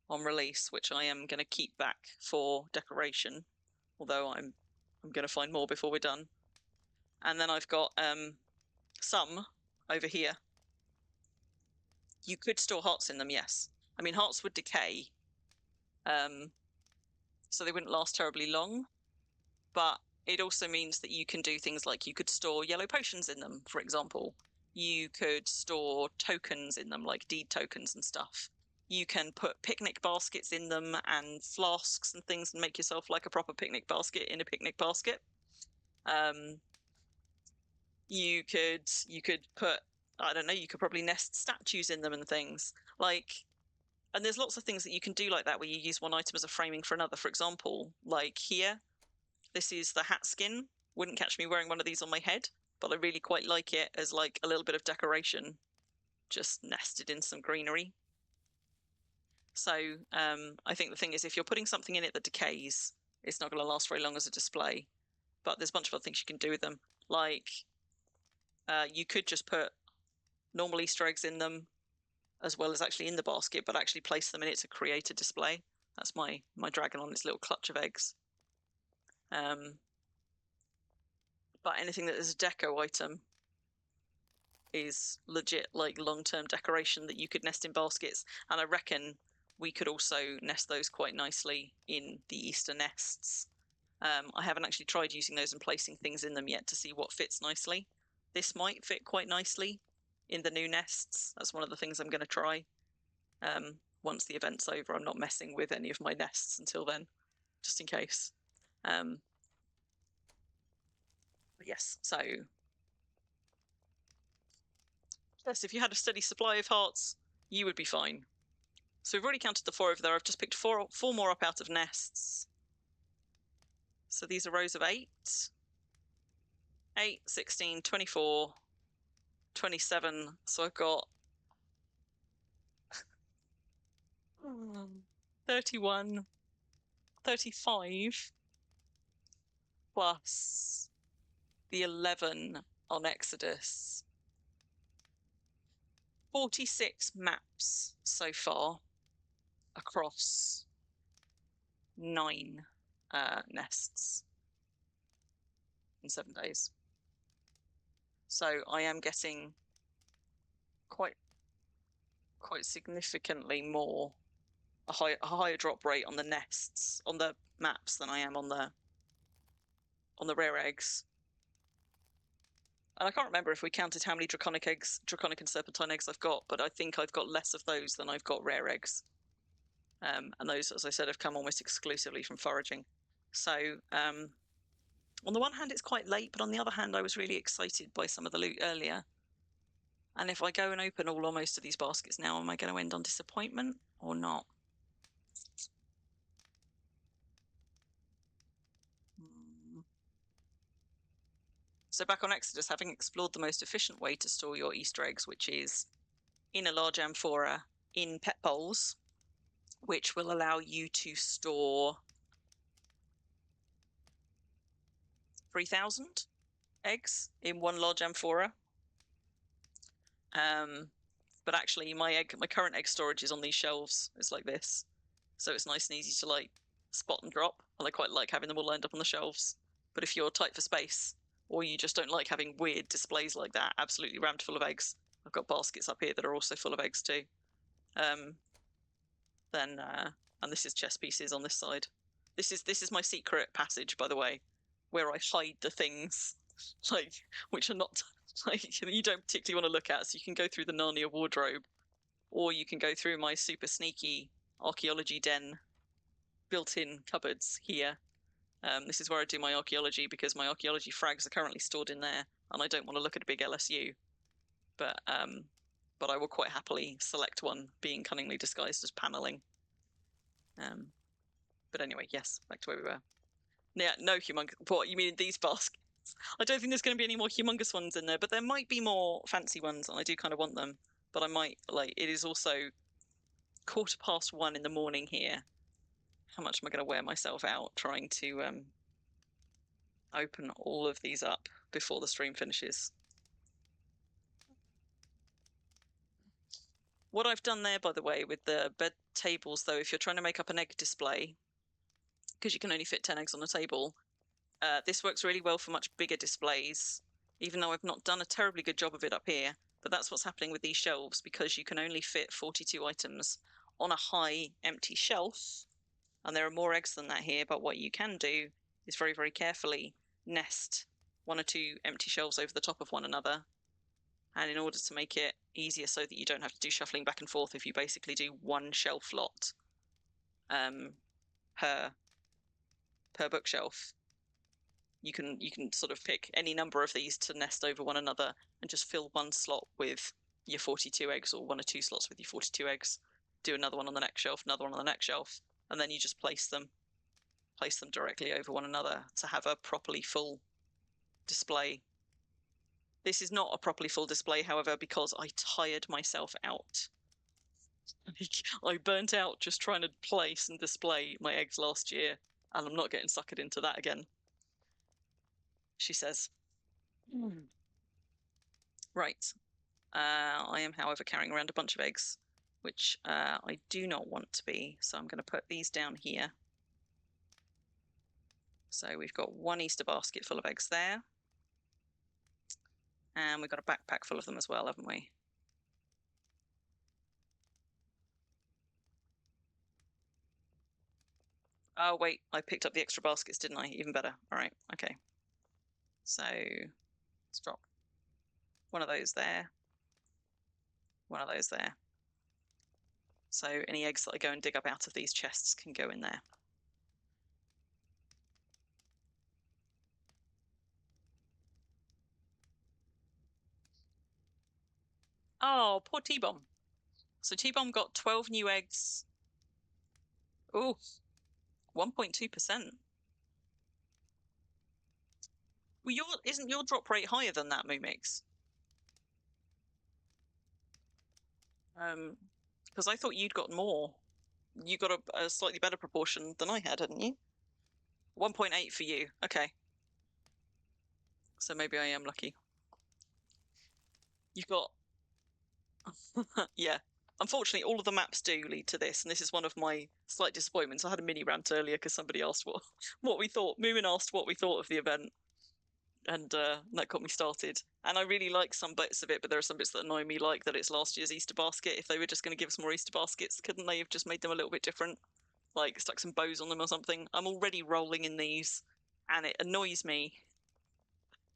on release, which I am going to keep back for decoration, although I'm going to find more before we're done. And then I've got some over here. You could store hearts in them, yes. I mean, hearts would decay, so they wouldn't last terribly long, but it also means that you can do things like you could store yellow potions in them, for example. You could store tokens in them, like deed tokens and stuff. You can put picnic baskets in them and flasks and things and make yourself like a proper picnic basket in a picnic basket. You could put, I don't know, you could probably nest statues in them and things. Like, and there's lots of things that you can do like that where you use one item as a framing for another. For example, like here, this is the hat skin. Wouldn't catch me wearing one of these on my head, but I really quite like it as like a little bit of decoration, just nested in some greenery. So I think the thing is, if you're putting something in it that decays, it's not going to last very long as a display. But there's a bunch of other things you can do with them. Like you could just put normal Easter eggs in them, as well as actually in the basket, but actually place them in it to create a display. That's my dragon on its little clutch of eggs. But anything that is a deco item is legit like long-term decoration that you could nest in baskets. And I reckon we could also nest those quite nicely in the Easter nests. I haven't actually tried using those and placing things in them yet to see what fits nicely. This might fit quite nicely in the new nests. That's one of the things I'm going to try. Once the event's over, I'm not messing with any of my nests until then, just in case. But yes, so yes, if you had a steady supply of hearts, you would be fine. So we've already counted the 4 over there. I've just picked four more up out of nests. So these are rows of 8. 8, 16, 24, 27. So I've got 31, 35, plus the 11 on Exodus. 46 maps so far across 9 nests in 7 days. So I am getting quite significantly more, a higher drop rate on the nests, on the maps, than I am on the rare eggs. And I can't remember if we counted how many draconic and serpentine eggs I've got, but I think I've got less of those than I've got rare eggs. And those, as I said, have come almost exclusively from foraging. So on the one hand, it's quite late, but on the other hand, I was really excited by some of the loot earlier. And if I go and open all or most of these baskets now, am I going to end on disappointment or not? So back on Exodus, having explored the most efficient way to store your Easter eggs, which is in a large amphora in pet bowls, which will allow you to store 3,000 eggs in one large amphora. But actually my current egg storage is on these shelves. It's like this. So it's nice and easy to like spot and drop. And I quite like having them all lined up on the shelves. But if you're tight for space, or you just don't like having weird displays like that, absolutely rammed full of eggs, I've got baskets up here that are also full of eggs too. And this is chess pieces on this side. This is my secret passage, by the way, where I hide the things, like, which are not like you don't particularly want to look at. So you can go through the Narnia wardrobe, or you can go through my super sneaky archaeology den built-in cupboards here. This is where I do my archaeology because my archaeology frags are currently stored in there, and I don't want to look at a big LSU. But I will quite happily select one being cunningly disguised as paneling. But anyway, yes, back to where we were. Yeah, no humongous. What you mean in these baskets? I don't think there's going to be any more humongous ones in there, but there might be more fancy ones, and I do kind of want them. But I might like. It is also 1:15 in the morning here. How much am I going to wear myself out trying to open all of these up before the stream finishes? What I've done there, by the way, with the bed tables, though, if you're trying to make up an egg display, because you can only fit 10 eggs on a table, this works really well for much bigger displays, even though I've not done a terribly good job of it up here. But that's what's happening with these shelves, because you can only fit 42 items on a high empty shelf. And there are more eggs than that here, but what you can do is very, very carefully nest 1 or 2 empty shelves over the top of one another. And in order to make it easier so that you don't have to do shuffling back and forth, if you basically do 1 shelf lot per bookshelf, you can sort of pick any number of these to nest over one another and just fill 1 slot with your 42 eggs, or 1 or 2 slots with your 42 eggs. Do another one on the next shelf, another one on the next shelf, and then you just place them directly over one another to have a properly full display. This is not a properly full display, however, because I tired myself out. I burnt out just trying to place and display my eggs last year, and I'm not getting suckered into that again, she says. Right. I am, however, carrying around a bunch of eggs, which I do not want to be, so I'm going to put these down here. So we've got 1 Easter basket full of eggs there. And we've got a backpack full of them as well, haven't we? Oh, wait, I picked up the extra baskets, didn't I? Even better. All right, okay. So let's drop 1 of those there, 1 of those there. So any eggs that I go and dig up out of these chests can go in there. Oh, poor T-Bomb. So T-Bomb got 12 new eggs. Ooh, 1.2%. Well, isn't your drop rate higher than that, Moomix? Because I thought you'd got more. You got a slightly better proportion than I had, hadn't you? 1.8 for you. Okay. So maybe I am lucky. You've got... yeah. Unfortunately, all of the maps do lead to this, and this is one of my slight disappointments. I had a mini rant earlier because somebody asked what we thought. Moomin asked what we thought of the event, and that got me started. And I really like some bits of it, but there are some bits that annoy me, like that it's last year's Easter basket. If they were just going to give us more Easter baskets, couldn't they have just made them a little bit different? Like stuck some bows on them or something? I'm already rolling in these, and it annoys me.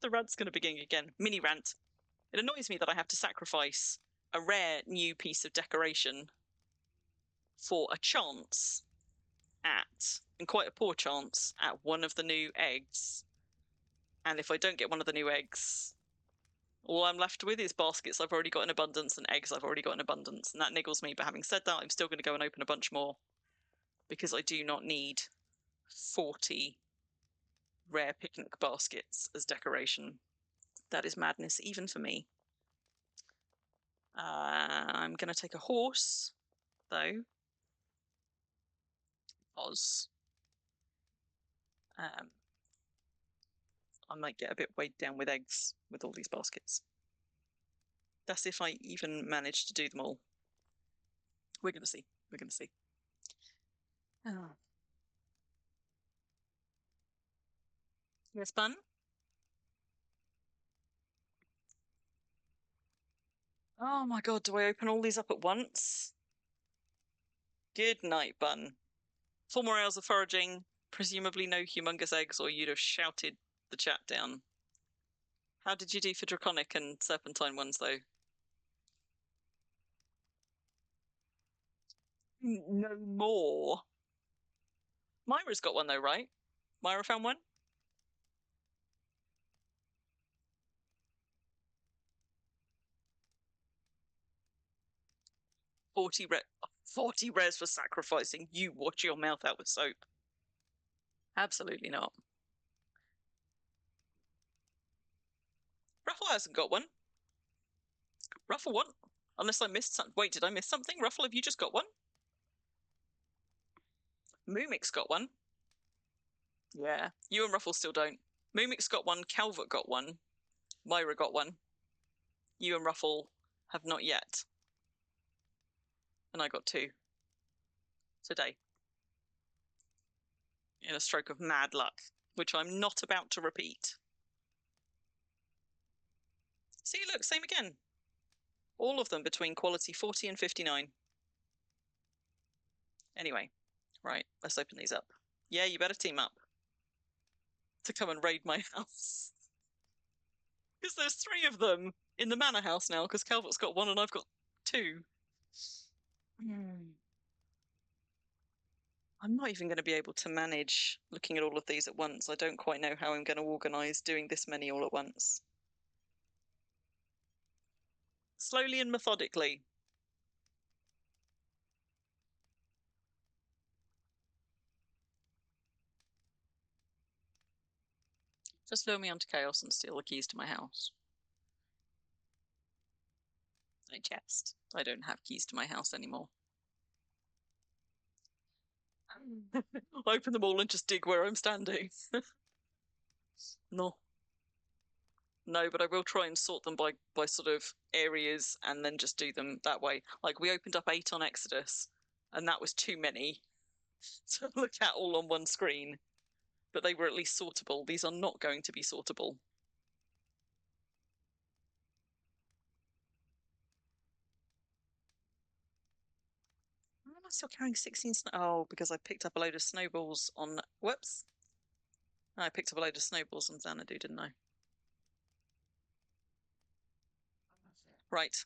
The rant's going to begin again. Mini rant. It annoys me that I have to sacrifice a rare new piece of decoration for a chance at, and quite a poor chance, at 1 of the new eggs. And if I don't get 1 of the new eggs, all I'm left with is baskets I've already got in abundance and eggs I've already got in abundance. And that niggles me. But having said that, I'm still going to go and open a bunch more, because I do not need 40 rare picnic baskets as decoration. That is madness, even for me. I'm going to take a horse, though, because I might get a bit weighed down with eggs with all these baskets. That's if I even manage to do them all. We're going to see. We're going to see. Oh. Yes, Bun? Oh my god, do I open all these up at once? Good night, Bun. 4 more hours of foraging, presumably no humongous eggs, or you'd have shouted the chat down. How did you do for Draconic and Serpentine ones, though? No more. Myra's got one, though, right? Myra found one? 40 40 rares for sacrificing. You wash your mouth out with soap. Absolutely not. Ruffle hasn't got one. Ruffle one? Unless I missed something. Wait, did I miss something? Ruffle, have you just got one? Moomix got one. Yeah. You and Ruffle still don't. Moomix got one. Calvert got one. Myra got one. You and Ruffle have not yet. And I got two. Today. In a stroke of mad luck, which I'm not about to repeat. See, look, same again. All of them between quality 40 and 59. Anyway, right, let's open these up. Yeah, you better team up to come and raid my house. Because there's 3 of them in the manor house now, because Calvert's got 1 and I've got 2. I'm not even going to be able to manage looking at all of these at once. I don't quite know how I'm going to organise doing this many all at once. Slowly and methodically. Just lure me onto chaos and steal the keys to my house. I jest. I don't have keys to my house anymore. Open them all and just dig where I'm standing. No. No, but I will try and sort them by sort of areas and then just do them that way. Like we opened up 8 on Exodus, and that was too many to look at all on one screen. But they were at least sortable. These are not going to be sortable. Why am I still carrying 16 Oh, because I picked up a load of snowballs on... Whoops. I picked up a load of snowballs on Xanadu, didn't I? Right.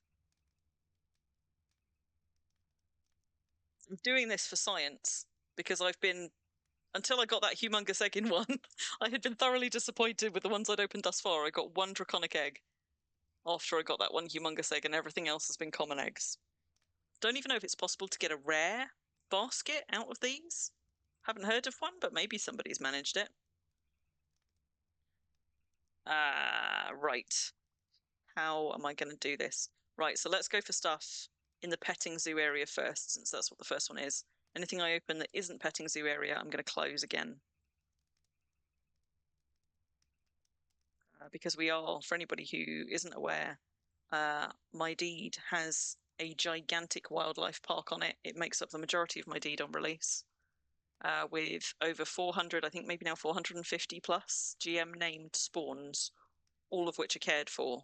I'm doing this for science because I've been, until I got that humongous egg in one, I had been thoroughly disappointed with the ones I'd opened thus far. I got 1 draconic egg after I got that 1 humongous egg, and everything else has been common eggs. Don't even know if it's possible to get a rare basket out of these. Haven't heard of one, but maybe somebody's managed it. Right. How am I going to do this? Right, so let's go for stuff in the petting zoo area first, since that's what the first one is. Anything I open that isn't petting zoo area, I'm going to close again. Because we are, for anybody who isn't aware, my deed has a gigantic wildlife park on it. It makes up the majority of my deed on release, with over 400, I think maybe now 450 plus GM named spawns, all of which are cared for.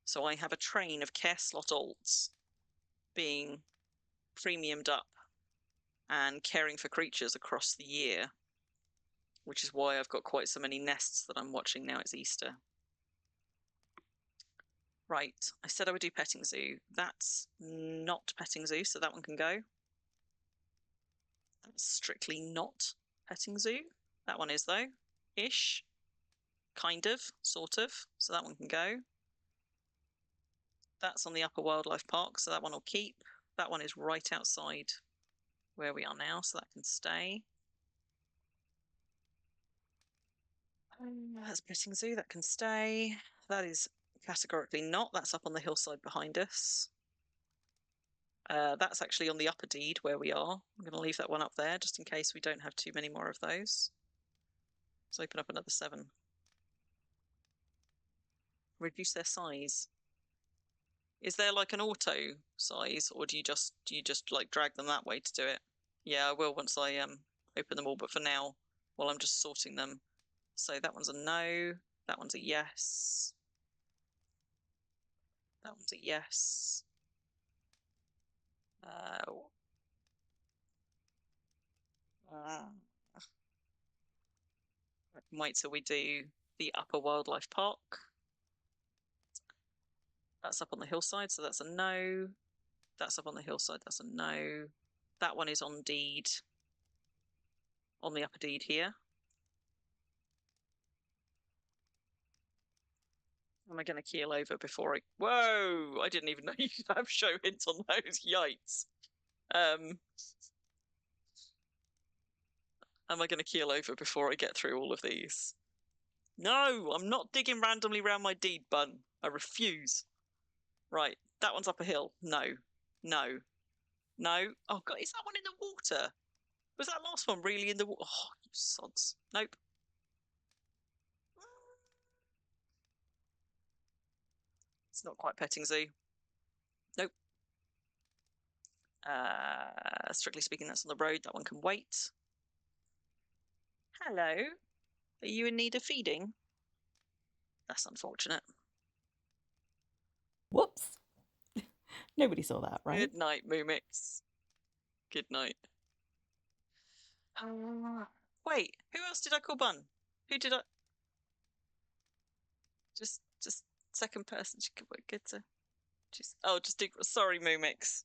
So I have a train of care slot alts being premiumed up and caring for creatures across the year, which is why I've got quite so many nests that I'm watching now. It's Easter. Right, I said I would do petting zoo. That's not petting zoo, so that one can go. That's strictly not petting zoo. That one is, though. Ish. Kind of. Sort of. So that one can go. That's on the upper wildlife park, so that one will keep. That one is right outside where we are now, so that can stay. That's petting zoo, that can stay. That is categorically not. That's up on the hillside behind us. That's actually on the upper deed where we are. I'm going to leave that one up there just in case we don't have too many more of those. Let's open up another 7. Reduce their size. Is there like an auto size, or do you just like drag them that way to do it? Yeah, I will once I open them all, but for now, while I'm just sorting them. So that one's a no, that one's a yes. That one's a yes. Wait till we do the upper wildlife park. That's up on the hillside, so that's a no. That's up on the hillside, that's a no. That one is on deed, on the upper deed here. Am I going to keel over before I... Whoa! I didn't even know you could have show hints on those. Yikes. Am I going to keel over before I get through all of these? No, I'm not digging randomly around my deed bun. I refuse. Right, that one's up a hill. No, no, no. Oh, God, is that one in the water? Was that last one really in the water? Oh, you sods. Nope. It's not quite petting zoo. Nope. Strictly speaking, that's on the road. That one can wait. Hello. Are you in need of feeding? That's unfortunate. Whoops. Nobody saw that, right? Good night, Moomix. Good night. Wait, who else did I call Bun? Who did I... Just second person. Good to... Just dig... Sorry, Moomix.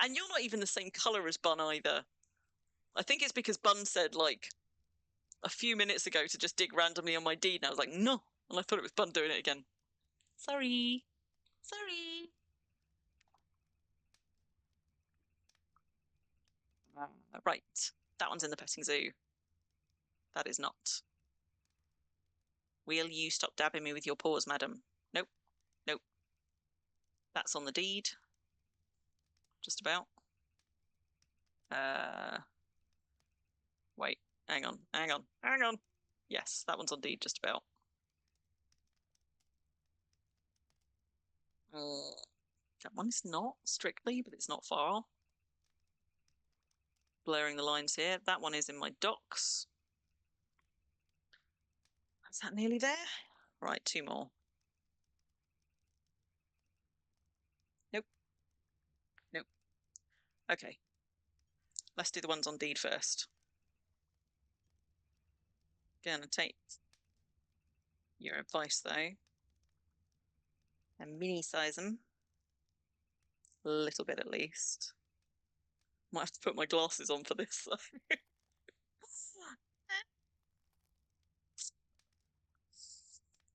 And you're not even the same colour as Bun either. I think it's because Bun said, like, a few minutes ago to just dig randomly on my deed, and I was like, no. And I thought it was Bun doing it again. Sorry. Sorry. Right. That one's in the petting zoo. That is not. Will you stop dabbing me with your paws, madam? Nope. Nope. That's on the deed. Just about. Wait. Hang on. Hang on. Hang on. Yes, that one's on deed just about. That one is not strictly, but it's not far. Blurring the lines here. That one is in my docks. Is that nearly there? Right, two more. Nope. Nope. Okay. Let's do the ones on deed first. Gonna take your advice though and mini size them a little bit at least. Might have to put my glasses on for this though.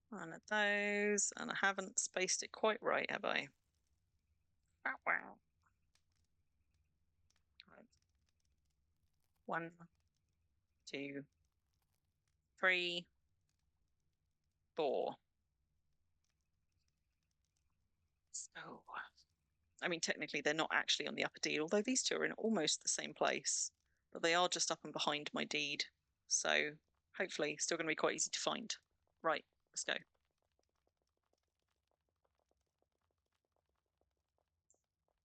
One of those, and I haven't spaced it quite right, have I? Wow, wow. Right. 1, 2, 3, 4. So, I mean, technically they're not actually on the upper deed, although these two are in almost the same place, but they are just up and behind my deed. So hopefully still going to be quite easy to find. Right, let's go.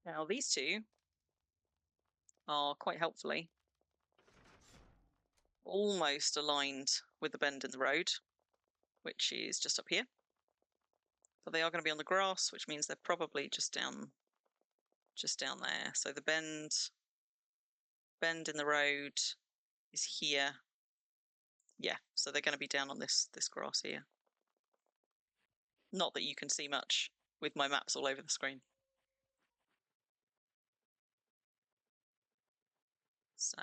Now these two are quite helpfully almost aligned with the bend in the road, which is just up here. But they are going to be on the grass, which means they're probably just down there. So the bend in the road is here. Yeah, so they're going to be down on this grass here. Not that you can see much with my maps all over the screen. So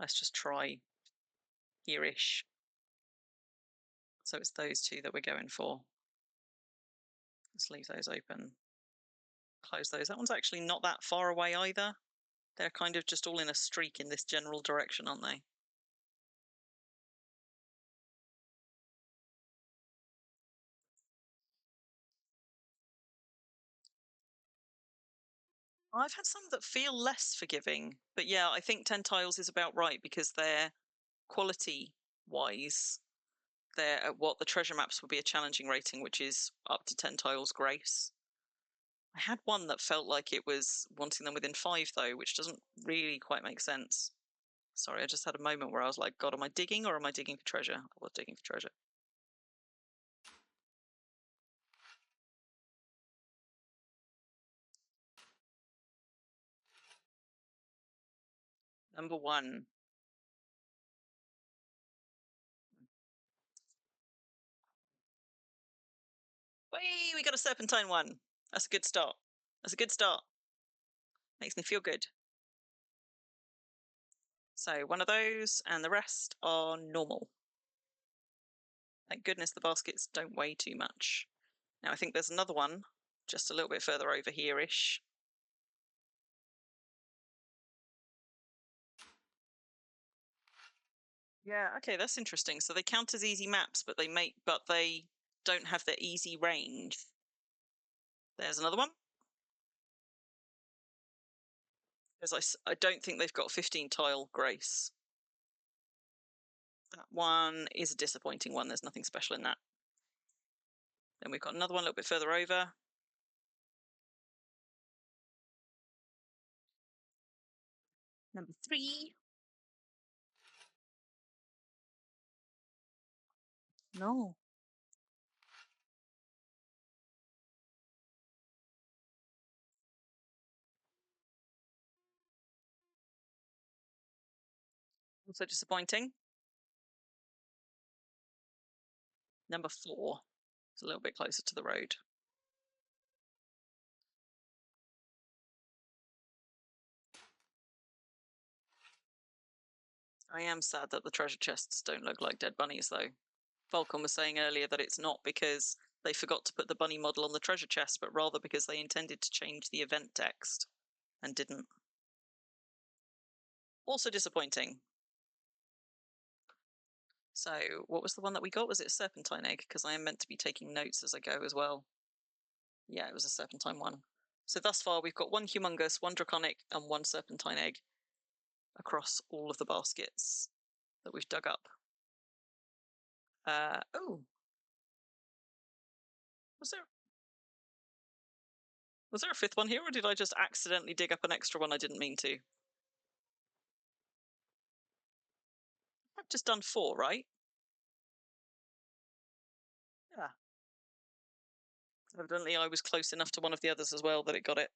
let's just try here-ish. So it's those two that we're going for. Let's leave those open. Close those. That one's actually not that far away either. They're kind of just all in a streak in this general direction, aren't they? I've had some that feel less forgiving, but yeah, I think 10 tiles is about right because they're quality-wise, they're at what the treasure maps would be a challenging rating, which is up to 10 tiles grace. I had one that felt like it was wanting them within 5 though, which doesn't really quite make sense. Sorry, I just had a moment where I was like, God, am I digging or am I digging for treasure? I was digging for treasure. Number 1. Hey, we got a serpentine one. That's a good start. That's a good start. Makes me feel good. So one of those, and the rest are normal. Thank goodness the baskets don't weigh too much. Now I think there's another one just a little bit further over here-ish. Yeah, okay, that's interesting. So they count as easy maps, but they don't have the easy range. There's another one. Because I don't think they've got 15 tile grace. That one is a disappointing one. There's nothing special in that. Then we've got another one a little bit further over. Number 3. No. Also disappointing. Number 4. It's a little bit closer to the road. I am sad that the treasure chests don't look like dead bunnies, though. Falcon was saying earlier that it's not because they forgot to put the bunny model on the treasure chest, but rather because they intended to change the event text and didn't. Also disappointing. So, what was the one that we got? Was it a serpentine egg? Because I am meant to be taking notes as I go as well. Yeah, it was a serpentine one. So thus far, we've got one humongous, one draconic, and one serpentine egg across all of the baskets that we've dug up. Oh, was there a 5th one here, or did I just accidentally dig up an extra one I didn't mean to? I've just done 4, right? Yeah. Evidently, I was close enough to one of the others as well that it got it.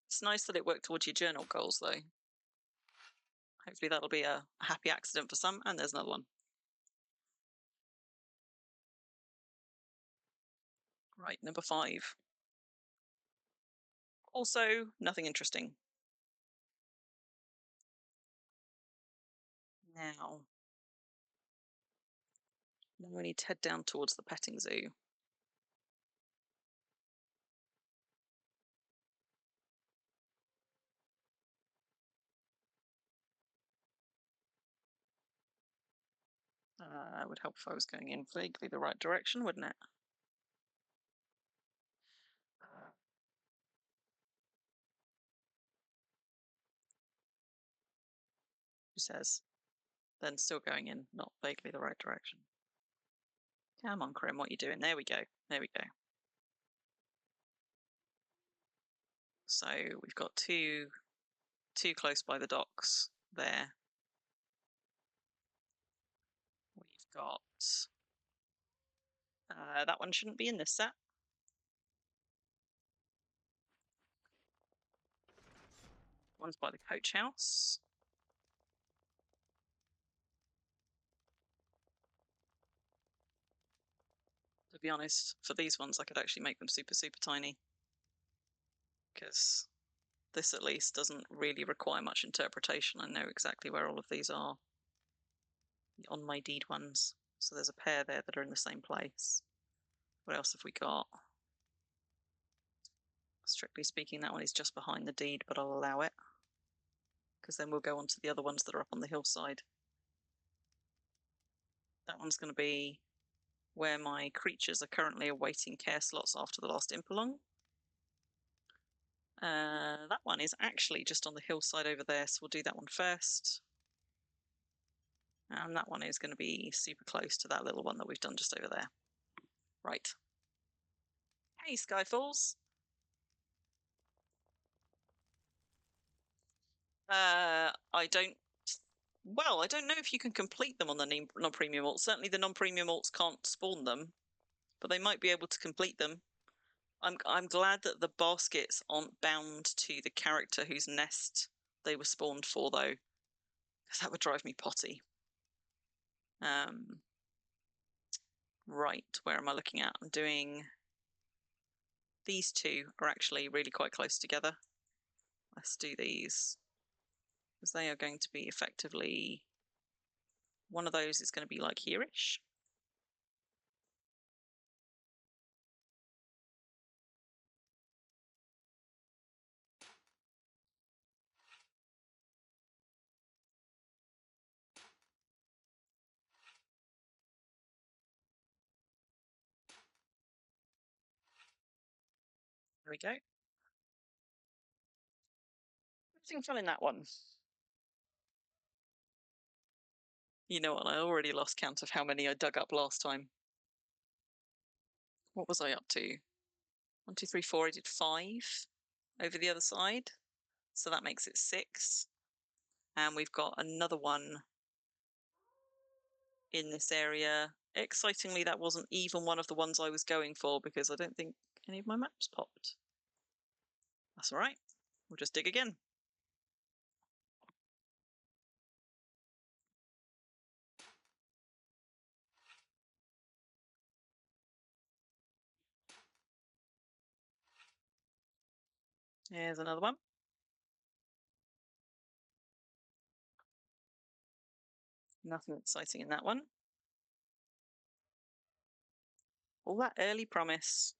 It's nice that it worked towards your journal goals, though. Hopefully that'll be a happy accident for some. And there's another one. Right, number 5. Also, nothing interesting. Now we need to head down towards the petting zoo. It would help if I was going in vaguely the right direction, wouldn't it? Who says? Then still going in not vaguely the right direction. Come on, Crim, what are you doing? There we go. There we go. So we've got two close by the docks there. We've got that one shouldn't be in this set. One's by the coach house. To be honest, for these ones, I could actually make them super, super tiny. Because this at least doesn't really require much interpretation. I know exactly where all of these are. The on my deed ones. So there's a pair there that are in the same place. What else have we got? Strictly speaking, that one is just behind the deed, but I'll allow it. Because then we'll go on to the other ones that are up on the hillside. That one's going to be where my creatures are currently awaiting care slots after the last Impelong. That one is actually just on the hillside over there, so we'll do that one first. And that one is going to be super close to that little one that we've done just over there. Right. Hey, Skyfalls. I don't know if you can complete them on the non-premium alts. Certainly the non-premium alts can't spawn them, but they might be able to complete them. I'm glad that the baskets aren't bound to the character whose nest they were spawned for, though, because that would drive me potty. Right, where am I looking at? I'm doing... These two are actually really quite close together. Let's do these, because they are going to be effectively... One of those is going to be like here-ish. There we go. Everything fell in that one. You know what? I already lost count of how many I dug up last time. What was I up to? 1, 2, 3, 4. I did 5 over the other side. So that makes it 6. And we've got another one in this area. Excitingly, that wasn't even one of the ones I was going for because I don't think any of my maps popped. That's all right. We'll just dig again. Here's another one. Nothing exciting in that one. All that early promise.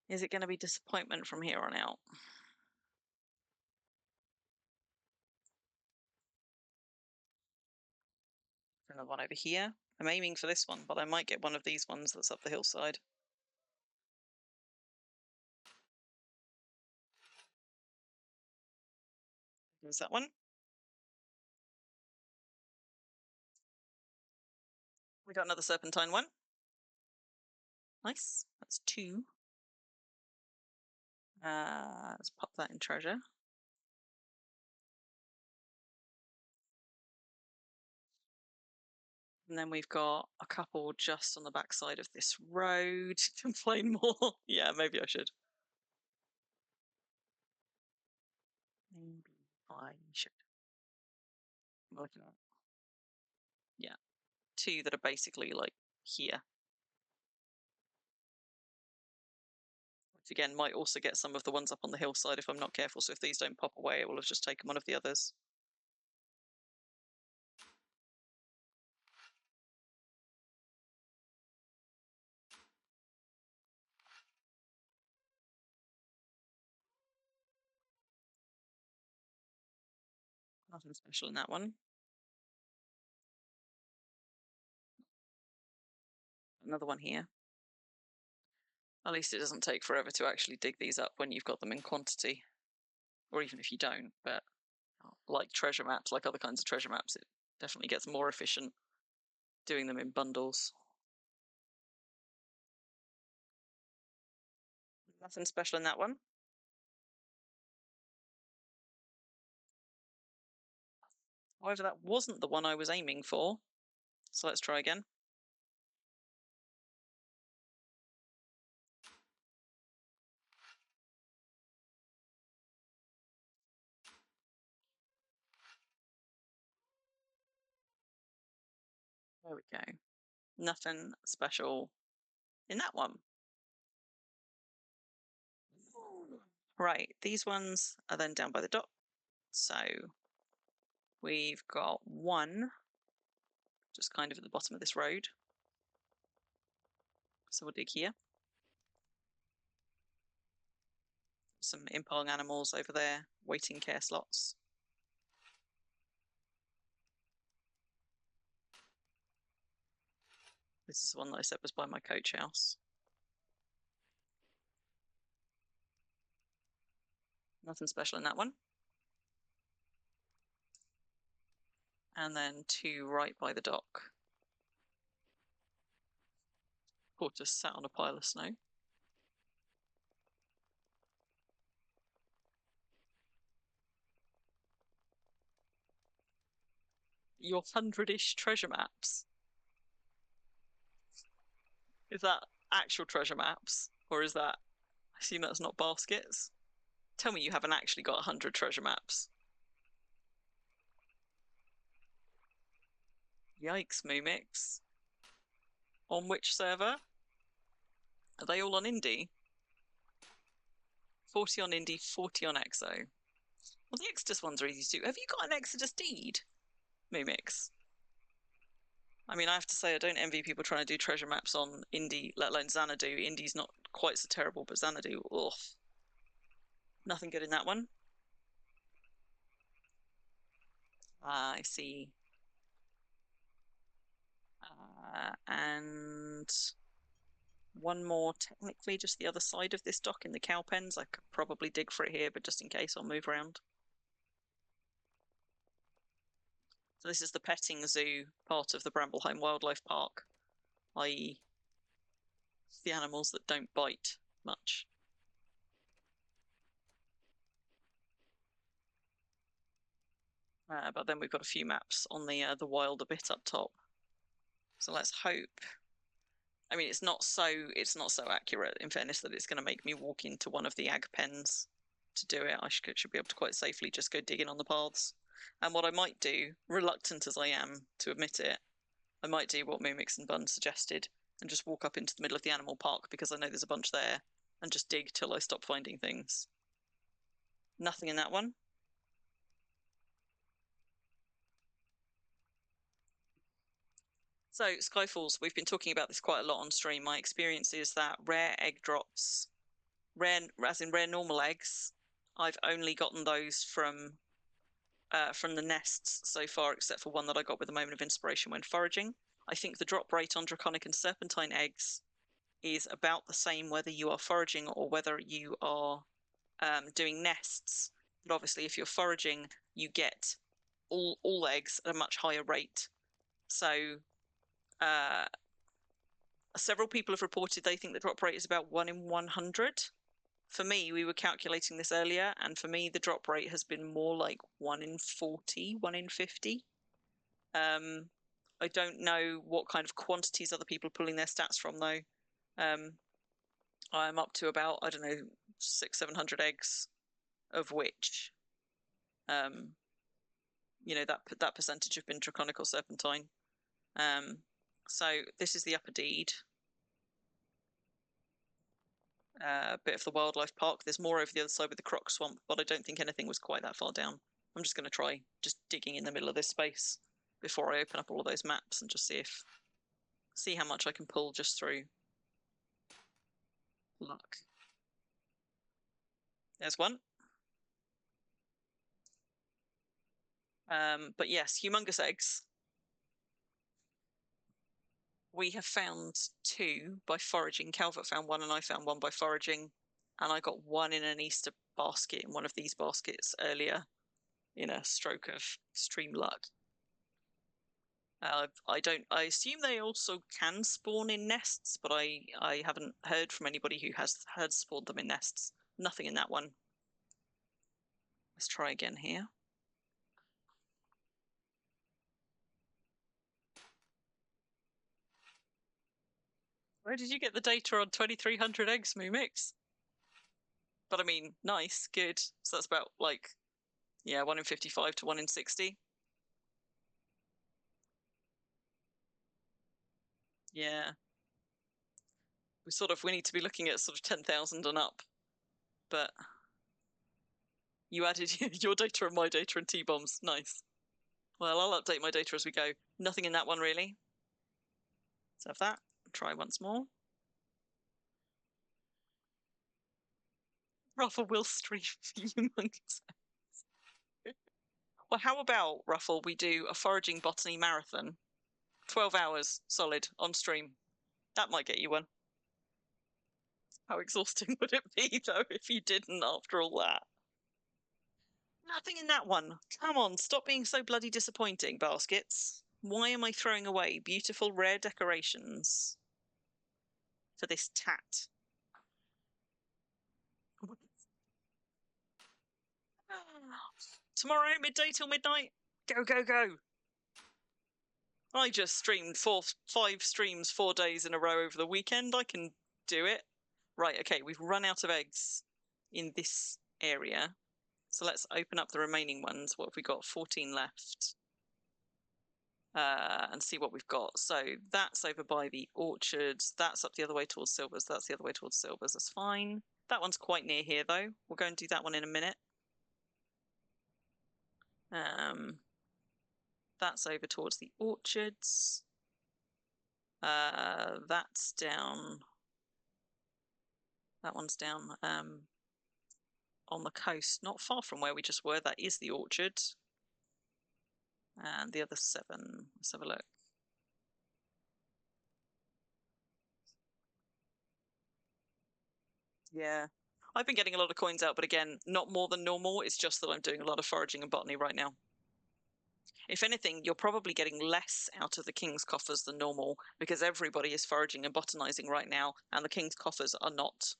Is it going to be disappointment from here on out? Another one over here. I'm aiming for this one, but I might get one of these ones that's up the hillside. There's that one. We got another serpentine one. Nice. That's 2. Let's pop that in treasure. And then we've got a couple just on the backside of this road. Complain more. Yeah, maybe I should. Maybe I should. I'm looking at. Yeah. 2 that are basically like here. Which again might also get some of the ones up on the hillside if I'm not careful. So if these don't pop away, it will have just taken one of the others. Nothing special in that one. Another one here. At least it doesn't take forever to actually dig these up when you've got them in quantity. Or even if you don't, but like treasure maps, like other kinds of treasure maps, it definitely gets more efficient doing them in bundles. Nothing special in that one. However, that wasn't the one I was aiming for. So let's try again. There we go. Nothing special in that one. Right, these ones are then down by the dot. So we've got one just kind of at the bottom of this road. So we'll dig here. Some impaling animals over there, waiting care slots. This is the one that I said was by my coach house. Nothing special in that one. And then 2 right by the dock. Or just sat on a pile of snow. Your 100-ish treasure maps. Is that actual treasure maps? Or is that... I assume that's not baskets? Tell me you haven't actually got 100 treasure maps. Yikes, Moomix. On which server? Are they all on Indie? 40 on Indie, 40 on Exo. Well, the Exodus ones are easy to do. Have you got an Exodus deed, Moomix? I mean, I have to say, I don't envy people trying to do treasure maps on Indie, let alone Xanadu. Indie's not quite so terrible, but Xanadu, ugh. Nothing good in that one. I see. And one more, technically, just the other side of this dock in the cow pens. I could probably dig for it here, but just in case, I'll move around. So this is the petting zoo part of the Brambleholme Wildlife Park, i.e. the animals that don't bite much. But then we've got a few maps on the wild a bit up top. So let's hope. I mean, it's not so accurate, in fairness, that it's going to make me walk into one of the ag pens to do it. I should be able to quite safely just go digging on the paths. And what I might do, reluctant as I am to admit it, I might do what Moomix and Bun suggested and just walk up into the middle of the animal park because I know there's a bunch there and just dig till I stop finding things. Nothing in that one. So Skyfalls, we've been talking about this quite a lot on stream. My experience is that rare egg drops, rare as in rare normal eggs, I've only gotten those from the nests so far, except for one that I got with a moment of inspiration when foraging. I think the drop rate on draconic and serpentine eggs is about the same whether you are foraging or whether you are doing nests. But obviously, if you're foraging, you get all eggs at a much higher rate. So several people have reported they think the drop rate is about 1 in 100. For me, we were calculating this earlier, and for me, the drop rate has been more like 1 in 40, 1 in 50. I don't know what kind of quantities other people are pulling their stats from, though. I'm up to about, I don't know, 600-700 eggs, of which, that percentage have been draconic or serpentine. So this is the upper deed. A bit of the wildlife park. There's more over the other side with the croc swamp, but I don't think anything was quite that far down. I'm just going to try just digging in the middle of this space before I open up all of those maps and just see how much I can pull just through luck. There's one. But yes, humongous eggs. We have found 2 by foraging. Calvert found 1 and I found 1 by foraging. And I got 1 in an Easter basket in one of these baskets earlier in a stroke of extreme luck. I assume they also can spawn in nests, but I haven't heard from anybody who has spawned them in nests. Nothing in that one. Let's try again here. Where did you get the data on 2,300 eggs, Moomix? But I mean, nice, good. So that's about 1 in 55 to 1 in 60. Yeah. We need to be looking at sort of 10,000 and up. But you added your data and my data and T-bombs. Nice. Well, I'll update my data as we go. Nothing in that one, really. Let's have that. Try once more. Ruffle will stream humongous. Well, how about, Ruffle, we do a foraging botany marathon? 12 hours solid on stream. That might get you one. How exhausting would it be, though, if you didn't after all that? Nothing in that one. Come on, stop being so bloody disappointing, baskets. Why am I throwing away beautiful rare decorations for this tat? Tomorrow, midday till midnight? Go, go, go. I just streamed 5 streams 4 days in a row over the weekend. I can do it. Right, okay, we've run out of eggs in this area. So let's open up the remaining ones. What have we got? 14 left. and see what we've got. So that's over by the orchards. That's up the other way towards Silvers. That's the other way towards Silvers. That's fine. That one's quite near here, though. We'll go and do that one in a minute. That's over towards the orchards. That's down. That one's down on the coast, not far from where we just were. That is the orchard. And the other 7. Let's have a look. Yeah. I've been getting a lot of coins out, but again, not more than normal. It's just that I'm doing a lot of foraging and botany right now. If anything, you're probably getting less out of the king's coffers than normal because everybody is foraging and botanizing right now, and the king's coffers are not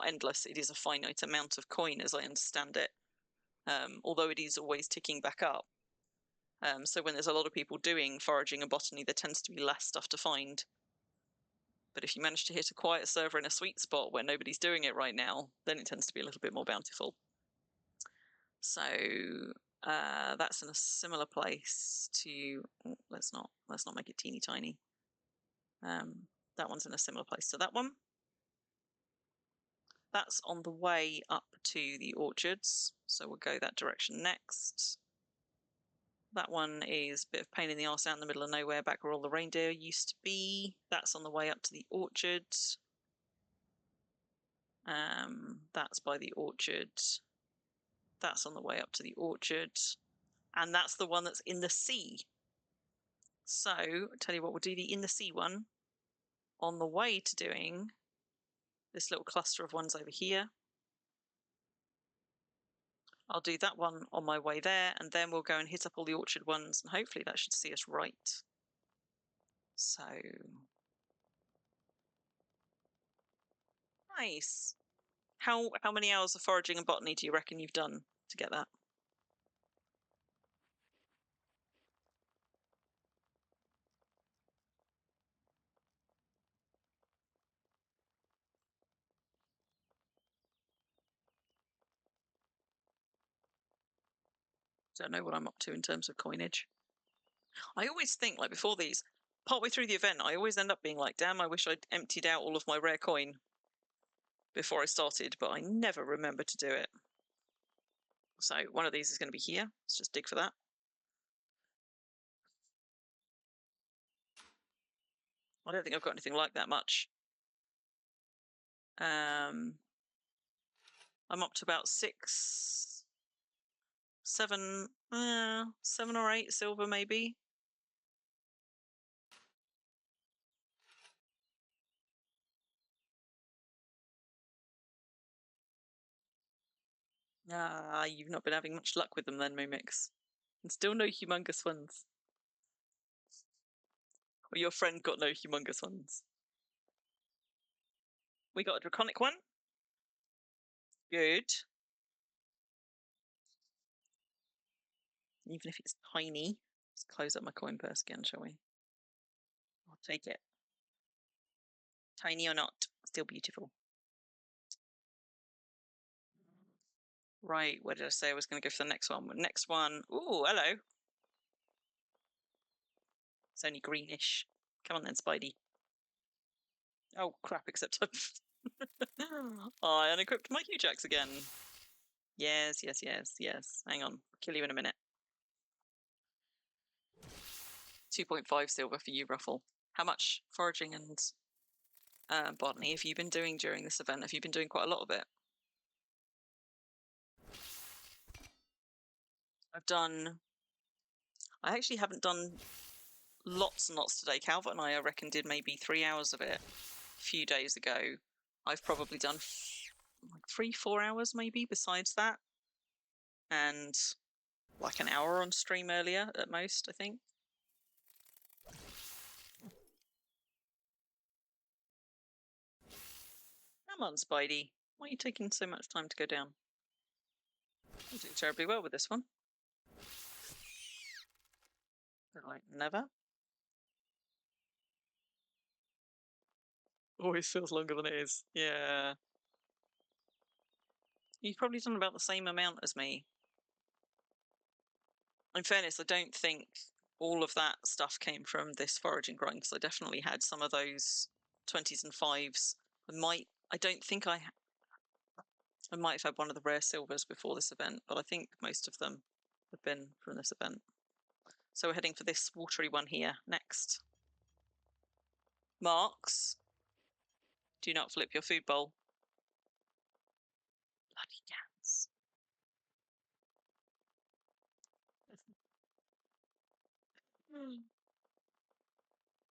endless. It is a finite amount of coin, as I understand it, although it is always ticking back up. So when there's a lot of people doing foraging and botany, there tends to be less stuff to find. But if you manage to hit a quiet server in a sweet spot where nobody's doing it right now, then it tends to be a little bit more bountiful. So that's in a similar place to. Oh, let's not make it teeny tiny. That one's in a similar place to that one. That's on the way up to the orchards, so we'll go that direction next. That one is a bit of pain in the arse out in the middle of nowhere, back where all the reindeer used to be. That's on the way up to the orchard. That's by the orchard. That's on the way up to the orchard. And that's the one that's in the sea. So, I'll tell you what, we'll do the in the sea one on the way to doing this little cluster of ones over here. I'll do that one on my way there, and then we'll go and hit up all the orchard ones, and hopefully that should see us right. So, nice. How many hours of foraging and botany do you reckon you've done to get that? Don't know what I'm up to in terms of coinage. I always think, like, before these, partway through the event, I always end up being like, damn, I wish I'd emptied out all of my rare coin before I started, but I never remember to do it. So one of these is going to be here. Let's just dig for that. I don't think I've got anything like that much. I'm up to about 6, 7, 7 or 8 silver maybe. Ah, you've not been having much luck with them then, Mumix. And still no humongous ones. Or your friend got no humongous ones. We got a draconic one. Good. Even if it's tiny. Let's close up my coin purse again, shall we? I'll take it. Tiny or not, still beautiful. Right, what did I say? I was going to go for the next one. Next one. Ooh, hello. It's only greenish. Come on then, Spidey. Oh, crap, except I've... I unequipped my Huge Axe again. Yes, yes, yes, yes. Hang on. I'll kill you in a minute. 2.5 silver for you, Ruffle. How much foraging and botany have you been doing during this event? Have you been doing quite a lot of it? I actually haven't done lots and lots today. Calvert and I reckon, did maybe 3 hours of it a few days ago. I've probably done 3-4 hours maybe besides that. And like an hour on stream earlier at most, I think. Come on, Spidey. Why are you taking so much time to go down? I'm doing terribly well with this one. Like, never. Always feels longer than it is. Yeah. You've probably done about the same amount as me. In fairness, I don't think all of that stuff came from this foraging grind, because I definitely had some of those 20s and 5s. I don't think I might have had one of the rare silvers before this event, but I think most of them have been from this event. So we're heading for this watery one here next. Marks, do not flip your food bowl. Bloody cats.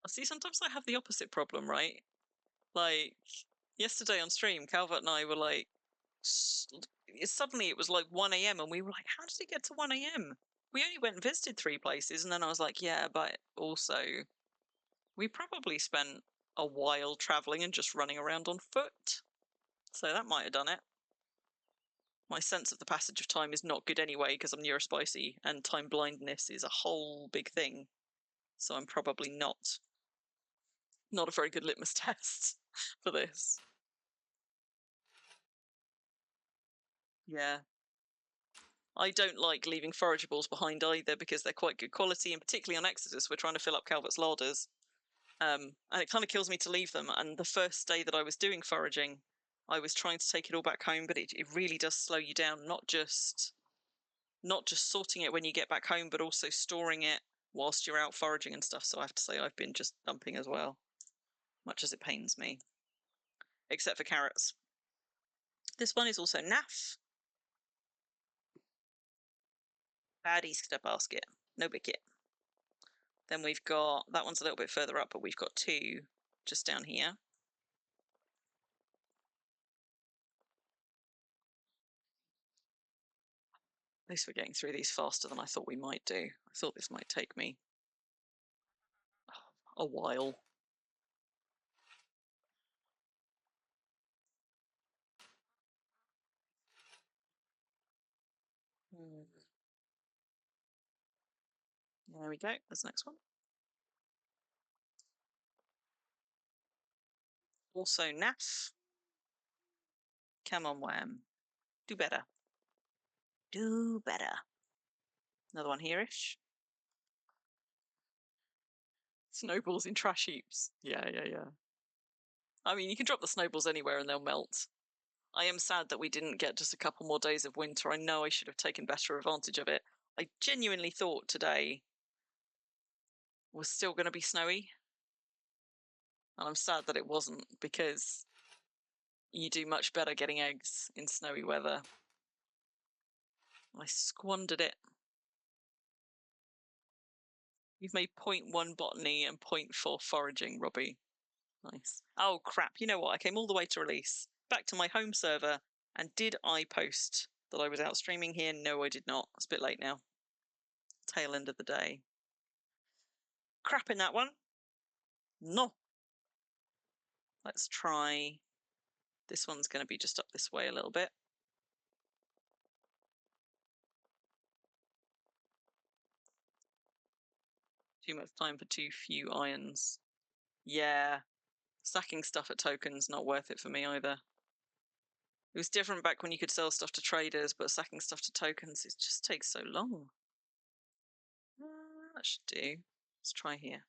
I see, sometimes I have the opposite problem, right? Like, yesterday on stream, Calvert and I were like, suddenly it was like 1 a.m. and we were like, how did it get to 1 a.m.? We only went and visited 3 places, and then I was like, yeah, but also we probably spent a while traveling and just running around on foot. So that might have done it. My sense of the passage of time is not good anyway, because I'm neurospicy and time blindness is a whole big thing. So I'm probably not a very good litmus test for this. Yeah. I don't like leaving forageables behind either, because they're quite good quality, and particularly on Exodus, we're trying to fill up Calvert's larders. And it kind of kills me to leave them. And the first day that I was doing foraging, I was trying to take it all back home, but it really does slow you down, not just sorting it when you get back home, but also storing it whilst you're out foraging and stuff. So I have to say I've been just dumping as well, much as it pains me. Except for carrots. This one is also naff. Bad Easter basket. No bicket. Then we've got, that one's a little bit further up, but we've got 2 just down here. At least we're getting through these faster than I thought we might do. I thought this might take me a while. There we go. There's the next one. Also naff. Come on, Wham. Do better. Do better. Another one here-ish. Snowballs in trash heaps. Yeah. I mean, you can drop the snowballs anywhere and they'll melt. I am sad that we didn't get just a couple more days of winter. I know I should have taken better advantage of it. I genuinely thought today was still going to be snowy. And I'm sad that it wasn't, because you do much better getting eggs in snowy weather. I squandered it. You've made 0.1 botany and 0.4 foraging, Robbie. Nice. Oh, crap. You know what? I came all the way to release, back to my home server, and did I post that I was out streaming here? No, I did not. It's a bit late now. Tail end of the day. Crap in that one. No. Let's try. This one's going to be just up this way a little bit. Too much time for too few irons. Yeah. Stacking stuff at tokens, not worth it for me either. It was different back when you could sell stuff to traders, but stacking stuff to tokens, it just takes so long. That should do. Let's try here.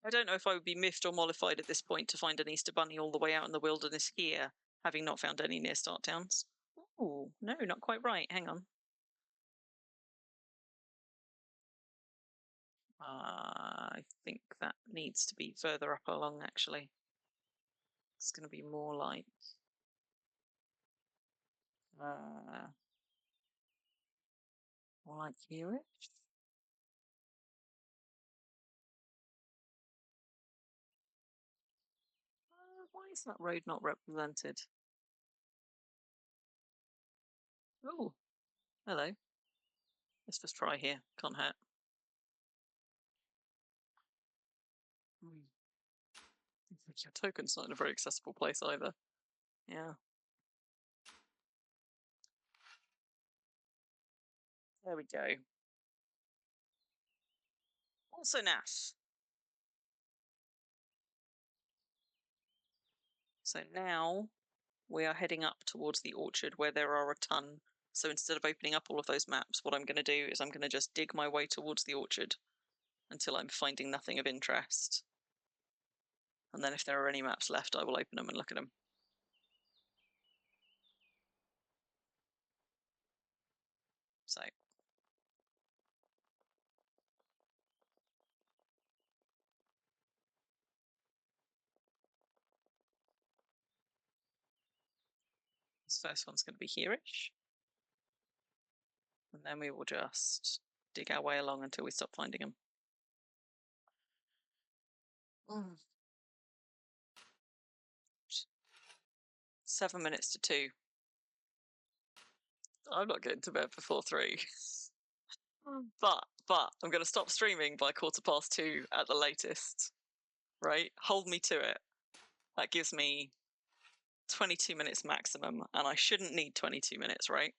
I don't know if I would be miffed or mollified at this point to find an Easter bunny all the way out in the wilderness here, having not found any near start towns. Oh, no, not quite right. Hang on. I think that needs to be further up along, actually. It's going to be more like... more like here-ish. Why is that road not represented? Oh, hello. Let's just try here. Can't hurt. Your token's not in a very accessible place either. Yeah. There we go. Also naff. So now we are heading up towards the orchard where there are a ton. So instead of opening up all of those maps, what I'm going to do is I'm going to just dig my way towards the orchard until I'm finding nothing of interest. And then if there are any maps left, I will open them and look at them. So this first one's going to be here-ish. And then we will just dig our way along until we stop finding them. 7 minutes to 2. I'm not getting to bed before 3. But I'm going to stop streaming by 2:15 at the latest. Right? Hold me to it. That gives me 22 minutes maximum, and I shouldn't need 22 minutes, right?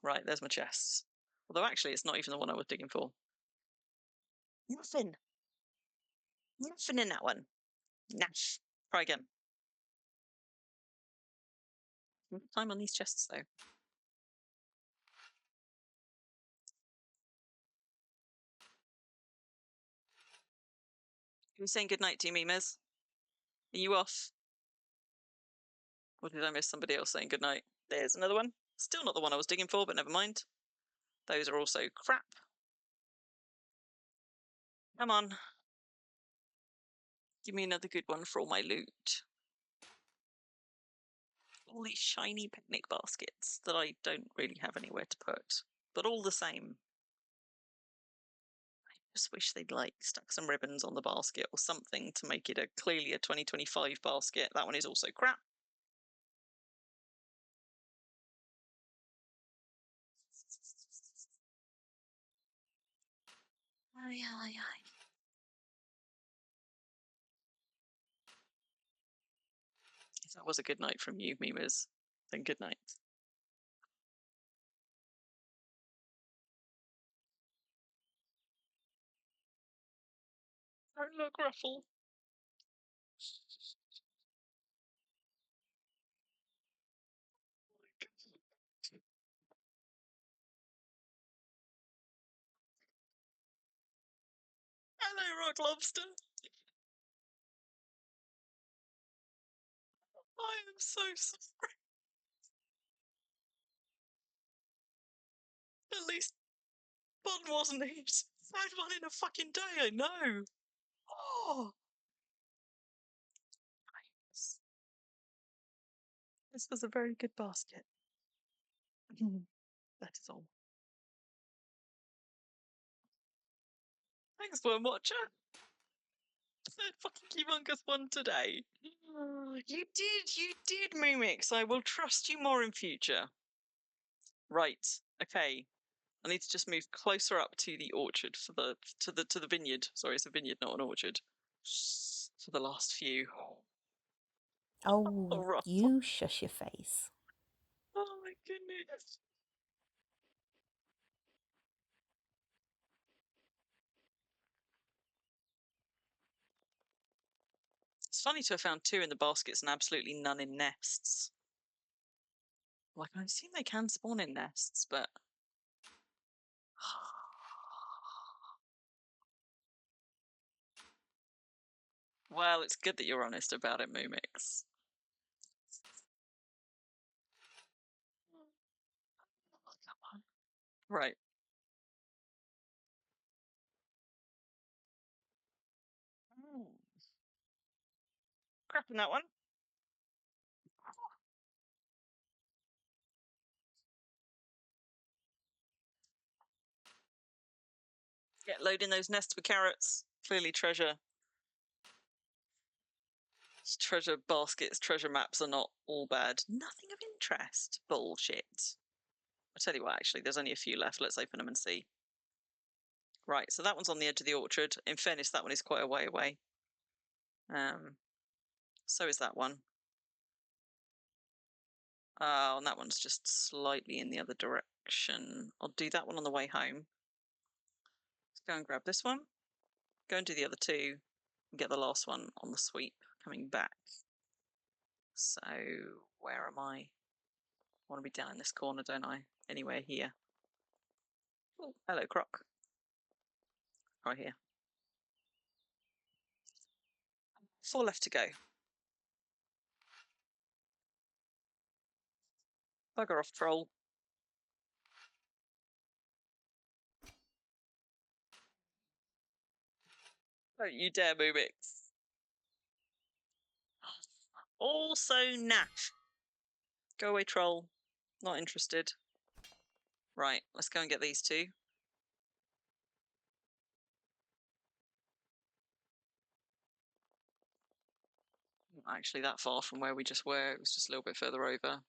Right, there's my chest. Although actually, it's not even the one I was digging for. Nothing. Nothing in that one. Nash. Try again. Time on these chests, though. Are you saying goodnight to you, Mimes? Are you off? Or did I miss somebody else saying goodnight? There's another one. Still not the one I was digging for, but never mind. Those are also crap. Come on. Give me another good one for all my loot. All these shiny picnic baskets that I don't really have anywhere to put. But all the same. I just wish they'd like stuck some ribbons on the basket or something to make it clearly a 2025 basket. That one is also crap. Aye, aye, aye. If that was a good night from you, Mimas, then good night. Don't look, Ruffle. Hello, Rock Lobster. I am so sorry. At least one wasn't it. Found one in a fucking day, I know. Oh. This was a very good basket. That is all. Thanks, Worm Watcher. Third fucking humongous one today. You did, Mumix. I will trust you more in future. Right. Okay. I need to just move closer up to the orchard for to the vineyard. Sorry, it's a vineyard, not an orchard. For the last few. Oh, rough. you shush your face. Oh my goodness. It's funny to have found 2 in the baskets and absolutely none in nests. Like, I assume they can spawn in nests, but... Well, it's good that you're honest about it, Mumix. Come on. Right. Crap in that one. Get loading those nests with carrots. Clearly treasure baskets, treasure maps are not all bad. Nothing of interest. Bullshit. I'll tell you what, actually, there's only a few left. Let's open them and see. Right, so that one's on the edge of the orchard. In fairness, that one is quite a way away. So is that one. And that one's just slightly in the other direction. I'll do that one on the way home. Let's go and grab this one. Go and do the other 2. And get the last one on the sweep coming back. So where am I? I want to be down in this corner, don't I? Anywhere here. Oh, hello, Croc. Right here. 4 left to go. Bugger off, troll. Don't you dare, Moomix. Also naff. Go away, troll. Not interested. Right, let's go and get these two. Not actually that far from where we just were. It was just a little bit further over.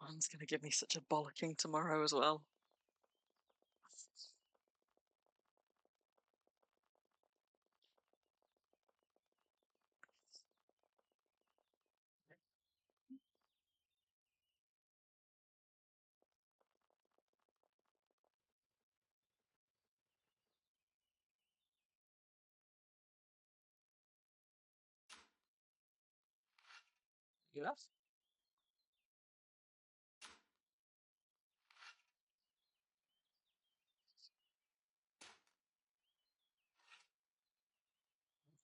One's going to give me such a bollocking tomorrow as well. You left?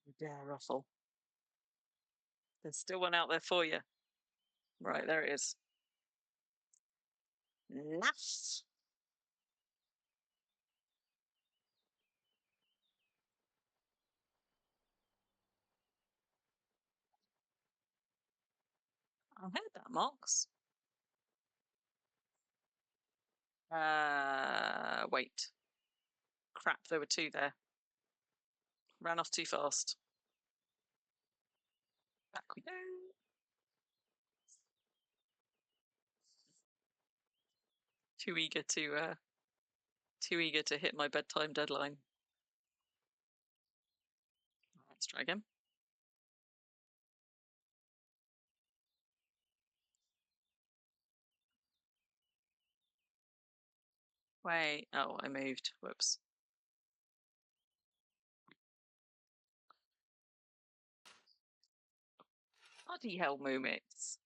You dare ruffle. There's still one out there for you. Right, there it is. Naff. I heard that, Mox. Wait. Crap, there were 2 there. Ran off too fast. Back we go. Too eager to hit my bedtime deadline. Let's try again. Wait. Oh, I moved. Whoops. Bloody hell, Moomix.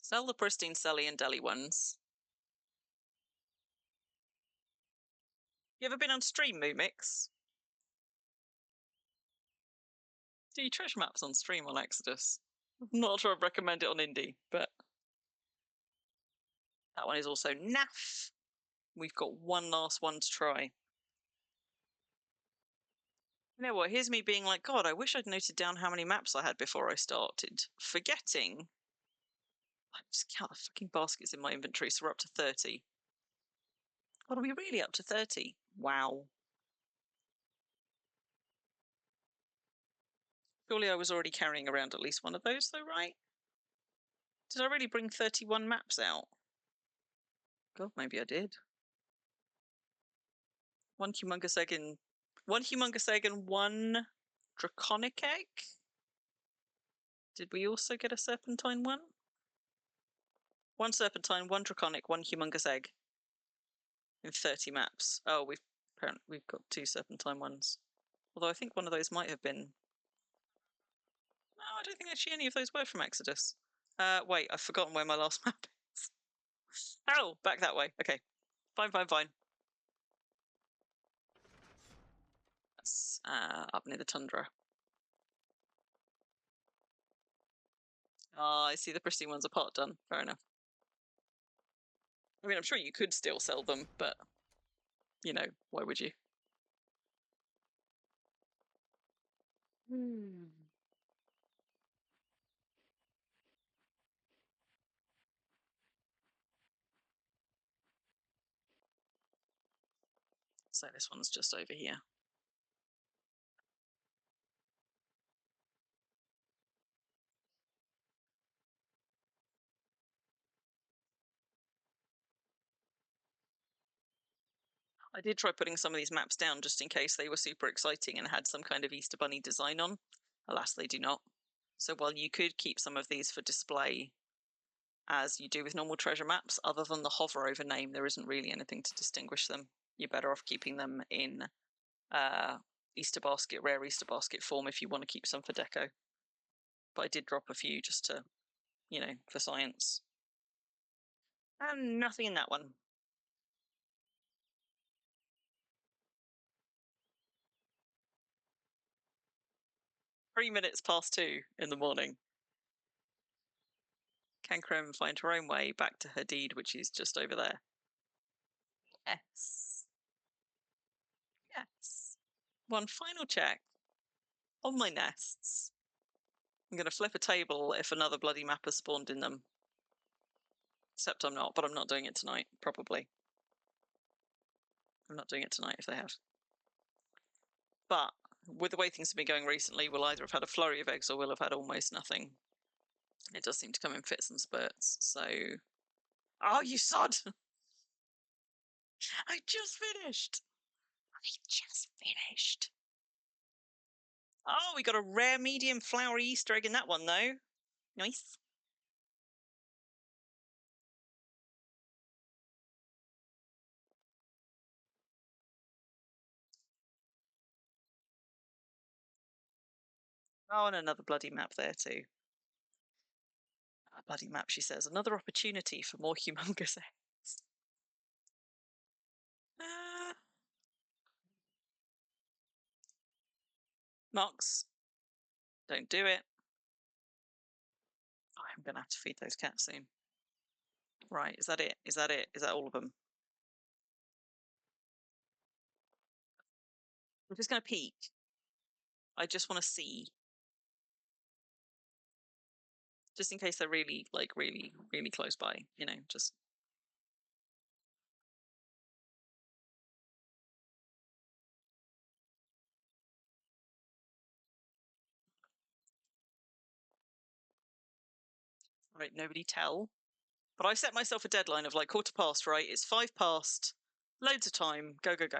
Sell the pristine Selly and Deli ones. You ever been on stream, Moomix? Do you treasure maps on stream on Exodus? I'm not sure I'd recommend it on Indie, but that one is also naff. We've got one last one to try. You know what? Here's me being like, God, I wish I'd noted down how many maps I had before I started. Forgetting. I just count the fucking baskets in my inventory, so we're up to 30. God, are we really up to 30? Wow. Surely I was already carrying around at least one of those, though, right? Did I really bring 31 maps out? God, maybe I did. One humongous egg and one draconic egg. Did we also get a serpentine one? One serpentine, one draconic, one humongous egg. In 30 maps. Oh, we've got 2 serpentine ones. Although I think one of those might have been. No, I don't think actually any of those were from Exodus. Wait, I've forgotten where my last map is. Oh, back that way. Okay. Fine. That's up near the tundra. Oh, I see the pristine ones are part done. Fair enough. I mean, I'm sure you could still sell them, but, you know, why would you? So this one's just over here. I did try putting some of these maps down just in case they were super exciting and had some kind of Easter Bunny design on. Alas, they do not. So while you could keep some of these for display, as you do with normal treasure maps, other than the hover over name, there isn't really anything to distinguish them. you're better off keeping them in Easter basket, rare Easter basket form if you want to keep some for deco. But I did drop a few just to, for science. And nothing in that one. Three minutes past 2 in the morning. Can Crim find her own way back to her deed, which is just over there? Yes. Yes. One final check on my nests. I'm going to flip a table if another bloody map has spawned in them. Except I'm not, but I'm not doing it tonight, probably. I'm not doing it tonight if they have. But with the way things have been going recently, we'll either have had a flurry of eggs or we'll have had almost nothing. It does seem to come in fits and spurts, so... Oh, you sod! I just finished! Oh, we got a rare medium flowery Easter egg in that one, though. Nice. Oh, and another bloody map there, too. A bloody map, she says. Another opportunity for more humongous eggs. Mox. Don't do it. Oh, I'm going to have to feed those cats soon. Right, is that it? Is that it? Is that all of them? I'm just going to peek. I just want to see. Just in case they're really, really, really close by, just... Right, nobody tell. But I set myself a deadline of 1:15, right? It's 5 past. Loads of time. Go, go, go.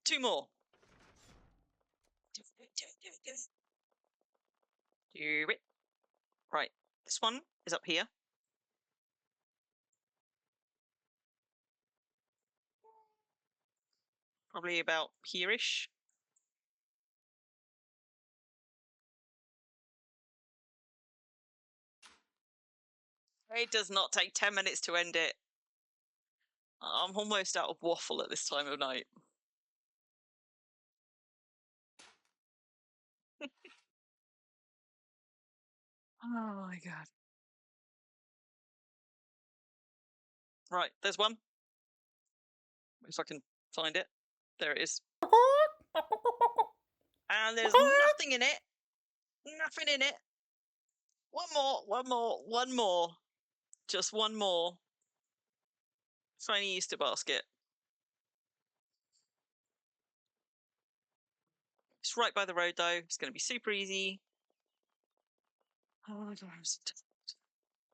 Two more. Do it. Do it. Right, this one is up here. Probably about here-ish. It does not take 10 minutes to end it. I'm almost out of waffle at this time of night. Oh my god. Right, there's one. If I can find it. There it is. And there's nothing in it. Nothing in it. One more. Just one more. Tiny Easter basket. It's right by the road, though. It's going to be super easy. Oh,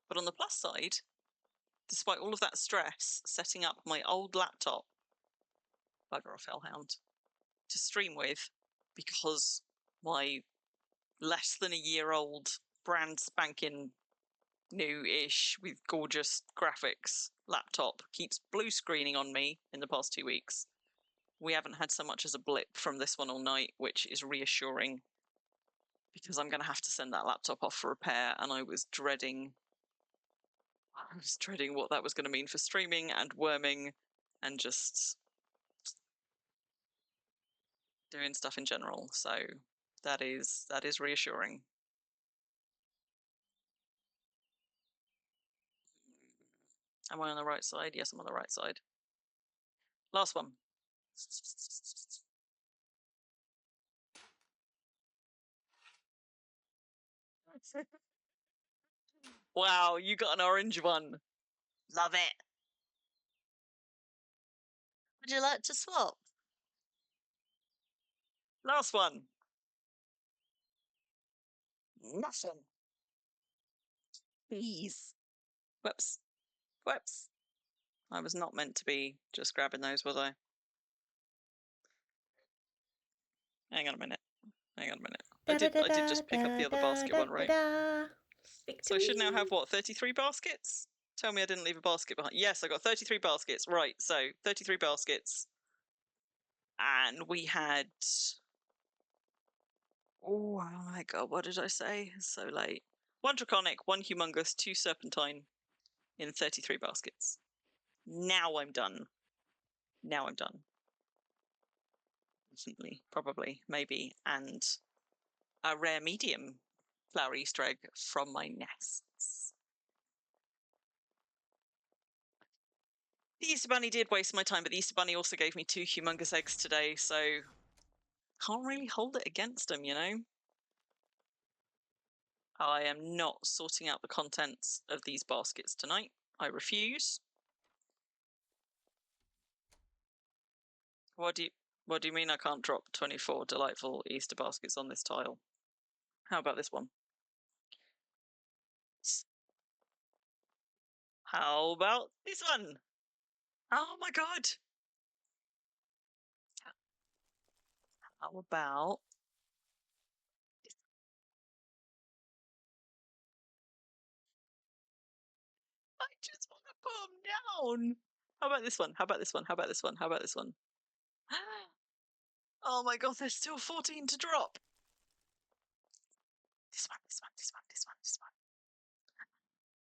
but on the plus side, despite all of that stress, setting up my old laptop, bugger off Hellhound, to stream with, because my less than a year old, brand spanking new-ish with gorgeous graphics laptop keeps blue screening on me in the past 2 weeks. We haven't had so much as a blip from this one all night, which is reassuring, because I'm going to have to send that laptop off for repair, and I was dreading what that was going to mean for streaming and worming and just doing stuff in general. So that is reassuring. Am I on the right side? Yes, I'm on the right side. Last one. Wow, you got an orange one. Love it. Would you like to swap? Last one. Nothing. Please. Whoops. Whoops. I was not meant to be just grabbing those, was I? Hang on a minute. I did just pick up the other basket one, right? So I should now have, Victory! what, 33 baskets? Tell me I didn't leave a basket behind. Yes, I got 33 baskets. Right, so 33 baskets. And we had... Oh my god, what did I say? It's so late. 1 draconic, 1 humongous, 2 serpentine in 33 baskets. Now I'm done. Now I'm done. Definitely, probably, maybe. And a rare medium flower Easter egg from my nests. The Easter Bunny did waste my time, but the Easter Bunny also gave me 2 humongous eggs today, so can't really hold it against him, you know? I am not sorting out the contents of these baskets tonight. I refuse. What do you mean I can't drop 24 delightful Easter baskets on this tile? How about this one? How about this one? Oh my god! How about... I just want to put them down. How about this one? How about this one? How about this one? How about this one? Oh my god, there's still 14 to drop. This one, this one, this one, this one, this one.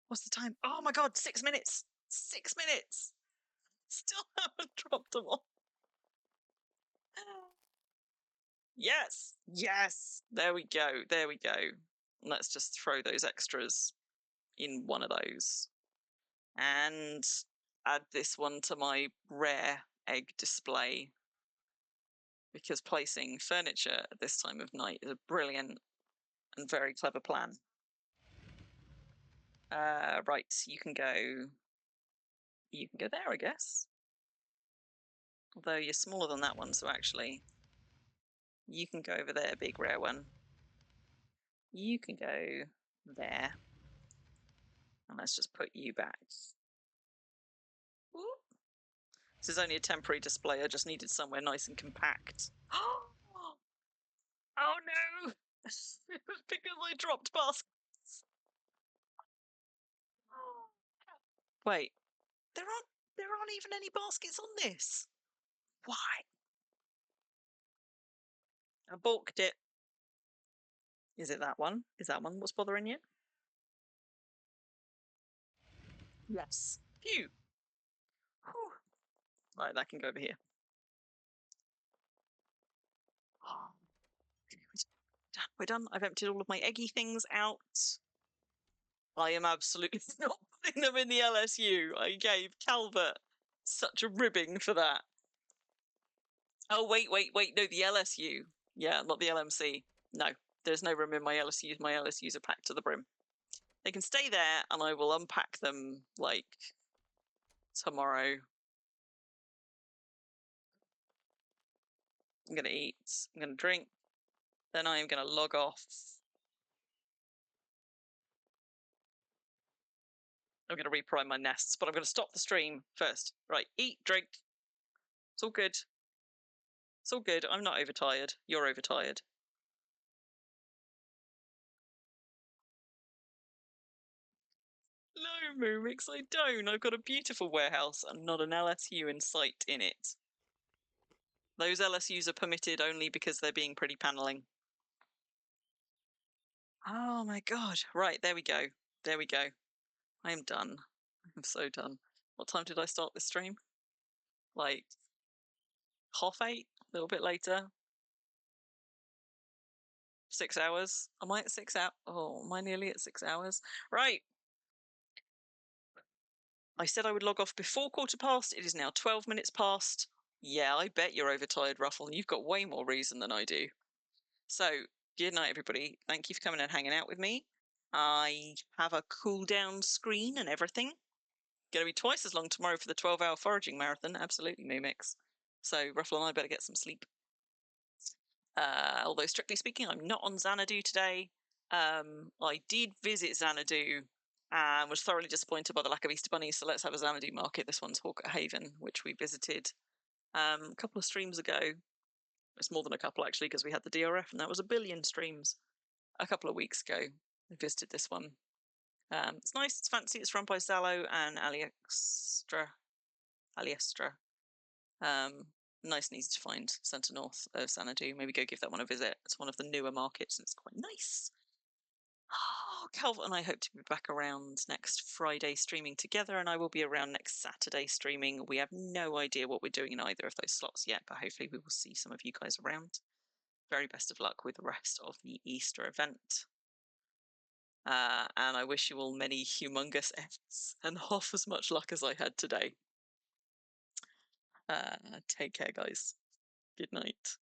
What's the time? Oh my god, 6 minutes. 6 minutes. Still haven't dropped them all. Yes, yes. There we go. There we go. Let's just throw those extras in one of those. And add this one to my rare egg display, because placing furniture at this time of night is a brilliant and very clever plan. Right, you can go there, I guess. Although you're smaller than that one, so actually you can go over there, big rare one. You can go there. And let's just put you back. Ooh. This is only a temporary display. I just needed somewhere nice and compact. Oh no! It was because I dropped baskets. Wait, there aren't even any baskets on this. Why? I balked it. Is it that one? Is that one what's bothering you? Yes. Phew. Whew. Right, that can go over here. We're done. I've emptied all of my eggy things out. I am absolutely not putting them in the LSU. I gave Calvert such a ribbing for that. Oh, wait. No, the LSU. Yeah, not the LMC. No, there's no room in my LSUs. My LSUs are packed to the brim. They can stay there, and I will unpack them, like, tomorrow. I'm going to eat. I'm going to drink. Then I am going to log off. I'm going to reprime my nests, but I'm going to stop the stream first. Right, eat, drink. It's all good. It's all good. I'm not overtired. You're overtired. No, Moomix, I don't. I've got a beautiful warehouse and not an LSU in sight in it. Those LSUs are permitted only because they're being pretty paneling. Oh my god. Right, there we go. There we go. I am done. I'm so done. What time did I start this stream? Like 8:30? A little bit later. 6 hours. Am I at 6 hours? Oh, am I nearly at 6 hours? Right. I said I would log off before 1/4 past. It is now 12 minutes past. Yeah, I bet you're overtired, Ruffle, and you've got way more reason than I do. So, good night, everybody. Thank you for coming and hanging out with me. I have a cooldown screen and everything. Going to be twice as long tomorrow for the 12-hour foraging marathon. Absolutely, Moomix. So, Ruffle and I better get some sleep. Although, strictly speaking, I'm not on Xanadu today. I did visit Xanadu and was thoroughly disappointed by the lack of Easter bunnies. So let's have a Xanadu market. This one's Hawker Haven, which we visited a couple of streams ago. It's more than a couple, actually, because we had the DRF, and that was 1 billion streams a couple of weeks ago. I visited this one. It's nice, it's fancy, it's run by Zallo and Aliestra. Nice and easy to find, centre north of Xanadu. Maybe go give that one a visit. It's one of the newer markets and it's quite nice. Oh, Calvert and I hope to be back around next Friday streaming together, and I will be around next Saturday streaming. We have no idea what we're doing in either of those slots yet, but hopefully we will see some of you guys around. Very best of luck with the rest of the Easter event. And I wish you all many humongous F's and half as much luck as I had today. Take care, guys. Good night.